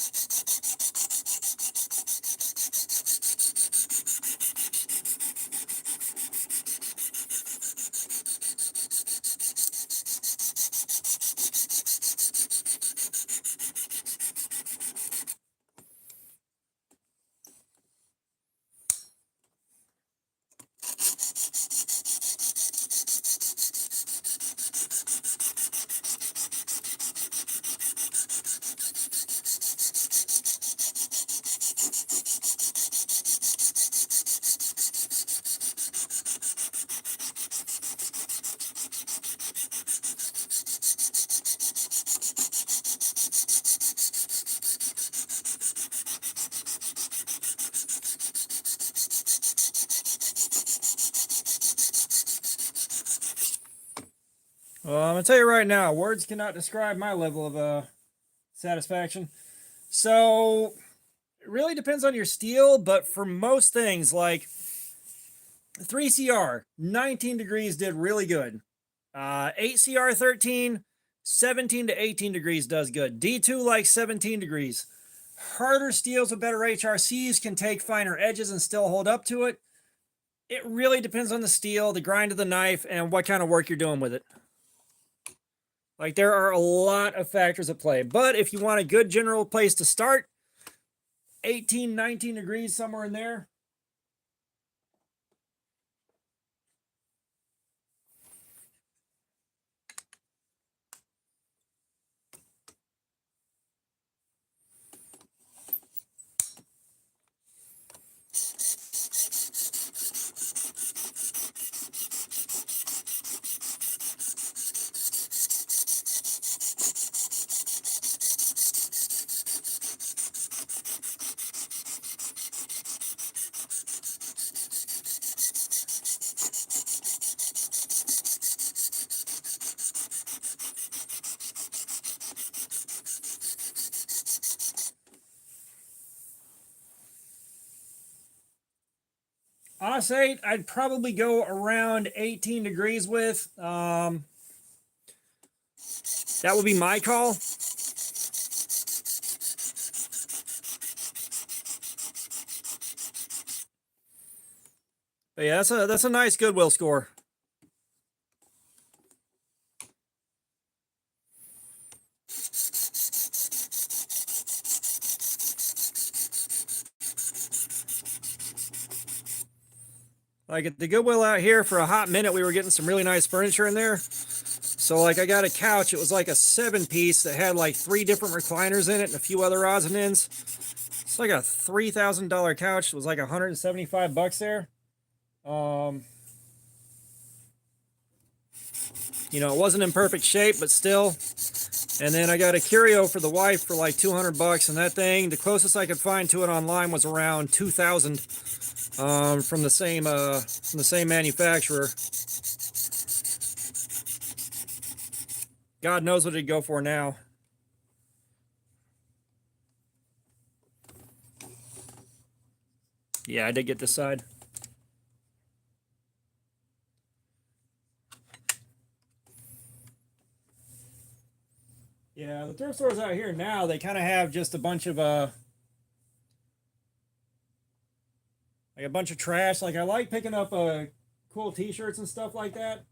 S1: Well, I'm gonna tell you right now, words cannot describe my level of satisfaction. So it really depends on your steel, but for most things, like 3CR, 19 degrees did really good. 8CR 13, 17 to 18 degrees does good. D2 like 17 degrees. Harder steels with better HRCs can take finer edges and still hold up to it. It really depends on the steel, the grind of the knife, and what kind of work you're doing with it. Like, there are a lot of factors at play. But if you want a good general place to start, 18, 19 degrees, somewhere in there. Osate, I'd probably go around 18 degrees with. That would be my call. But yeah, that's a nice Goodwill score. Like at the Goodwill out here for a hot minute, we were getting some really nice furniture in there. So like I got a couch, it was like a 7-piece that had like 3 different recliners in it and a few other odds and ends. It's like a $3,000 couch. It was like $175 there. You know, it wasn't in perfect shape, but still. And then I got a curio for the wife for like $200, and that thing, the closest I could find to it online was around 2,000. from the same manufacturer. God knows what it'd go for now. Yeah, I did get this side. Yeah, the thrift stores out here now, they kind of have just a bunch of like a bunch of trash. Like I like picking up cool t-shirts and stuff like that.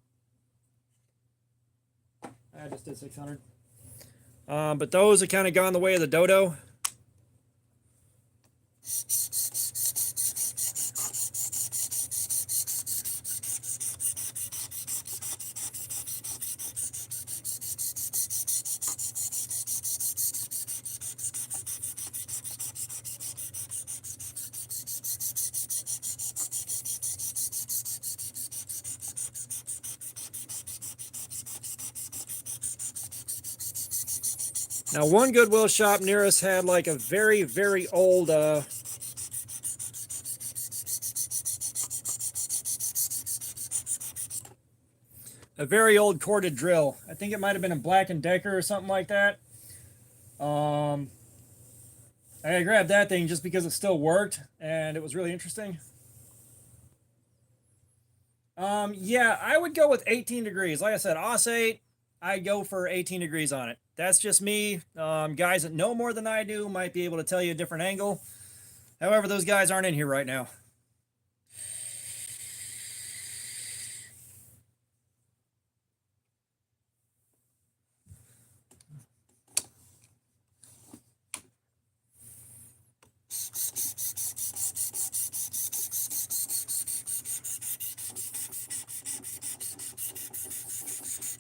S1: I just did 600. But those have kind of gone the way of the dodo. Now, one Goodwill shop near us had like a very, very old a very old corded drill. I think it might have been a Black & Decker or something like that. I grabbed that thing just because it still worked and it was really interesting. Yeah, I would go with 18 degrees. Like I said, Os 8, I'd go for 18 degrees on it. That's just me. Guys that know more than I do might be able to tell you a different angle. However, those guys aren't in here right now.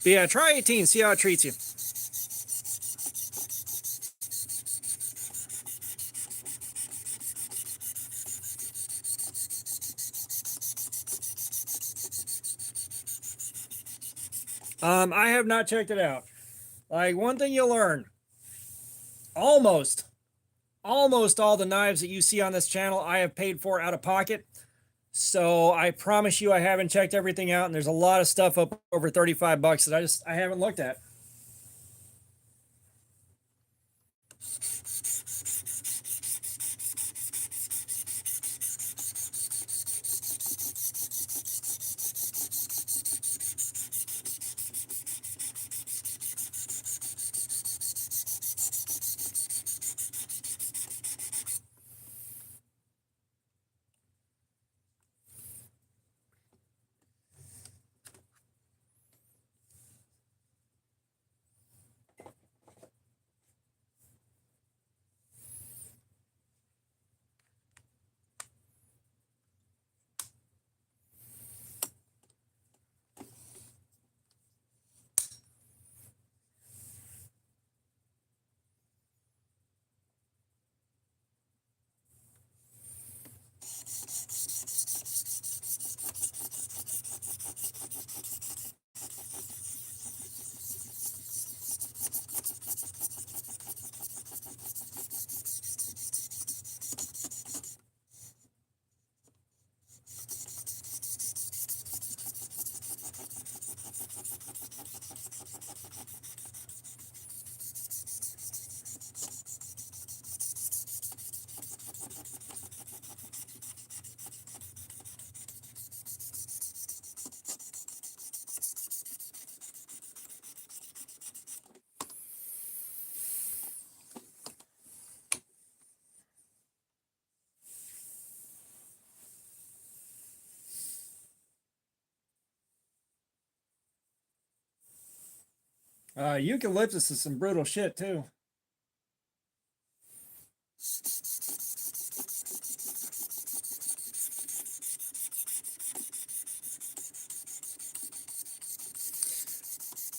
S1: But yeah, try 18, see how it treats you. I have not checked it out. Like, one thing you'll learn, almost all the knives that you see on this channel I have paid for out of pocket. So I promise you I haven't checked everything out, and there's a lot of stuff up over 35 bucks that I haven't looked at. Eucalyptus is some brutal shit too.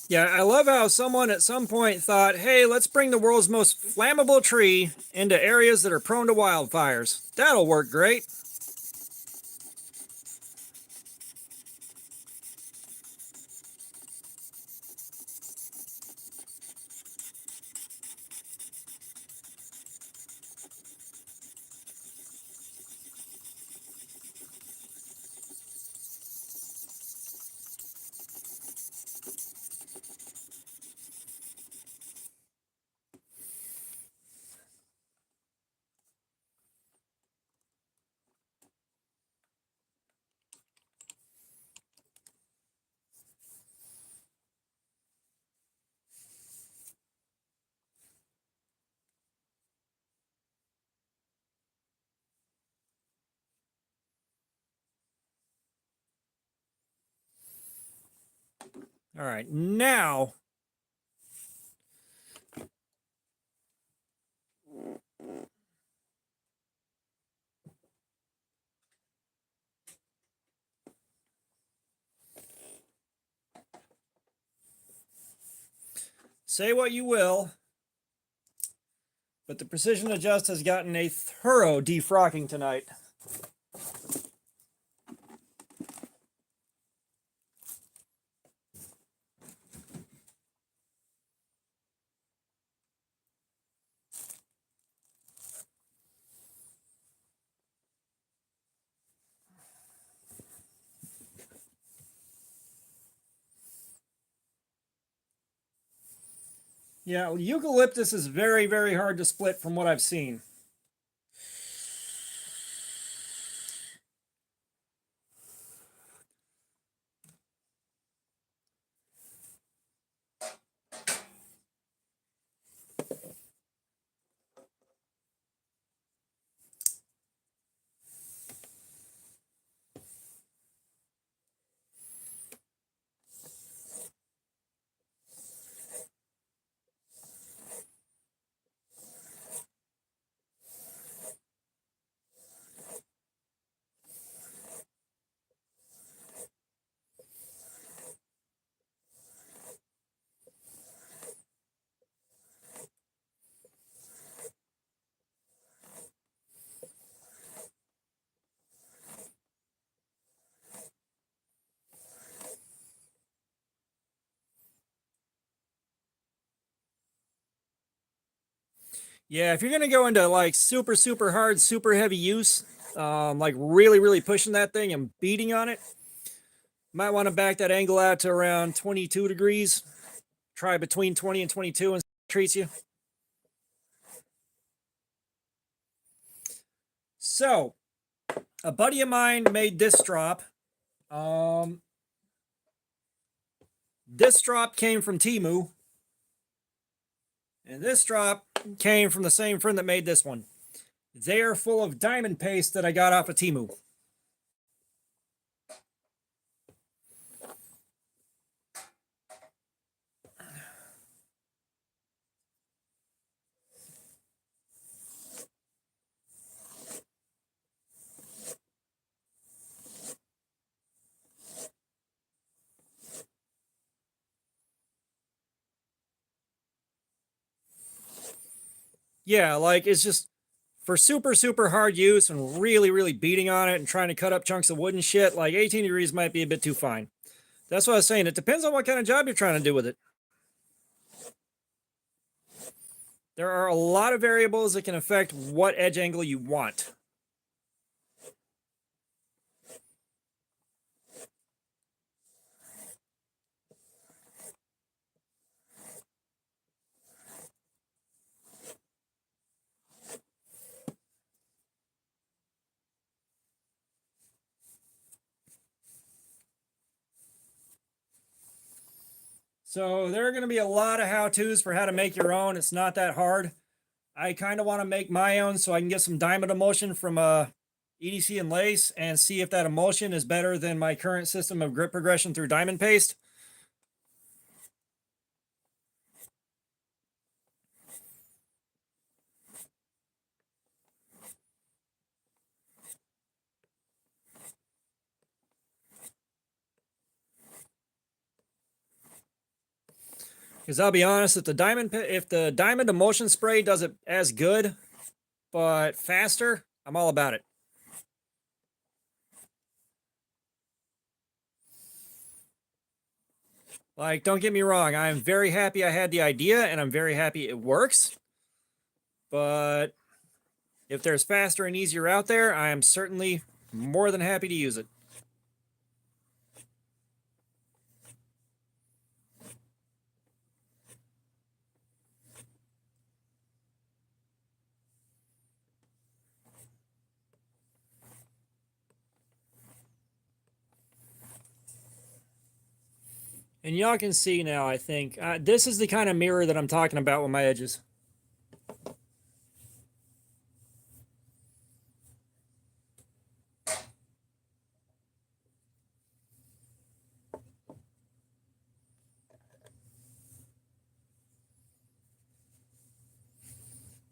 S1: Yeah, I love how someone at some point thought, hey, let's bring the world's most flammable tree into areas that are prone to wildfires. That'll work great. All right, now say what you will, but the Precision Adjust has gotten a thorough defrocking tonight. Yeah, eucalyptus is very, very hard to split from what I've seen. Yeah, if you're gonna go into like super, super hard, super heavy use, like really, really pushing that thing and beating on it, might want to back that angle out to around 22 degrees. Try between 20 and 22 and see how it treats you. So, a buddy of mine made this strop. This strop came from Temu. And this strop came from the same friend that made this one. They are full of diamond paste that I got off of Temu. Yeah, like it's just for super, super hard use and really, really beating on it and trying to cut up chunks of wood and shit, like 18 degrees might be a bit too fine. That's what I was saying. It depends on what kind of job you're trying to do with it. There are a lot of variables that can affect what edge angle you want. So there are going to be a lot of how-tos for how to make your own. It's not that hard. I kind of want to make my own so I can get some diamond emulsion from EDC and lace and see if that emulsion is better than my current system of grip progression through diamond paste. Because I'll be honest, if the diamond emulsion spray does it as good but faster, I'm all about it. Like, don't get me wrong, I'm very happy I had the idea and I'm very happy it works. But if there's faster and easier out there, I am certainly more than happy to use it. And y'all can see now, I think, this is the kind of mirror that I'm talking about with my edges.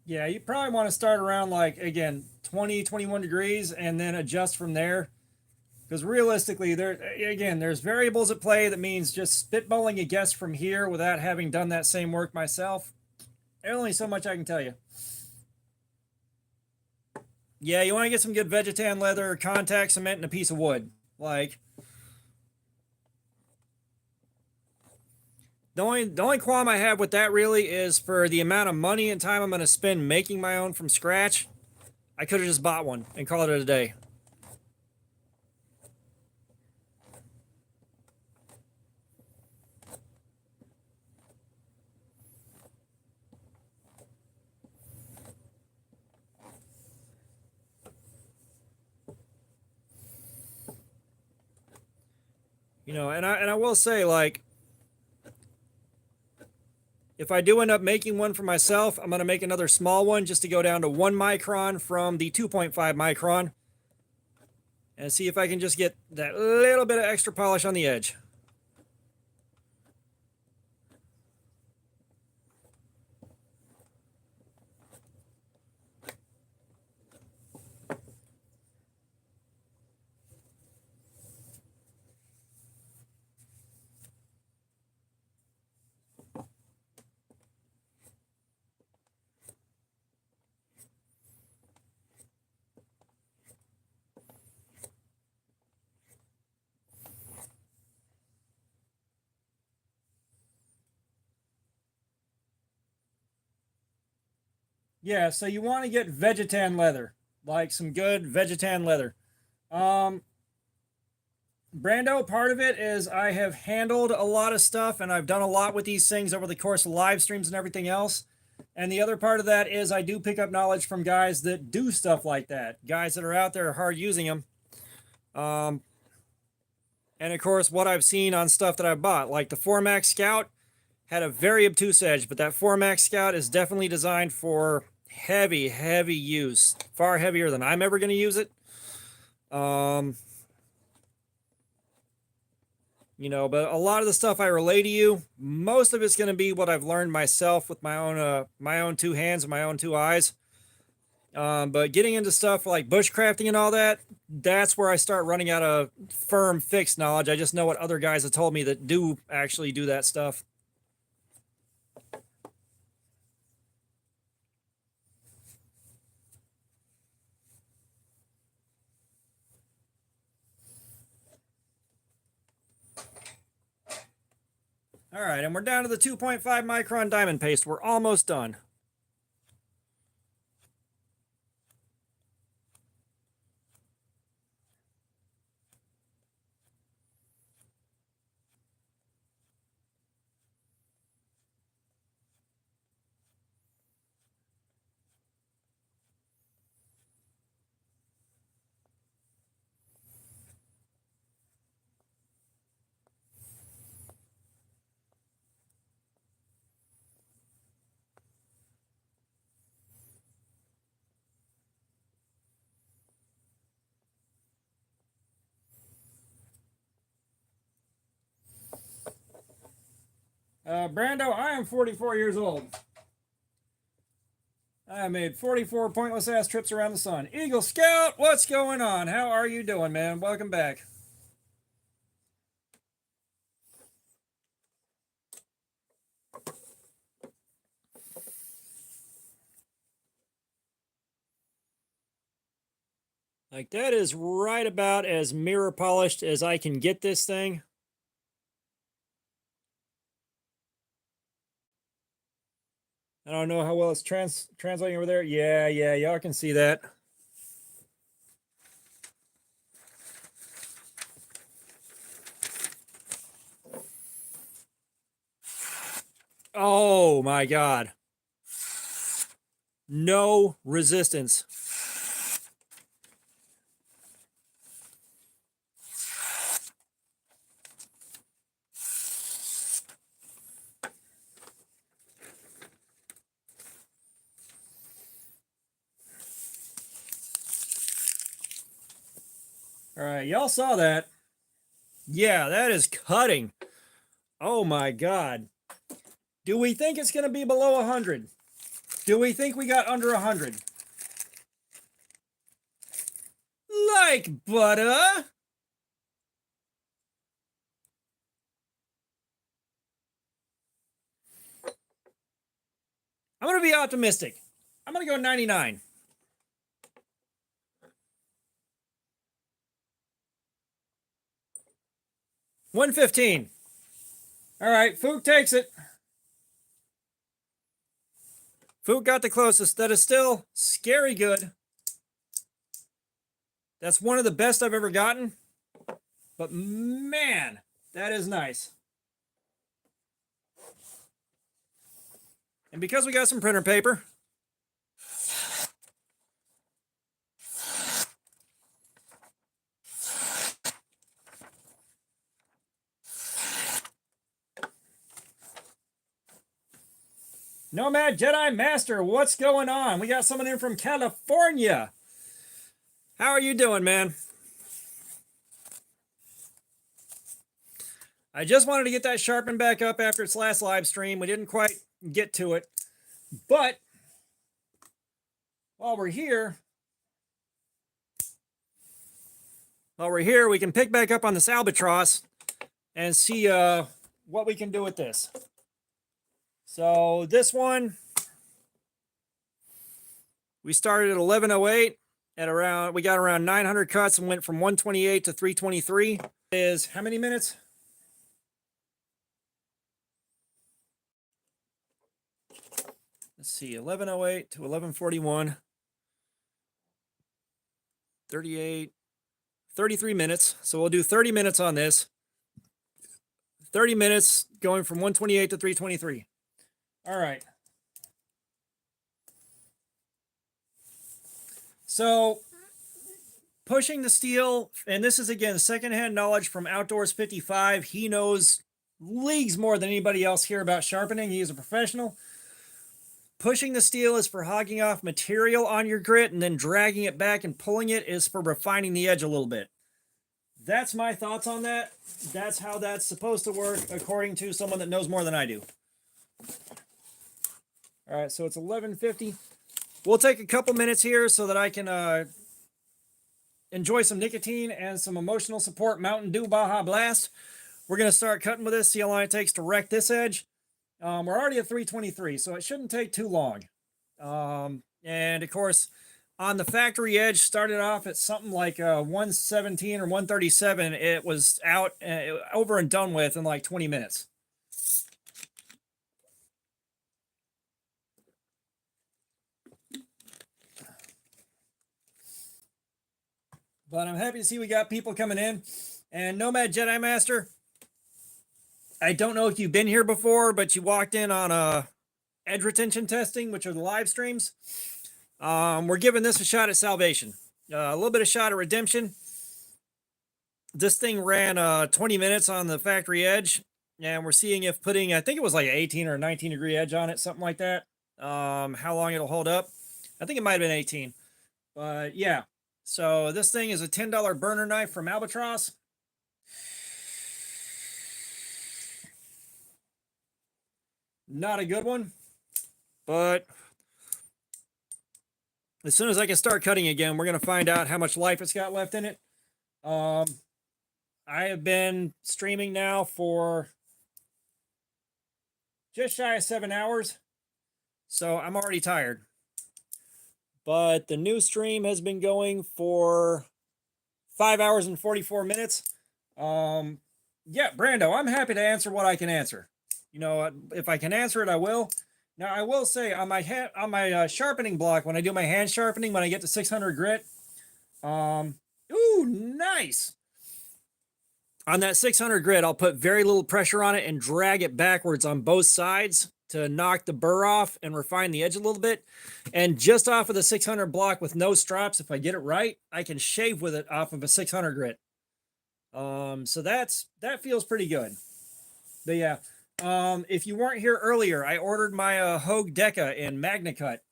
S1: Yeah, you probably want to start around like, again, 20, 21 degrees and then adjust from there. Because realistically, there's variables at play. That means just spitballing a guess from here without having done that same work myself. There's only so much I can tell you. Yeah, you want to get some good Vegetan leather, contact cement, and a piece of wood. Like, the only qualm I have with that really is for the amount of money and time I'm going to spend making my own from scratch. I could have just bought one and called it a day. You know, and I will say, like, if I do end up making one for myself, I'm going to make another small one just to go down to 1 micron from the 2.5 micron and see if I can just get that little bit of extra polish on the edge. Yeah, so you want to get Vegetan leather, like some good Vegetan leather. Um, Brando, part of it is I have handled a lot of stuff and I've done a lot with these things over the course of live streams and everything else. And the other part of that is I do pick up knowledge from guys that do stuff like that, guys that are out there hard using them. And of course, what I've seen on stuff that I've bought, like the 4MAX Scout had a very obtuse edge, but that 4MAX Scout is definitely designed for heavy, heavy use, far heavier than I'm ever going to use it. You know, but a lot of the stuff I relay to you, most of it's going to be what I've learned myself with my own two hands and my own two eyes. But getting into stuff like bushcrafting and all that, that's where I start running out of firm, fixed knowledge. I just know what other guys have told me that do actually do that stuff. All right, and we're down to the 2.5 micron diamond paste. We're almost done. Brando, I am 44 years old. I made 44 pointless ass trips around the sun. Eagle Scout, what's going on? How are you doing, man? Welcome back. Like, that is right about as mirror polished as I can get this thing. I don't know how well it's translating over there. Yeah, y'all can see that. Oh my God. No resistance. All right, y'all saw that. Yeah, that is cutting. Oh my God. Do we think it's going to be below 100? Do we think we got under 100? Like butter. I'm going to be optimistic. I'm going to go 99. $115. All right, Fook takes it. Fook got the closest. That is still scary good. That's one of the best I've ever gotten. But man, that is nice. And because we got some printer paper, Nomad Jedi Master, what's going on? We got someone in from California. How are you doing, man? I just wanted to get that sharpened back up after its last live stream. We didn't quite get to it. But while we're here, we can pick back up on this albatross and see what we can do with this. So this one, we started at 1108 at around, we got around 900 cuts and went from 128 to 323. Is how many minutes? Let's see, 1108 to 1141. 33 minutes. So we'll do 30 minutes on this. 30 minutes going from 128 to 323. All right. So pushing the steel, and this is again secondhand knowledge from Outdoors 55. He knows leagues more than anybody else here about sharpening. He is a professional. Pushing the steel is for hogging off material on your grit, and then dragging it back and pulling it is for refining the edge a little bit. That's my thoughts on that. That's how that's supposed to work according to someone that knows more than I do. All right, so it's 11:50. We'll take a couple minutes here so that I can enjoy some nicotine and some emotional support Mountain Dew Baja Blast. We're going to start cutting with this, see how long it takes to wreck this edge. We're already at 323, so it shouldn't take too long. And of course, on the factory edge, started off at something like 117 or 137. It was out, over and done with in like 20 minutes. But I'm happy to see we got people coming in. And Nomad Jedi Master, I don't know if you've been here before, but you walked in on edge retention testing, which are the live streams. We're giving this a shot at salvation. A little bit of shot at redemption. This thing ran 20 minutes on the factory edge. And we're seeing if putting, I think it was like an 18 or 19 degree edge on it, something like that. How long it'll hold up. I think it might have been 18. But yeah. So this thing is a $10 burner knife from Albatross. Not a good one, but as soon as I can start cutting again, we're going to find out how much life it's got left in it. I have been streaming now for just shy of 7 hours, so I'm already tired. But the new stream has been going for 5 hours and 44 minutes. Yeah, Brando, I'm happy to answer what I can answer. You know, if I can answer it, I will. Now, I will say on my sharpening block, when I do my hand sharpening, when I get to 600 grit, ooh, nice. On that 600 grit, I'll put very little pressure on it and drag it backwards on both sides to knock the burr off and refine the edge a little bit. And just off of the 600 block with no straps, if I get it right, I can shave with it off of a 600 grit. So that feels pretty good. But yeah, if you weren't here earlier, I ordered my Hogue Deca in Magna Cut.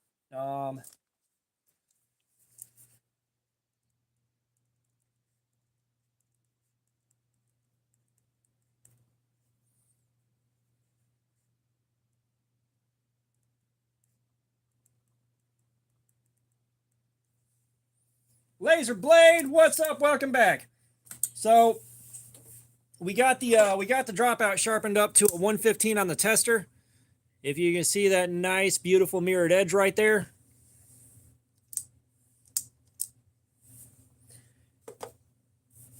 S1: Laser Blade, what's up? Welcome back. So we got the dropout sharpened up to a 115 on the tester. If you can see that nice, beautiful mirrored edge right there.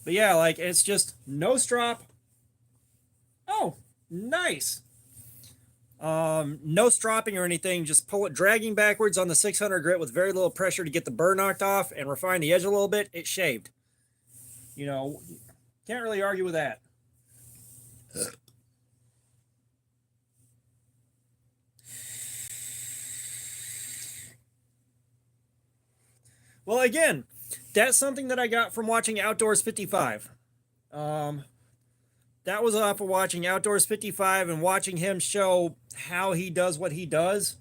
S1: But yeah, like it's just no strop. Oh, nice. No stropping or anything. Just pull it, dragging backwards on the 600 grit with very little pressure to get the burr knocked off and refine the edge a little bit. It shaved. You know, can't really argue with that. Well, again, that's something that I got from watching Outdoors 55. That was off of watching Outdoors 55 and watching him show how he does what he does.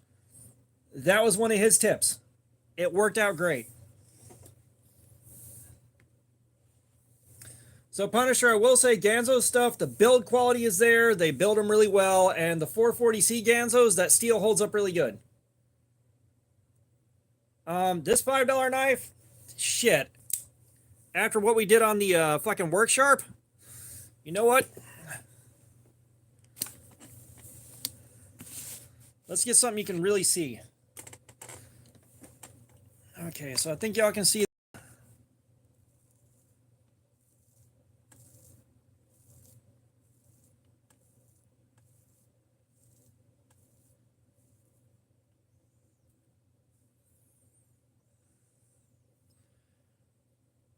S1: That was one of his tips. It worked out great. So Punisher, I will say Ganzo stuff, the build quality is there. They build them really well. And the 440C Ganzos, that steel holds up really good. This $5 knife, shit. After what we did on the fucking Work Sharp, you know what? Let's get something you can really see. Okay, so I think y'all can see.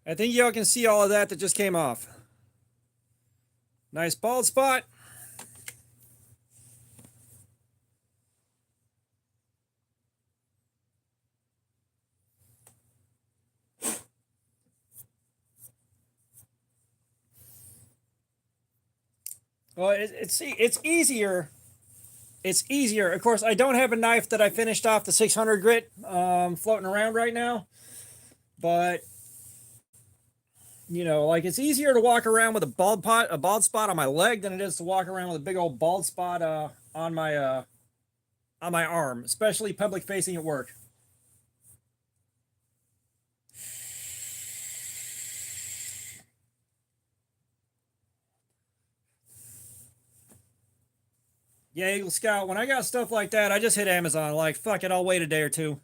S1: I think y'all can see all of that just came off. Nice bald spot. Well, it's easier. It's easier. Of course, I don't have a knife that I finished off the 600 grit floating around right now. But, you know, like it's easier to walk around with a bald spot on my leg than it is to walk around with a big old bald spot on my arm, especially public facing at work. Yeah, Eagle Scout, when I got stuff like that, I just hit Amazon. Like, fuck it, I'll wait a day or two.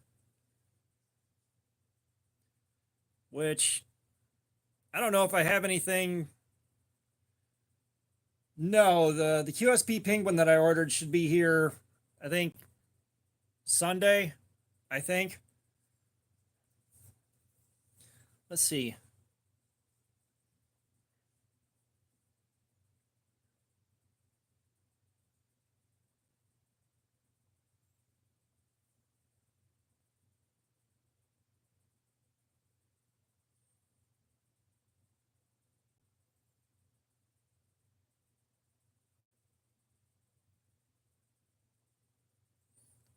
S1: Which, I don't know if I have anything. No, the QSP Penguin that I ordered should be here, I think, Sunday, I think. Let's see.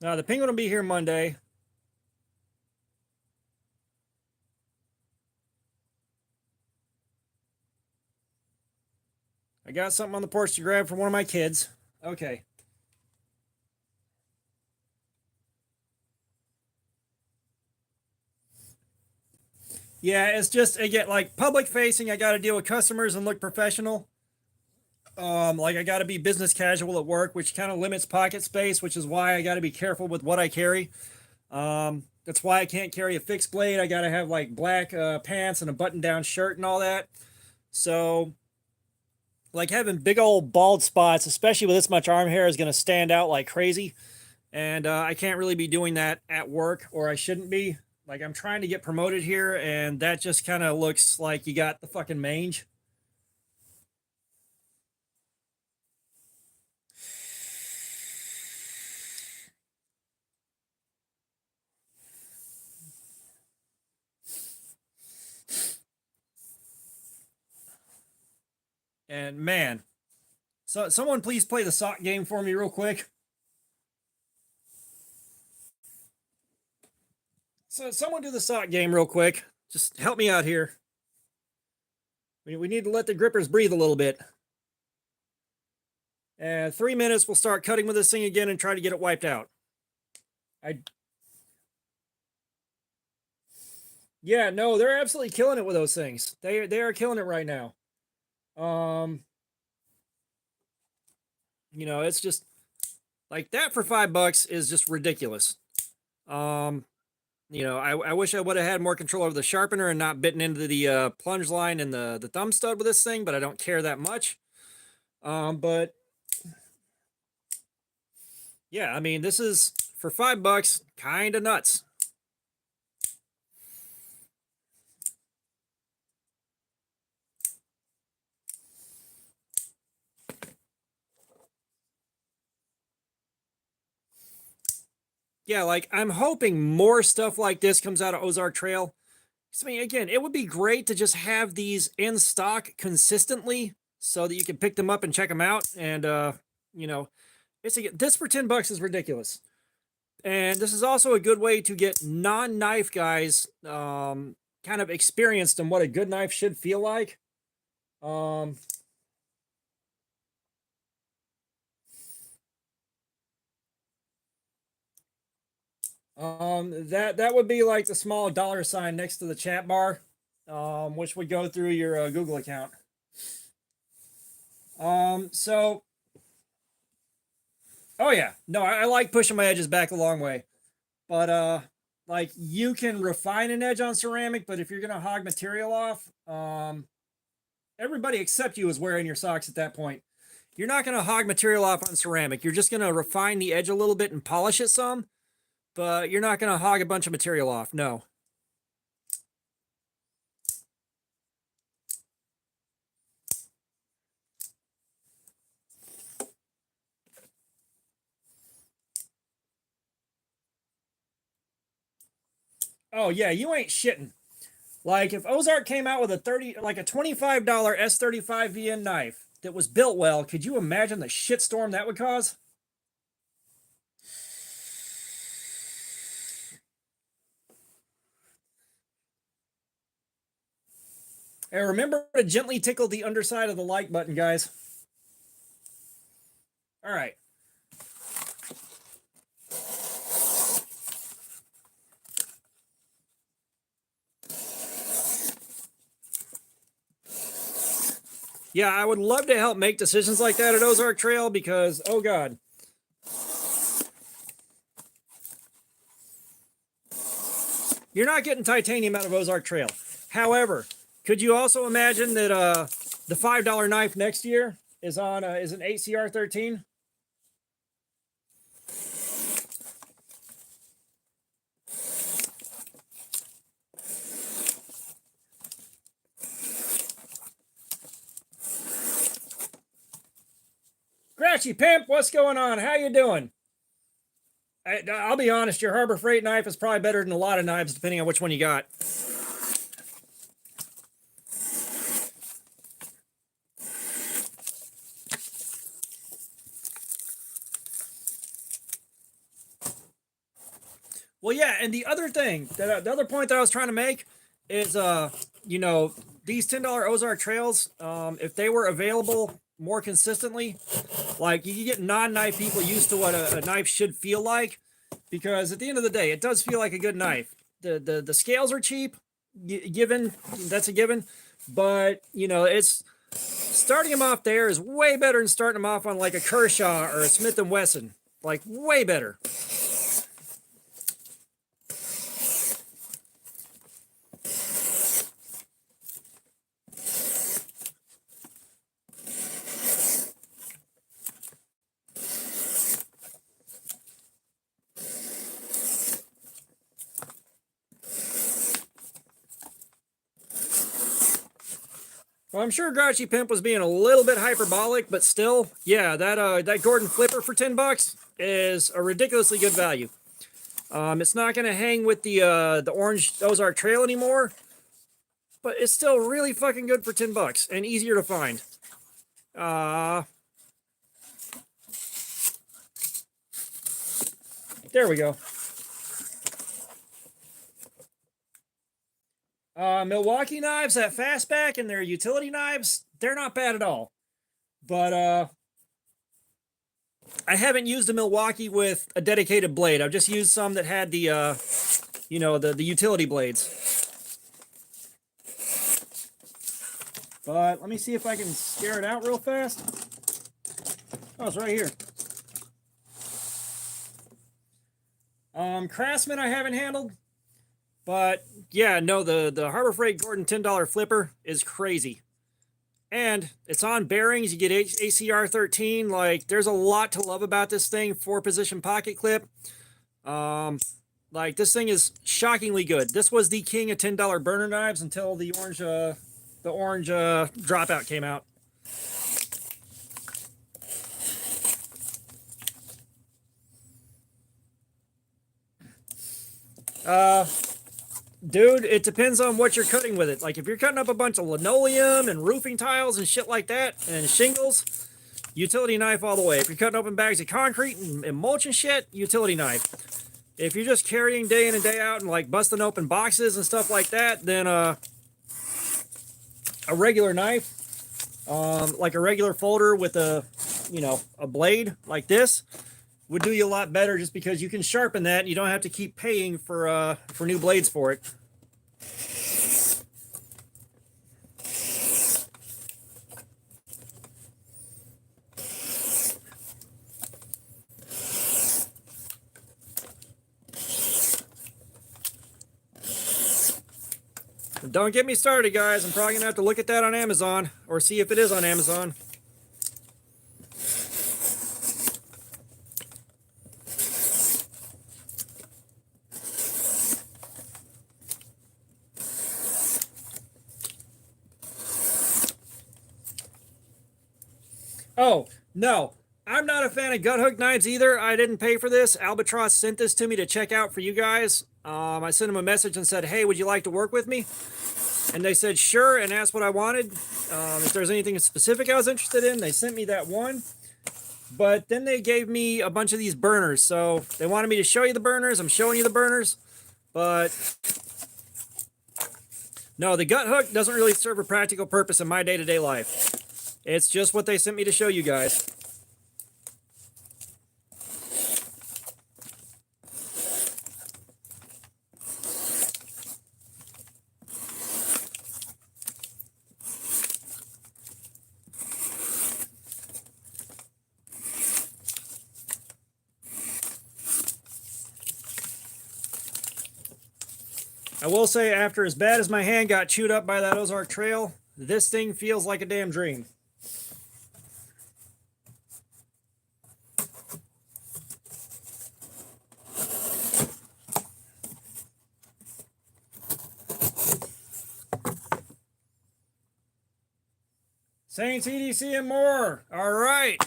S1: Now, the Penguin will be here Monday. I got something on the porch to grab from one of my kids. Okay. Yeah, it's just, again, like public facing, I got to deal with customers and look professional. Like I got to be business casual at work, which kind of limits pocket space, which is why I got to be careful with what I carry. That's why I can't carry a fixed blade. I got to have like black pants and a button down shirt and all that. So like having big old bald spots, especially with this much arm hair, is going to stand out like crazy. And I can't really be doing that at work, or I shouldn't be. Like I'm trying to get promoted here, and that just kind of looks like you got the fucking mange. And man, so someone please play the sock game for me real quick. So someone do the sock game real quick. Just help me out here. We need to let the grippers breathe a little bit. And 3 minutes, we'll start cutting with this thing again and try to get it wiped out. Yeah, no, they're absolutely killing it with those things. They are killing it right now. Um, you know, it's just like that for $5 is just ridiculous. Um, you know, I wish I would have had more control over the sharpener and not bitten into the plunge line and the thumb stud with this thing, but I don't care that much. But yeah, I mean, this is for $5, kind of nuts. Yeah, like I'm hoping more stuff like this comes out of Ozark Trail. I mean, again, it would be great to just have these in stock consistently so that you can pick them up and check them out. And you know, it's this for $10 is ridiculous. And this is also a good way to get non-knife guys kind of experienced in what a good knife should feel like. Um, that would be like the small dollar sign next to the chat bar, which would go through your Google account. So, oh yeah, no, I like pushing my edges back a long way, but like you can refine an edge on ceramic, but if you're gonna hog material off, everybody except you is wearing your socks at that point. You're not gonna hog material off on ceramic. You're just gonna refine the edge a little bit and polish it some, but you're not gonna hog a bunch of material off. No. Oh yeah, you ain't shitting. Like if Ozark came out with a $25 S35 VN knife that was built well, could you imagine the shitstorm that would cause? And remember to gently tickle the underside of the like button, guys. All right. Yeah, I would love to help make decisions like that at Ozark Trail because, oh God. You're not getting titanium out of Ozark Trail. However, could you also imagine that the $5 knife next year is on is an 8CR13? Grouchy Pimp, what's going on? How you doing? I'll be honest, your Harbor Freight knife is probably better than a lot of knives, depending on which one you got. Well, yeah, and the other thing, the other point that I was trying to make is, you know, these $10 Ozark Trails, if they were available more consistently, like you can get non-knife people used to what a knife should feel like, because at the end of the day, it does feel like a good knife. The scales are cheap, given that's a given, but you know it's starting them off there is way better than starting them off on like a Kershaw or a Smith and Wesson, like way better. Well, I'm sure Grouchy Pimp was being a little bit hyperbolic, but still, yeah, that Gordon Flipper for $10 is a ridiculously good value. It's not going to hang with the orange Ozark Trail anymore, but it's still really fucking good for $10 and easier to find. There we go. Milwaukee knives, that fastback and their utility knives, they're not bad at all. But I haven't used a Milwaukee with a dedicated blade. I've just used some that had the you know, the utility blades. But let me see if I can scare it out real fast. Oh, it's right here. Craftsman I haven't handled. But yeah, no, the Harbor Freight Gordon $10 flipper is crazy. And it's on bearings. You get ACR 13. Like, there's a lot to love about this thing. 4-position pocket clip. Like, this thing is shockingly good. This was the king of $10 burner knives until the orange dropout came out. Dude, it depends on what you're cutting with it. Like, if you're cutting up a bunch of linoleum and roofing tiles and shit like that, and shingles, utility knife all the way. If you're cutting open bags of concrete and mulch and shit, utility knife. If you're just carrying day in and day out and like busting open boxes and stuff like that, then a regular knife, like a regular folder with a blade like this, would do you a lot better, just because you can sharpen that and you don't have to keep paying for new blades for it. Don't get me started, guys. I'm probably gonna have to look at that on Amazon, or see if it is on Amazon. Oh, no. I'm not a fan of gut hook knives either. I didn't pay for this. Albatross sent this to me to check out for you guys. I sent them a message and said, hey, would you like to work with me? And they said, sure, and asked what I wanted. If there's anything specific I was interested in, they sent me that one. But then they gave me a bunch of these burners. So they wanted me to show you the burners. I'm showing you the burners. But no, the gut hook doesn't really serve a practical purpose in my day-to-day life. It's just what they sent me to show you guys. I will say, after as bad as my hand got chewed up by that Ozark Trail, this thing feels like a damn dream. Saints, EDC, and more. All right.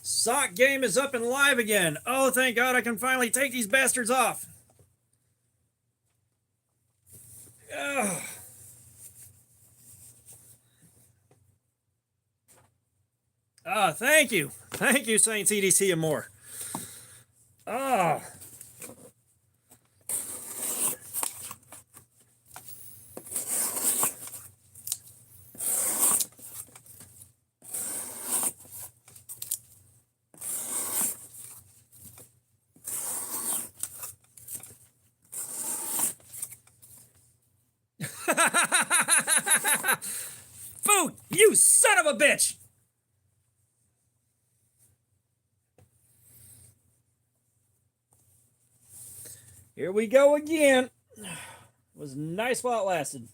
S1: Sock game is up and live again. Oh, thank God I can finally take these bastards off. Ugh. Ah, thank you. Thank you, Saints, EDC, and more. Ah. Food, you son of a bitch! Here we go again. It was nice while it lasted.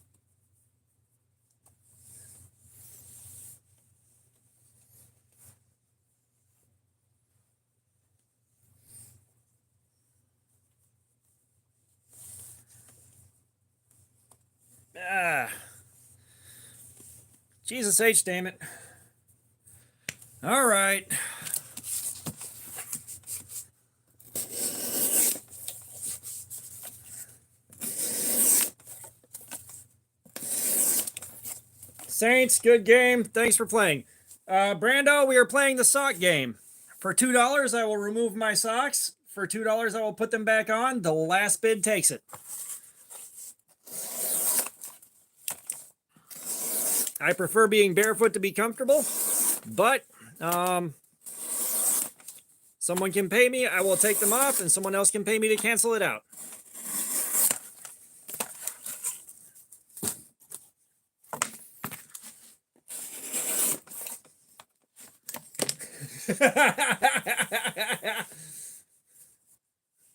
S1: Ah. Jesus H, damn it. All right. Saints, good game. Thanks for playing. Brando, we are playing the sock game. For $2, I will remove my socks. For $2, I will put them back on. The last bid takes it. I prefer being barefoot to be comfortable, but someone can pay me, I will take them off, and someone else can pay me to cancel it out.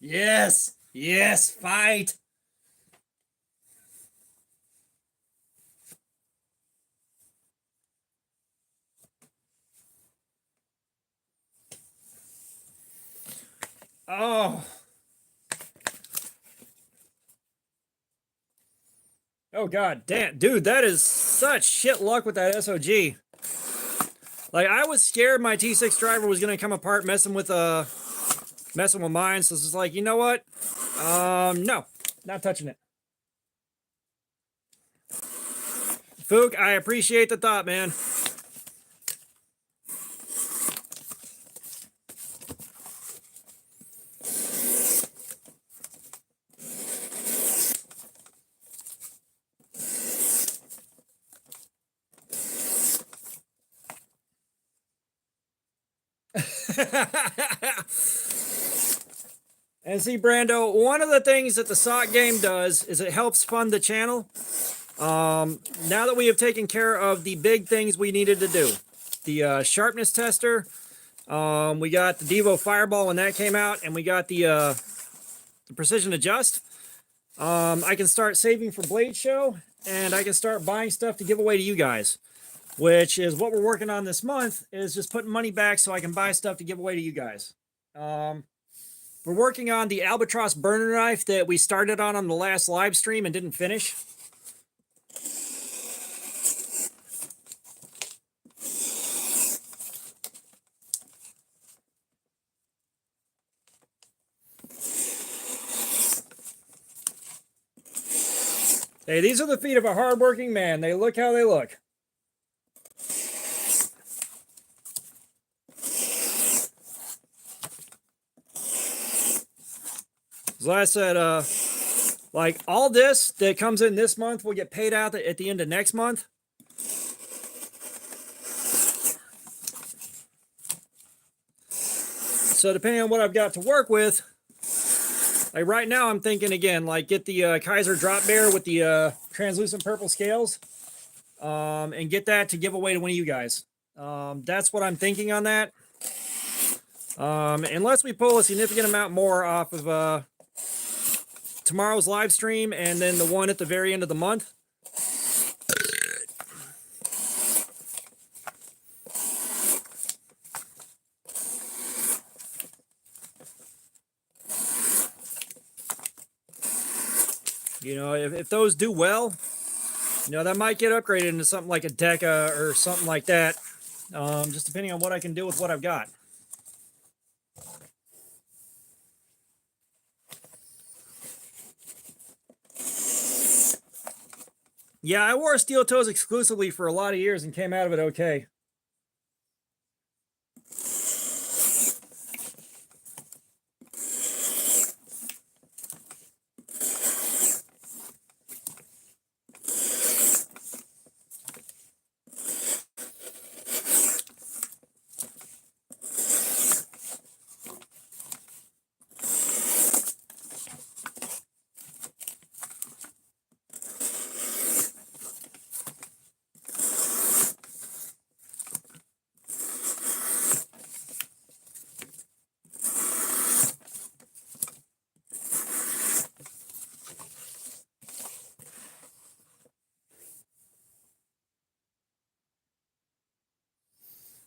S1: Yes. Yes. Fight. Oh. Oh god damn, dude, that is such shit luck with that SOG. Like I was scared my T6 driver was gonna come apart messing with mine, so it's just like, you know what? No, not touching it. Fook, I appreciate the thought, man. And see, Brando, one of the things that the sock game does is it helps fund the channel. Now that we have taken care of the big things we needed to do, the sharpness tester, we got the Devo Fireball when that came out, and we got the precision adjust. I can start saving for Blade Show, and I can start buying stuff to give away to you guys, which is what we're working on this month, is just putting money back so I can buy stuff to give away to you guys. We're working on the Albatross burner knife that we started on the last live stream and didn't finish. Hey, these are the feet of a hardworking man. They look how they look. As I said, like all this that comes in this month will get paid out at the end of next month. So depending on what I've got to work with, like right now I'm thinking again, like get the Kaiser drop bear with the translucent purple scales, and get that to give away to one of you guys. That's what I'm thinking on that. Unless we pull a significant amount more off of tomorrow's live stream and then the one at the very end of the month. You know, if those do well, you know, that might get upgraded into something like a Deca or something like that. Just depending on what I can do with what I've got. Yeah, I wore steel toes exclusively for a lot of years and came out of it okay.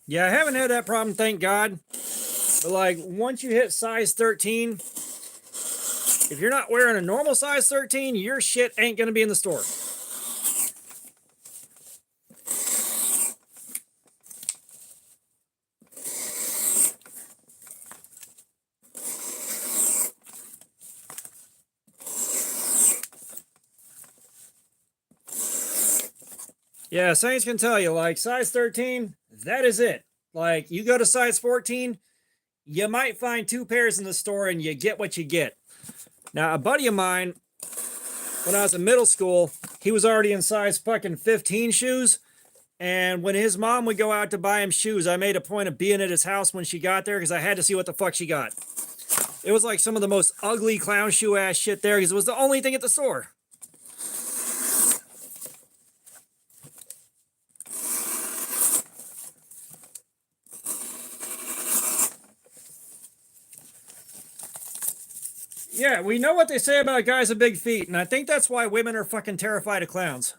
S1: Yeah, I haven't had that problem, thank God. But like once you hit size 13, if you're not wearing a normal size 13, your shit ain't gonna be in the store. Yeah, Saints can tell you, like size 13, that is it. Like you go to size 14, you might find 2 pairs in the store and you get what you get. Now, a buddy of mine, when I was in middle school, he was already in size fucking 15 shoes. And when his mom would go out to buy him shoes, I made a point of being at his house when she got there because I had to see what the fuck she got. It was like some of the most ugly clown shoe ass shit there because it was the only thing at the store. Yeah, we know what they say about guys with big feet, and I think that's why women are fucking terrified of clowns.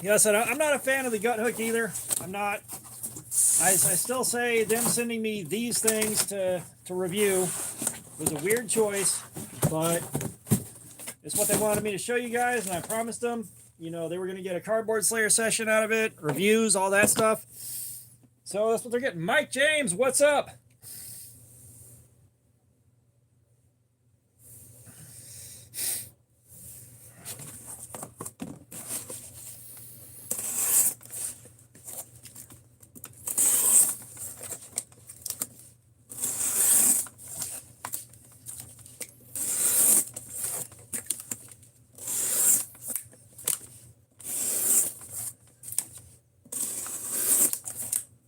S1: Yes, and I'm not a fan of the gut hook either. I'm not. I still say them sending me these things to review was a weird choice, but it's what they wanted me to show you guys, and I promised them, you know, they were going to get a cardboard slayer session out of it, reviews, all that stuff. So that's what they're getting. Mike James, what's up?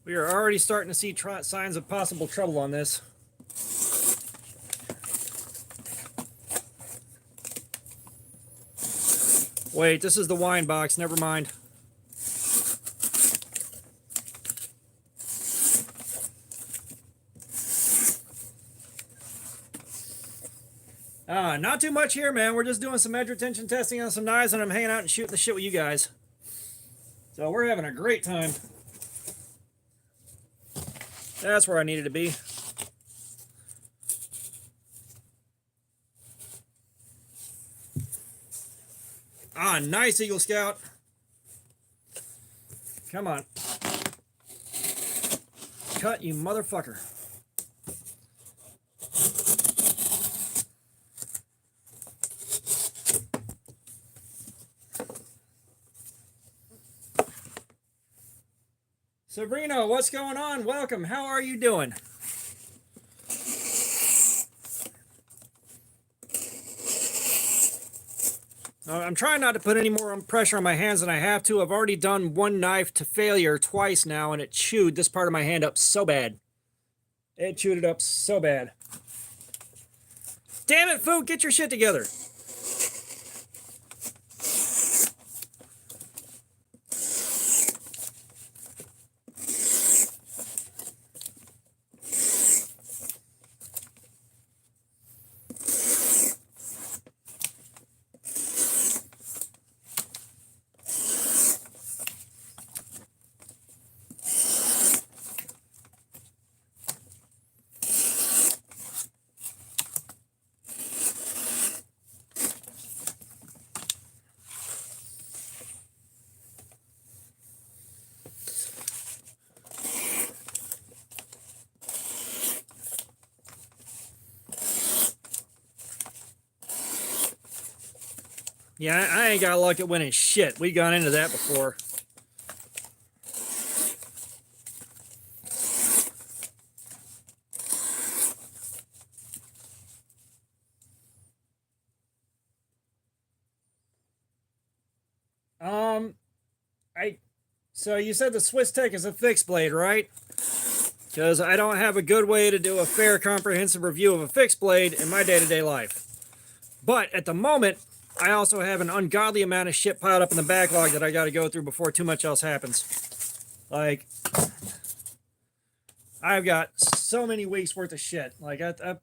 S1: We are already starting to see signs of possible trouble on this. Wait, this is the wine box. Never mind. Not too much here, man. We're just doing some edge retention testing on some knives, and I'm hanging out and shooting the shit with you guys. So we're having a great time. That's where I needed to be. Nice, Eagle Scout. Come on. Cut, you motherfucker. Sabrina, what's going on? Welcome. How are you doing? I'm trying not to put any more pressure on my hands than I have to. I've already done one knife to failure twice now, and it chewed this part of my hand up so bad. It chewed it up so bad. Damn it, Fook, get your shit together. Yeah, I ain't got luck at winning shit. We've gone into that before. So you said the Swiss Tech is a fixed blade, right? Because I don't have a good way to do a fair, comprehensive review of a fixed blade in my day-to-day life. But at the moment, I also have an ungodly amount of shit piled up in the backlog that I got to go through before too much else happens. Like, I've got so many weeks worth of shit. Like,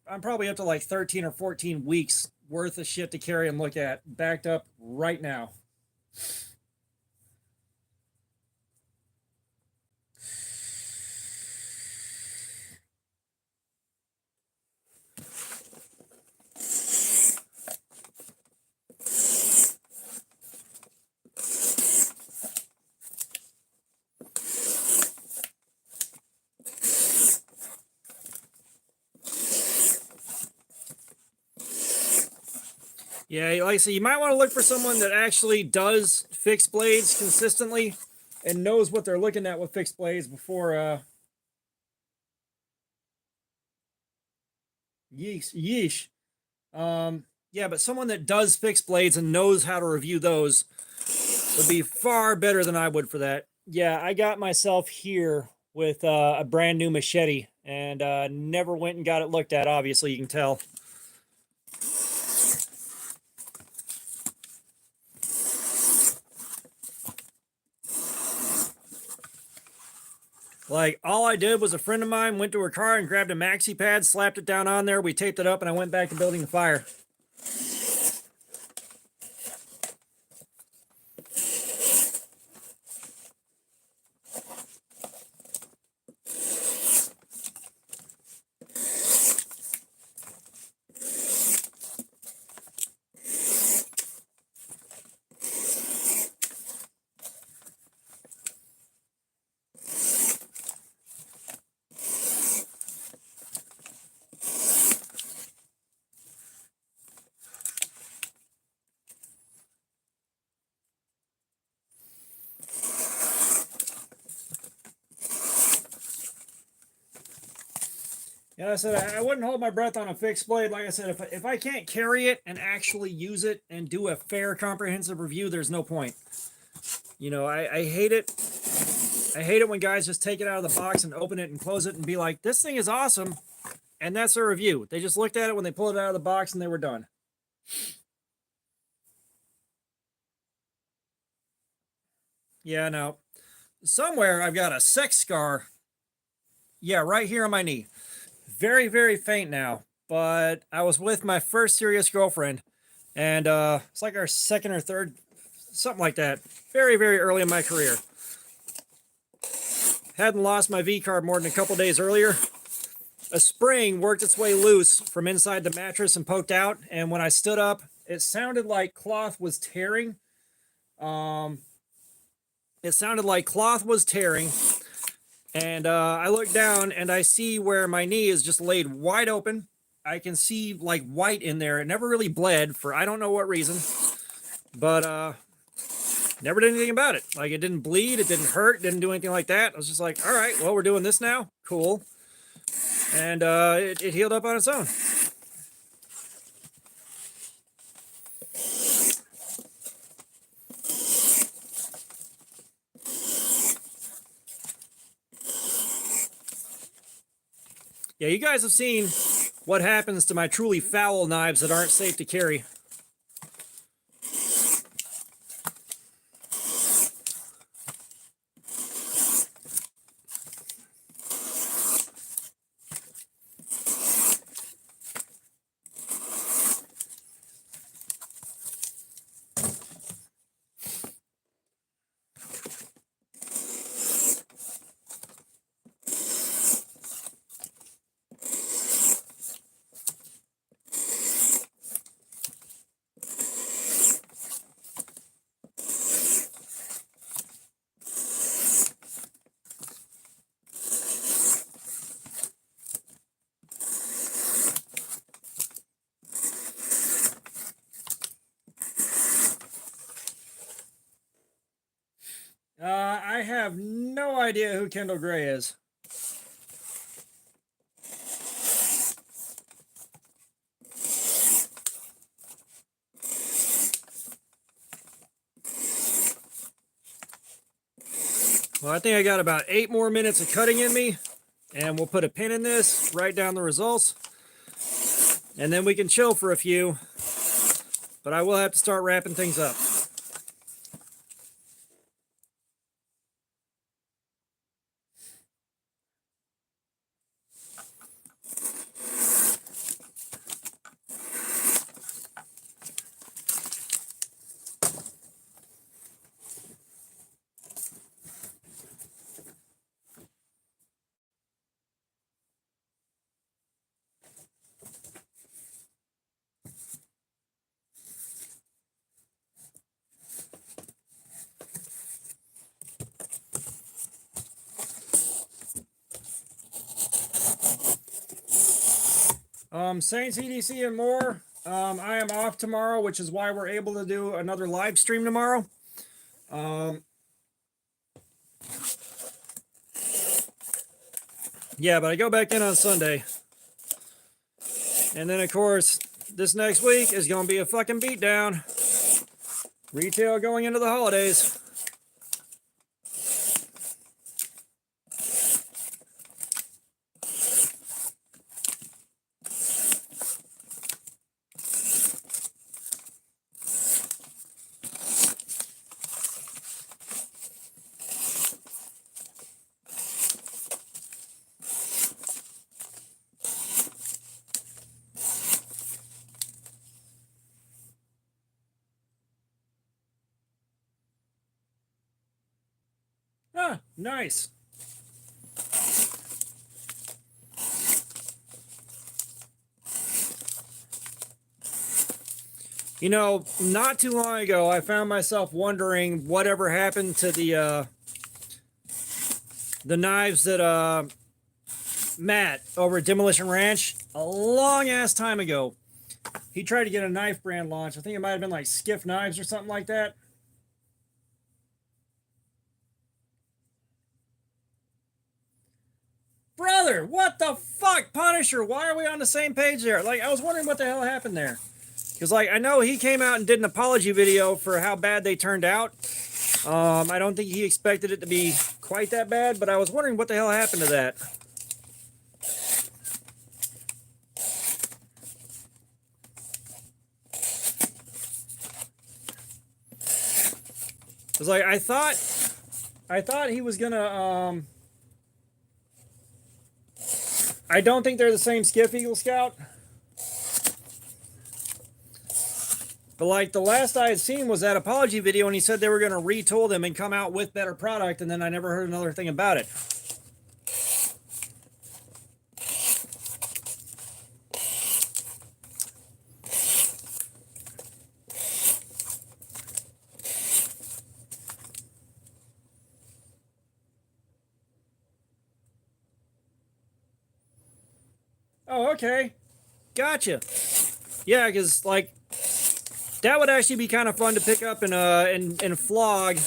S1: I'm probably up to like 13 or 14 weeks worth of shit to carry and look at, backed up right now. Yeah, like I said, you might want to look for someone that actually does fix blades consistently and knows what they're looking at with fixed blades before yeesh. Yeah, but someone that does fix blades and knows how to review those would be far better than I would for that. Yeah, I got myself here with a brand new machete and never went and got it looked at, obviously, you can tell. Like, all I did was a friend of mine went to her car and grabbed a maxi pad, slapped it down on there, we taped it up, and I went back to building the fire. Yeah, I said I wouldn't hold my breath on a fixed blade. Like I said, if I can't carry it and actually use it and do a fair, comprehensive review, there's no point. You know, I hate it. I hate it when guys just take it out of the box and open it and close it and be like, this thing is awesome. And that's their review. They just looked at it when they pulled it out of the box and they were done. Yeah, no. Somewhere I've got a sex scar. Yeah, right here on my knee. Very, very faint now. But I was with my first serious girlfriend. And it's like our second or third, something like that. Very, very early in my career. Hadn't lost my V-carb more than a couple days earlier. A spring worked its way loose from inside the mattress and poked out. And when I stood up, it sounded like cloth was tearing. It sounded like cloth was tearing. And I look down and I see where my knee is just laid wide open. I can see like white in there. It never really bled for I don't know what reason. But never did anything about it. Like, it didn't bleed, it didn't hurt, didn't do anything like that. I was just like, all right, well, we're doing this now. Cool. And it healed up on its own. Yeah, you guys have seen what happens to my truly foul knives that aren't safe to carry. I have no idea who Kendall Gray is. Well, I think I got about 8 more minutes of cutting in me, and we'll put a pin in this, write down the results, and then we can chill for a few, but I will have to start wrapping things up. Saints, EDC, and more. I am off tomorrow, which is why we're able to do another live stream tomorrow. Yeah, but I go back in on Sunday. And then, of course, this next week is going to be a fucking beatdown. Retail going into the holidays. Ah, nice. You know, not too long ago, I found myself wondering whatever happened to the knives that Matt over at Demolition Ranch a long ass time ago. He tried to get a knife brand launch. I think it might have been like Skiff Knives or something like that. Brother, what the fuck, Punisher? Why are we on the same page there? Like, I was wondering what the hell happened there. Because, like, I know he came out and did an apology video for how bad they turned out. I don't think he expected it to be quite that bad, but I was wondering what the hell happened to that. Because, like, I thought he was gonna, I don't think they're the same Skiff Eagle Scout. But like the last I had seen was that apology video, and he said they were going to retool them and come out with better product, and then I never heard another thing about it. Oh, okay. Gotcha. Yeah, because like that would actually be kind of fun to pick up and flog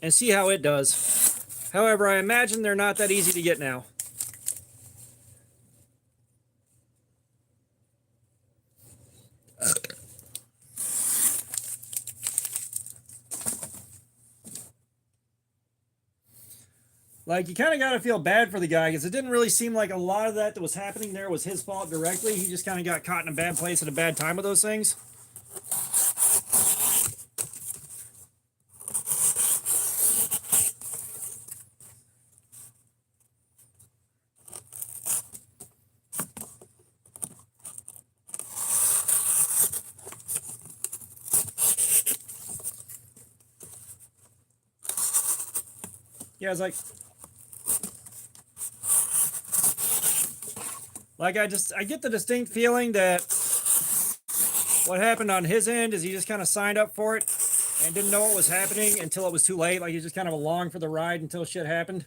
S1: and see how it does. However, I imagine they're not that easy to get now. Like, you kind of got to feel bad for the guy because it didn't really seem like a lot of that was happening there was his fault directly. He just kind of got caught in a bad place at a bad time with those things. Yeah, it's like I get the distinct feeling that what happened on his end is he just kind of signed up for it and didn't know what was happening until it was too late. Like, he just kind of along for the ride until shit happened.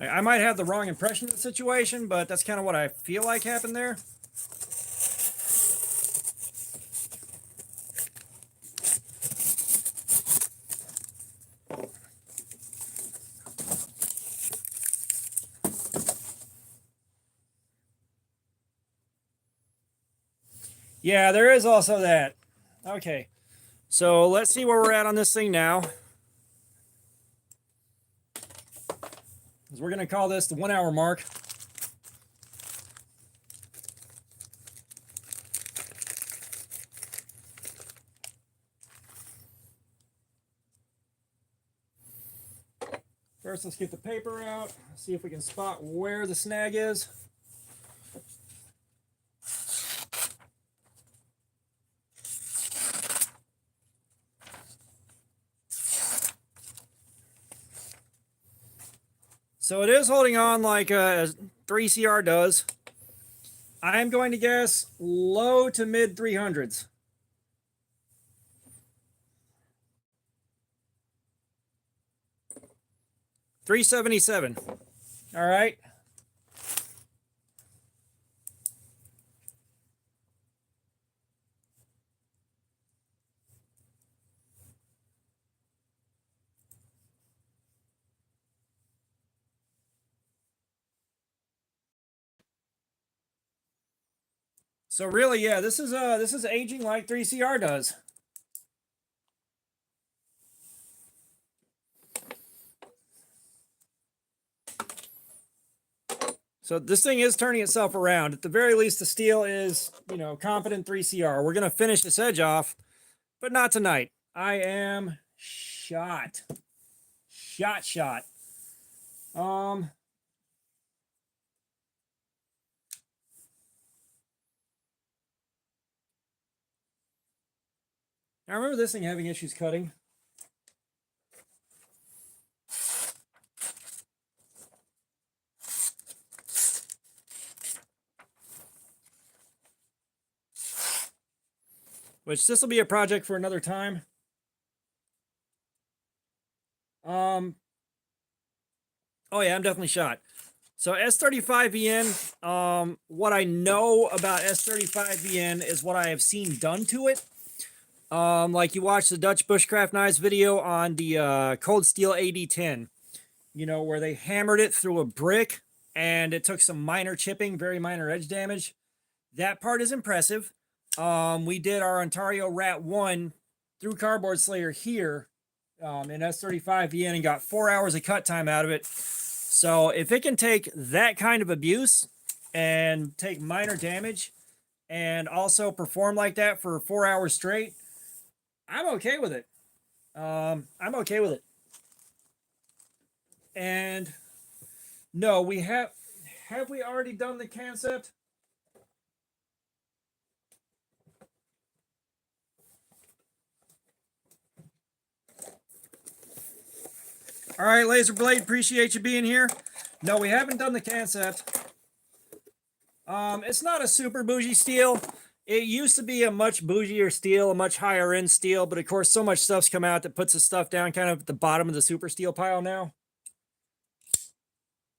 S1: I might have the wrong impression of the situation, but that's kind of what I feel like happened there. Yeah, there is also that. Okay, so let's see where we're at on this thing now. We're going to call this the 1 hour mark. First, let's get the paper out, see if we can spot where the snag is. So it is holding on like a 3CR does. I'm going to guess low to mid 300s. $377. All right. So really, yeah, this is aging like 3CR does. So this thing is turning itself around. At the very least, the steel is, you know, competent 3CR. We're gonna finish this edge off, but not tonight. I am shot. Shot. I remember this thing having issues cutting. Which this will be a project for another time. Oh yeah, I'm definitely shot. So S35VN, what I know about S35VN is what I have seen done to it. Like you watched the Dutch Bushcraft Knives video on the Cold Steel AD10, you know, where they hammered it through a brick and it took some minor chipping, very minor edge damage. That part is impressive. We did our Ontario Rat 1 through Cardboard Slayer here in S35VN and got 4 hours of cut time out of it. So if it can take that kind of abuse and take minor damage and also perform like that for 4 hours straight, I'm okay with it. I'm okay with it. And no, we have we already done the concept? All right, Laser Blade, appreciate you being here. No, we haven't done the concept. It's not a super bougie steel. It used to be a much bougier steel, a much higher end steel, but of course, so much stuff's come out that puts the stuff down kind of at the bottom of the super steel pile now.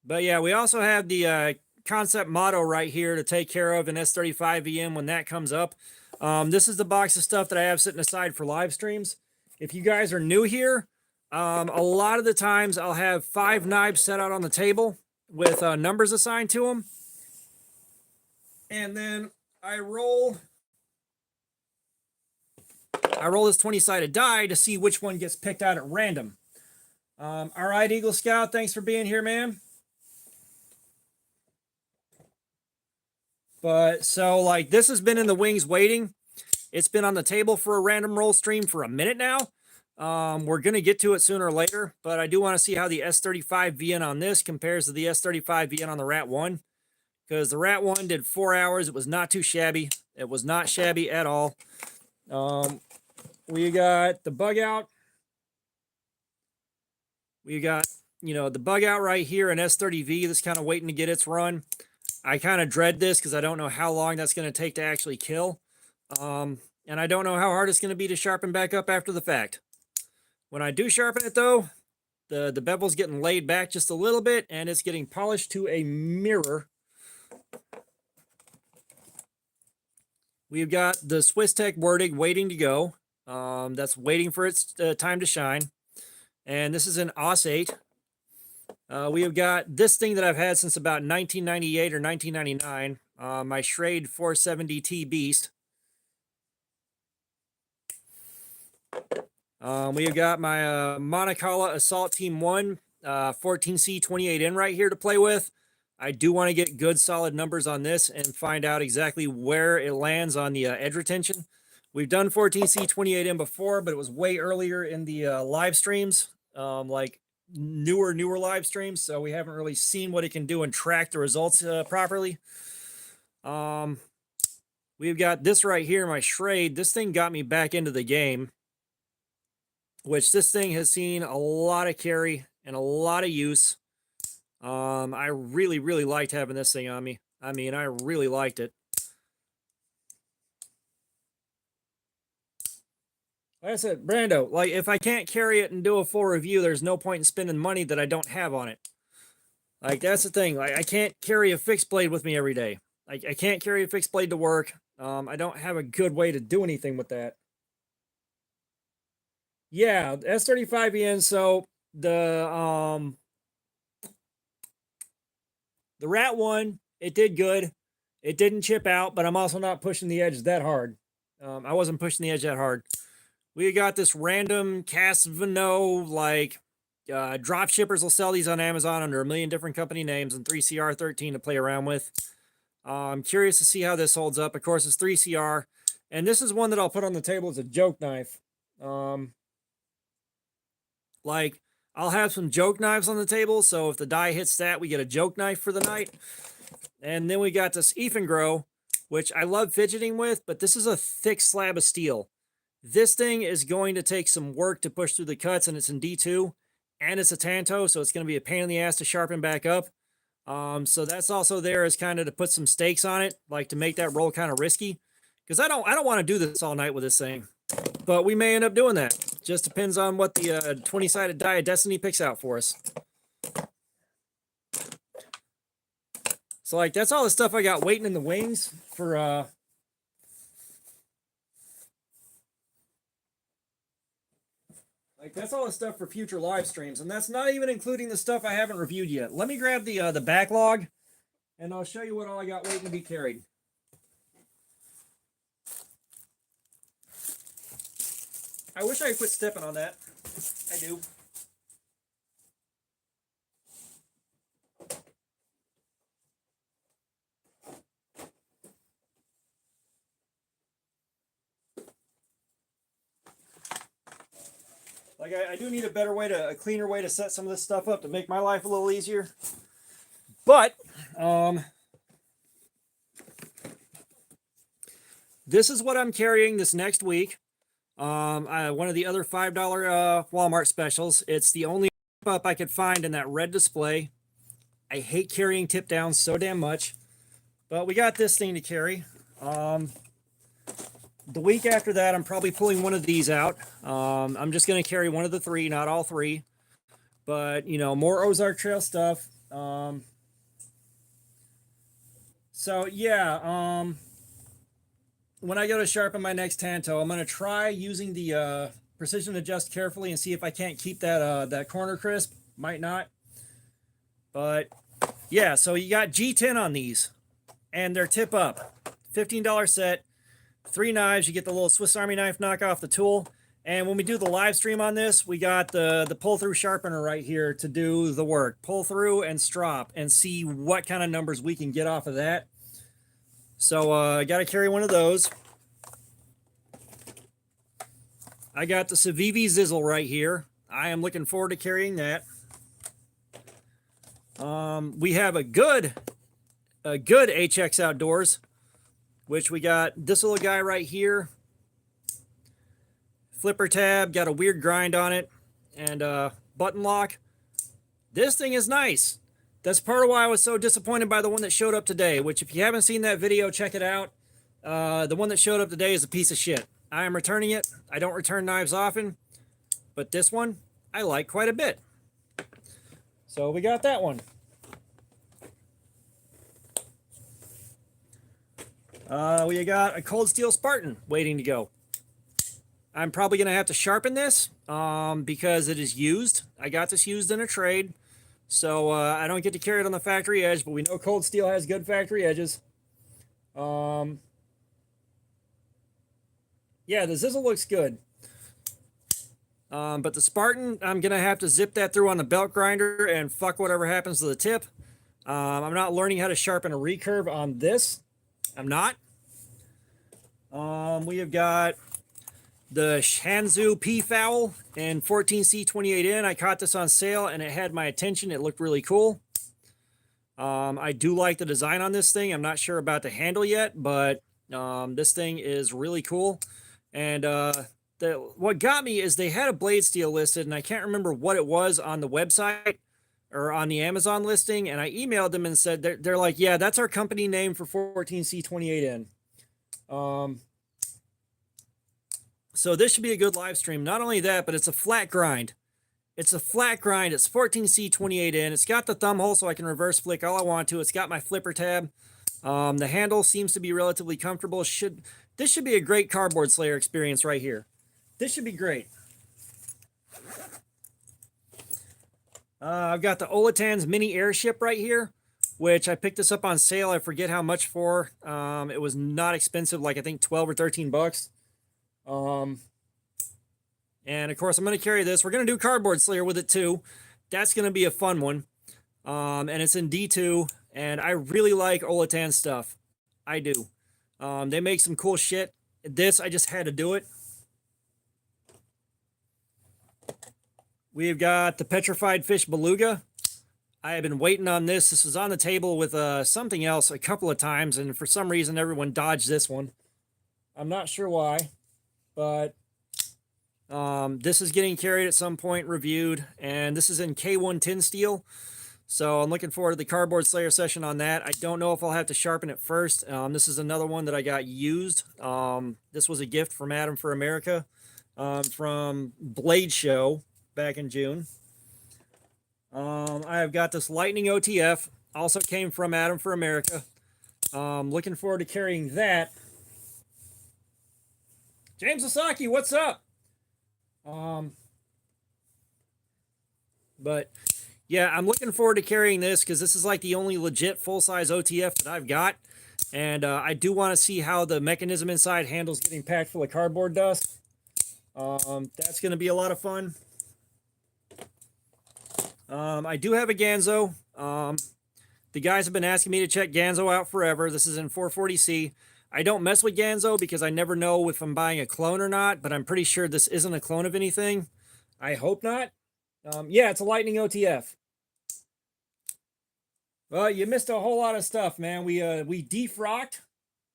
S1: But yeah, we also have the concept motto right here to take care of in S35VM when that comes up. This is the box of stuff that I have sitting aside for live streams. If you guys are new here, a lot of the times I'll have 5 knives set out on the table with numbers assigned to them. And then I roll this 20-sided die to see which one gets picked out at random. All right, Eagle Scout, thanks for being here, man. But so like this has been in the wings waiting. It's been on the table for a random roll stream for a minute now. We're going to get to it sooner or later, but I do want to see how the S35VN on this compares to the S35VN on the Rat 1. Because the Rat 1 did 4 hours. It was not too shabby. It was not shabby at all. We got the bug out. We got, you know, the bug out right here in S30V that's kind of waiting to get its run. I kind of dread this because I don't know how long that's going to take to actually kill. And I don't know how hard it's going to be to sharpen back up after the fact. When I do sharpen it, though, the bevel's getting laid back just a little bit, and it's getting polished to a mirror. We've got the Swiss Tech Werdig waiting to go. That's waiting for its time to shine. And this is an Aus 8. We have got this thing that I've had since about 1998 or 1999. My Schrade 470T Beast. We have got my Monocala Assault Team 1 14C28N right here to play with. I do want to get good solid numbers on this and find out exactly where it lands on the edge retention. We've done 14C28N before, but it was way earlier in the live streams, like newer live streams, so we haven't really seen what it can do and track the results properly. We've got this right here, my Schrade. This thing got me back into the game, which this thing has seen a lot of carry and a lot of use. I really liked having this thing on me. I mean, I really liked it. Like I said, Brando, like if I can't carry it and do a full review, there's no point in spending money that I don't have on it. Like that's the thing. Like I can't carry a fixed blade with me every day. Like I can't carry a fixed blade to work. I don't have a good way to do anything with that. Yeah, S35EN. So the rat one, it did good. It didn't chip out, but I'm also not pushing the edge that hard. I wasn't pushing the edge that hard. We got this random Casvino, like drop shippers will sell these on Amazon under a million different company names and 3CR13 to play around with. I'm curious to see how this holds up. Of course, it's 3CR. And this is one that I'll put on the table as a joke knife. Like, I'll have some joke knives on the table, so if the die hits that, we get a joke knife for the night. And then we got this Grow, which I love fidgeting with, but this is a thick slab of steel. This thing is going to take some work to push through the cuts, and it's in D2, and it's a Tanto, so it's going to be a pain in the ass to sharpen back up. So that's also there as kind of to put some stakes on it, like to make that roll kind of risky. Because I don't want to do this all night with this thing. But we may end up doing that. Just depends on what the 20-sided die of Destiny picks out for us. So like that's all the stuff I got waiting in the wings for like that's all the stuff for future live streams, and that's not even including the stuff I haven't reviewed yet. Let me grab the backlog, and I'll show you what all I got waiting to be carried. I wish I could quit stepping on that. I do. Like I do need a cleaner way to set some of this stuff up to make my life a little easier. But this is what I'm carrying this next week. One of the other $5 Walmart specials. It's the only up I could find in that red display. I hate carrying tip down so damn much, but we got this thing to carry. The week after that, I'm probably pulling one of these out. I'm just going to carry one of the three, not all three, but you know, more Ozark Trail stuff. So yeah, when I go to sharpen my next Tanto, I'm going to try using the precision adjust carefully and see if I can't keep that that corner crisp. Might not. But yeah, so you got G10 on these, and they're tip up. $15 set, 3 knives. You get the little Swiss Army knife knockoff the tool. And when we do the live stream on this, we got the pull-through sharpener right here to do the work. Pull through and strop and see what kind of numbers we can get off of that. So I got to carry one of those. I got the Civivi Zizzle right here. I am looking forward to carrying that. We have a good HX Outdoors, which we got this little guy right here. Flipper tab, got a weird grind on it, and button lock. This thing is nice. That's part of why I was so disappointed by the one that showed up today, which if you haven't seen that video, check it out. The one that showed up today is a piece of shit. I am returning it. I don't return knives often, but this one I like quite a bit. So we got that one. We got a cold steel Spartan waiting to go. I'm probably going to have to sharpen this because it is used. I got this used in a trade. So I don't get to carry it on the factory edge, but we know cold steel has good factory edges. Yeah, the Zizzle looks good. But the Spartan, I'm going to have to zip that through on the belt grinder and fuck whatever happens to the tip. I'm not learning how to sharpen a recurve on this. I'm not. We have got the Shanzu P-Fowl and 14C28N. I caught this on sale and it had my attention. It looked really cool. I do like the design on this thing. I'm not sure about the handle yet, but this thing is really cool. And what got me is they had a blade steel listed, and I can't remember what it was on the website or on the Amazon listing. And I emailed them and said, they're like, yeah, that's our company name for 14C28N. So this should be a good live stream. Not only that, but it's a flat grind. It's a flat grind. It's 14C 28N. It's got the thumb hole so I can reverse flick all I want to. It's got my flipper tab. The handle seems to be relatively comfortable. This should be a great cardboard slayer experience right here. This should be great. I've got the Olatan's mini airship right here, which I picked this up on sale. I forget how much for. It was not expensive, like I think 12 or 13 bucks. And of course, I'm going to carry this. We're going to do cardboard slayer with it too. That's going to be a fun one. And it's in D2, and I really like Olatan's stuff. I do. They make some cool shit. This, I just had to do it. We've got the petrified fish beluga. I have been waiting on this. This was on the table with something else a couple of times, and for some reason, everyone dodged this one. I'm not sure why, but this is getting carried at some point, reviewed, and this is in K1 tin steel. So I'm looking forward to the cardboard slayer session on that. I don't know if I'll have to sharpen it first. This is another one that I got used. This was a gift from Adam for America from Blade Show back in June. I've got this Lightning OTF, also came from Adam for America. Looking forward to carrying that. James Sasaki, what's up? But yeah, I'm looking forward to carrying this because this is like the only legit full-size OTF that I've got. And I do want to see how the mechanism inside handles getting packed full of cardboard dust. That's going to be a lot of fun. I do have a Ganzo. The guys have been asking me to check Ganzo out forever. This is in 440C. I don't mess with Ganzo because I never know if I'm buying a clone or not, but I'm pretty sure this isn't a clone of anything. I hope not. Yeah, it's a Lightning OTF. Well, you missed a whole lot of stuff, man. We defrocked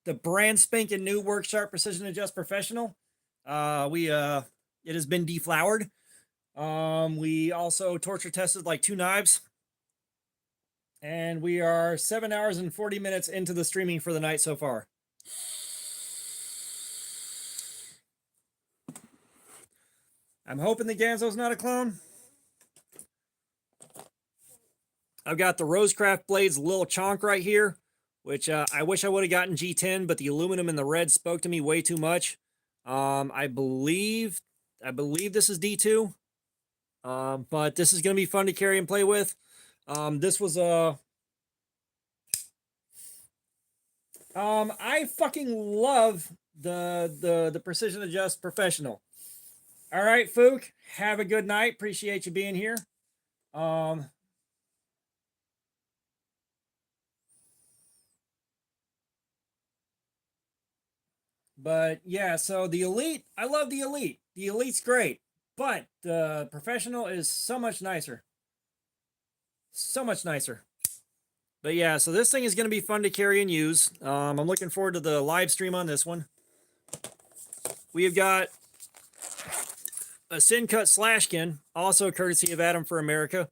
S1: the brand spanking new Work Sharp Precision Adjust Professional. It has been deflowered. We also torture tested like 2 knives. And we are 7 hours and 40 minutes into the streaming for the night so far. I'm hoping the Ganzo's not a clone. I've got the Rosecraft Blades Lil Chonk right here, which I wish I would have gotten G10, but the aluminum and the red spoke to me way too much. I believe this is D2. But this is going to be fun to carry and play with. This was I fucking love the Precision Adjust Professional. All right, Fook, have a good night. Appreciate you being here. But yeah, so the Elite, I love the Elite. The Elite's great, but the Professional is so much nicer. So much nicer. But yeah, so this thing is going to be fun to carry and use. I'm looking forward to the live stream on this one. We have got a Sin Cut Slashkin, also courtesy of Adam for America,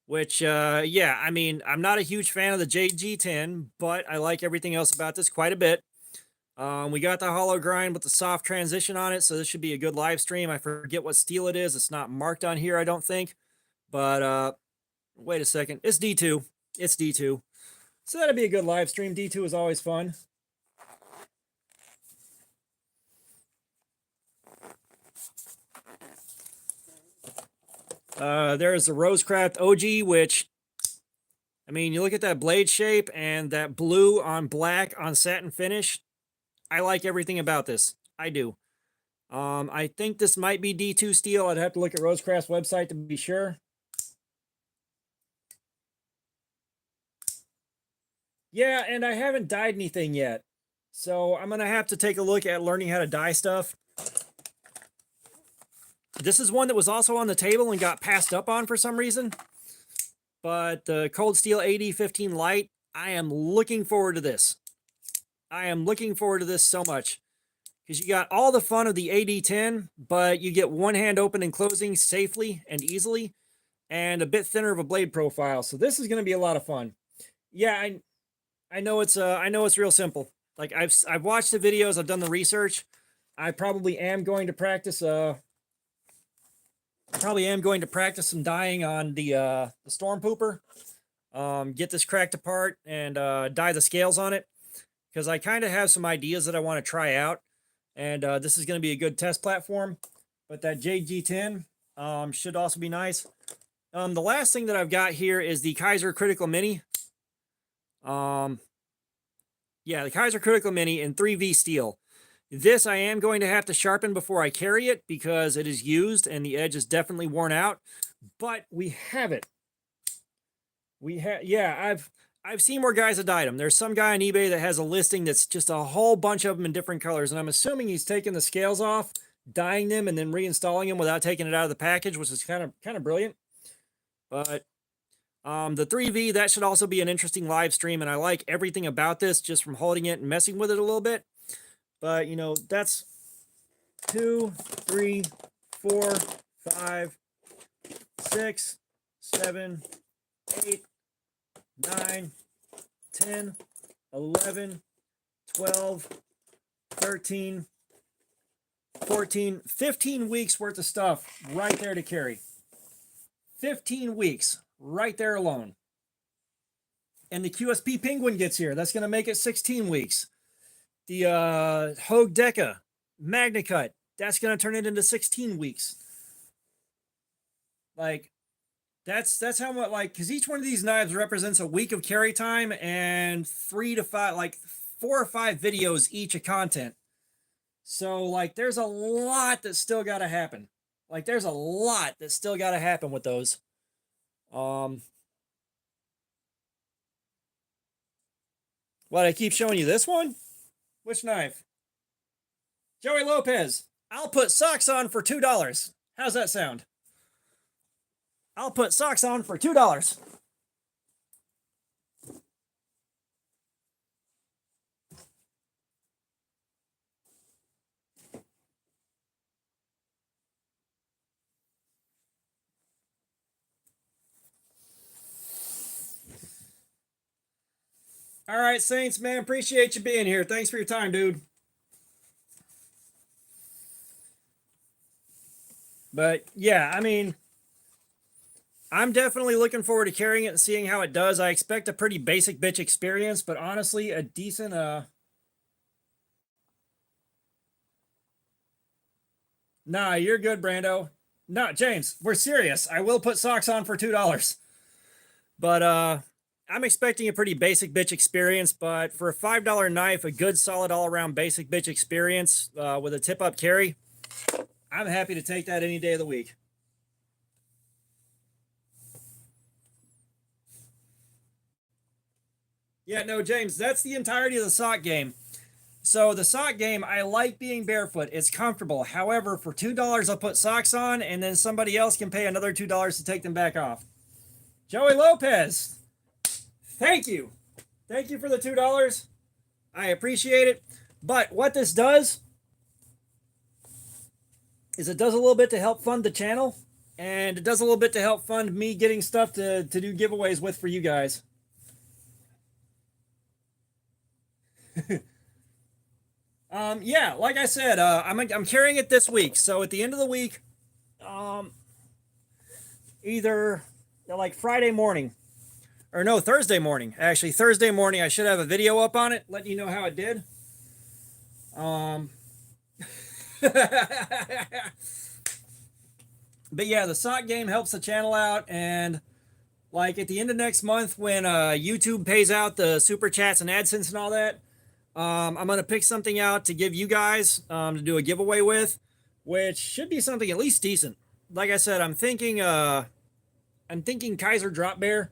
S1: which, yeah, I mean, I'm not a huge fan of the JG10, but I like everything else about this quite a bit. We got the hollow grind with the soft transition on it, so this should be a good live stream. I forget what steel it is. It's not marked on here, I don't think. But, wait a second. It's D2. It's D2. So that'll be a good live stream. D2 is always fun. There's the Rosecraft OG, which, I mean, you look at that blade shape and that blue on black on satin finish. I like everything about this. I do. I think this might be D2 steel. I'd have to look at Rosecraft's website to be sure. Yeah, and I haven't dyed anything yet. So I'm going to have to take a look at learning how to dye stuff. This is one that was also on the table and got passed up on for some reason. But the Cold Steel AD15 Light, I am looking forward to this. I am looking forward to this so much. Because you got all the fun of the AD10, but you get one hand open and closing safely and easily. And a bit thinner of a blade profile. So this is going to be a lot of fun. Yeah, I know it's real simple. Like I've watched the videos, I've done the research. I probably am going to practice some dyeing on the storm pooper. Get this cracked apart and dye the scales on it, because I kind of have some ideas that I want to try out, and this is going to be a good test platform. But that JG10 should also be nice. The last thing that I've got here is the Kaiser Critical Mini. Yeah, the Kaiser Critical Mini in 3V steel. This I am going to have to sharpen before I carry it, because it is used and the edge is definitely worn out. But we have it. Yeah, I've seen where guys have dyed them. There's some guy on eBay that has a listing that's just a whole bunch of them in different colors, and I'm assuming he's taking the scales off, dyeing them, and then reinstalling them without taking it out of the package, which is kind of brilliant. But the 3V, that should also be an interesting live stream, and I like everything about this just from holding it and messing with it a little bit. But, you know, that's 2, 3, 4, 5, 6, 7, 8, 9, 10, 11, 12, 13, 14, 15 weeks worth of stuff right there to carry. 15 weeks right there alone. And the QSP Penguin gets here. That's going to make it 16 weeks. The Hogue Deca Magna Cut, that's going to turn it into 16 weeks. Like, that's how much, like, because each one of these knives represents a week of carry time and 3 to 5, like 4 or 5 videos each of content. So, like, there's a lot that still got to happen. Like, there's a lot that still got to happen with those. What, I keep showing you this one? Which knife? Joey Lopez. I'll put socks on for $2. How's that sound? I'll put socks on for $2. All right, Saints, man, appreciate you being here. Thanks for your time, dude. But yeah, I mean, I'm definitely looking forward to carrying it and seeing how it does. I expect a pretty basic bitch experience, but honestly, a decent Nah, you're good, Brando. No, James, we're serious. I will put socks on for $2. But I'm expecting a pretty basic bitch experience, but for a $5 knife, a good solid all-around basic bitch experience with a tip-up carry, I'm happy to take that any day of the week. Yeah, no, James, that's the entirety of the sock game. So the sock game, I like being barefoot. It's comfortable. However, for $2, I'll put socks on, and then somebody else can pay another $2 to take them back off. Joey Lopez, thank you. Thank you for the $2. I appreciate it. But what this does is it does a little bit to help fund the channel, and it does a little bit to help fund me getting stuff to do giveaways with for you guys. Yeah, like I said, I'm carrying it this week. So at the end of the week, either like Friday morning, or no, Thursday morning. Actually, Thursday morning, I should have a video up on it, letting you know how it did. But yeah, the sock game helps the channel out, and like at the end of next month, when YouTube pays out the super chats and AdSense and all that, I'm gonna pick something out to give you guys to do a giveaway with, which should be something at least decent. Like I said, I'm thinking Kaiser Drop Bear,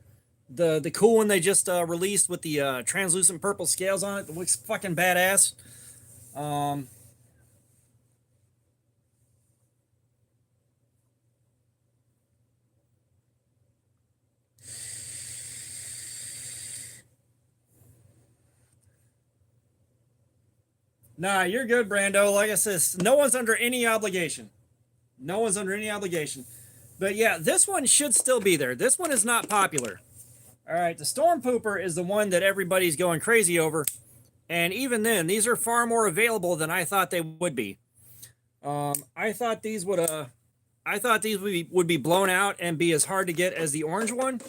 S1: the cool one they just released with the translucent purple scales on it. That looks fucking badass. Nah, you're good, Brando. Like I said, no one's under any obligation. No one's under any obligation. But yeah, this one should still be there. This one is not popular. All right, the Storm Pooper is the one that everybody's going crazy over. And even then, these are far more available than I thought they would be. I thought these would would be blown out and be as hard to get as the orange one,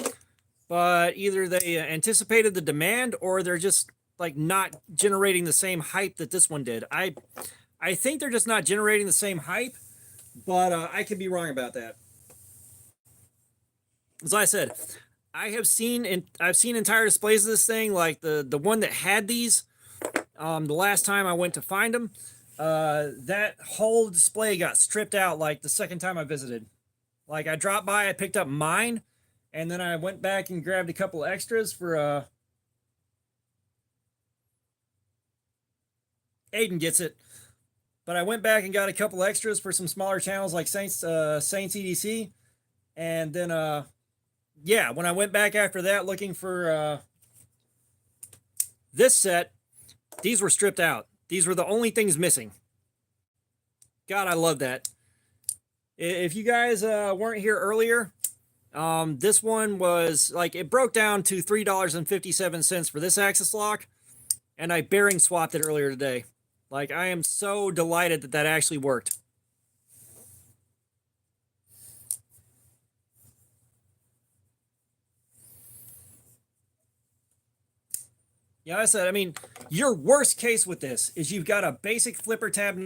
S1: but either they anticipated the demand or they're just like not generating the same hype that this one did. I think they're just not generating the same hype, but I could be wrong about that. As I said, I've seen entire displays of this thing, like the one that had these. The last time I went to find them, that whole display got stripped out like the second time I visited. Like I dropped by, I picked up mine, and then I went back and grabbed a couple extras for Aiden gets it. But I went back and got a couple extras for some smaller channels like Saints EDC, and then yeah, when I went back after that looking for this set, these were stripped out. These were the only things missing. God, I love that. If you guys weren't here earlier, this one was like, it broke down to $3.57 for this axis lock, and I bearing swapped it earlier today. Like, I am so delighted that that actually worked. Yeah, I said, I mean, your worst case with this is you've got a basic flipper tab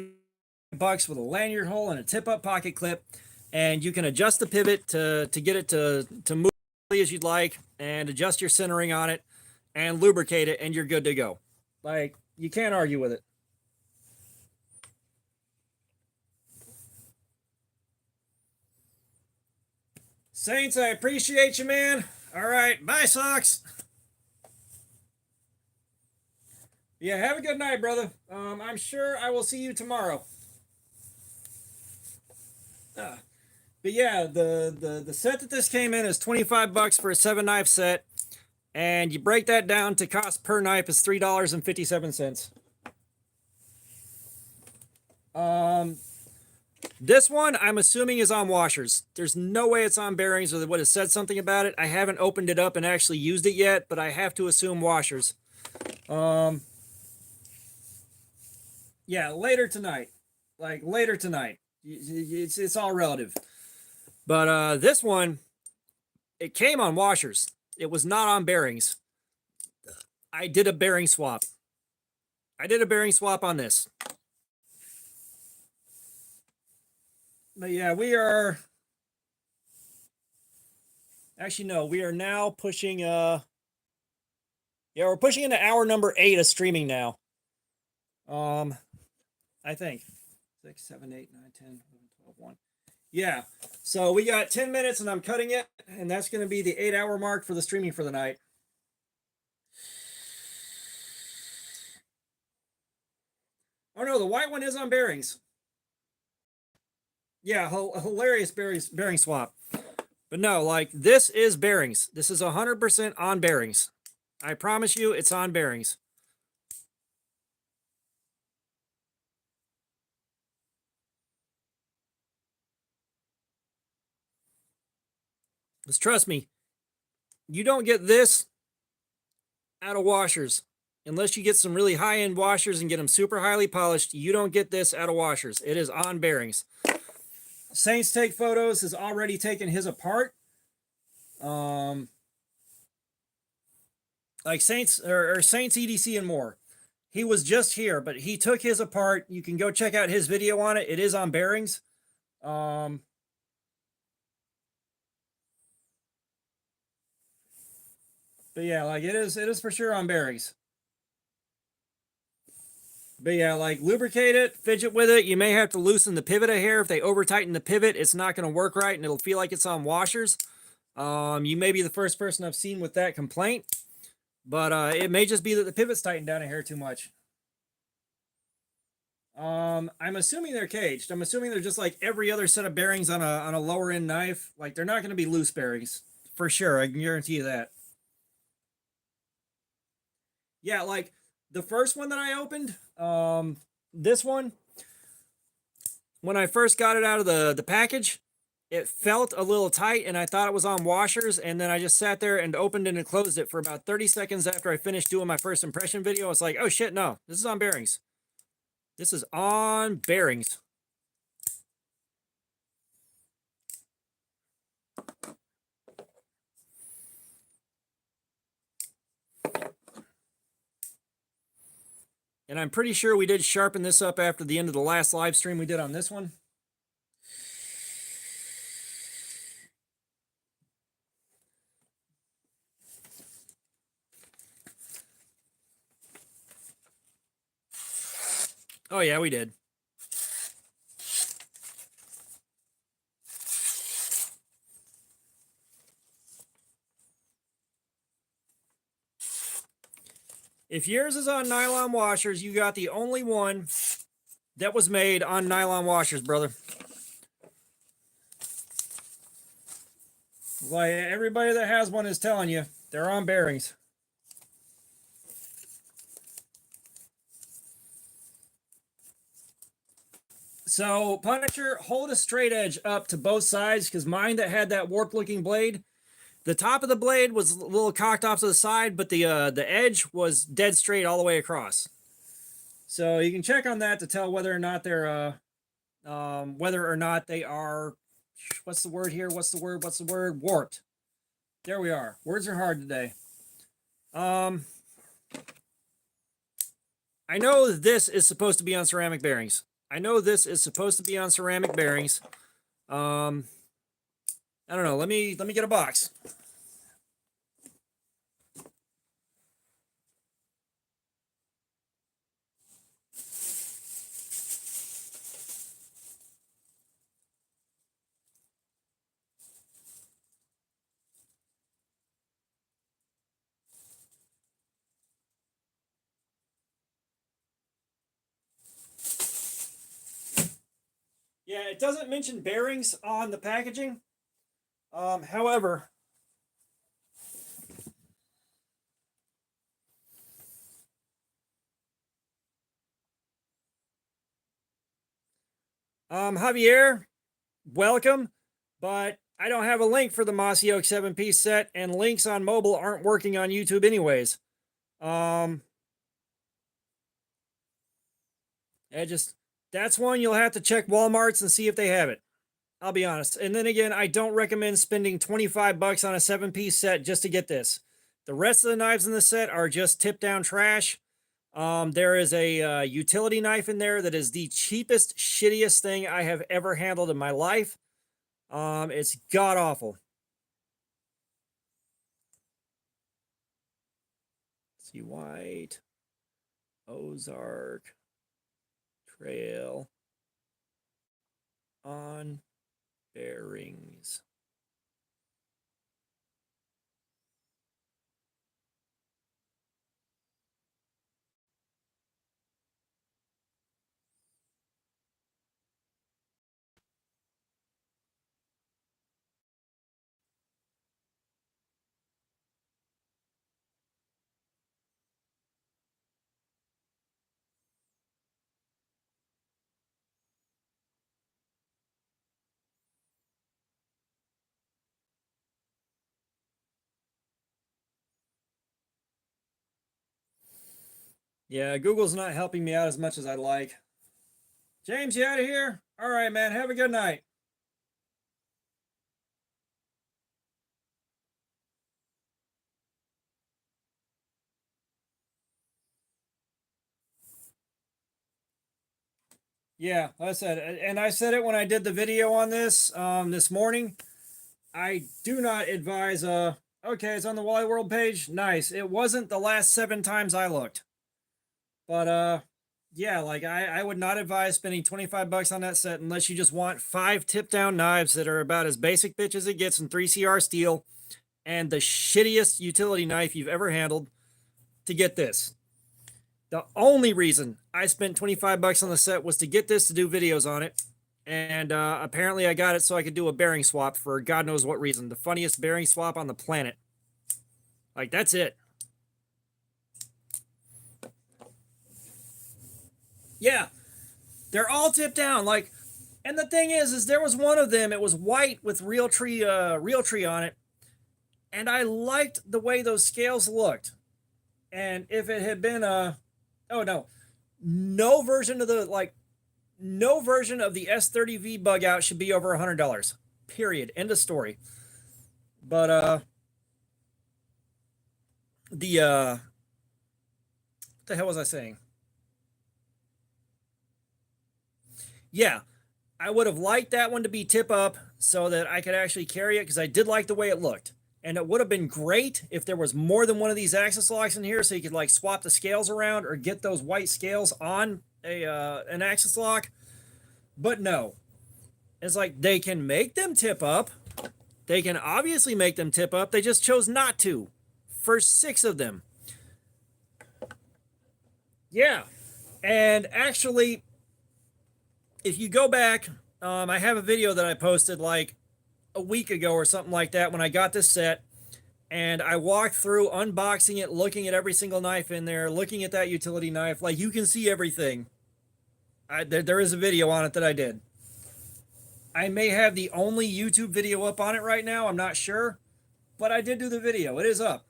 S1: bucks with a lanyard hole and a tip-up pocket clip, and you can adjust the pivot to get it to move as you'd like, and adjust your centering on it, and lubricate it, and you're good to go. Like, you can't argue with it. Saints, I appreciate you, man. All right, bye, Socks. Yeah, have a good night, brother. I'm sure I will see you tomorrow. But yeah, the set that this came in is $25 for a 7-knife set, and you break that down to cost per knife is $3.57. This one I'm assuming is on washers. There's no way it's on bearings, or they would have said something about it. I haven't opened it up and actually used it yet, but I have to assume washers. Yeah, later tonight. Like later tonight. It's all relative. But this one, it came on washers. It was not on bearings. I did a bearing swap. I did a bearing swap on this. But yeah, we are actually no, we are now pushing yeah, we're pushing into hour number 8 of streaming now. I think 6, 7, 8, 9, 10, 11, 12, 1. Yeah. So we got 10 minutes and I'm cutting it, and that's going to be the 8-hour mark for the streaming for the night. Oh no, the white one is on bearings. Yeah, hilarious bearing swap. But no, like this is bearings. This is 100% on bearings. I promise you it's on bearings. Just trust me, you don't get this out of washers. Unless you get some really high-end washers and get them super highly polished, you don't get this out of washers. It is on bearings. Saints Take Photos has already taken his apart. Like Saints or Saints EDC and more. He was just here, but he took his apart. You can go check out his video on it. It is on bearings. But yeah, like it is for sure on bearings. But yeah, like lubricate it, fidget with it. You may have to loosen the pivot a hair. If they over tighten the pivot, it's not going to work right and it'll feel like it's on washers. You may be the first person I've seen with that complaint, but it may just be that the pivot's tightened down a hair too much. I'm assuming they're caged. I'm assuming they're just like every other set of bearings on a lower end knife. Like they're not going to be loose bearings for sure. I can guarantee you that. Yeah, like the first one that I opened, this one, when I first got it out of the package, it felt a little tight and I thought it was on washers, and then I just sat there and opened it and closed it for about 30 seconds after I finished doing my first impression video. I was like, oh shit, no, this is on bearings. This is on bearings. And I'm pretty sure we did sharpen this up after the end of the last live stream we did on this one. Oh yeah, we did. If yours is on nylon washers, you got the only one that was made on nylon washers, brother. Like everybody that has one is telling you, they're on bearings. So Punisher, hold a straight edge up to both sides, because mine that had that warped looking blade, the top of the blade was a little cocked off to the side, but the edge was dead straight all the way across. So you can check on that to tell whether or not they're they are, what's the word here? What's the word? Warped. There we are. Words are hard today. I know this is supposed to be on ceramic bearings. I know this is supposed to be on ceramic bearings. I don't know. Let me get a box. Yeah, it doesn't mention bearings on the packaging. However, Javier, welcome, but I don't have a link for the Mossy Oak 7-piece set, and links on mobile aren't working on YouTube anyways. That's one you'll have to check Walmart's and see if they have it. I'll be honest. And then again, I don't recommend spending 25 bucks on a 7-piece set just to get this. The rest of the knives in the set are just tip down trash. There is a utility knife in there that is the cheapest, shittiest thing I have ever handled in my life. It's god awful. Let's see, white, Ozark Trail on bearings. Yeah, Google's not helping me out as much as I'd like. James, you out of here? All right, man. Have a good night. Yeah, like I said, and I said it when I did the video on this this morning. I do not advise. Okay, it's on the Wally World page. Nice. It wasn't the last 7 times I looked, but yeah, like I would not advise spending 25 bucks on that set unless you just want 5 tip down knives that are about as basic bitch as it gets in 3CR steel, and the shittiest utility knife you've ever handled to get this. The only reason I spent 25 bucks on the set was to get this to do videos on it. And apparently I got it so I could do a bearing swap for God knows what reason. The funniest bearing swap on the planet. Like, that's it. Yeah. They're all tipped down. Like, and the thing is there was one of them. It was white with Realtree on it. And I liked the way those scales looked. And if it had been oh no, no version of the S30V bug out should be over $100. Period. End of story. But what the hell was I saying? Yeah, I would have liked that one to be tip up so that I could actually carry it because I did like the way it looked. And it would have been great if there was more than one of these axis locks in here so you could like swap the scales around or get those white scales on an axis lock. But no, it's like they can make them tip up. They can obviously make them tip up. They just chose not to for 6 of them. Yeah. And actually, if you go back, I have a video that I posted like a week ago or something like that when I got this set. And I walked through unboxing it, looking at every single knife in there, looking at that utility knife. Like you can see everything. There is a video on it that I did. I may have the only YouTube video up on it right now. I'm not sure. But I did do the video. It is up.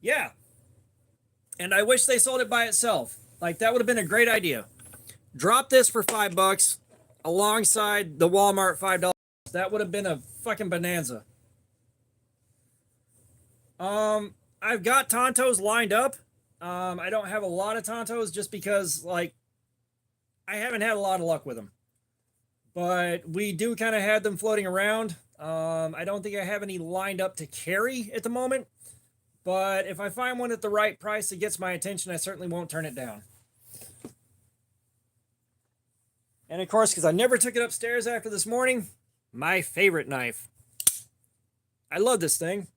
S1: Yeah. And I wish they sold it by itself. Like that would have been a great idea. Drop this for $5 alongside the Walmart $5. That would have been a fucking bonanza. I've got Tontos lined up. I don't have a lot of Tontos just because like I haven't had a lot of luck with them. But we do kind of have them floating around. I don't think I have any lined up to carry at the moment. But if I find one at the right price that gets my attention, I certainly won't turn it down. And of course, because I never took it upstairs after this morning, my favorite knife. I love this thing.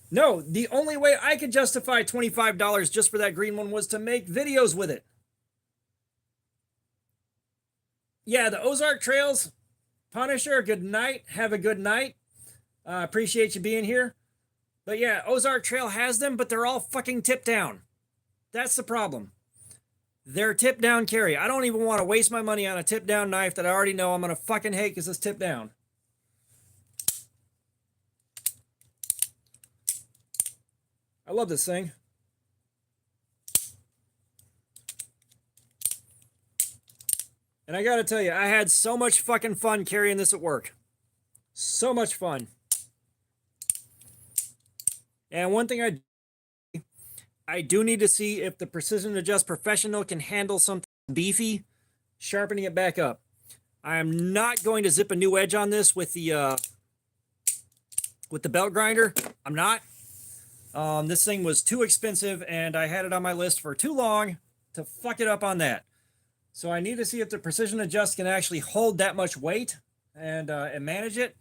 S1: No, the only way I could justify $25 just for that green one was to make videos with it. Yeah, the Ozark Trails, Punisher, good night. Have a good night. Appreciate you being here. But yeah, Ozark Trail has them, but they're all fucking tip down. That's the problem. They're tip down carry. I don't even want to waste my money on a tip down knife that I already know I'm going to fucking hate because it's tip down. I love this thing. And I gotta tell you, I had so much fucking fun carrying this at work. So much fun. And one thing I do need to see if the Precision Adjust Professional can handle something beefy, sharpening it back up. I am not going to zip a new edge on this with the belt grinder. I'm not. This thing was too expensive and I had it on my list for too long to fuck it up on that. So I need to see if the Precision Adjust can actually hold that much weight and manage it.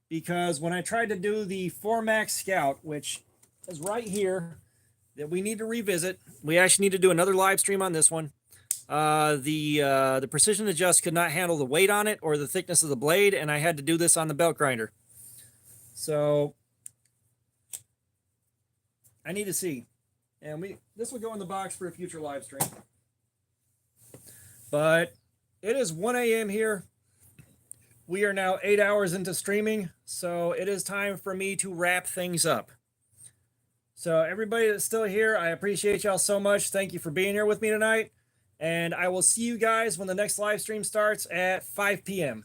S1: Because when I tried to do the 4MAX Scout, which is right here, that we need to revisit. We actually need to do another live stream on this one. The Precision Adjust could not handle the weight on it or the thickness of the blade, and I had to do this on the belt grinder. So I need to see. And this will go in the box for a future live stream. But it is 1 a.m. here. We are now 8 hours into streaming, so it is time for me to wrap things up. So everybody that's still here, I appreciate y'all so much. Thank you for being here with me tonight. And I will see you guys when the next live stream starts at 5 p.m.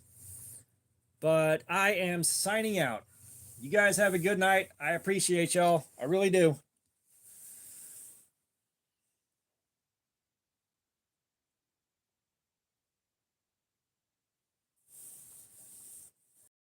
S1: But I am signing out. You guys have a good night. I appreciate y'all. I really do.